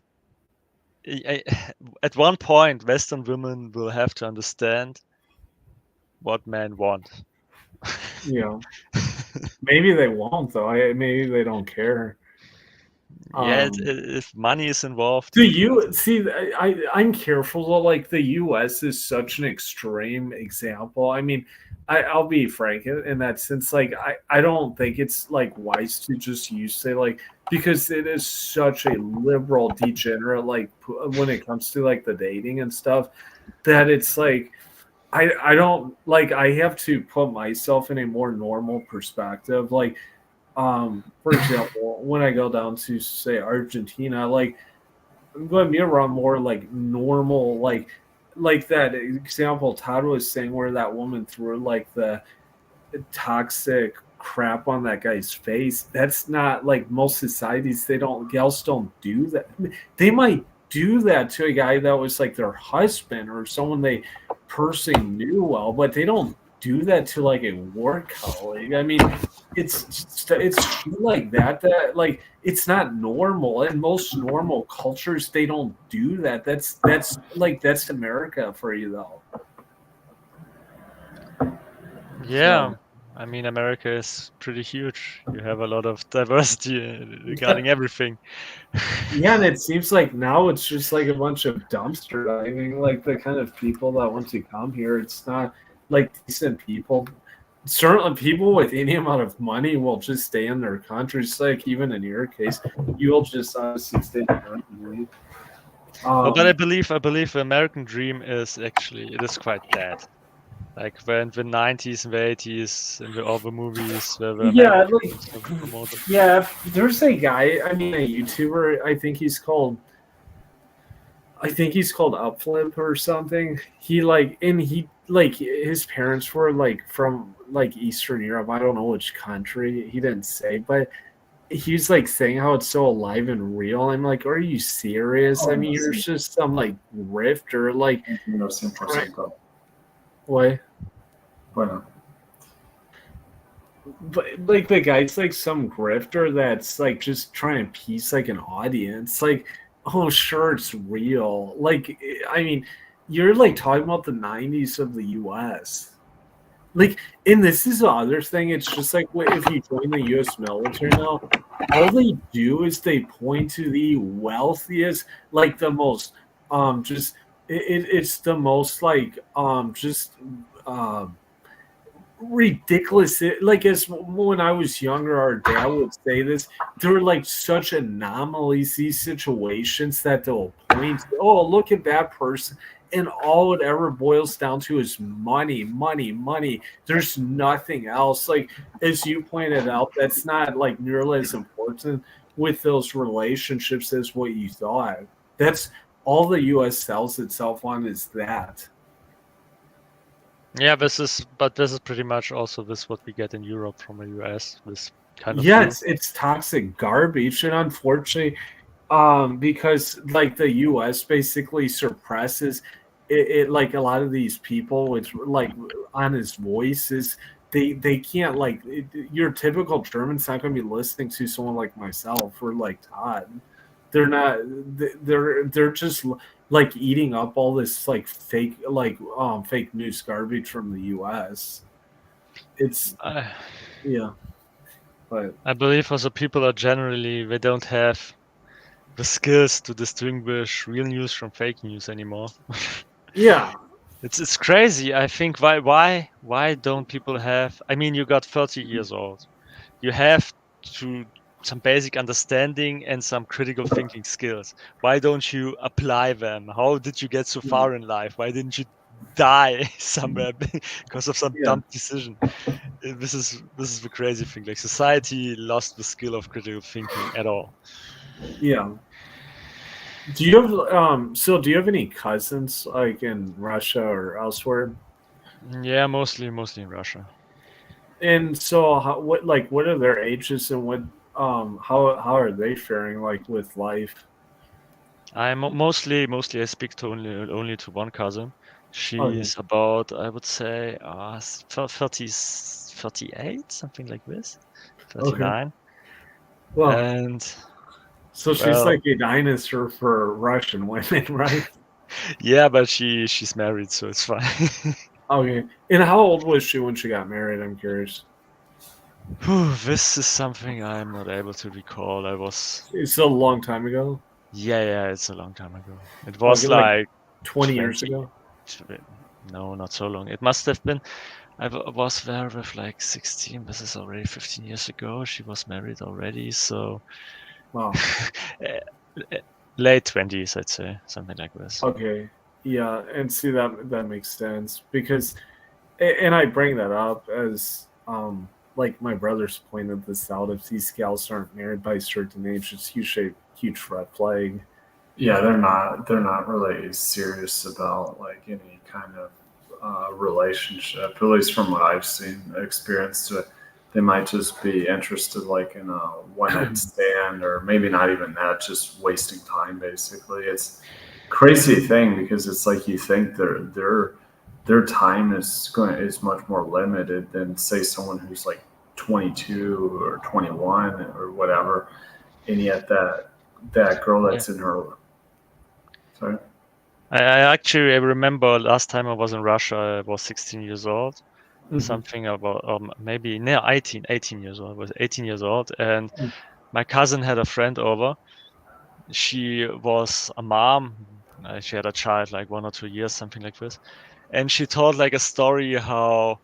at one point Western women will have to understand what men want. Yeah. Maybe they won't though. Maybe they don't care. Yeah, if money is involved. Do you see? I'm careful. Like the U.S. is such an extreme example. I mean, I'll be frank in that sense. Like, I don't think it's like wise to just use say like because it is such a liberal degenerate like when it comes to like the dating and stuff that it's like I don't like I have to put myself in a more normal perspective. Like for example, when I go down to say Argentina, like I'm going to be around more like normal, like that example Todd was saying where that woman threw like the toxic crap on that guy's face. That's not like most societies. They don't gals don't do that. They might do that to a guy that was like their husband or someone they personally knew well, but they don't do that to like a work colleague. I mean, it's shit like that like it's not normal. In most normal cultures, they don't do that. That's America for you though. Yeah, So. I mean, America is pretty huge. You have a lot of diversity regarding everything. Yeah, and it seems like now it's just like a bunch of dumpster diving, like the kind of people that want to come here. It's not like decent people. Certainly, people with any amount of money will just stay in their countries. Like even in your case, you'll just obviously stay in your country. But I believe the American dream is actually it is quite dead. Like when the 90s and the 80s and all the movies where the Yeah, American like dreams were promoted. yeah. There's a guy. I mean, a YouTuber. I think he's called Upflip or something. He like his parents were like from like Eastern Europe. I don't know which country. He didn't say, but he's like saying how it's so alive and real. I'm like, are you serious? I mean, you're just some like grifter, like what? Bueno. But like the guy's like some grifter that's like just trying to piece like an audience. Like, oh sure, it's real. Like, I mean, you're like talking about the '90s of the U.S. Like, and this is the other thing. It's just like if you join the U.S. military now, all they do is they point to the wealthiest, like the most, just it's the most like just ridiculous. Like as when I was younger, our dad would say this. There were like such anomalies, these situations that they'll point. Oh, look at that person, and all it ever boils down to is money, money, money. There's nothing else. Like as you pointed out, that's not like nearly as important with those relationships as what you thought. That's all the U.S. sells itself on is that. Yeah, this is pretty much also what we get in Europe from the US. This kind of Yeah, it's toxic garbage, and unfortunately, Because like the U.S. basically suppresses it like a lot of these people, it's like honest voices. They can't like your typical German's not going to be listening to someone like myself or like Todd. They're not. They're just like eating up all this like fake news garbage from the U.S. It's I, yeah, but I believe also people are generally, they don't have the skills to distinguish real news from fake news anymore. yeah, It's crazy. I think why don't people have? I mean, you got 30 years old. You have to some basic understanding and some critical thinking skills. Why don't you apply them? How did you get so far in life? Why didn't you die somewhere because of some yeah, dumb decision? This is the crazy thing. Like society lost the skill of critical thinking at all. yeah. Do you have do you have any cousins like in Russia or elsewhere? Yeah, mostly in Russia. And so what are their ages and what how are they faring like with life? Mostly I speak to only to one cousin. Okay. She's about, I would say, 30, 38, something like this, Okay. 39. Well, And so she's well, like a dinosaur for Russian women, right? yeah, but she's married, so it's fine. Okay. And how old was she when she got married? I'm curious. Whew, this is something I'm not able to recall. It's still a long time ago. Yeah, it's a long time ago. It Okay, was like like 20 years 20, ago. no, not so long. It must have been. Was there with like 16. This is already 15 years ago. She was married already, so Wow. eh, late 20s, I'd say, something like this. Okay. Yeah, and see that makes sense because and I bring that up as like my brother's pointed this out. If these gals aren't married by a certain age, it's usually a huge red flag. Yeah, they're not really serious about like any kind of relationship. At least from what I've seen, experienced it. They might just be interested like in a one night stand, or maybe not even that, just wasting time. Basically, it's a crazy thing because it's like you think their time is much more limited than say someone who's like 22 or 21 or whatever, and yet that girl Yeah. that's in her. Sorry. I remember last time I was in Russia, I was 16 years old. Mhm. Something about maybe no 18 years old. I was 18 years old, and my cousin had a friend over. She was a mom. She had a child like 1 or 2 years, something like this. And she told like a story how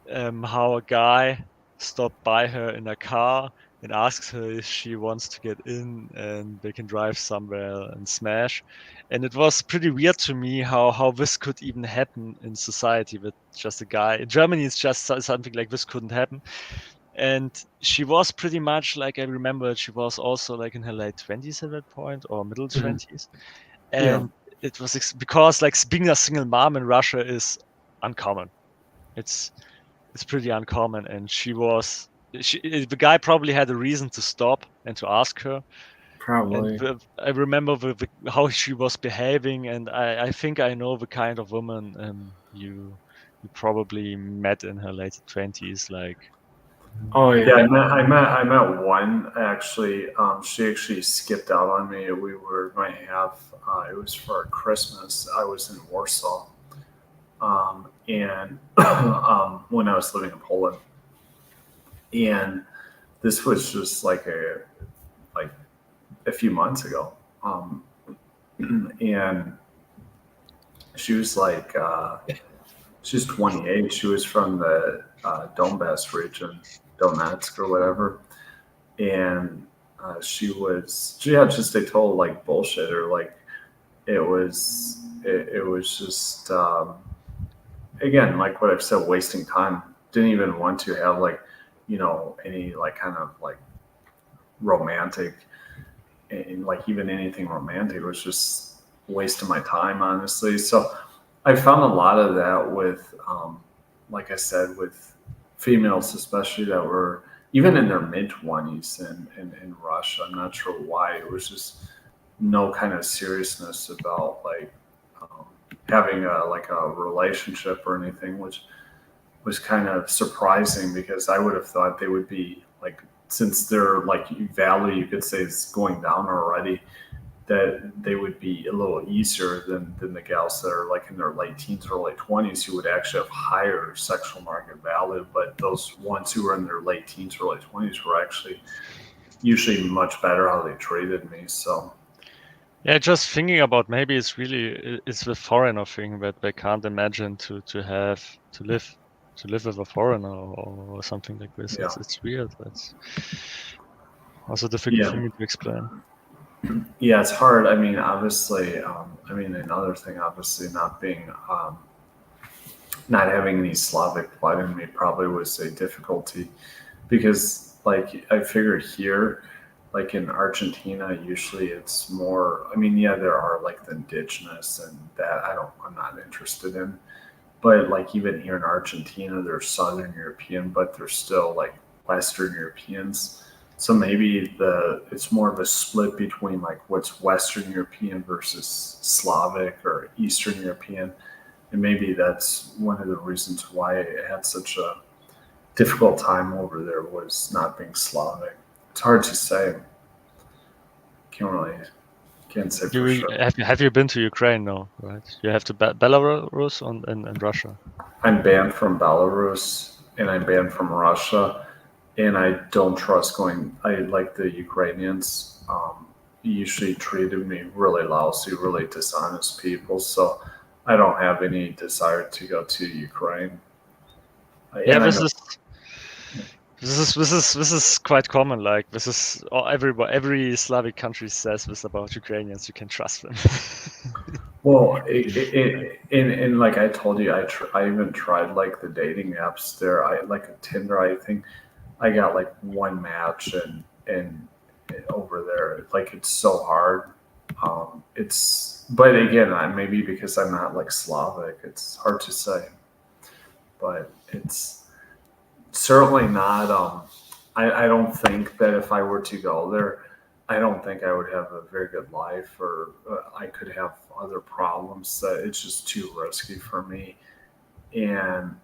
a guy stopped by her in a car and asked her if she wants to get in and they can drive somewhere and smash. And it was pretty weird to me how this could even happen in society with just a guy. In Germany, it's just something like this couldn't happen. And she was pretty much like, I remember she was also like in her late 20s at that point, or middle Mhm. 20s. Yeah, And it was because like being a single mom in Russia is uncommon. It's it's pretty uncommon, and the guy probably had a reason to stop and to ask her. And probably. I remember how she was behaving, and I think I know the kind of woman you probably met in her late 20s. Like, Oh Yeah, yeah. I met one actually. She actually skipped out on me. We were going to have. It was for Christmas. I was in Warsaw, and when I was living in Poland, and this was just like a few months ago, and she was like she's 28. She was from the Donbass region, Donetsk or whatever, and she had just a total like bullshit, or like it was just again like what I've said, wasting time. Didn't even want to have like any like kind of like romantic, and like even anything romantic. It was just wasting my time, honestly. So I found a lot of that with like I said, with females especially, that were even in their mid-20s in Russia. I'm not sure why. It was just no kind of seriousness about like having a relationship or anything, which was kind of surprising because I would have thought they would be like, since their like value, you could say, is going down already, that they would be a little easier than the gals that are like in their late teens or late 20s who would actually have higher sexual market value. But those ones who were in their late teens or late 20s were actually usually much better how they treated me. So Yeah, just thinking about, maybe it's the foreigner thing that they can't imagine to live with a foreigner or something like this. yeah, It's weird. That's also a difficult yeah. thing to explain. Yeah, it's hard. I mean, obviously, I mean, another thing, obviously, not having any Slavic blood in me probably was a difficulty because, like, I figure here, like in Argentina, usually it's more. I mean, yeah, there are like the indigenous and that I'm not interested in, but like even here in Argentina, they're Southern European, but they're still like Western Europeans. So maybe it's more of a split between like what's Western European versus Slavic or Eastern European, and maybe that's one of the reasons why I had such a difficult time over there, was not being Slavic. It's hard to say. Can't say for sure. Have you been to Ukraine? No, right? You have to Belarus and Russia. I'm banned from Belarus and I'm banned from Russia, and I don't trust going. I like the Ukrainians. Usually treated me really lousy, really dishonest people. So I don't have any desire to go to Ukraine. Yeah, And I know, this is quite common. Like, this is every Slavic country says this about Ukrainians. You can trust them. well, and like I told you, I even tried like the dating apps there. I like a Tinder. I think I got like one match, and over there, like it's so hard. But again, maybe because I'm not like Slavic, it's hard to say. But it's certainly not. I don't think that if I were to go there, I don't think I would have a very good life, or I could have other problems. That it's just too risky for me, and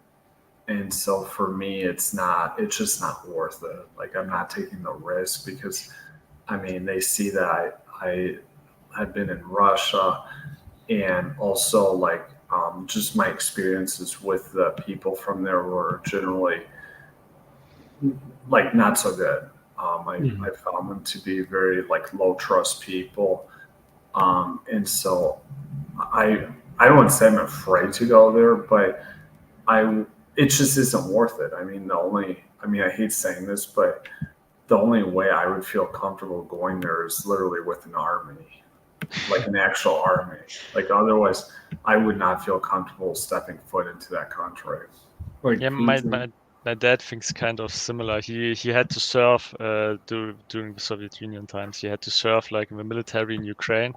so for me, it's just not worth it. Like I'm not taking the risk because, I mean, they see that I had been in Russia, and also like just my experiences with the people from there were generally like not so good. I found them to be very like low trust people, and so I don't want to say I'm afraid to go there, but it just isn't worth it. I mean, I hate saying this, but the only way I would feel comfortable going there is literally with an army, like an actual army. Like otherwise, I would not feel comfortable stepping foot into that country. Like, yeah, my dad thinks kind of similar. He had to serve during the Soviet Union times. He had to serve like in the military in Ukraine,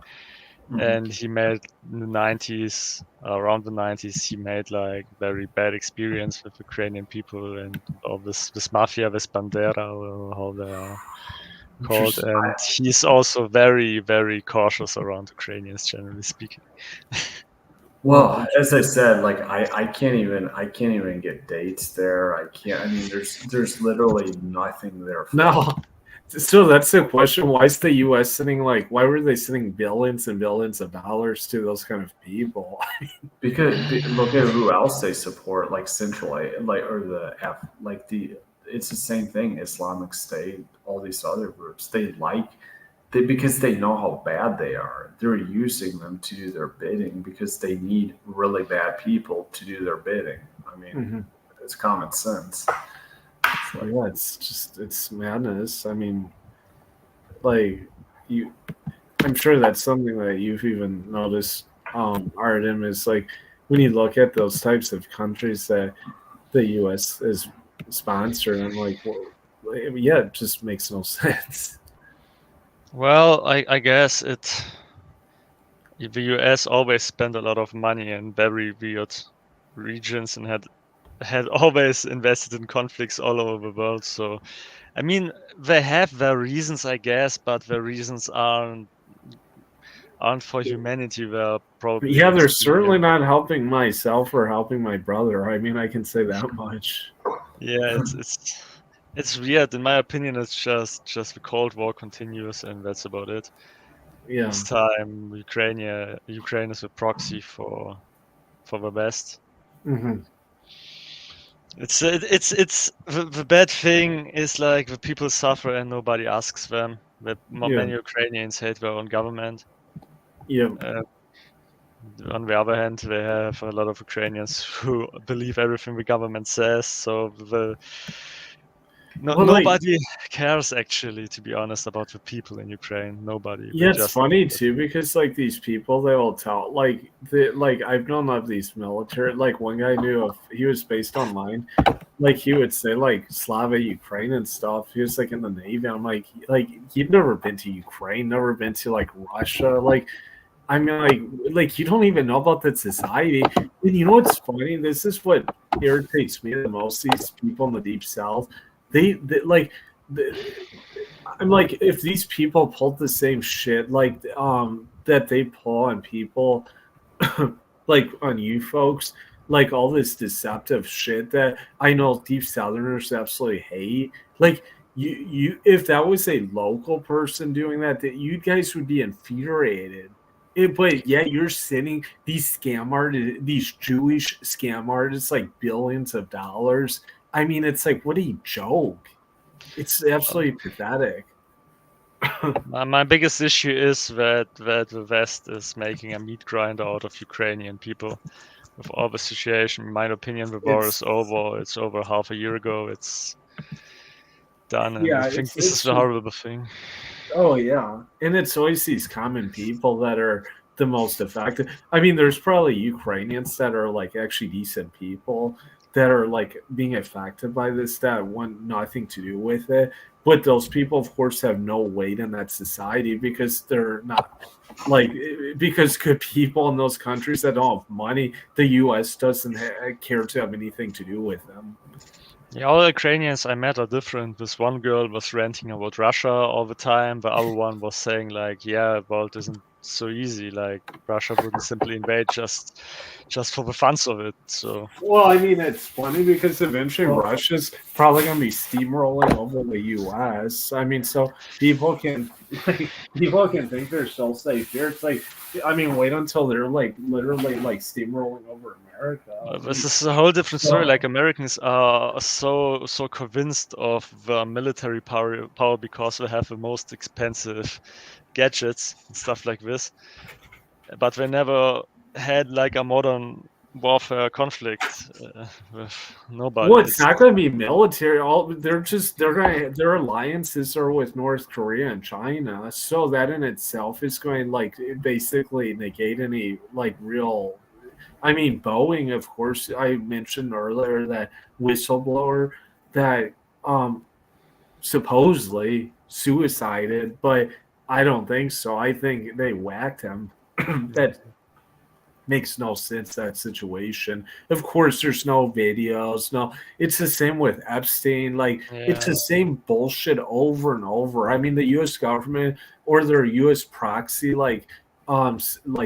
and he made in the 90s, around the 90s, he made like very bad experience with Ukrainian people and all this mafia, this bandera, or how they are called. And he's also very, very cautious around Ukrainians, generally speaking. Well, as I said, like I can't even get dates there. I can't. I mean, there's literally nothing there. No. So that's the question. Why is the U.S. sending why were they sending billions and billions of dollars to those kind of people? Because look at who else they support, like Central Aid, it's the same thing. Islamic State, all these other groups. Because they know how bad they are. They're using them to do their bidding because they need really bad people to do their bidding. I mean, it's common sense. It's madness. I mean, I'm sure that's something that you've even noticed, Artem, is like when you look at those types of countries that the U.S. is sponsored, I'm like, well, yeah, it just makes no sense. Well, I guess the US always spent a lot of money in very weird regions and had had always invested in conflicts all over the world. So, I mean, they have their reasons, I guess, but their reasons aren't for humanity. They're probably Yeah, they're extreme. certainly not helping myself or helping my brother. I mean, I can say that much. Yeah, it's weird. In my opinion, it's just the Cold War continues, and that's about it. Yeah. This time, Ukraine is a proxy for the West. Hmm. It's the bad thing is like the people suffer and nobody asks them. That many Ukrainians hate their own government. Yeah. On the other hand, they have a lot of Ukrainians who believe everything the government says. So Well, like, nobody cares actually, to be honest, about the people in Ukraine. Nobody. They yeah, it's just funny too because like these people, they will tell like I've known of these military. Like one guy knew of he was based online. Like he would say like Slava Ukraine and stuff. He was like in the Navy. I'm like you've never been to Ukraine, never been to like Russia. Like I mean like you don't even know about that society. And you know what's funny? This is what irritates me the most. These people in the deep south, they like. I'm like, if these people pulled the same shit like that they pull on people, like on you folks, like all this deceptive shit that I know deep Southerners absolutely hate. Like you, if that was a local person doing that, that you guys would be infuriated. But yet you're sending these scam artists, these Jewish scam artists, like billions of dollars. I mean, it's like, what a joke. It's absolutely pathetic. My biggest issue is that the West is making a meat grinder out of Ukrainian people. With all the situation, in my opinion, the war is over. It's over half a year ago. It's done, and I think this is the horrible thing. Oh yeah, and it's always these common people that are the most affected. I mean, there's probably Ukrainians that are like actually decent people that are like being affected by this that want nothing to do with it. But those people, of course, have no weight in that society because they're not like because good people in those countries that don't have money, the U.S. doesn't care to have anything to do with them. Yeah, all Ukrainians I met are different. This one girl was ranting about Russia all the time. The other one was saying like, yeah, well, it isn't so easy. Like Russia wouldn't simply invade just for the funds of it. So Well, I mean, it's funny because eventually Russia's probably going to be steamrolling over the U.S. I mean, so people can think they're so safe here. It's like, I mean, wait until they're like literally like steamrolling over America. this is a whole different story. Like Americans are so convinced of the military power because they have the most expensive gadgets and stuff like this, but they never had like a modern warfare conflict with nobody. Well, it's not going to be military. Their alliances are with North Korea and China, so that in itself is going like basically negate any like real. I mean, Boeing, of course, I mentioned earlier that whistleblower that supposedly suicided, but I don't think so. I think they whacked him. That makes no sense, that situation. Of course there's no videos, no, it's the same with Epstein. Like it's the same bullshit over and over. I mean, the US government or their US proxy like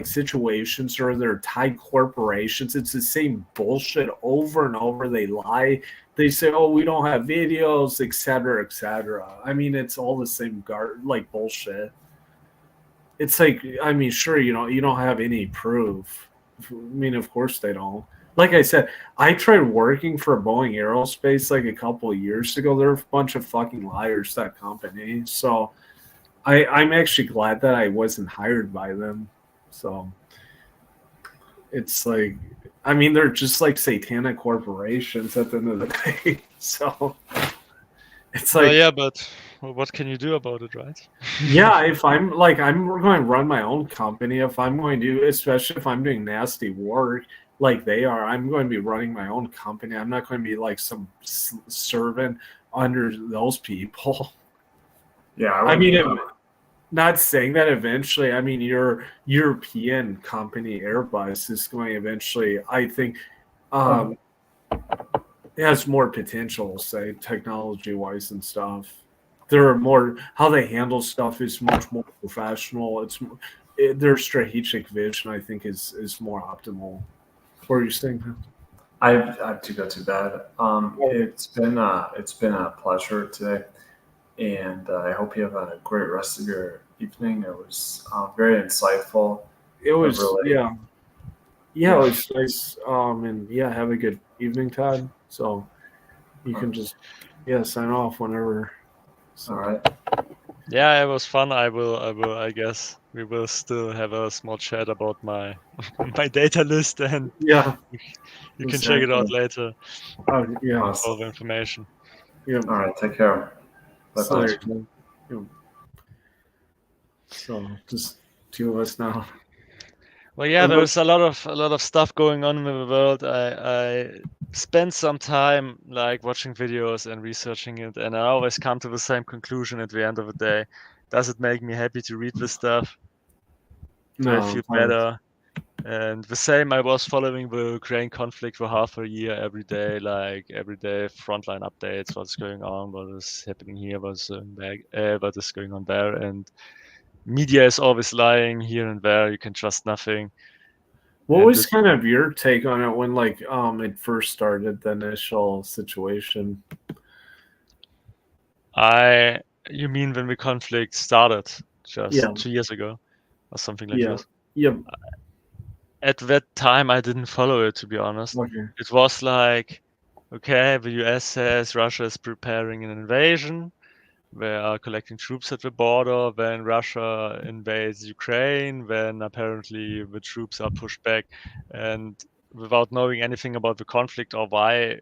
situations or their tied corporations, it's the same bullshit over and over. They lie, they say, oh, we don't have videos, etc., etc. I mean, it's all the same like bullshit. It's like, I mean, sure, you don't have any proof. I mean, of course they don't. Like I said, I tried working for Boeing Aerospace like a couple of years ago. They're a bunch of fucking liars, that company. So I'm actually glad that I wasn't hired by them. So it's like, I mean, they're just like satanic corporations at the end of the day. So it's like, yeah, but what can you do about it, right? yeah, if I'm like, I'm going to run my own company, if I'm going to, especially if I'm doing nasty work like they are, I'm going to be running my own company. I'm not going to be like some servant under those people. Yeah, I mean, not saying that eventually, I mean, your European company Airbus is going to eventually, I think, has more potential, say technology wise and stuff. There are more how they handle stuff is much more professional. Their strategic vision, I think, is more optimal. What are you saying? I have to go to bed. It's been a pleasure today, and I hope you have a great rest of your evening. It was very insightful. It was Really, yeah. Yeah, it was nice. And yeah, have a good evening, Todd. So you can just sign off whenever. So. All right. Yeah, it was fun. I guess we will still have a small chat about my my data list, and Yeah, you can check it out later. Yeah. Awesome. All the information. Yeah. All right. Take care. Bye So, bye. yeah. So just two of us now. Well, yeah, there's a lot of stuff going on in the world. I spent some time like watching videos and researching it, and I always come to the same conclusion at the end of the day. Does it make me happy to read this stuff? Do I feel better? And the same, I was following the Ukraine conflict for half a year every day, like every day frontline updates, what's going on, what is happening here, what is going on there, and media is always lying here and there. You can trust nothing. What And was kind of your take on it when like it first started, the initial situation? You mean when the conflict started just 2 years ago or something like this? Yeah. At that time, I didn't follow it, to be honest. Okay. It was like, okay, the US says Russia is preparing an invasion. They are collecting troops at the border. Then Russia invades Ukraine. Then apparently the troops are pushed back. And without knowing anything about the conflict or why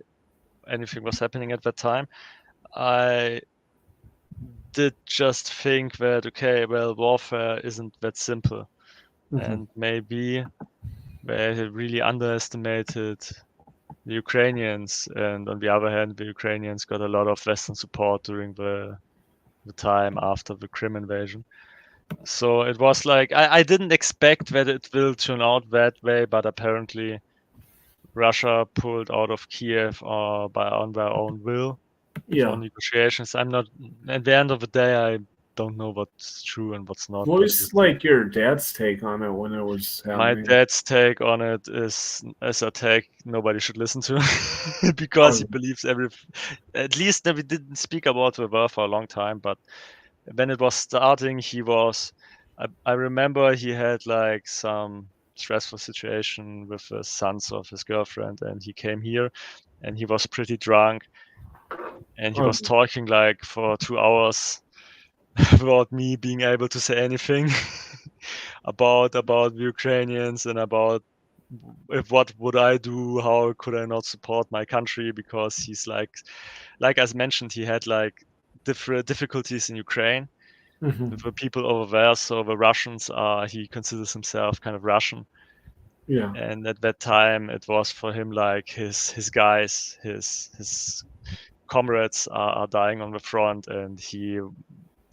anything was happening at that time, I did just think that, okay, well, warfare isn't that simple. And maybe they really underestimated the Ukrainians. And on the other hand, the Ukrainians got a lot of Western support during the time after the Crim invasion. So it was like, I didn't expect that it will turn out that way, but apparently Russia pulled out of Kiev on their own will for negotiations. I'm not, at the end of the day, I don't know what's true and what's not. What was like your dad's take on it when it was My happening? dad's take on it is a take nobody should listen to because he believes at least we didn't speak about the war for a long time, but when it was starting, I remember he had like some stressful situation with the sons of his girlfriend, and he came here and he was pretty drunk and he was talking like for 2 hours without me being able to say anything about the Ukrainians and about what would I do, how could I not support my country, because he's like as mentioned, he had like different difficulties in Ukraine with the people over there. So the Russians he considers himself kind of Russian. Yeah. And at that time it was for him like his guys, his comrades are dying on the front, and he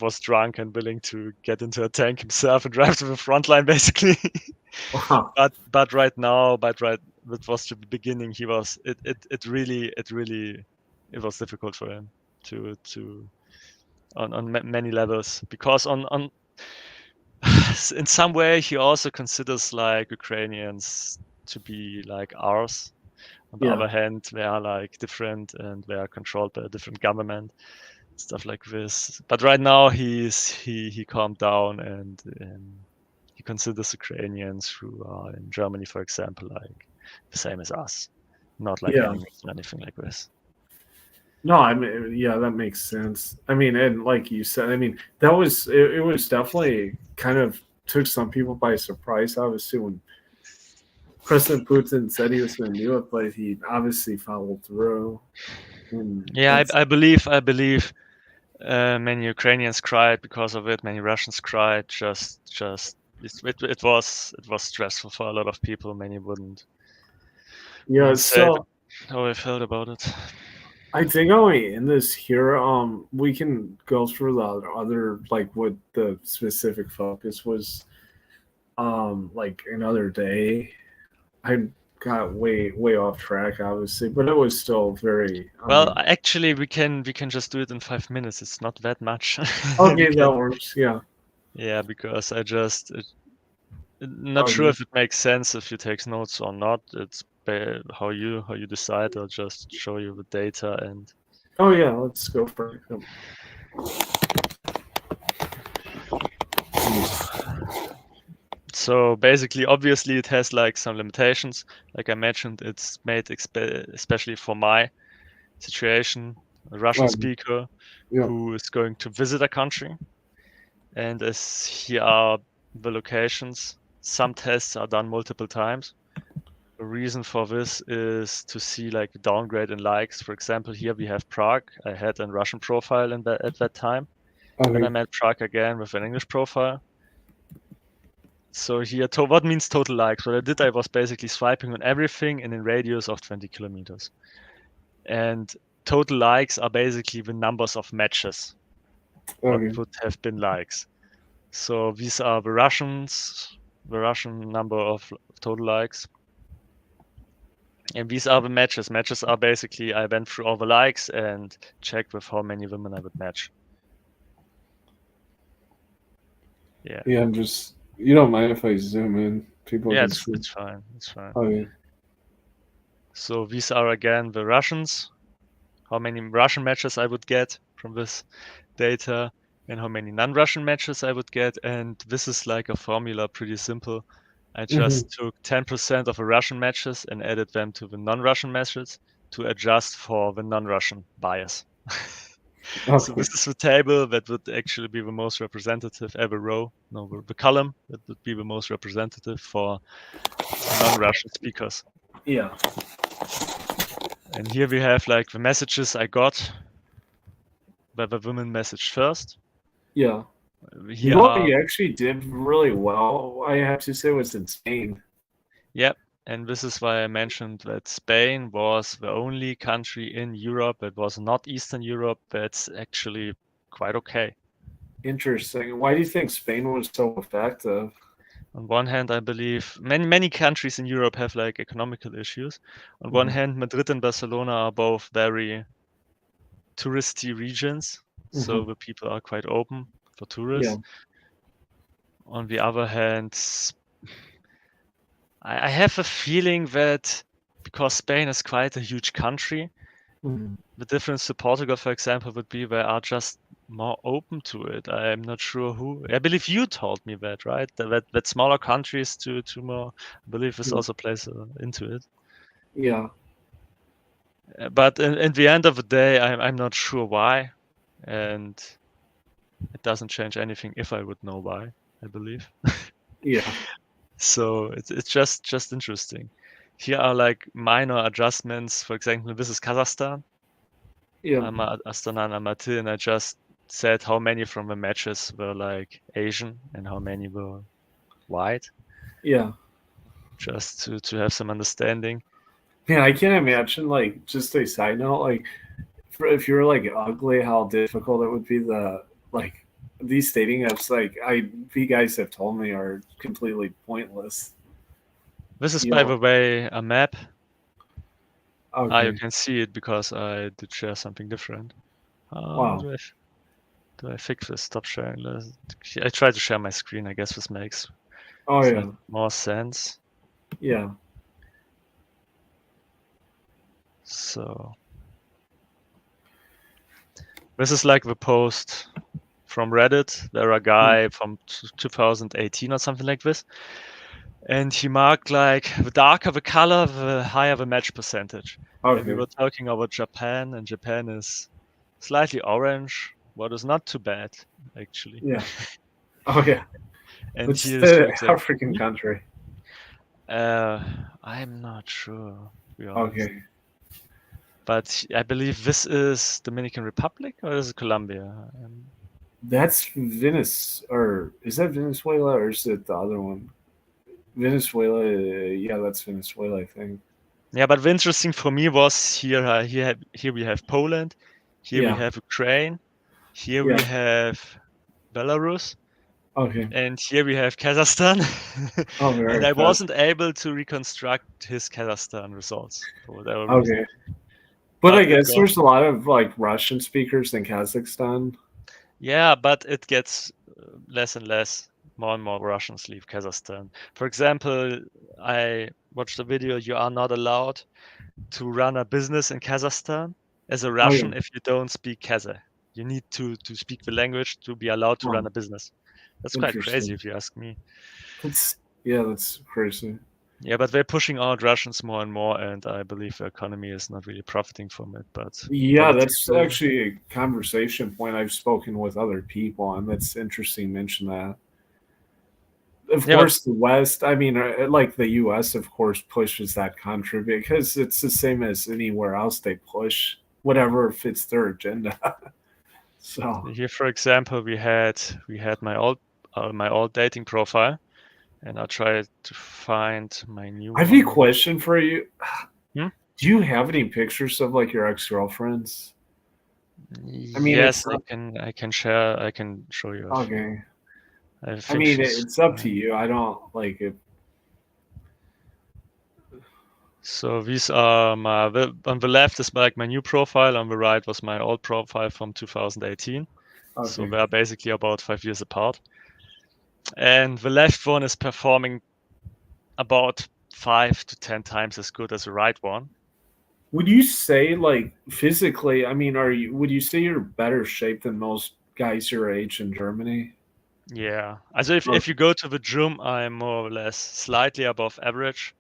was drunk and willing to get into a tank himself and drive to the front line basically. Wow. but right now, that was the beginning. He was it really it was difficult for him to on many levels, because on in some way he also considers like Ukrainians to be like ours. On the other hand, they are like different and they are controlled by a different government, stuff like this. But right now he calmed down, and he considers Ukrainians who are in Germany, for example, like the same as us, not like enemies or anything like this. No, I mean, yeah, that makes sense. I mean, and like you said, I mean, that was it was definitely kind of took some people by surprise, obviously, when President Putin said he was going to do it, but he obviously followed through. Yeah, I believe many Ukrainians cried because of it. Many Russians cried. It was stressful for a lot of people. Many wouldn't. Yeah, so how I felt about it. I think only in this here, we can go through the other like what the specific focus was, like another day. I got way off track, obviously, but it was still very. Well, actually, we can just do it in 5 minutes. It's not that much. Okay, that works. Yeah. Yeah, because I just not sure if it makes sense if you take notes or not. It's how you decide. I'll just show you the data and. Oh yeah, let's go for it. So basically, obviously, it has like some limitations. Like I mentioned, it's made especially for my situation, a Russian speaker who is going to visit a country. And as here are the locations, some tests are done multiple times. The reason for this is to see like a downgrade in likes. For example, here we have Prague. I had a Russian profile at that time. Then I met Prague again with an English profile. So here, what means total likes? What I did, I was basically swiping on everything in a radius of 20 kilometers. And total likes are basically the numbers of matches. What would have been likes. So these are the Russian number of total likes. And these are the matches. Matches are basically, I went through all the likes and checked with how many women I would match. Yeah. Yeah, I'm just. You don't mind if I zoom in? People. Yeah, it's fine. It's fine. Okay. So these are again the Russians. How many Russian matches I would get from this data, and how many non-Russian matches I would get. And this is like a formula, pretty simple. I just took 10% of the Russian matches and added them to the non-Russian matches to adjust for the non-Russian bias. So this is the table that would actually be the most representative, every row, no, the column that would be the most representative for non-Russian speakers. Yeah. And here we have like the messages I got where the women messaged first. Yeah. Here you actually did really well, I have to say, was in Spain. Yep. And this is why I mentioned that Spain was the only country in Europe that was not Eastern Europe that's actually quite okay. Interesting. Why do you think Spain was so effective? On one hand, I believe many countries in Europe have like economical issues. On one hand, Madrid and Barcelona are both very touristy regions, so the people are quite open for tourists. Yeah. On the other hand, I have a feeling that because Spain is quite a huge country, the difference to Portugal, for example, would be they are just more open to it. I'm not sure who. I believe you told me that, right? That smaller countries to more. I believe this also plays into it. Yeah. But in the end of the day, I'm not sure why, and it doesn't change anything if I would know why. I believe. Yeah. So it's just interesting. Here are like minor adjustments. For example, this is Kazakhstan. Yeah. I'm Astana and Almaty, and I just said how many from the matches were like Asian and how many were white. Yeah. Just to have some understanding. Yeah, I can't imagine, like, just a side note, like, if you're like ugly, how difficult it would be these dating apps, like you guys have told me, are completely pointless. This is, by the way, a map. Okay. You can see it because I did share something different. Wow. Do I fix this? Stop sharing. I try to share my screen. I guess this makes more sense. Yeah. So this is like the post from Reddit. There are a guy from 2018 or something like this. And he marked like the darker the color, the higher the match percentage. Okay. And we were talking about Japan, and Japan is slightly orange, what is not too bad, actually. Yeah. Oh, yeah. And it's the African country. I'm not sure. Okay. But I believe this is Dominican Republic, or is it Colombia? That's Venice, or is that Venezuela, or is it the other one? Venezuela, yeah, that's Venezuela, I think. Yeah, but the interesting for me was here we have Poland, here we have Ukraine, here we have Belarus, Okay. And here we have Kazakhstan. Oh, very And I fast. wasn't able to reconstruct his Kazakhstan results for whatever reason. Okay. But I it guess got- there's a lot of like Russian speakers in Kazakhstan. Yeah, but it gets less and less. More and more Russians leave Kazakhstan. For example, I watched a video, you are not allowed to run a business in Kazakhstan as a Russian if you don't speak Kazakh. You need to speak the language to be allowed to run Oh, a business. That's quite interesting. crazy if you ask me. That's crazy. Yeah, but they're pushing out Russians more and more, and I believe the economy is not really profiting from it. But Yeah, that's political- actually a conversation point I've spoken with other people, and that's interesting. You mention that. Of Yeah, course, the West. I mean, like the U.S. Of course pushes that country because it's the same as anywhere else. They push whatever fits their agenda. So here, for example, we had my old dating profile, and I tried to find my new I have a one. question for you. Hmm? Do you have any pictures of like your ex-girlfriends? I mean, Yes, it's I can share. I can show you a few. okay. I I think mean, she's it's up to fine. you. I don't like it. So these are on the left is like my new profile. On the right was my old profile from 2018. So Okay. they are basically about 5 years apart. And the left one is performing about 5 to 10 times as good as the right one. Would you say like physically? I mean, would you say you're better shape than most guys your age in Germany? Yeah. Also if you go to the gym, I'm more or less slightly above average.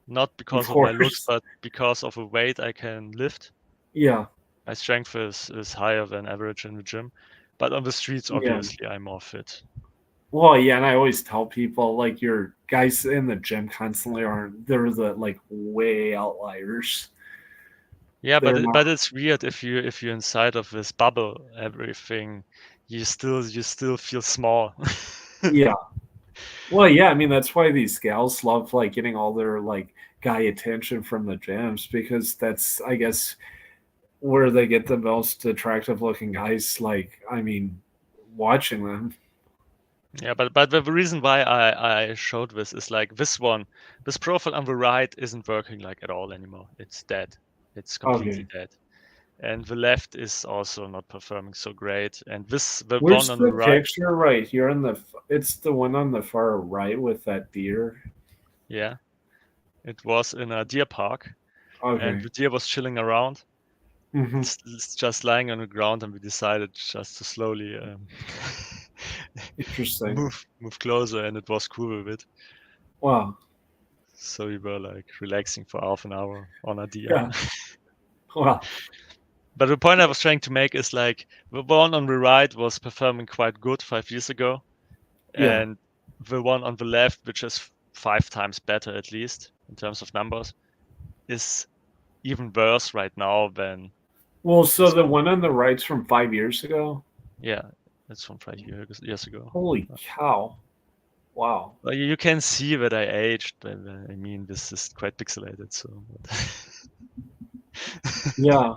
Not because of my looks, course. but because of the weight I can lift. Yeah. My strength is higher than average in the gym. But on the streets, Yeah. obviously, I'm more fit. Well, yeah, and I always tell people like your guys in the gym constantly aren't. They're the like way outliers. Yeah, They're not. but it's weird if you're inside of this bubble, everything, you still feel small. Yeah. Well, yeah, I mean that's why these gals love like getting all their like guy attention from the gyms because that's I guess where they get the most attractive looking guys like I mean watching them. Yeah, but the reason why I showed this is like this profile on the right isn't working like at all anymore. It's dead. It's completely Okay. dead. And the left is also not performing so great. And the one Where's on the the right, picture right here on the it's the one on the far right with that deer. yeah, it was in a deer park, and Okay. the deer was chilling around. Hmm. It's just lying on the ground, and we decided just to slowly Interesting. move closer, and it was cool with it. Wow. So we were like relaxing for half an hour on a deer. Yeah. Wow. But the point I was trying to make is like the one on the right was performing quite good 5 years ago, Yeah. and the one on the left, which is 5 times better at least in terms of numbers, is even worse right now than. Well, so the one on the right's from 5 years ago. Yeah, it's from 5 years ago. Holy cow! Wow. Well, you can see that I aged, but I mean, this is quite pixelated, so. Yeah.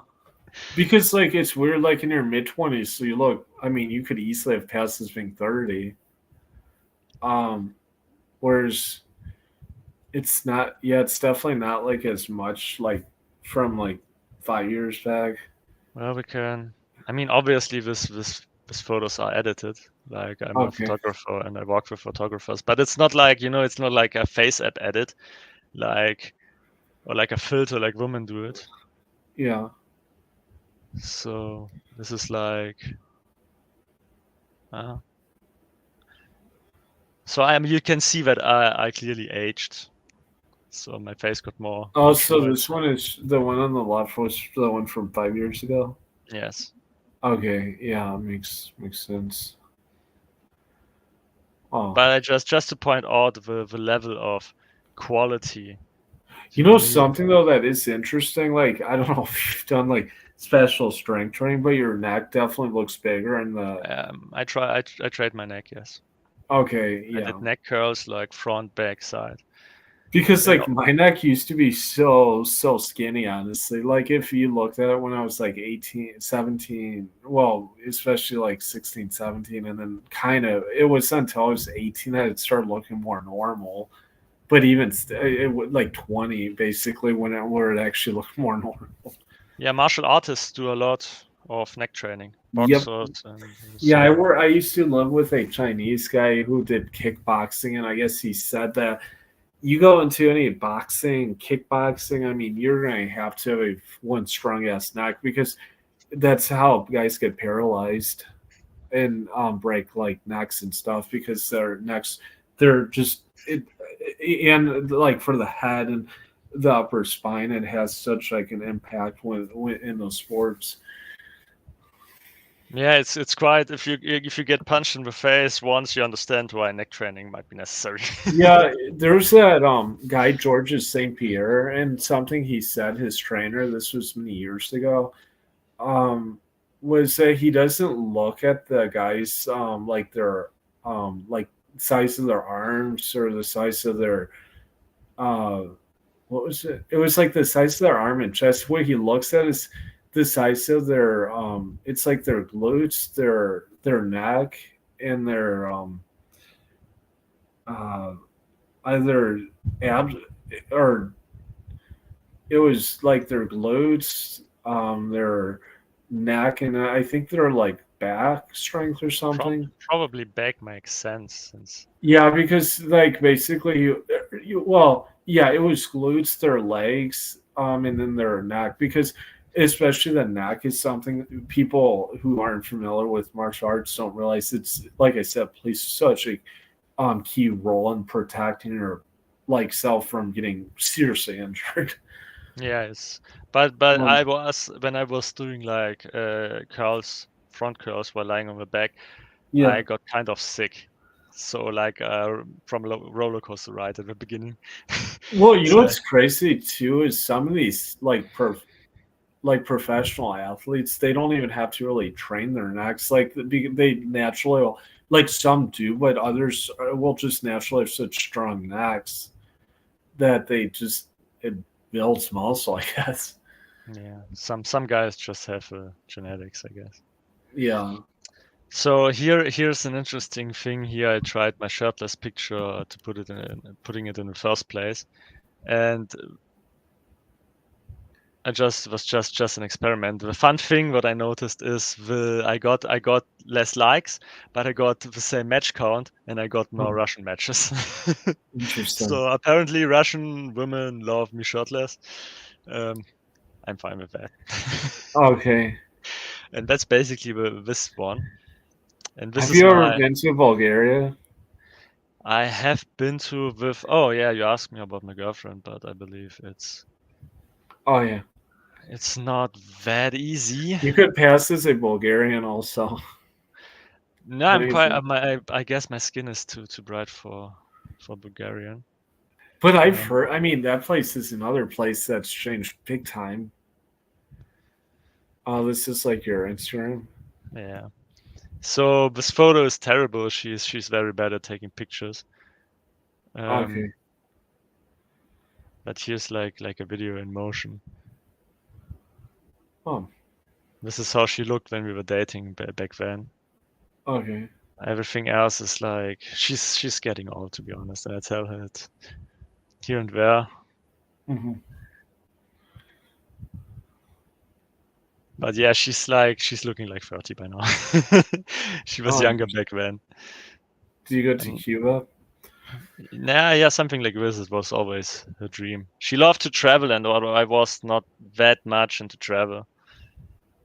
Because like it's weird, like in your mid-20s, so you look. I mean, you could easily have passed as being 30. Whereas it's not. Yeah, it's definitely not like as much like from like 5 years back. Well, we can. I mean, obviously, this photos are edited. Like I'm a Okay. photographer and I work with photographers, but it's not like it's not like a face app edit, like or like a filter like women do it. Yeah. So this is like. So you can see that I clearly aged. So my face got more. Oh, so matured. this one is the one on the left was the one from 5 years ago. Yes. Okay. Yeah, makes sense. Oh. But I just to point out the level of quality. You know something though that is interesting. Like I don't know if you've done like special strength training, but your neck definitely looks bigger. And I tried my neck. Yes. okay, I yeah, did neck curls like front, back, side. Because Yeah. like my neck used to be so skinny, honestly. Like if you looked at it when I was like 18, 17, well, especially like 16, 17, and then kind of it was until I was 18 that it started looking more normal. But even it was like 20 basically where it actually looked more normal. Yeah, martial artists do a lot of neck training, Yep. boxers, and Yeah, so. I used to live with a Chinese guy who did kickboxing, and I guess he said that you go into any boxing, kickboxing, I mean, you're going to have to have one strong ass neck because that's how guys get paralyzed and break like necks and stuff because their necks, they're just, and like for the head and the upper spine, it has such like an impact when in those sports. Yeah, it's quite if you get punched in the face once, you understand why neck training might be necessary. Yeah, there's that guy Georges St. Pierre, and something he said his trainer, this was many years ago, was that he doesn't look at the guys like their like size of their arms or the size of their uh what was it? It was like the size of their arm and chest. What he looks at is the size of their it's like their glutes, their neck, and their uh either abs or it was like their glutes, their neck, and I think they're like back strength or something. Probably back makes sense since. Yeah, because like basically well, yeah, it was glutes, their legs, and then their neck because especially the neck is something people who aren't familiar with martial arts don't realize it's like I said, plays such a key role in protecting your like self from getting seriously injured. Yes, but Um, I was when I was doing like curls, front curls while lying on the back, yeah. I got kind of sick. So like from a roller coaster ride at the beginning. Well, you know So what's crazy too is some of these like professional athletes, they don't even have to really train their necks. Like they naturally will, like some do, but others will just naturally have such strong necks that they just it builds muscle, I guess. yeah, some guys just have genetics, I guess. Yeah. So here's an interesting thing. Here I tried my shirtless picture to putting it in the first place, and I just was just an experiment. The fun thing what I noticed is I got less likes, but I got the same match count, and I got more Hmm. Russian matches. Interesting. So apparently Russian women love me shirtless. Um, I'm fine with that. Okay. And that's basically this one. And this Have is you ever my. been to Bulgaria? I have been to with. Oh yeah, you asked me about my girlfriend, but I believe Oh yeah. it's not that easy. You could pass as a Bulgarian also. No, What I'm do you quite. think? I guess my skin is too bright for Bulgarian. But I've Um, heard, I mean, that place is another place that's changed big time. Oh, this is like your Instagram. yeah. So this photo is terrible. She's very bad at taking pictures. Okay. But here's like a video in motion. Oh, This is how she looked when we were dating back then. okay. Everything else is like she's getting old, to be honest. I tell her it here and there. Hmm. But yeah, she's looking like 30 by now. She was Oh, younger back then. do you go to And Cuba? nah, yeah, something like this. It was always her dream. She loved to travel, and although I was not that much into travel,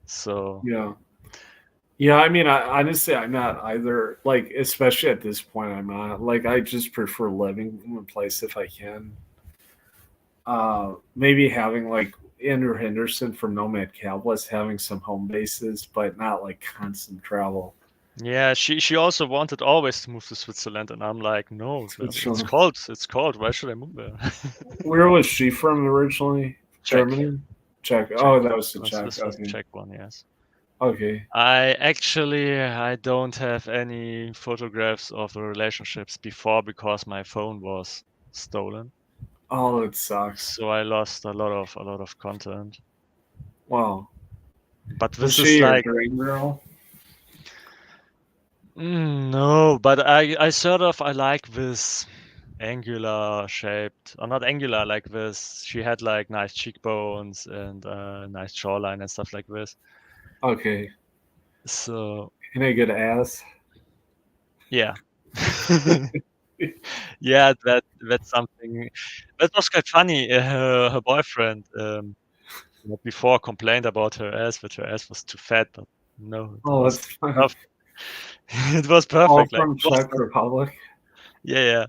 so Yeah. Yeah, I mean, honestly, I'm not either. Like, especially at this point, I'm not. Like, I just prefer living in a place if I can. Maybe having like Andrew Henderson from Nomad Cowboys having some home bases, but not like constant travel. yeah, she also wanted always to move to Switzerland, and I'm like, no, it's Switzerland. cold. It's cold. Why should I move there? Where was she from originally? Czech, Germany? Czech. Czech. Oh, that was the Czech. This was the Okay. Czech one, yes. Okay. I don't have any photographs of the relationships before because my phone was stolen. Oh, it sucks. So I lost a lot of content. Wow. But Was this she is your like dream girl? no, but I sort of I like this angular shaped, or not angular, like this. She had like nice cheekbones and nice jawline and stuff like this. Okay. So And a good ass. yeah. Yeah, that's something that was quite funny. Her boyfriend before complained about her ass, that her ass was too fat, but no, it Oh, was that's fun. perfect. It was All perfect. Like from it was Czech Republic. yeah.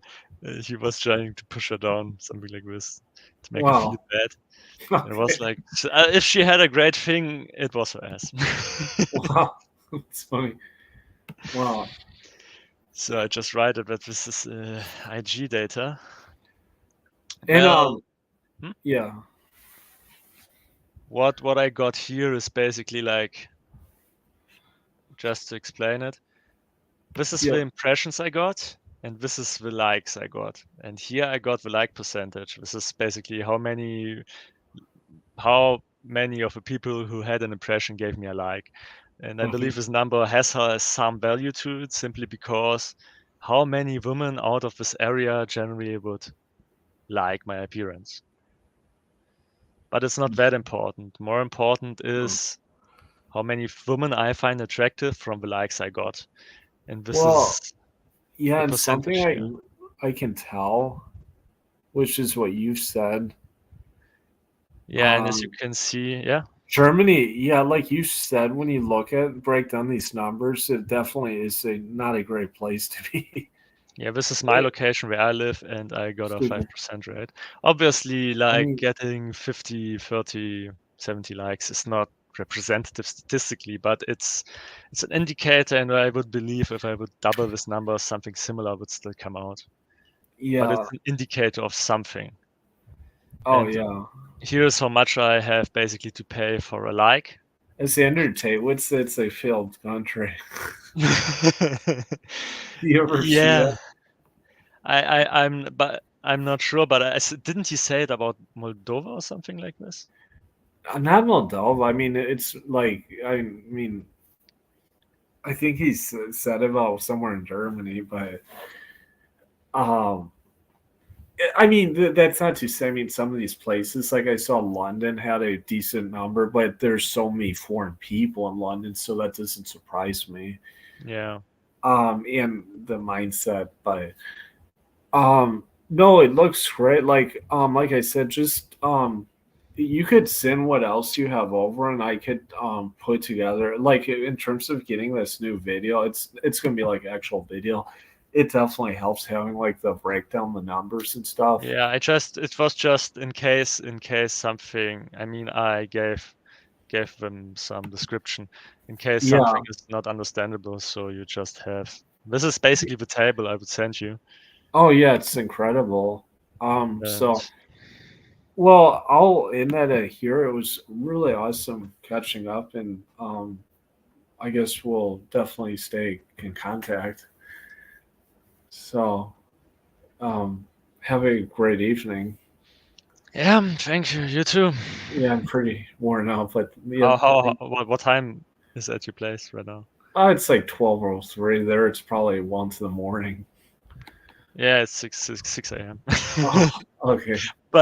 He was trying to push her down, something like this, to make her feel Wow. bad. It was Okay. like if she had a great thing, it was her ass. Wow. That's funny. Wow. So I just write it that this is IG data. And Well, yeah. what I got here is basically like, just to explain it, this is Yeah. the impressions I got, and this is the likes I got. And here I got the like percentage. This is basically how many of the people who had an impression gave me a like. And I Okay. believe this number has some value to it, simply because how many women out of this area generally would like my appearance. But it's not that important. More important is how many women I find attractive from the likes I got. And this Well, is yeah, the and something percentage here. I can tell, which is what you said. Yeah, and as you Um, can see, yeah, Germany, yeah, like you said, when you break down these numbers, it definitely is not a great place to be. yeah, this is my location where I live, and I got a Stupid. 5% rate. Obviously, I like mean, getting 50, 30, 70 likes is not representative statistically, but it's an indicator, and I would believe if I would double this number, something similar would still come out. But yeah. it's an indicator of something. Oh, And yeah. here's how much I have basically to pay for a like. As Andrew Tate would say, it's a failed country. You ever see Yeah, that? but I'm not sure. But didn't he say it about Moldova or something like this? Not Moldova. I mean, it's like, I mean, I think he said about somewhere in Germany, but um, I mean, that's not to say. I mean, some of these places, like I saw London had a decent number, but there's so many foreign people in London, so that doesn't surprise me. Yeah. And the mindset, but no, it looks great. Like I said, just you could send what else you have over, and I could put together, like, in terms of getting this new video. It's gonna be like actual video. It definitely helps having like the breakdown, the numbers and stuff. Yeah, it was just in case something, I mean, I gave them some description in case Yeah. something is not understandable, so you just have, this is basically the table I would send you. Oh yeah, it's incredible. And So well, I'll end that at here. It was really awesome catching up, and I guess we'll definitely stay in contact. So, have a great evening. yeah, thank you. You too. Yeah, I'm pretty worn out, but yeah, What time is at your place right now? it's like 12:03 there. It's probably 1 in the morning. Yeah, it's 6 a.m. Oh, okay. But